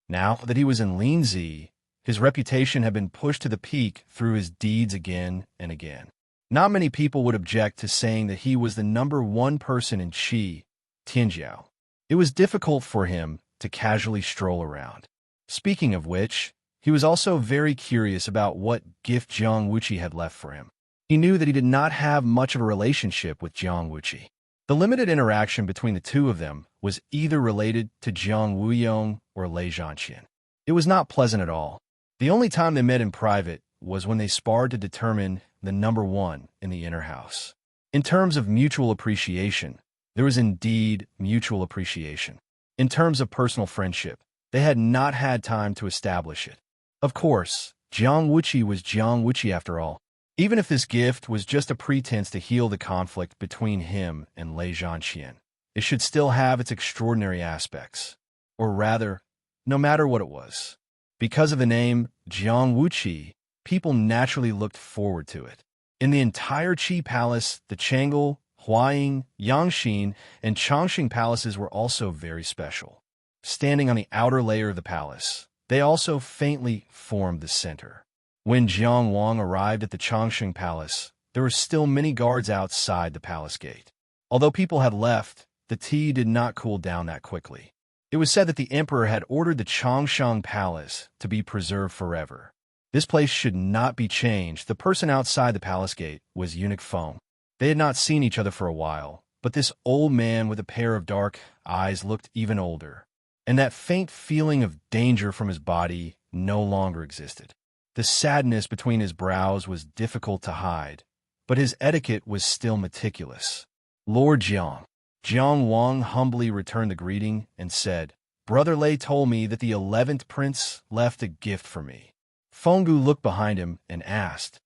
Now that he was in Linzi, his reputation had been pushed to the peak through his deeds again and again. Not many people would object to saying that he was the #1 person in Qi, Tianjiao. It was difficult for him to casually stroll around. Speaking of which, he was also very curious about what gift Jiang Wuqi had left for him. He knew that he did not have much of a relationship with Jiang Wuqi. The limited interaction between the two of them was either related to Jiang Wuyong or Lei Zhanqian. It was not pleasant at all. The only time they met in private was when they sparred to determine the #1 in the inner house. In terms of mutual appreciation, there was indeed mutual appreciation. In terms of personal friendship, they had not had time to establish it. Of course, Jiang Wuqi was Jiang Wuqi after all. Even if this gift was just a pretense to heal the conflict between him and Lei Zhanqian, it should still have its extraordinary aspects. Or rather, no matter what it was. Because of the name Jiang Wuqi, people naturally looked forward to it. In the entire Qi Palace, the Chang'an, Huaying, Yangxin, and Chongqing palaces were also very special. Standing on the outer layer of the palace, they also faintly formed the center. When Jiang Wang arrived at the Chongqing palace, there were still many guards outside the palace gate. Although people had left, the tea did not cool down that quickly. It was said that the emperor had ordered the Chongshang palace to be preserved forever. This place should not be changed. The person outside the palace gate was Eunuch Feng. They had not seen each other for a while, but this old man with a pair of dark eyes looked even older, and that faint feeling of danger from his body no longer existed. The sadness between his brows was difficult to hide, but his etiquette was still meticulous. Lord Jiang. Jiang Wang humbly returned the greeting and said, "Brother Lei told me that the 11th prince left a gift for me." Fenggu looked behind him and asked,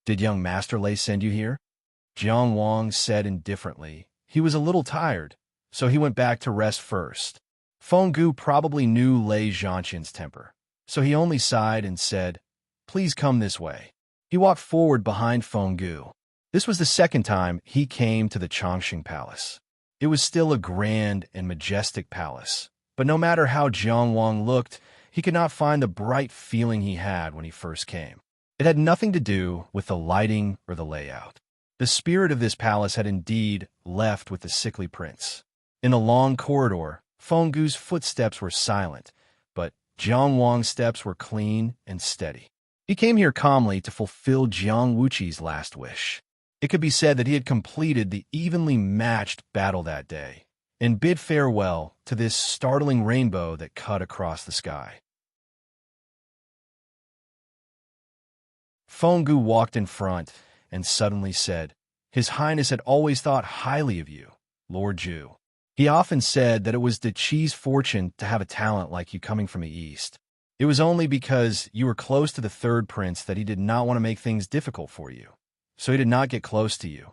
"Did young Master Lei send you here?" Jiang Wang said indifferently, he was a little tired, so he went back to rest first. Fenggu probably knew Lei Zhanqian's temper, so he only sighed and said, "Please come this way." He walked forward behind Fenggu. This was the second time he came to the Chongqing Palace. It was still a grand and majestic palace, but no matter how Jiang Wang looked, he could not find the bright feeling he had when he first came. It had nothing to do with the lighting or the layout. The spirit of this palace had indeed left with the sickly prince. In the long corridor, Fenggu's footsteps were silent, but Jiang Wang's steps were clean and steady. He came here calmly to fulfill Jiang Wuqi's last wish. It could be said that he had completed the evenly matched battle that day, and bid farewell to this startling rainbow that cut across the sky. Fenggu walked in front and suddenly said, "His Highness had always thought highly of you, Lord Zhu." He often said that it was the Qi's fortune to have a talent like you coming from the East. It was only because you were close to the third prince that he did not want to make things difficult for you, so he did not get close to you.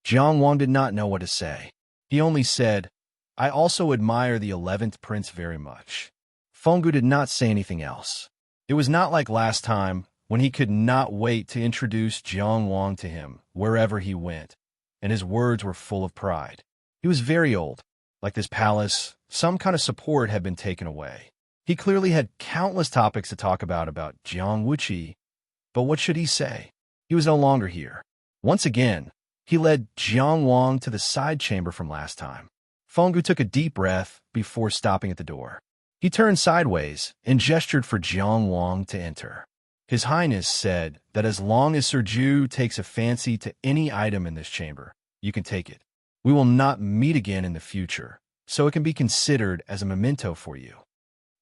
Jiang Wang did not know what to say. He only said, I also admire the 11th prince very much. Fenggu did not say anything else. It was not like last time when he could not wait to introduce Jiang Wang to him wherever he went, and his words were full of pride. He was very old. Like this palace, some kind of support had been taken away. He clearly had countless topics to talk about Jiang Wuqi, but what should he say? He was no longer here. Once again, he led Jiang Wang to the side chamber from last time. Fenggu took a deep breath before stopping at the door. He turned sideways and gestured for Jiang Wang to enter. His Highness said that as long as Sir Ju takes a fancy to any item in this chamber, you can take it. We will not meet again in the future, so it can be considered as a memento for you.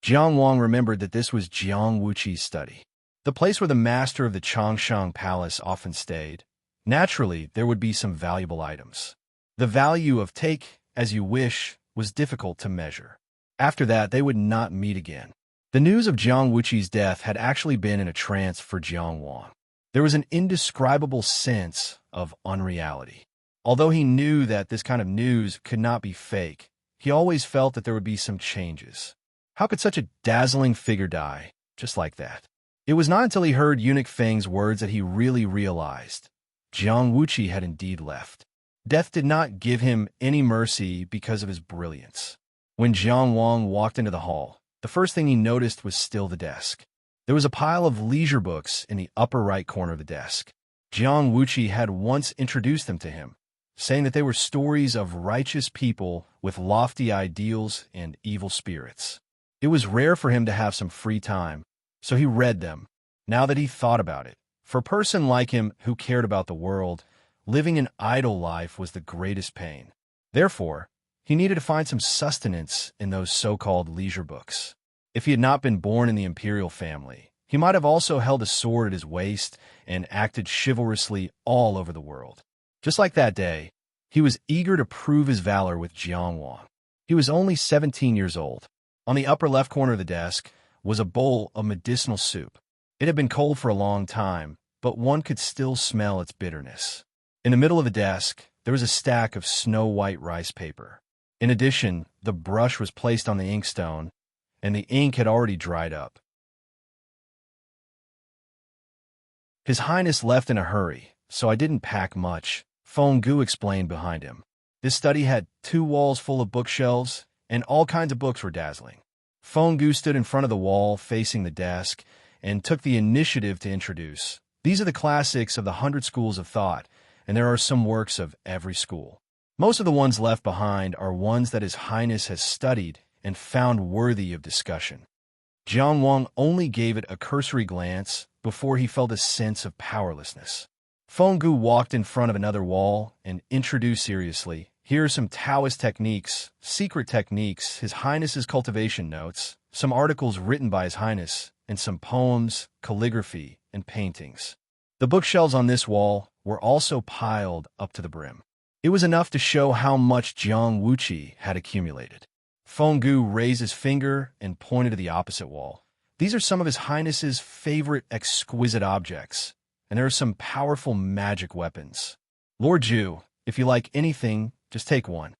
Jiang Wang remembered that this was Jiang Wuqi's study, the place where the master of the Changshan Palace often stayed. Naturally, there would be some valuable items. The value of take as you wish was difficult to measure. After that, they would not meet again. The news of Jiang Wuqi's death had actually been in a trance for Jiang Wang. There was an indescribable sense of unreality. Although he knew that this kind of news could not be fake, he always felt that there would be some changes. How could such a dazzling figure die, just like that? It was not until he heard Eunuch Feng's words that he really realized Jiang Wuqi had indeed left. Death did not give him any mercy because of his brilliance. When Jiang Wang walked into the hall, the first thing he noticed was still the desk. There was a pile of leisure books in the upper right corner of the desk. Jiang Wuqi had once introduced them to him, saying that they were stories of righteous people with lofty ideals and evil spirits. It was rare for him to have some free time, so he read them. Now that he thought about it, for a person like him who cared about the world, living an idle life was the greatest pain. Therefore, he needed to find some sustenance in those so-called leisure books. If he had not been born in the imperial family, he might have also held a sword at his waist and acted chivalrously all over the world. Just like that day, he was eager to prove his valor with Jiang Wang. He was only 17 years old. On the upper left corner of the desk was a bowl of medicinal soup. It had been cold for a long time, but one could still smell its bitterness. In the middle of the desk, there was a stack of snow-white rice paper. In addition, the brush was placed on the inkstone, and the ink had already dried up. His Highness left in a hurry, so I didn't pack much, Fenggu explained behind him. This study had 2 walls full of bookshelves, and all kinds of books were dazzling. Fenggu stood in front of the wall facing the desk and took the initiative to introduce. These are the classics of the 100 schools of thought, and there are some works of every school. Most of the ones left behind are ones that His Highness has studied and found worthy of discussion. Jiang Wang only gave it a cursory glance before he felt a sense of powerlessness. Fenggu walked in front of another wall and introduced seriously, "Here are some Taoist techniques, secret techniques, His Highness's cultivation notes, some articles written by His Highness, and some poems, calligraphy, and paintings." The bookshelves on this wall were also piled up to the brim. It was enough to show how much Jiang Wuqi had accumulated. Fenggu raised his finger and pointed to the opposite wall. "These are some of His Highness's favorite exquisite objects, and there are some powerful magic weapons. Lord Ju, if you like anything, just take one."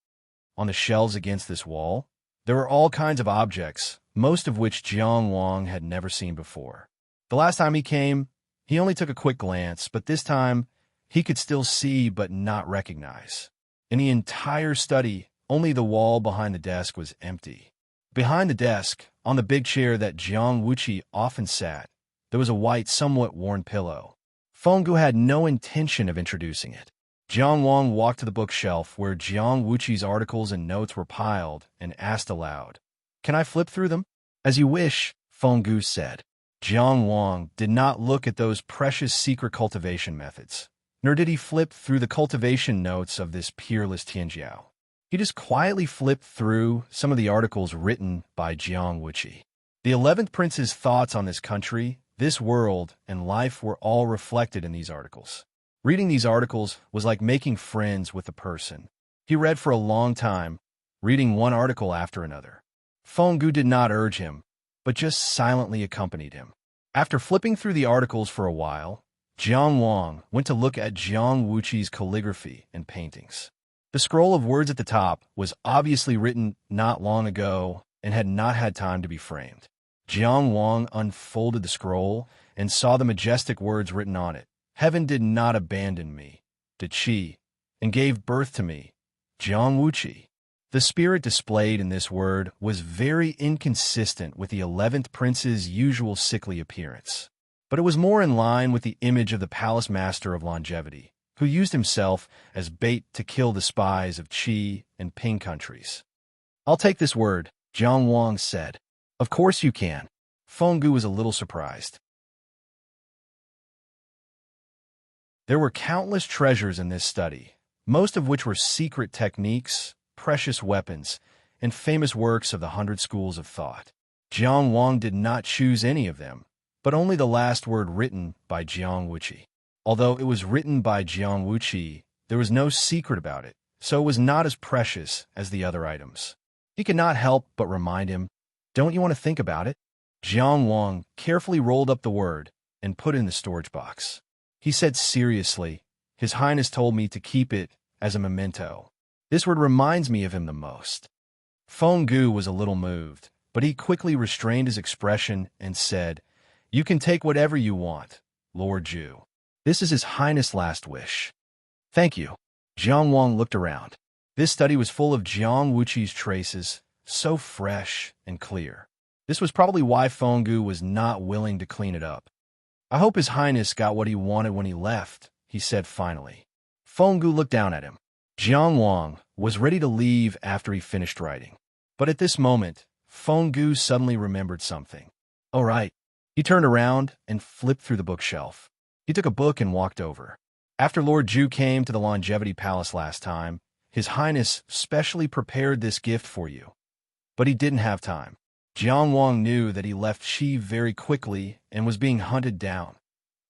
On the shelves against this wall, there were all kinds of objects, most of which Jiang Wang had never seen before. The last time he came, he only took a quick glance, but this time, he could still see but not recognize. In the entire study, only the wall behind the desk was empty. Behind the desk, on the big chair that Jiang Wuqi often sat, there was a white, somewhat worn pillow. Fenggu had no intention of introducing it. Jiang Wang walked to the bookshelf where Jiang Wuqi's articles and notes were piled and asked aloud, "Can I flip through them?" "As you wish," Fenggu said. Jiang Wang did not look at those precious secret cultivation methods, nor did he flip through the cultivation notes of this peerless Tianjiao. He just quietly flipped through some of the articles written by Jiang Wuqi. The 11th Prince's thoughts on this country, this world, and life were all reflected in these articles. Reading these articles was like making friends with a person. He read for a long time, reading one article after another. Fenggu did not urge him, but just silently accompanied him. After flipping through the articles for a while, Jiang Wang went to look at Jiang Wuqi's calligraphy and paintings. The scroll of words at the top was obviously written not long ago and had not had time to be framed. Jiang Wang unfolded the scroll and saw the majestic words written on it. Heaven did not abandon me, did Qi, and gave birth to me, Jiang Wuqi. The spirit displayed in this word was very inconsistent with the 11th prince's usual sickly appearance, but it was more in line with the image of the palace master of longevity, who used himself as bait to kill the spies of Qi and Ping countries. "I'll take this word," Jiang Wang said. "Of course you can." Fenggu was a little surprised. There were countless treasures in this study, most of which were secret techniques, precious weapons, and famous works of the 100 schools of thought. Jiang Wang did not choose any of them, but only the last word written by Jiang Wuqi. Although it was written by Jiang Wuqi, there was no secret about it, so it was not as precious as the other items. He could not help but remind him, "Don't you want to think about it?" Jiang Wang carefully rolled up the word and put it in the storage box. He said seriously, "His Highness told me to keep it as a memento. This word reminds me of him the most." Fenggu was a little moved, but he quickly restrained his expression and said, "You can take whatever you want, Lord Zhu. This is His Highness' last wish." "Thank you." Jiang Wang looked around. This study was full of Jiang Wuqi's traces, so fresh and clear. This was probably why Fenggu was not willing to clean it up. "I hope His Highness got what he wanted when he left," he said finally. Fenggu looked down at him. Jiang Wang was ready to leave after he finished writing. But at this moment, Fenggu suddenly remembered something. "All right." He turned around and flipped through the bookshelf. He took a book and walked over. "After Lord Zhu came to the Longevity Palace last time, His Highness specially prepared this gift for you." But he didn't have time. Jiang Wang knew that he left Qi very quickly and was being hunted down.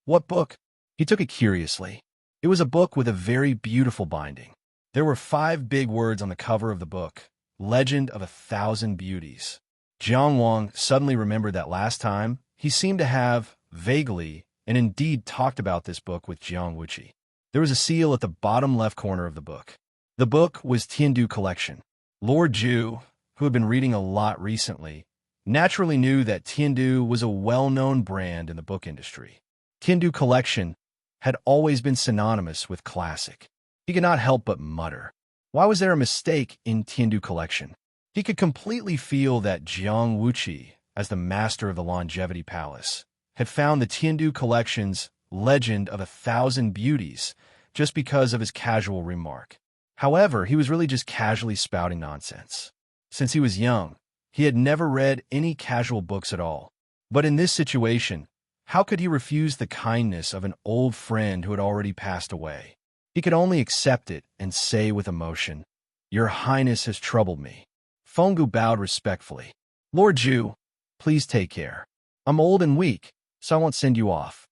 "What book?" He took it curiously. It was a book with a very beautiful binding. There were 5 big words on the cover of the book, "Legend of 1,000 Beauties." Jiang Wang suddenly remembered that last time he seemed to have, vaguely, and indeed talked about this book with Jiang Wuqi. There was a seal at the bottom left corner of the book. The book was Tiandu Collection. Lord Zhu, who had been reading a lot recently, naturally knew that Tiandu was a well-known brand in the book industry. Tiandu Collection had always been synonymous with classic. He could not help but mutter, why was there a mistake in Tiandu Collection? He could completely feel that Jiang Wuqi, as the master of the Longevity Palace, had found the Tiandu Collection's Legend of 1,000 Beauties just because of his casual remark. However, he was really just casually spouting nonsense. Since he was young, he had never read any casual books at all. But in this situation, how could he refuse the kindness of an old friend who had already passed away? He could only accept it and say with emotion, "Your Highness has troubled me." Fenggu bowed respectfully. "Lord Zhu, please take care. I'm old and weak, so I won't send you off."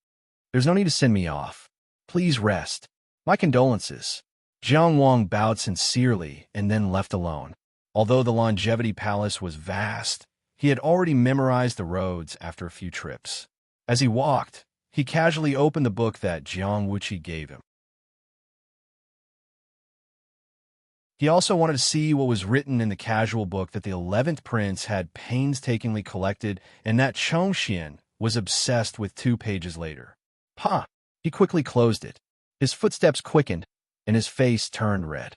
"There's no need to send me off. Please rest. My condolences." Jiang Wang bowed sincerely and then left alone. Although the Longevity Palace was vast, he had already memorized the roads after a few trips. As he walked, he casually opened the book that Jiang Wuqi gave him. He also wanted to see what was written in the casual book that the 11th prince had painstakingly collected and that Chongxian was obsessed with 2 pages later. He quickly closed it. His footsteps quickened, and his face turned red.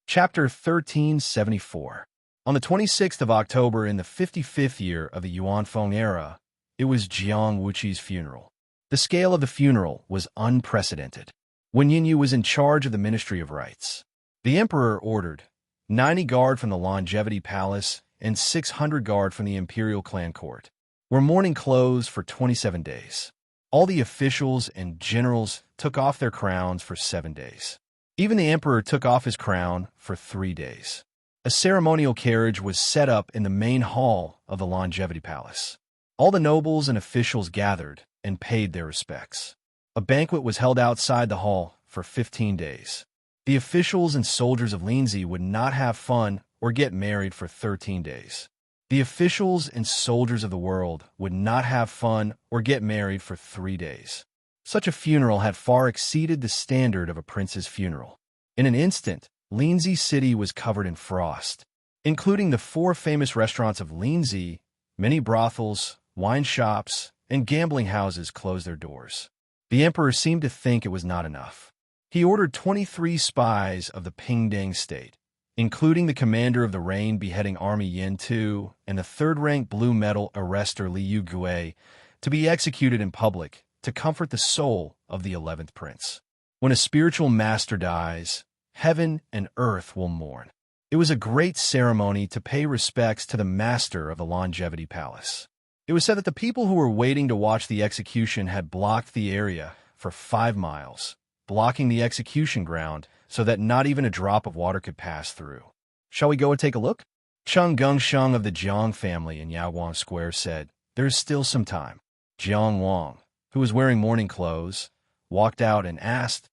Chapter 1374. On the 26th of October in the 55th year of the Yuanfeng era, it was Jiang Wuqi's funeral. The scale of the funeral was unprecedented. Wen Yinyu was in charge of the Ministry of Rites. The emperor ordered 90 guard from the Longevity Palace and 600 guard from the Imperial Clan Court. Wore mourning clothes for 27 days. All the officials and generals took off their crowns for 7 days. Even the emperor took off his crown for 3 days. A ceremonial carriage was set up in the main hall of the Longevity Palace. All the nobles and officials gathered and paid their respects. A banquet was held outside the hall for 15 days. The officials and soldiers of Lindsay would not have fun or get married for 13 days. The officials and soldiers of the world would not have fun or get married for 3 days. Such a funeral had far exceeded the standard of a prince's funeral. In an instant, Lindsay City was covered in frost. Including the 4 famous restaurants of Lindsay, many brothels, wine shops, and gambling houses closed their doors. The emperor seemed to think it was not enough. He ordered 23 spies of the Pingdang state, including the commander of the Rain Beheading Army Yin Tu and the 3rd-rank blue medal arrestor Liu Gui, to be executed in public to comfort the soul of the 11th prince. When a spiritual master dies, heaven and earth will mourn. It was a great ceremony to pay respects to the master of the Longevity Palace. It was said that the people who were waiting to watch the execution had blocked the area for 5 miles, blocking the execution ground so that not even a drop of water could pass through. Shall we go and take a look? Cheng Gongsheng of the Jiang family in Yaowang Square said, "There is still some time." Jiang Wang, who was wearing mourning clothes, walked out and asked,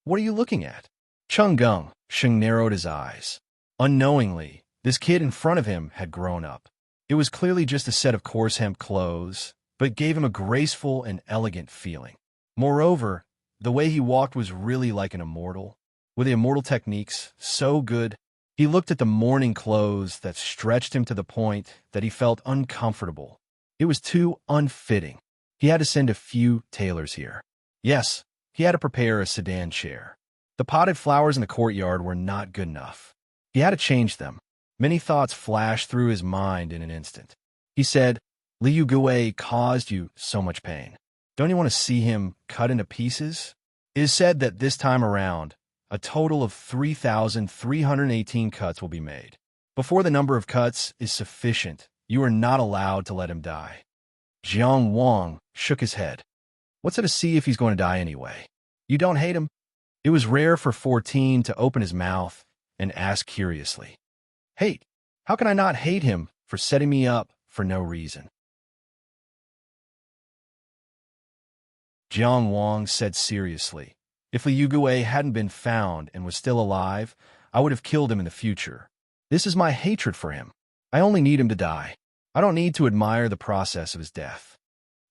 "What are you looking at?" Cheng Gongsheng narrowed his eyes. Unknowingly, this kid in front of him had grown up. It was clearly just a set of coarse hemp clothes, but gave him a graceful and elegant feeling. Moreover, the way he walked was really like an immortal. With the immortal techniques so good, he looked at the mourning clothes that stretched him to the point that he felt uncomfortable. It was too unfitting. He had to send a few tailors here. Yes, he had to prepare a sedan chair. The potted flowers in the courtyard were not good enough. He had to change them. Many thoughts flashed through his mind in an instant. He said, "Liu Gui caused you so much pain. Don't you want to see him cut into pieces?" It is said that this time around, a total of 3,318 cuts will be made. Before the number of cuts is sufficient, you are not allowed to let him die. Jiang Wang shook his head. What's it to see if he's going to die anyway? You don't hate him? It was rare for 14 to open his mouth and ask curiously, "Hate? How can I not hate him for setting me up for no reason?" Jiang Wang said seriously, "If Liu Gui hadn't been found and was still alive, I would have killed him in the future. This is my hatred for him. I only need him to die. I don't need to admire the process of his death.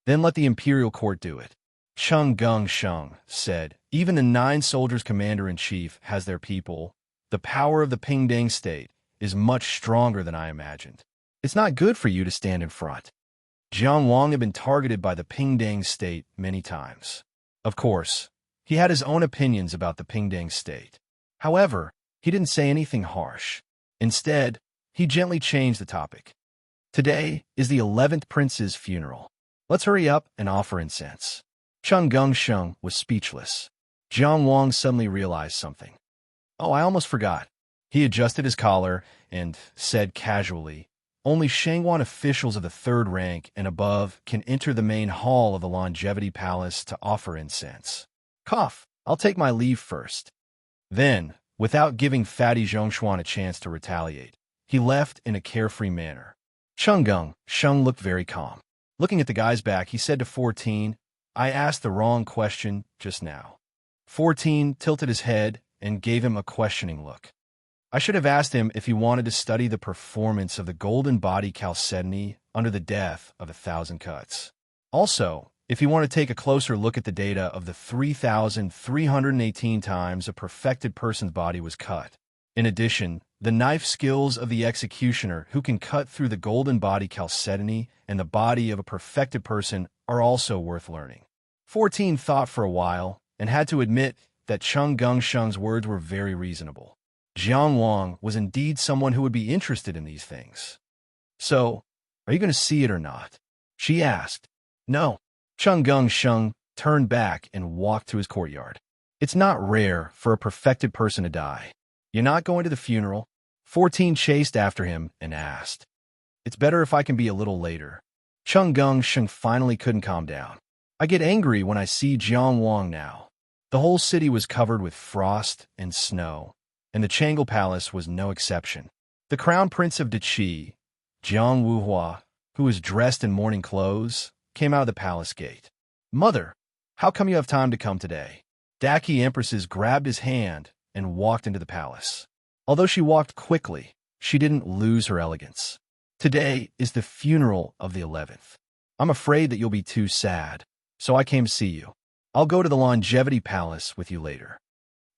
Then let the imperial court do it." Cheng Gongsheng said, "Even the 9 soldiers commander-in-chief has their people. The power of the Pingdang state is much stronger than I imagined. It's not good for you to stand in front." Jiang Wang had been targeted by the Pingdang state many times. Of course, he had his own opinions about the Pingdang state. However, he didn't say anything harsh. Instead, he gently changed the topic. "Today is the 11th prince's funeral. Let's hurry up and offer incense." Cheng Gongsheng was speechless. Jiang Wang suddenly realized something. "Oh, I almost forgot." He adjusted his collar and said casually, "Only Shangwan officials of the 3rd rank and above can enter the main hall of the Longevity Palace to offer incense. Cough, I'll take my leave first." Then, without giving Fatty Zhongshuan a chance to retaliate, he left in a carefree manner. Cheng Gongsheng looked very calm. Looking at the guy's back, he said to 14, "I asked the wrong question just now." 14 tilted his head and gave him a questioning look. "I should have asked him if he wanted to study the performance of the golden body chalcedony under the death of 1,000 cuts. Also, if he wanted to take a closer look at the data of the 3,318 times a perfected person's body was cut. In addition, the knife skills of the executioner who can cut through the golden body chalcedony and the body of a perfected person are also worth learning." 14 thought for a while and had to admit that Cheng Gongsheng's words were very reasonable. Jiang Wang was indeed someone who would be interested in these things. "So, are you going to see it or not?" she asked. "No." Cheng Gongsheng turned back and walked to his courtyard. "It's not rare for a perfected person to die. You're not going to the funeral?" 14 chased after him and asked. "It's better if I can be a little later." Cheng Gongsheng finally couldn't calm down. "I get angry when I see Jiang Wang now." The whole city was covered with frost and snow, and the Changle Palace was no exception. The Crown Prince of Deqi, Jiang Wuhua, who was dressed in mourning clothes, came out of the palace gate. "Mother, How come you have time to come today? Daki Empresses grabbed his hand and walked into the palace. Although she walked quickly, she didn't lose her elegance. Today is the funeral of the 11th. I'm afraid that you'll be too sad, so I came to see you. I'll go to the Longevity Palace with you later.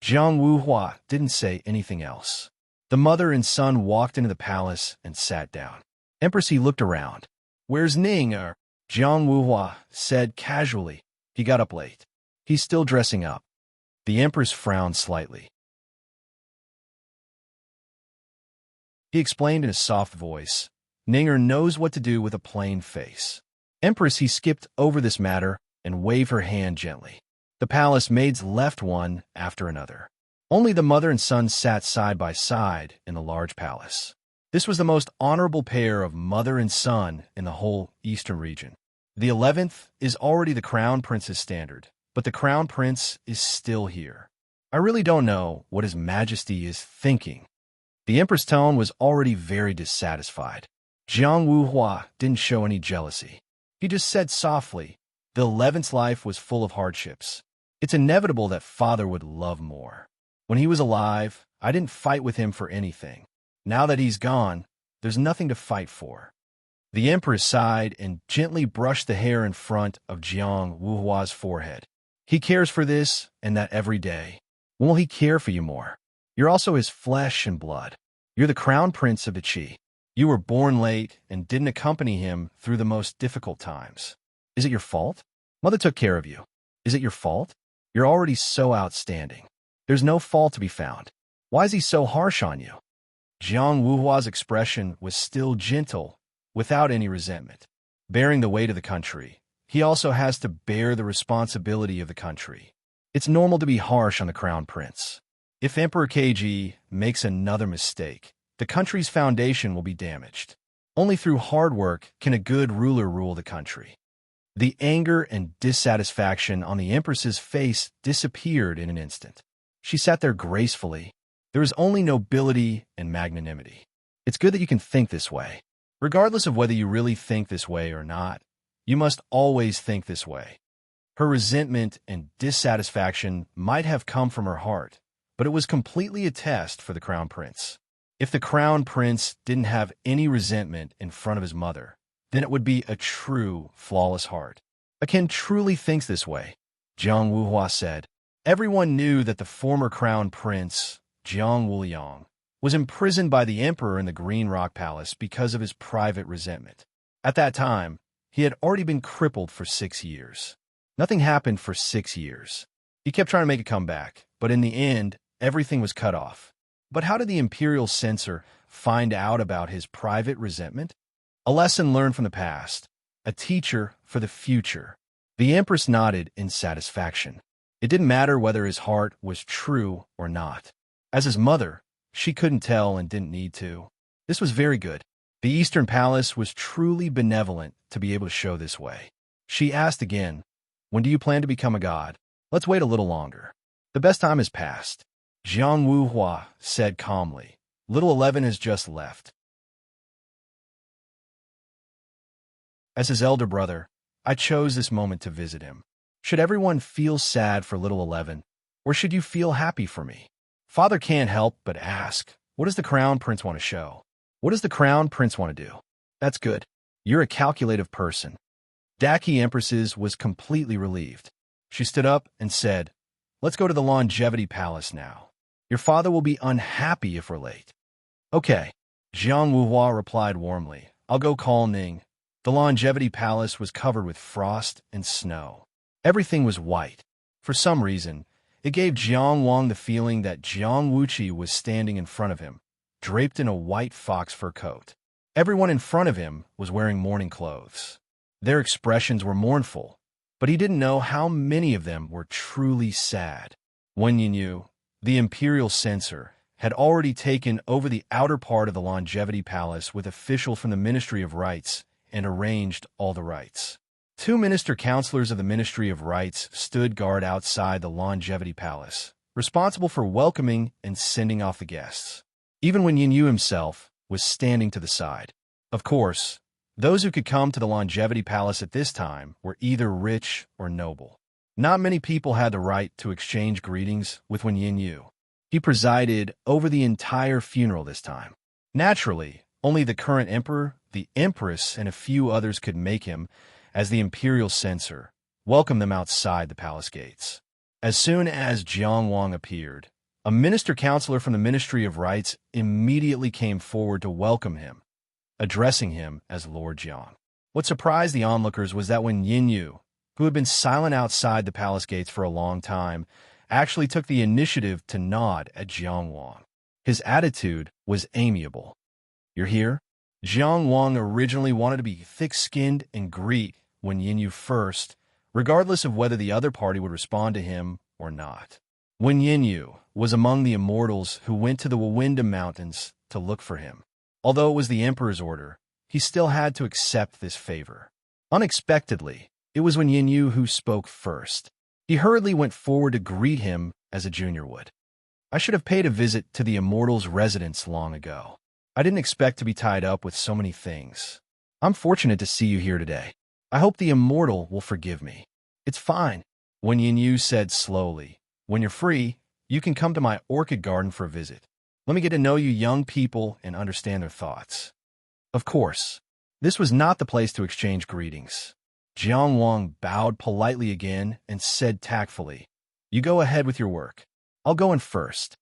Jiang Wuhua didn't say anything else. The mother and son walked into the palace and sat down. Empress He looked around. Where's Ning? Jiang Wuhua said casually. He got up late. He's still dressing up. The Empress frowned slightly. He explained in a soft voice. Ninger knows what to do with a plain face. Empress He skipped over this matter and waved her hand gently. The palace maids left one after another. Only the mother and son sat side by side in the large palace. This was the most honorable pair of mother and son in the whole eastern region. The 11th is already the crown prince's standard, but the crown prince is still here. I really don't know what His Majesty is thinking. The empress' tone was already very dissatisfied. Jiang Wuhua didn't show any jealousy. He just said softly, the 11th's life was full of hardships. It's inevitable that father would love more. When he was alive, I didn't fight with him for anything. Now that he's gone, there's nothing to fight for. The empress sighed and gently brushed the hair in front of Jiang Wuhua's forehead. He cares for this and that every day. When will he care for you more? You're also his flesh and blood. You're the crown prince of the Qi. You were born late and didn't accompany him through the most difficult times. Is it your fault? Mother took care of you. Is it your fault? You're already so outstanding. There's no fault to be found. Why is he so harsh on you? Jiang Wuhua's expression was still gentle, without any resentment. Bearing the weight of the country, he also has to bear the responsibility of the country. It's normal to be harsh on the crown prince. If Emperor KG makes another mistake, the country's foundation will be damaged. Only through hard work can a good ruler rule the country. The anger and dissatisfaction on the empress's face disappeared in an instant. She sat there gracefully. There is only nobility and magnanimity. It's good that you can think this way. Regardless of whether you really think this way or not, you must always think this way. Her resentment and dissatisfaction might have come from her heart, but it was completely a test for the crown prince. If the crown prince didn't have any resentment in front of his mother, then it would be a true, flawless heart. Akin truly thinks this way, Jiang Wuhua said. Everyone knew that the former crown prince, Jiang Wuliang, was imprisoned by the emperor in the Green Rock Palace because of his private resentment. At that time, he had already been crippled for 6 years. Nothing happened for 6 years. He kept trying to make a comeback, but in the end, everything was cut off. But how did the imperial censor find out about his private resentment? A lesson learned from the past, a teacher for the future. The empress nodded in satisfaction. It didn't matter whether his heart was true or not. As his mother, she couldn't tell and didn't need to. This was very good. The Eastern Palace was truly benevolent to be able to show this way. She asked again, when do you plan to become a god? Let's wait a little longer. The best time has passed. Jiang Wuhua said calmly. Little 11 has just left. As his elder brother, I chose this moment to visit him. Should everyone feel sad for little 11, or should you feel happy for me? Father can't help but ask, what does the crown prince want to show? What does the crown prince want to do? That's good. You're a calculative person. Daki Empresses was completely relieved. She stood up and said, let's go to the Longevity Palace now. Your father will be unhappy if we're late. Okay, Jiang Wuhua replied warmly. I'll go call Ning. The Longevity Palace was covered with frost and snow. Everything was white. For some reason, it gave Jiang Wang the feeling that Jiang Wuqi was standing in front of him, draped in a white fox fur coat. Everyone in front of him was wearing mourning clothes. Their expressions were mournful, but he didn't know how many of them were truly sad. Wen Yinyu, the imperial censor, had already taken over the outer part of the Longevity Palace with officials from the Ministry of Rites and arranged all the rites. 2 minister counselors of the Ministry of Rites stood guard outside the Longevity Palace, responsible for welcoming and sending off the guests. Even when Yinyu himself was standing to the side. Of course, those who could come to the Longevity Palace at this time were either rich or noble. Not many people had the right to exchange greetings with Wen Yin. He presided over the entire funeral this time. Naturally, only the current emperor, the empress, and a few others could make him, as the imperial censor, welcome them outside the palace gates. As soon as Jiang Wang appeared, a minister-counselor from the Ministry of Rites immediately came forward to welcome him, addressing him as Lord Jiang. What surprised the onlookers was that when Yin, who had been silent outside the palace gates for a long time, actually took the initiative to nod at Jiang Wang. His attitude was amiable. "You're here?" Jiang Wang originally wanted to be thick-skinned and greet Wen Yin first, regardless of whether the other party would respond to him or not. Wen Yin was among the immortals who went to the Wawinda Mountains to look for him. Although it was the emperor's order, he still had to accept this favor. Unexpectedly, it was Wen Yin who spoke first. He hurriedly went forward to greet him as a junior would. "I should have paid a visit to the immortal's residence long ago. I didn't expect to be tied up with so many things. I'm fortunate to see you here today. I hope the immortal will forgive me." "It's fine," Wen Yin said slowly. "When you're free, you can come to my orchid garden for a visit. Let me get to know you young people and understand their thoughts." Of course, this was not the place to exchange greetings. Jiang Wang bowed politely again and said tactfully, "You go ahead with your work. I'll go in first."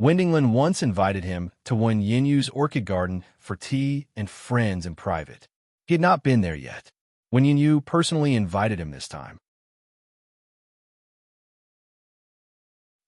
Wendinglin once invited him to Wen Yin's orchid garden for tea and friends in private. He had not been there yet. Wen Yin personally invited him this time.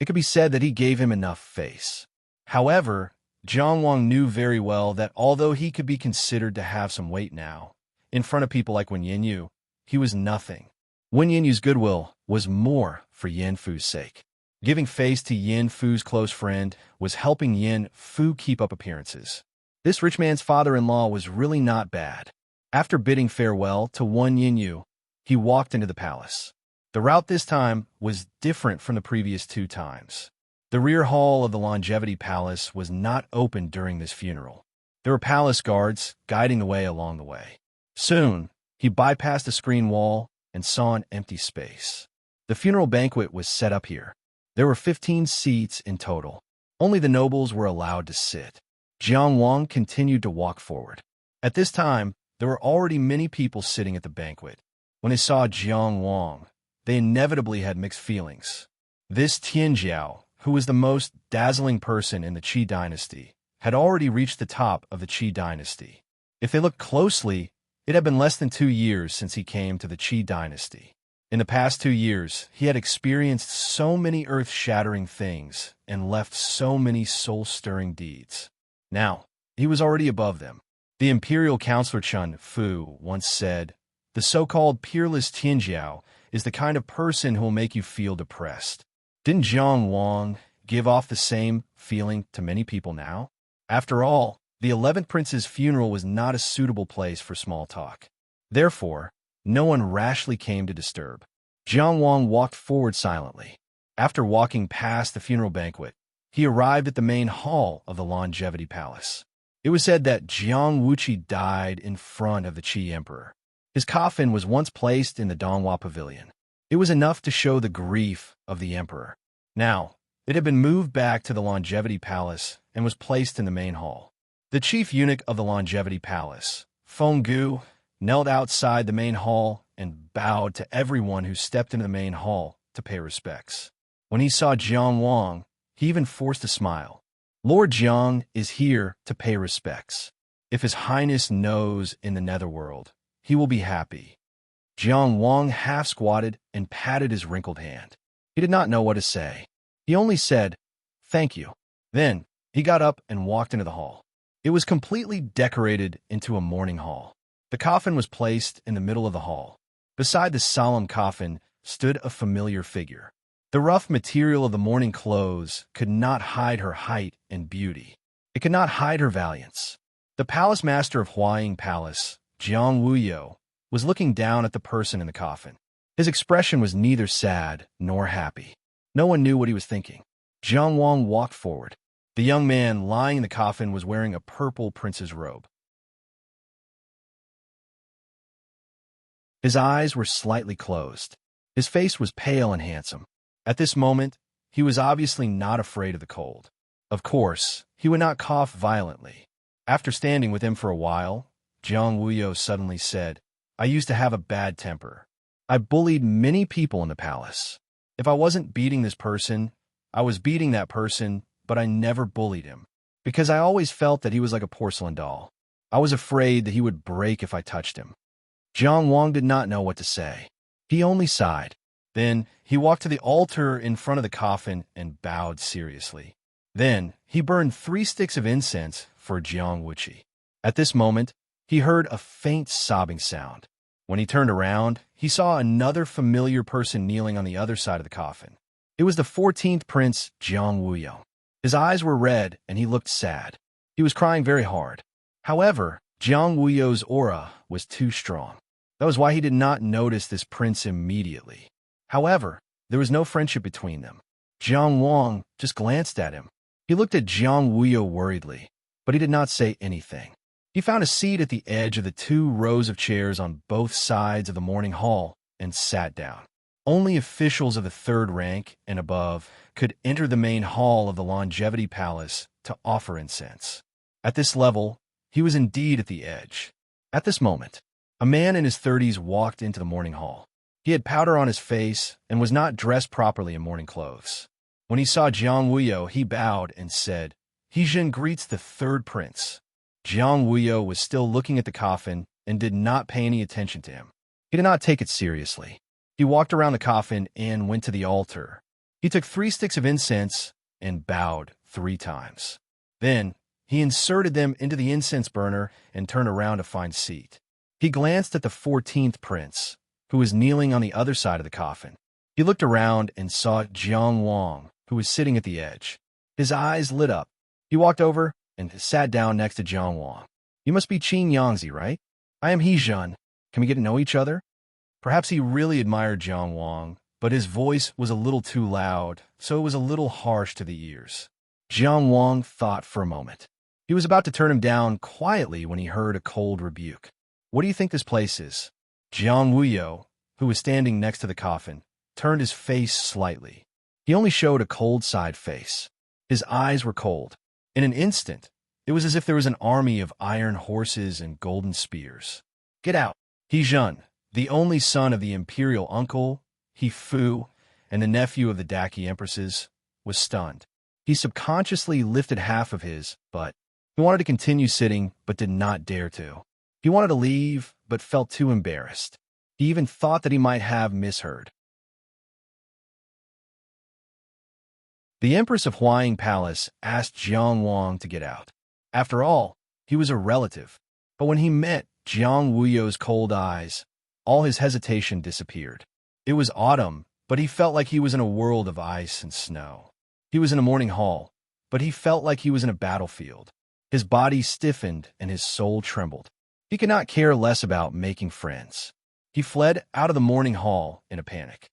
It could be said that he gave him enough face. However, Jiang Wang knew very well that although he could be considered to have some weight now, in front of people like Wen Yin, he was nothing. Wen Yin's goodwill was more for Yin Fu's sake. Giving face to Yin Fu's close friend was helping Yin Fu keep up appearances. This rich man's father-in-law was really not bad. After bidding farewell to Wen Yin, he walked into the palace. The route this time was different from the previous two times. The rear hall of the Longevity Palace was not open during this funeral. There were palace guards guiding the way along the way. Soon, he bypassed a screen wall and saw an empty space. The funeral banquet was set up here. There were 15 seats in total. Only the nobles were allowed to sit. Jiang Wang continued to walk forward. At this time, there were already many people sitting at the banquet. When they saw Jiang Wang, they inevitably had mixed feelings. This Tianjiao, who was the most dazzling person in the Qi dynasty, had already reached the top of the Qi dynasty. If they looked closely, it had been less than 2 years since he came to the Qi dynasty. In the past 2 years, he had experienced so many earth-shattering things and left so many soul-stirring deeds. Now, he was already above them. The imperial counselor Chun Fu once said, "The so-called peerless Tianjiao is the kind of person who will make you feel depressed." Didn't Jiang Wang give off the same feeling to many people now? After all, the 11th prince's funeral was not a suitable place for small talk. Therefore, no one rashly came to disturb. Jiang Wang walked forward silently. After walking past the funeral banquet, he arrived at the main hall of the Longevity Palace. It was said that Jiang Wuqi died in front of the Qi Emperor. His coffin was once placed in the Donghua Pavilion. It was enough to show the grief of the emperor. Now, it had been moved back to the Longevity Palace and was placed in the main hall. The chief eunuch of the Longevity Palace, Fenggu, knelt outside the main hall and bowed to everyone who stepped into the main hall to pay respects. When he saw Jiang Wang, he even forced a smile. Lord Jiang is here to pay respects. If His Highness knows in the netherworld, he will be happy. Jiang Wang half-squatted and patted his wrinkled hand. He did not know what to say. He only said, "Thank you." Then, he got up and walked into the hall. It was completely decorated into a mourning hall. The coffin was placed in the middle of the hall. Beside the solemn coffin stood a familiar figure. The rough material of the mourning clothes could not hide her height and beauty. It could not hide her valiance. The palace master of Huaying Palace, Jiang Wuyo, was looking down at the person in the coffin. His expression was neither sad nor happy. No one knew what he was thinking. Jiang Wang walked forward. The young man lying in the coffin was wearing a purple prince's robe. His eyes were slightly closed. His face was pale and handsome. At this moment, he was obviously not afraid of the cold. Of course, he would not cough violently. After standing with him for a while, Jiang Wuyo suddenly said, "I used to have a bad temper. I bullied many people in the palace. If I wasn't beating this person, I was beating that person, but I never bullied him, because I always felt that he was like a porcelain doll. I was afraid that he would break if I touched him." Jiang Wang did not know what to say. He only sighed. Then he walked to the altar in front of the coffin and bowed seriously. Then he burned 3 sticks of incense for Jiang Wuqi. At this moment, he heard a faint sobbing sound. When he turned around, he saw another familiar person kneeling on the other side of the coffin. It was the 14th Prince, Jiang Wuyo. His eyes were red and he looked sad. He was crying very hard. However, Jiang Wuyo's aura was too strong. That was why he did not notice this prince immediately. However, there was no friendship between them. Jiang Wang just glanced at him. He looked at Jiang Wuyo worriedly, but he did not say anything. He found a seat at the edge of the 2 rows of chairs on both sides of the morning hall and sat down. Only officials of the 3rd rank and above could enter the main hall of the Longevity Palace to offer incense. At this level, he was indeed at the edge. At this moment, a man in his 30s walked into the morning hall. He had powder on his face and was not dressed properly in morning clothes. When he saw Jiang Wuyo, he bowed and said, "He Jin greets the 3rd prince." Jiang Wuyo was still looking at the coffin and did not pay any attention to him. He did not take it seriously. He walked around the coffin and went to the altar. He took 3 sticks of incense and bowed 3 times. Then he inserted them into the incense burner and turned around to find a seat. He glanced at the 14th prince, who was kneeling on the other side of the coffin. He looked around and saw Jiang Wang, who was sitting at the edge. His eyes lit up. He walked over and sat down next to Jiang Wang. "You must be Qin Yangzi, right? I am He Jun. Can we get to know each other?" Perhaps he really admired Jiang Wang, but his voice was a little too loud, so it was a little harsh to the ears. Jiang Wang thought for a moment. He was about to turn him down quietly when he heard a cold rebuke. "What do you think this place is?" Jiang Wuyo, who was standing next to the coffin, turned his face slightly. He only showed a cold side face. His eyes were cold. In an instant, it was as if there was an army of iron horses and golden spears. "Get out!" He Jun, the only son of the imperial uncle, He Fu, and the nephew of the Daki empresses, was stunned. He subconsciously lifted half of his butt. He wanted to continue sitting, but did not dare to. He wanted to leave, but felt too embarrassed. He even thought that he might have misheard. The Empress of Huaying Palace asked Jiang Wang to get out. After all, he was a relative. But when he met Jiang Wuyo's cold eyes, all his hesitation disappeared. It was autumn, but he felt like he was in a world of ice and snow. He was in a morning hall, but he felt like he was in a battlefield. His body stiffened and his soul trembled. He could not care less about making friends. He fled out of the morning hall in a panic.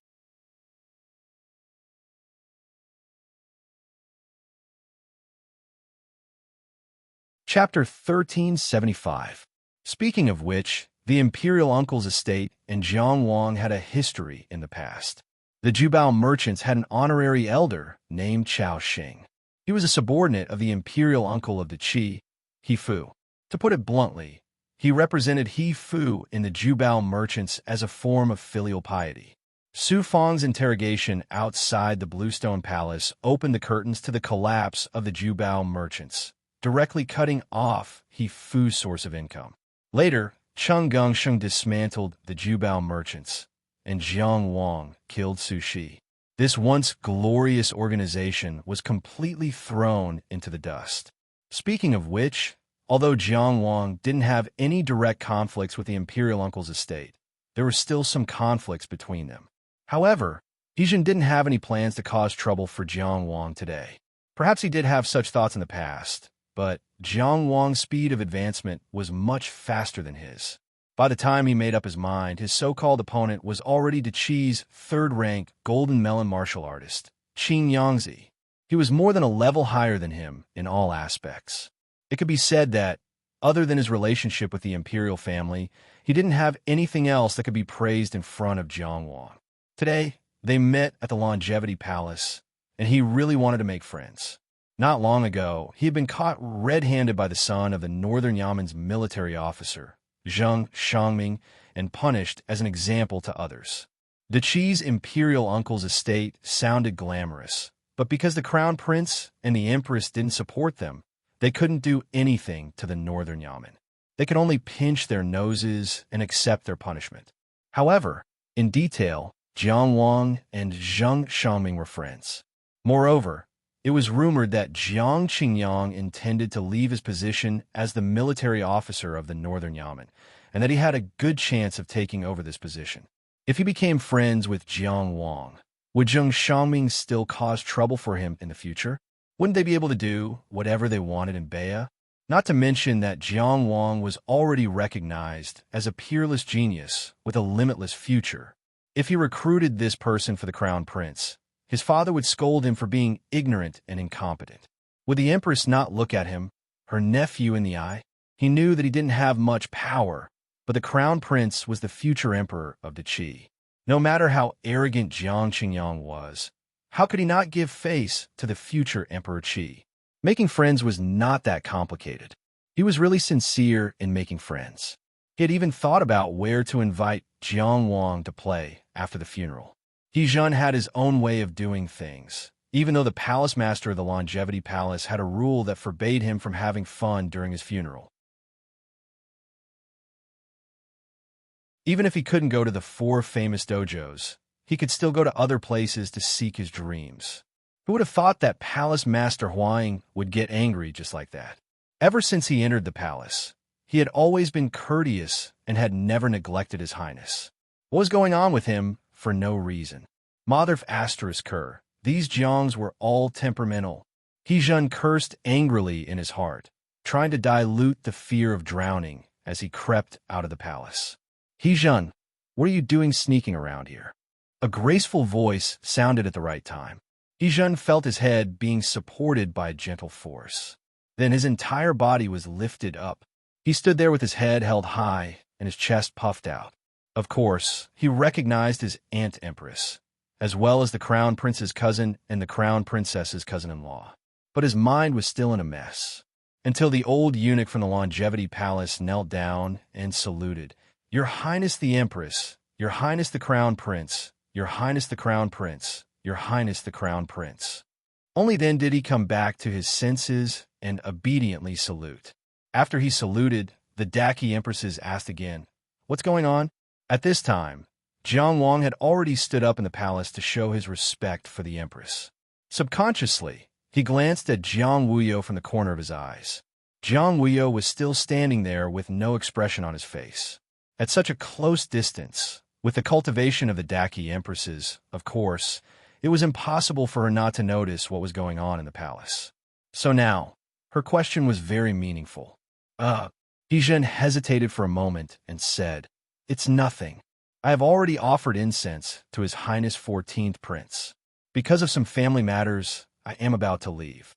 Chapter 1375. Speaking of which, the imperial uncle's estate and Jiang Wang had a history in the past. The Jubao merchants had an honorary elder named Chao Xing. He was a subordinate of the imperial uncle of the Qi, He Fu. To put it bluntly, he represented He Fu in the Jubao merchants as a form of filial piety. Su Fang's interrogation outside the Bluestone Palace opened the curtains to the collapse of the Jubao merchants, directly cutting off He Fu's source of income. Later, Cheng Gongsheng dismantled the Jubao merchants, and Jiang Wang killed Su Shi. This once glorious organization was completely thrown into the dust. Speaking of which, although Jiang Wang didn't have any direct conflicts with the imperial uncle's estate, there were still some conflicts between them. However, He Jin didn't have any plans to cause trouble for Jiang Wang today. Perhaps he did have such thoughts in the past, but Jiang Wang's speed of advancement was much faster than his. By the time he made up his mind, his so-called opponent was already the Qi's 3rd-rank Golden Melon martial artist, Qin Yangzi. He was more than a level higher than him in all aspects. It could be said that, other than his relationship with the imperial family, he didn't have anything else that could be praised in front of Jiang Wang. Today, they met at the Longevity Palace, and he really wanted to make friends. Not long ago, he had been caught red-handed by the son of the Northern Yamen's military officer, Zheng Shangming, and punished as an example to others. The Qi's imperial uncle's estate sounded glamorous, but because the crown prince and the empress didn't support them, they couldn't do anything to the Northern Yamen. They could only pinch their noses and accept their punishment. However, in detail, Jiang Wang and Zheng Shangming were friends. Moreover, it was rumored that Jiang Qingyang intended to leave his position as the military officer of the Northern Yamen, and that he had a good chance of taking over this position. If he became friends with Jiang Wang, would Zheng Shangming still cause trouble for him in the future? Wouldn't they be able to do whatever they wanted in Baya? Not to mention that Jiang Wang was already recognized as a peerless genius with a limitless future. If he recruited this person for the crown prince, his father would scold him for being ignorant and incompetent. Would the empress not look at him, her nephew, in the eye? He knew that he didn't have much power, but the crown prince was the future emperor of the Qi. No matter how arrogant Jiang Qingyang was, how could he not give face to the future Emperor Qi? Making friends was not that complicated. He was really sincere in making friends. He had even thought about where to invite Jiang Wang to play after the funeral. He Zhen had his own way of doing things, even though the palace master of the Longevity Palace had a rule that forbade him from having fun during his funeral. Even if he couldn't go to the 4 famous dojos, he could still go to other places to seek his dreams. Who would have thought that Palace Master Huang would get angry just like that? Ever since he entered the palace, he had always been courteous and had never neglected his highness. What was going on with him for no reason? Mother asterisk Ker, these Jiangs were all temperamental. He Zhen cursed angrily in his heart, trying to dilute the fear of drowning as he crept out of the palace. He Zhen, what are you doing sneaking around here? A graceful voice sounded at the right time. He Zhen felt his head being supported by a gentle force. Then his entire body was lifted up. He stood there with his head held high and his chest puffed out. Of course, he recognized his Aunt Empress, as well as the crown prince's cousin and the crown princess's cousin-in-law. But his mind was still in a mess, until the old eunuch from the Longevity Palace knelt down and saluted. Your Highness the Empress, Your Highness the Crown Prince, Your Highness the Crown Prince, Your Highness the Crown Prince. Only then did he come back to his senses and obediently salute. After he saluted, the Daki Empresses asked again, "What's going on?" At this time, Jiang Wang had already stood up in the palace to show his respect for the Empress. Subconsciously, he glanced at Jiang Wuyo from the corner of his eyes. Jiang Wuyo was still standing there with no expression on his face. At such a close distance, with the cultivation of the Daki Empresses, of course, it was impossible for her not to notice what was going on in the palace. So now, her question was very meaningful. He Zhen hesitated for a moment and said, "It's nothing. I have already offered incense to His Highness 14th Prince. Because of some family matters, I am about to leave."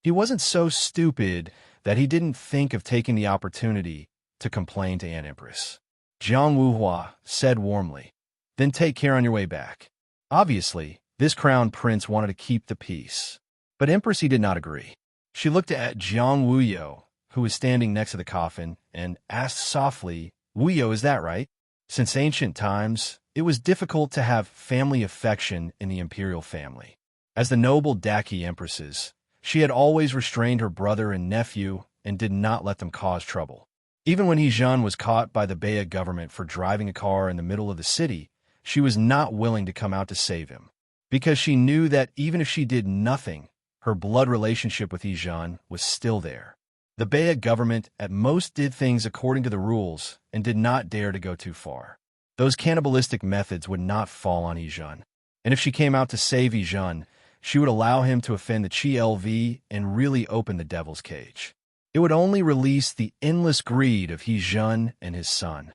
He wasn't so stupid that he didn't think of taking the opportunity to complain to Aunt Empress. Jiang Wuhua said warmly, "Then take care on your way back." Obviously, this crown prince wanted to keep the peace, but Empress did not agree. She looked at Jiang Wuyo, who was standing next to the coffin, and asked softly, "Wuyo, is that right?" Since ancient times, it was difficult to have family affection in the imperial family. As the noble Daki Empresses, she had always restrained her brother and nephew and did not let them cause trouble. Even when He Zhen was caught by the Baya government for driving a car in the middle of the city, she was not willing to come out to save him, because she knew that even if she did nothing, her blood relationship with He Zhen was still there. The Baya government at most did things according to the rules and did not dare to go too far. Those cannibalistic methods would not fall on He Zhen, and if she came out to save He Zhen, she would allow him to offend the Qi LV and really open the devil's cage. It would only release the endless greed of He Zhen and his son.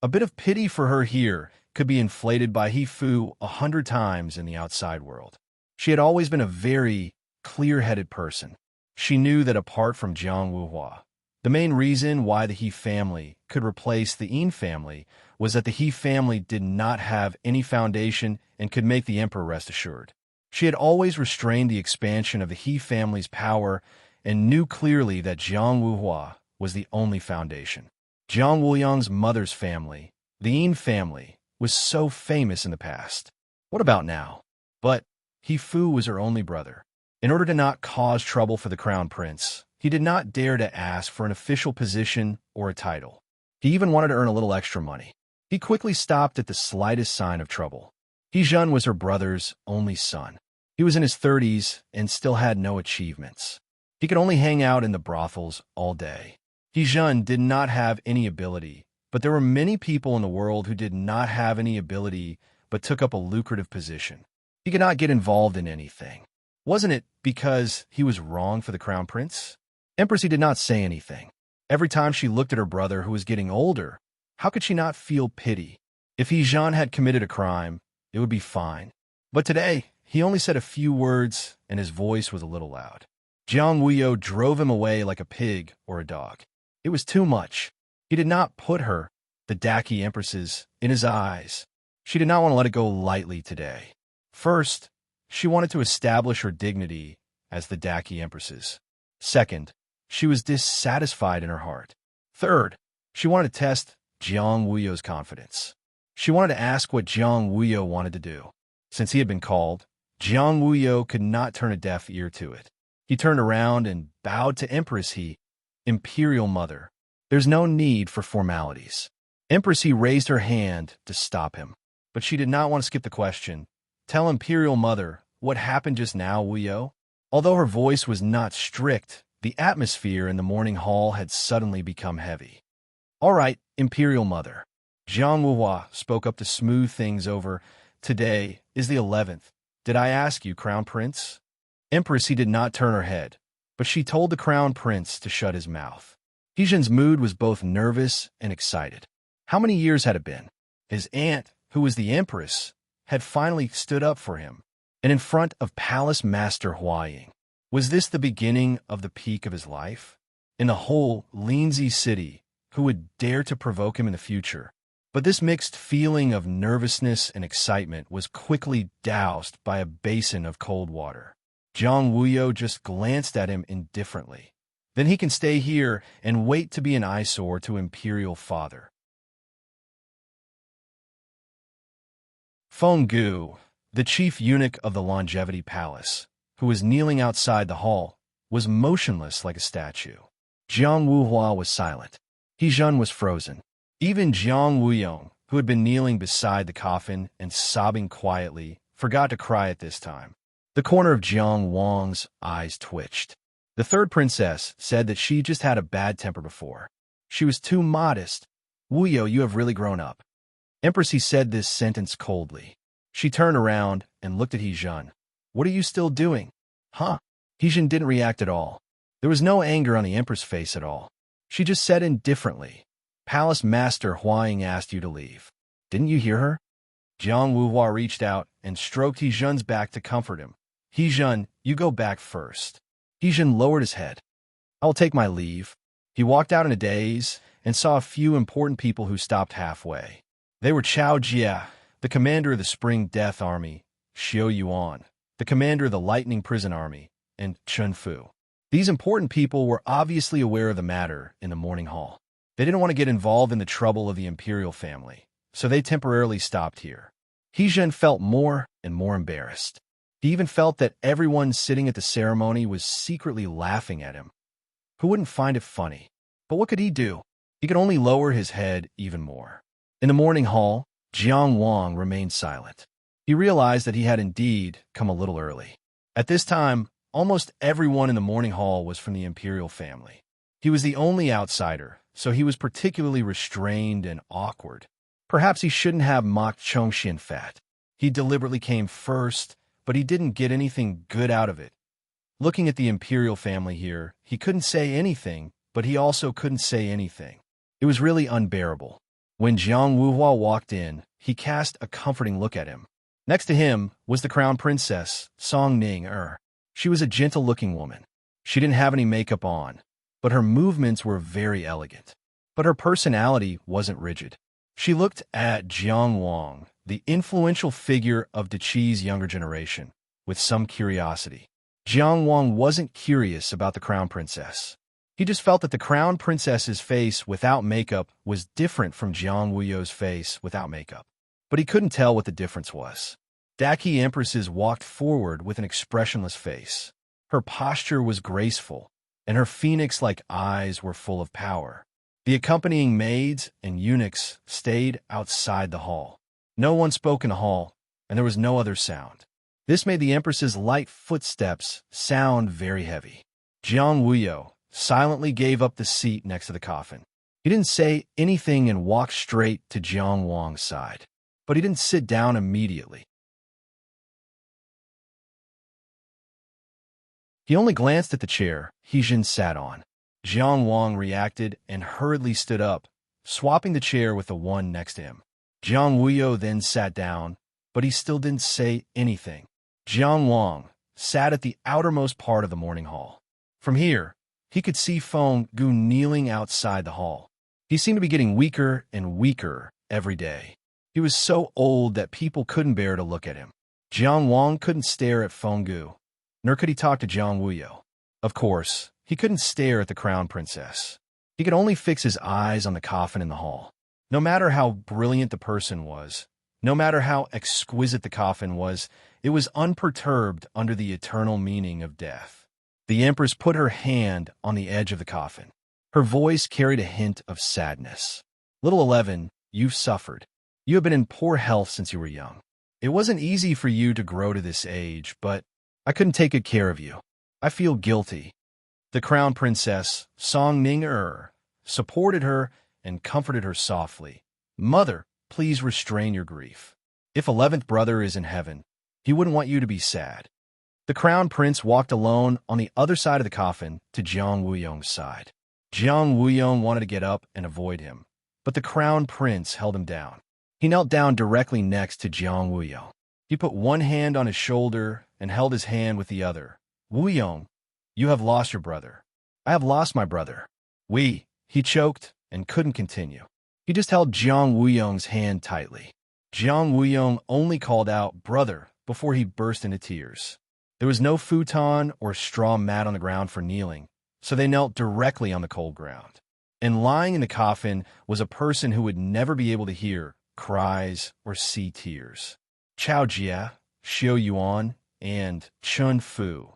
A bit of pity for her here could be inflated by He Fu 100 times in the outside world. She had always been a very clear-headed person. She knew that apart from Jiang Wuhua, The main reason why the He family could replace the En family was that the He family did not have any foundation and could make the emperor rest assured. She had always restrained the expansion of the He family's power and knew clearly that Jiang Wuhua was the only foundation. Jiang Wuyang's mother's family, the En family, was so famous in the past. What about now? But He Fu was her only brother. In order to not cause trouble for the crown prince, he did not dare to ask for an official position or a title. He even wanted to earn a little extra money. He quickly stopped at the slightest sign of trouble. He Jun was her brother's only son. He was in his 30s and still had no achievements. He could only hang out in the brothels all day. He Jun did not have any ability, but there were many people in the world who did not have any ability but took up a lucrative position. He could not get involved in anything. Wasn't it because he was wrong for the crown prince? Empress, he did not say anything. Every time she looked at her brother who was getting older, how could she not feel pity? If He Zhan had committed a crime, it would be fine. But today, he only said a few words and his voice was a little loud. Jiang Wuyo drove him away like a pig or a dog. It was too much. He did not put her, the Daki Empresses, in his eyes. She did not want to let it go lightly today. First, she wanted to establish her dignity as the Daki Empresses. Second, she was dissatisfied in her heart. Third, she wanted to test Jiang Wuyo's confidence. She wanted to ask what Jiang Wuyo wanted to do. Since he had been called, Jiang Wuyo could not turn a deaf ear to it. He turned around and bowed to Empress He, Imperial Mother. There's no need for formalities. Empress He raised her hand to stop him, but she did not want to skip the question. Tell Imperial Mother what happened just now, Wuyo. Although her voice was not strict, the atmosphere in the morning hall had suddenly become heavy. All right, Imperial Mother. Jiang Wuhua spoke up to smooth things over. Today is the 11th. Did I ask you, Crown Prince? Empress He did not turn her head, but she told the Crown Prince to shut his mouth. He Zhen's mood was both nervous and excited. How many years had it been? His aunt, who was the Empress, had finally stood up for him, and in front of Palace Master Huaying. Was this the beginning of the peak of his life? In the whole Linzi city, who would dare to provoke him in the future? But this mixed feeling of nervousness and excitement was quickly doused by a basin of cold water. Jiang Wuyo just glanced at him indifferently. Then he can stay here and wait to be an eyesore to Imperial Father. Feng Gu, the chief eunuch of the Longevity Palace, who was kneeling outside the hall, was motionless like a statue. Jiang Wuhua was silent. He Zhen was frozen. Even Jiang Wuyong, who had been kneeling beside the coffin and sobbing quietly, forgot to cry at this time. The corner of Jiang Wang's eyes twitched. The third princess said that she just had a bad temper before. She was too modest. Wuyo, you have really grown up. Empress He said this sentence coldly. She turned around and looked at He Zhen. What are you still doing? Huh? He Zhen didn't react at all. There was no anger on the Empress' face at all. She just said indifferently, Palace Master Huaying asked you to leave. Didn't you hear her? Jiang Wuhua reached out and stroked He Zhen's back to comfort him. He Zhen, you go back first. He Zhen lowered his head. I will take my leave. He walked out in a daze and saw a few important people who stopped halfway. They were Chao Jia, the commander of the Spring Death Army, Xiao Yuan, the commander of the Lightning Prison Army, and Chen Fu. These important people were obviously aware of the matter in the morning hall. They didn't want to get involved in the trouble of the imperial family, so they temporarily stopped here. He Zhen felt more and more embarrassed. He even felt that everyone sitting at the ceremony was secretly laughing at him. Who wouldn't find it funny? But what could he do? He could only lower his head even more. In the morning hall, Jiang Wang remained silent. He realized that he had indeed come a little early. At this time, almost everyone in the morning hall was from the imperial family. He was the only outsider, so he was particularly restrained and awkward. Perhaps he shouldn't have mocked Chongxian Fat. He deliberately came first, but he didn't get anything good out of it. Looking at the imperial family here, he couldn't say anything, but he also couldn't say anything. It was really unbearable. When Jiang Wuhua walked in, he cast a comforting look at him. Next to him was the crown princess, Song Ning. She was a gentle-looking woman. She didn't have any makeup on. but her movements were very elegant. But her personality wasn't rigid. She looked at Jiang Wang, the influential figure of De Qi's younger generation, with some curiosity. Jiang Wang wasn't curious about the crown princess. He just felt that the crown princess's face without makeup was different from Jiang Wuyo's face without makeup. But he couldn't tell what the difference was. Daqi empresses walked forward with an expressionless face. Her posture was graceful, and her phoenix-like eyes were full of power. The accompanying maids and eunuchs stayed outside the hall. No one spoke in the hall, and there was no other sound. This made the empress's light footsteps sound very heavy. Jiang Wuyo silently gave up the seat next to the coffin. He didn't say anything and walked straight to Jiang Wang's side. But he didn't sit down immediately. He only glanced at the chair He Jin sat on. Jiang Wang reacted and hurriedly stood up, swapping the chair with the one next to him. Jiang Wuyo then sat down, but he still didn't say anything. Jiang Wang sat at the outermost part of the morning hall. From here, he could see Feng Gu kneeling outside the hall. He seemed to be getting weaker and weaker every day. He was so old that people couldn't bear to look at him. Jiang Wang couldn't stare at Feng Gu, nor could he talk to Jiang Wuyo. Of course, he couldn't stare at the crown princess. He could only fix his eyes on the coffin in the hall. No matter how brilliant the person was, no matter how exquisite the coffin was, it was unperturbed under the eternal meaning of death. The empress put her hand on the edge of the coffin. Her voice carried a hint of sadness. "Little 11, you've suffered. You have been in poor health since you were young. It wasn't easy for you to grow to this age, but I couldn't take good care of you. I feel guilty." The crown princess, Song Ning supported her and comforted her softly. "Mother, please restrain your grief. If 11th brother is in heaven, he wouldn't want you to be sad." The crown prince walked alone on the other side of the coffin to Jiang Wuyong's side. Jiang Wuyong wanted to get up and avoid him, but the crown prince held him down. He knelt down directly next to Jiang Wuyong. He put one hand on his shoulder and held his hand with the other. "Wuyong, you have lost your brother. I have lost my brother." He choked and couldn't continue. He just held Jiang Wuyong's hand tightly. Jiang Wuyong only called out "brother" before he burst into tears. There was no futon or straw mat on the ground for kneeling, so they knelt directly on the cold ground. And lying in the coffin was a person who would never be able to hear cries or see tears. Chao Jia, Xiao Yuan, and Chun Fu,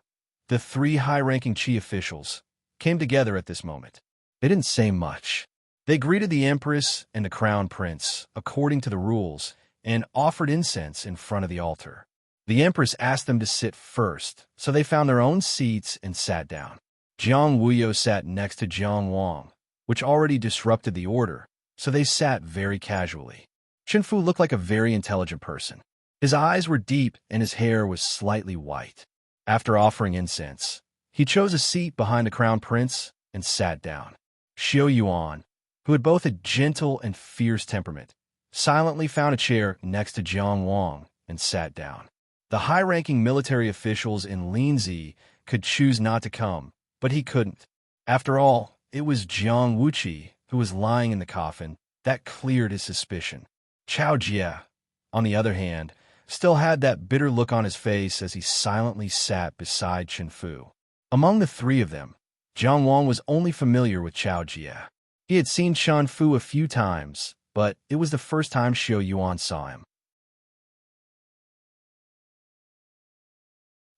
the three high-ranking Qi officials, came together at this moment. They didn't say much. They greeted the empress and the crown prince according to the rules and offered incense in front of the altar. The empress asked them to sit first, so they found their own seats and sat down. Jiang Wuyo sat next to Jiang Wang, which already disrupted the order, so they sat very casually. Chen Fu looked like a very intelligent person. His eyes were deep and his hair was slightly white. After offering incense, he chose a seat behind the crown prince and sat down. Xiao Yuan, who had both a gentle and fierce temperament, silently found a chair next to Jiang Wang and sat down. The high-ranking military officials in Linzi could choose not to come, but he couldn't. After all, it was Jiang Wuqi who was lying in the coffin. That cleared his suspicion. Chao Jia, on the other hand, still had that bitter look on his face as he silently sat beside Chen Fu. Among the three of them, Jiang Wang was only familiar with Chao Jia. He had seen Chen Fu a few times, but it was the first time Xiao Yuan saw him.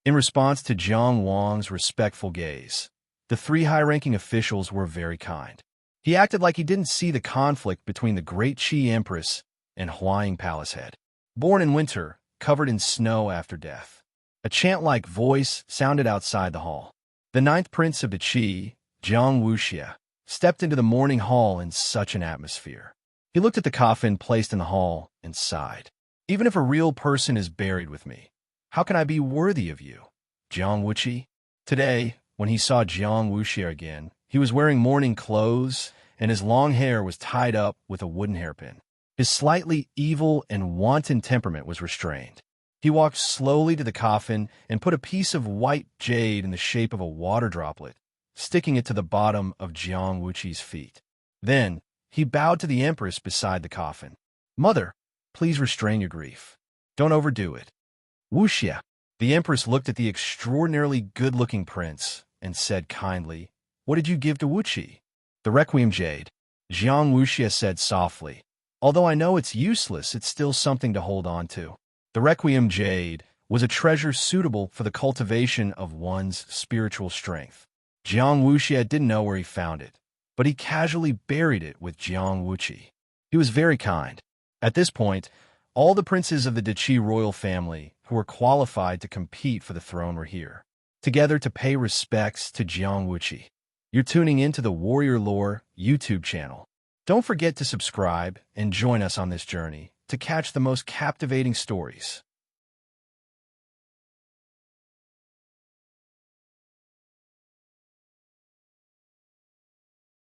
In response to Jiang Wang's respectful gaze, the three high-ranking officials were very kind. He acted like he didn't see the conflict between the great Qi Empress and Huaying Palace Head. Born in winter, covered in snow after death. A chant-like voice sounded outside the hall. The ninth prince of the Qi, Jiang Wuxia, stepped into the morning hall in such an atmosphere. He looked at the coffin placed in the hall and sighed. "Even if a real person is buried with me, how can I be worthy of you, Jiang Wuqi?" Today, when he saw Jiang Wuxia again, he was wearing mourning clothes, and his long hair was tied up with a wooden hairpin. His slightly evil and wanton temperament was restrained. He walked slowly to the coffin and put a piece of white jade in the shape of a water droplet, sticking it to the bottom of Jiang Wuqi's feet. Then, he bowed to the empress beside the coffin. "Mother, please restrain your grief. Don't overdo it." "Wuxia." The empress looked at the extraordinarily good-looking prince and said kindly, "What did you give to Wuqi?" "The Requiem Jade," Jiang Wuxia said softly. "Although I know it's useless, it's still something to hold on to." The Requiem Jade was a treasure suitable for the cultivation of one's spiritual strength. Jiang Wuxia didn't know where he found it, but he casually buried it with Jiang Wuqi. He was very kind. At this point, all the princes of the Deqi royal family who were qualified to compete for the throne were here, together to pay respects to Jiang Wuqi. You're tuning into the Warrior Lore YouTube channel. Don't forget to subscribe and join us on this journey to catch the most captivating stories.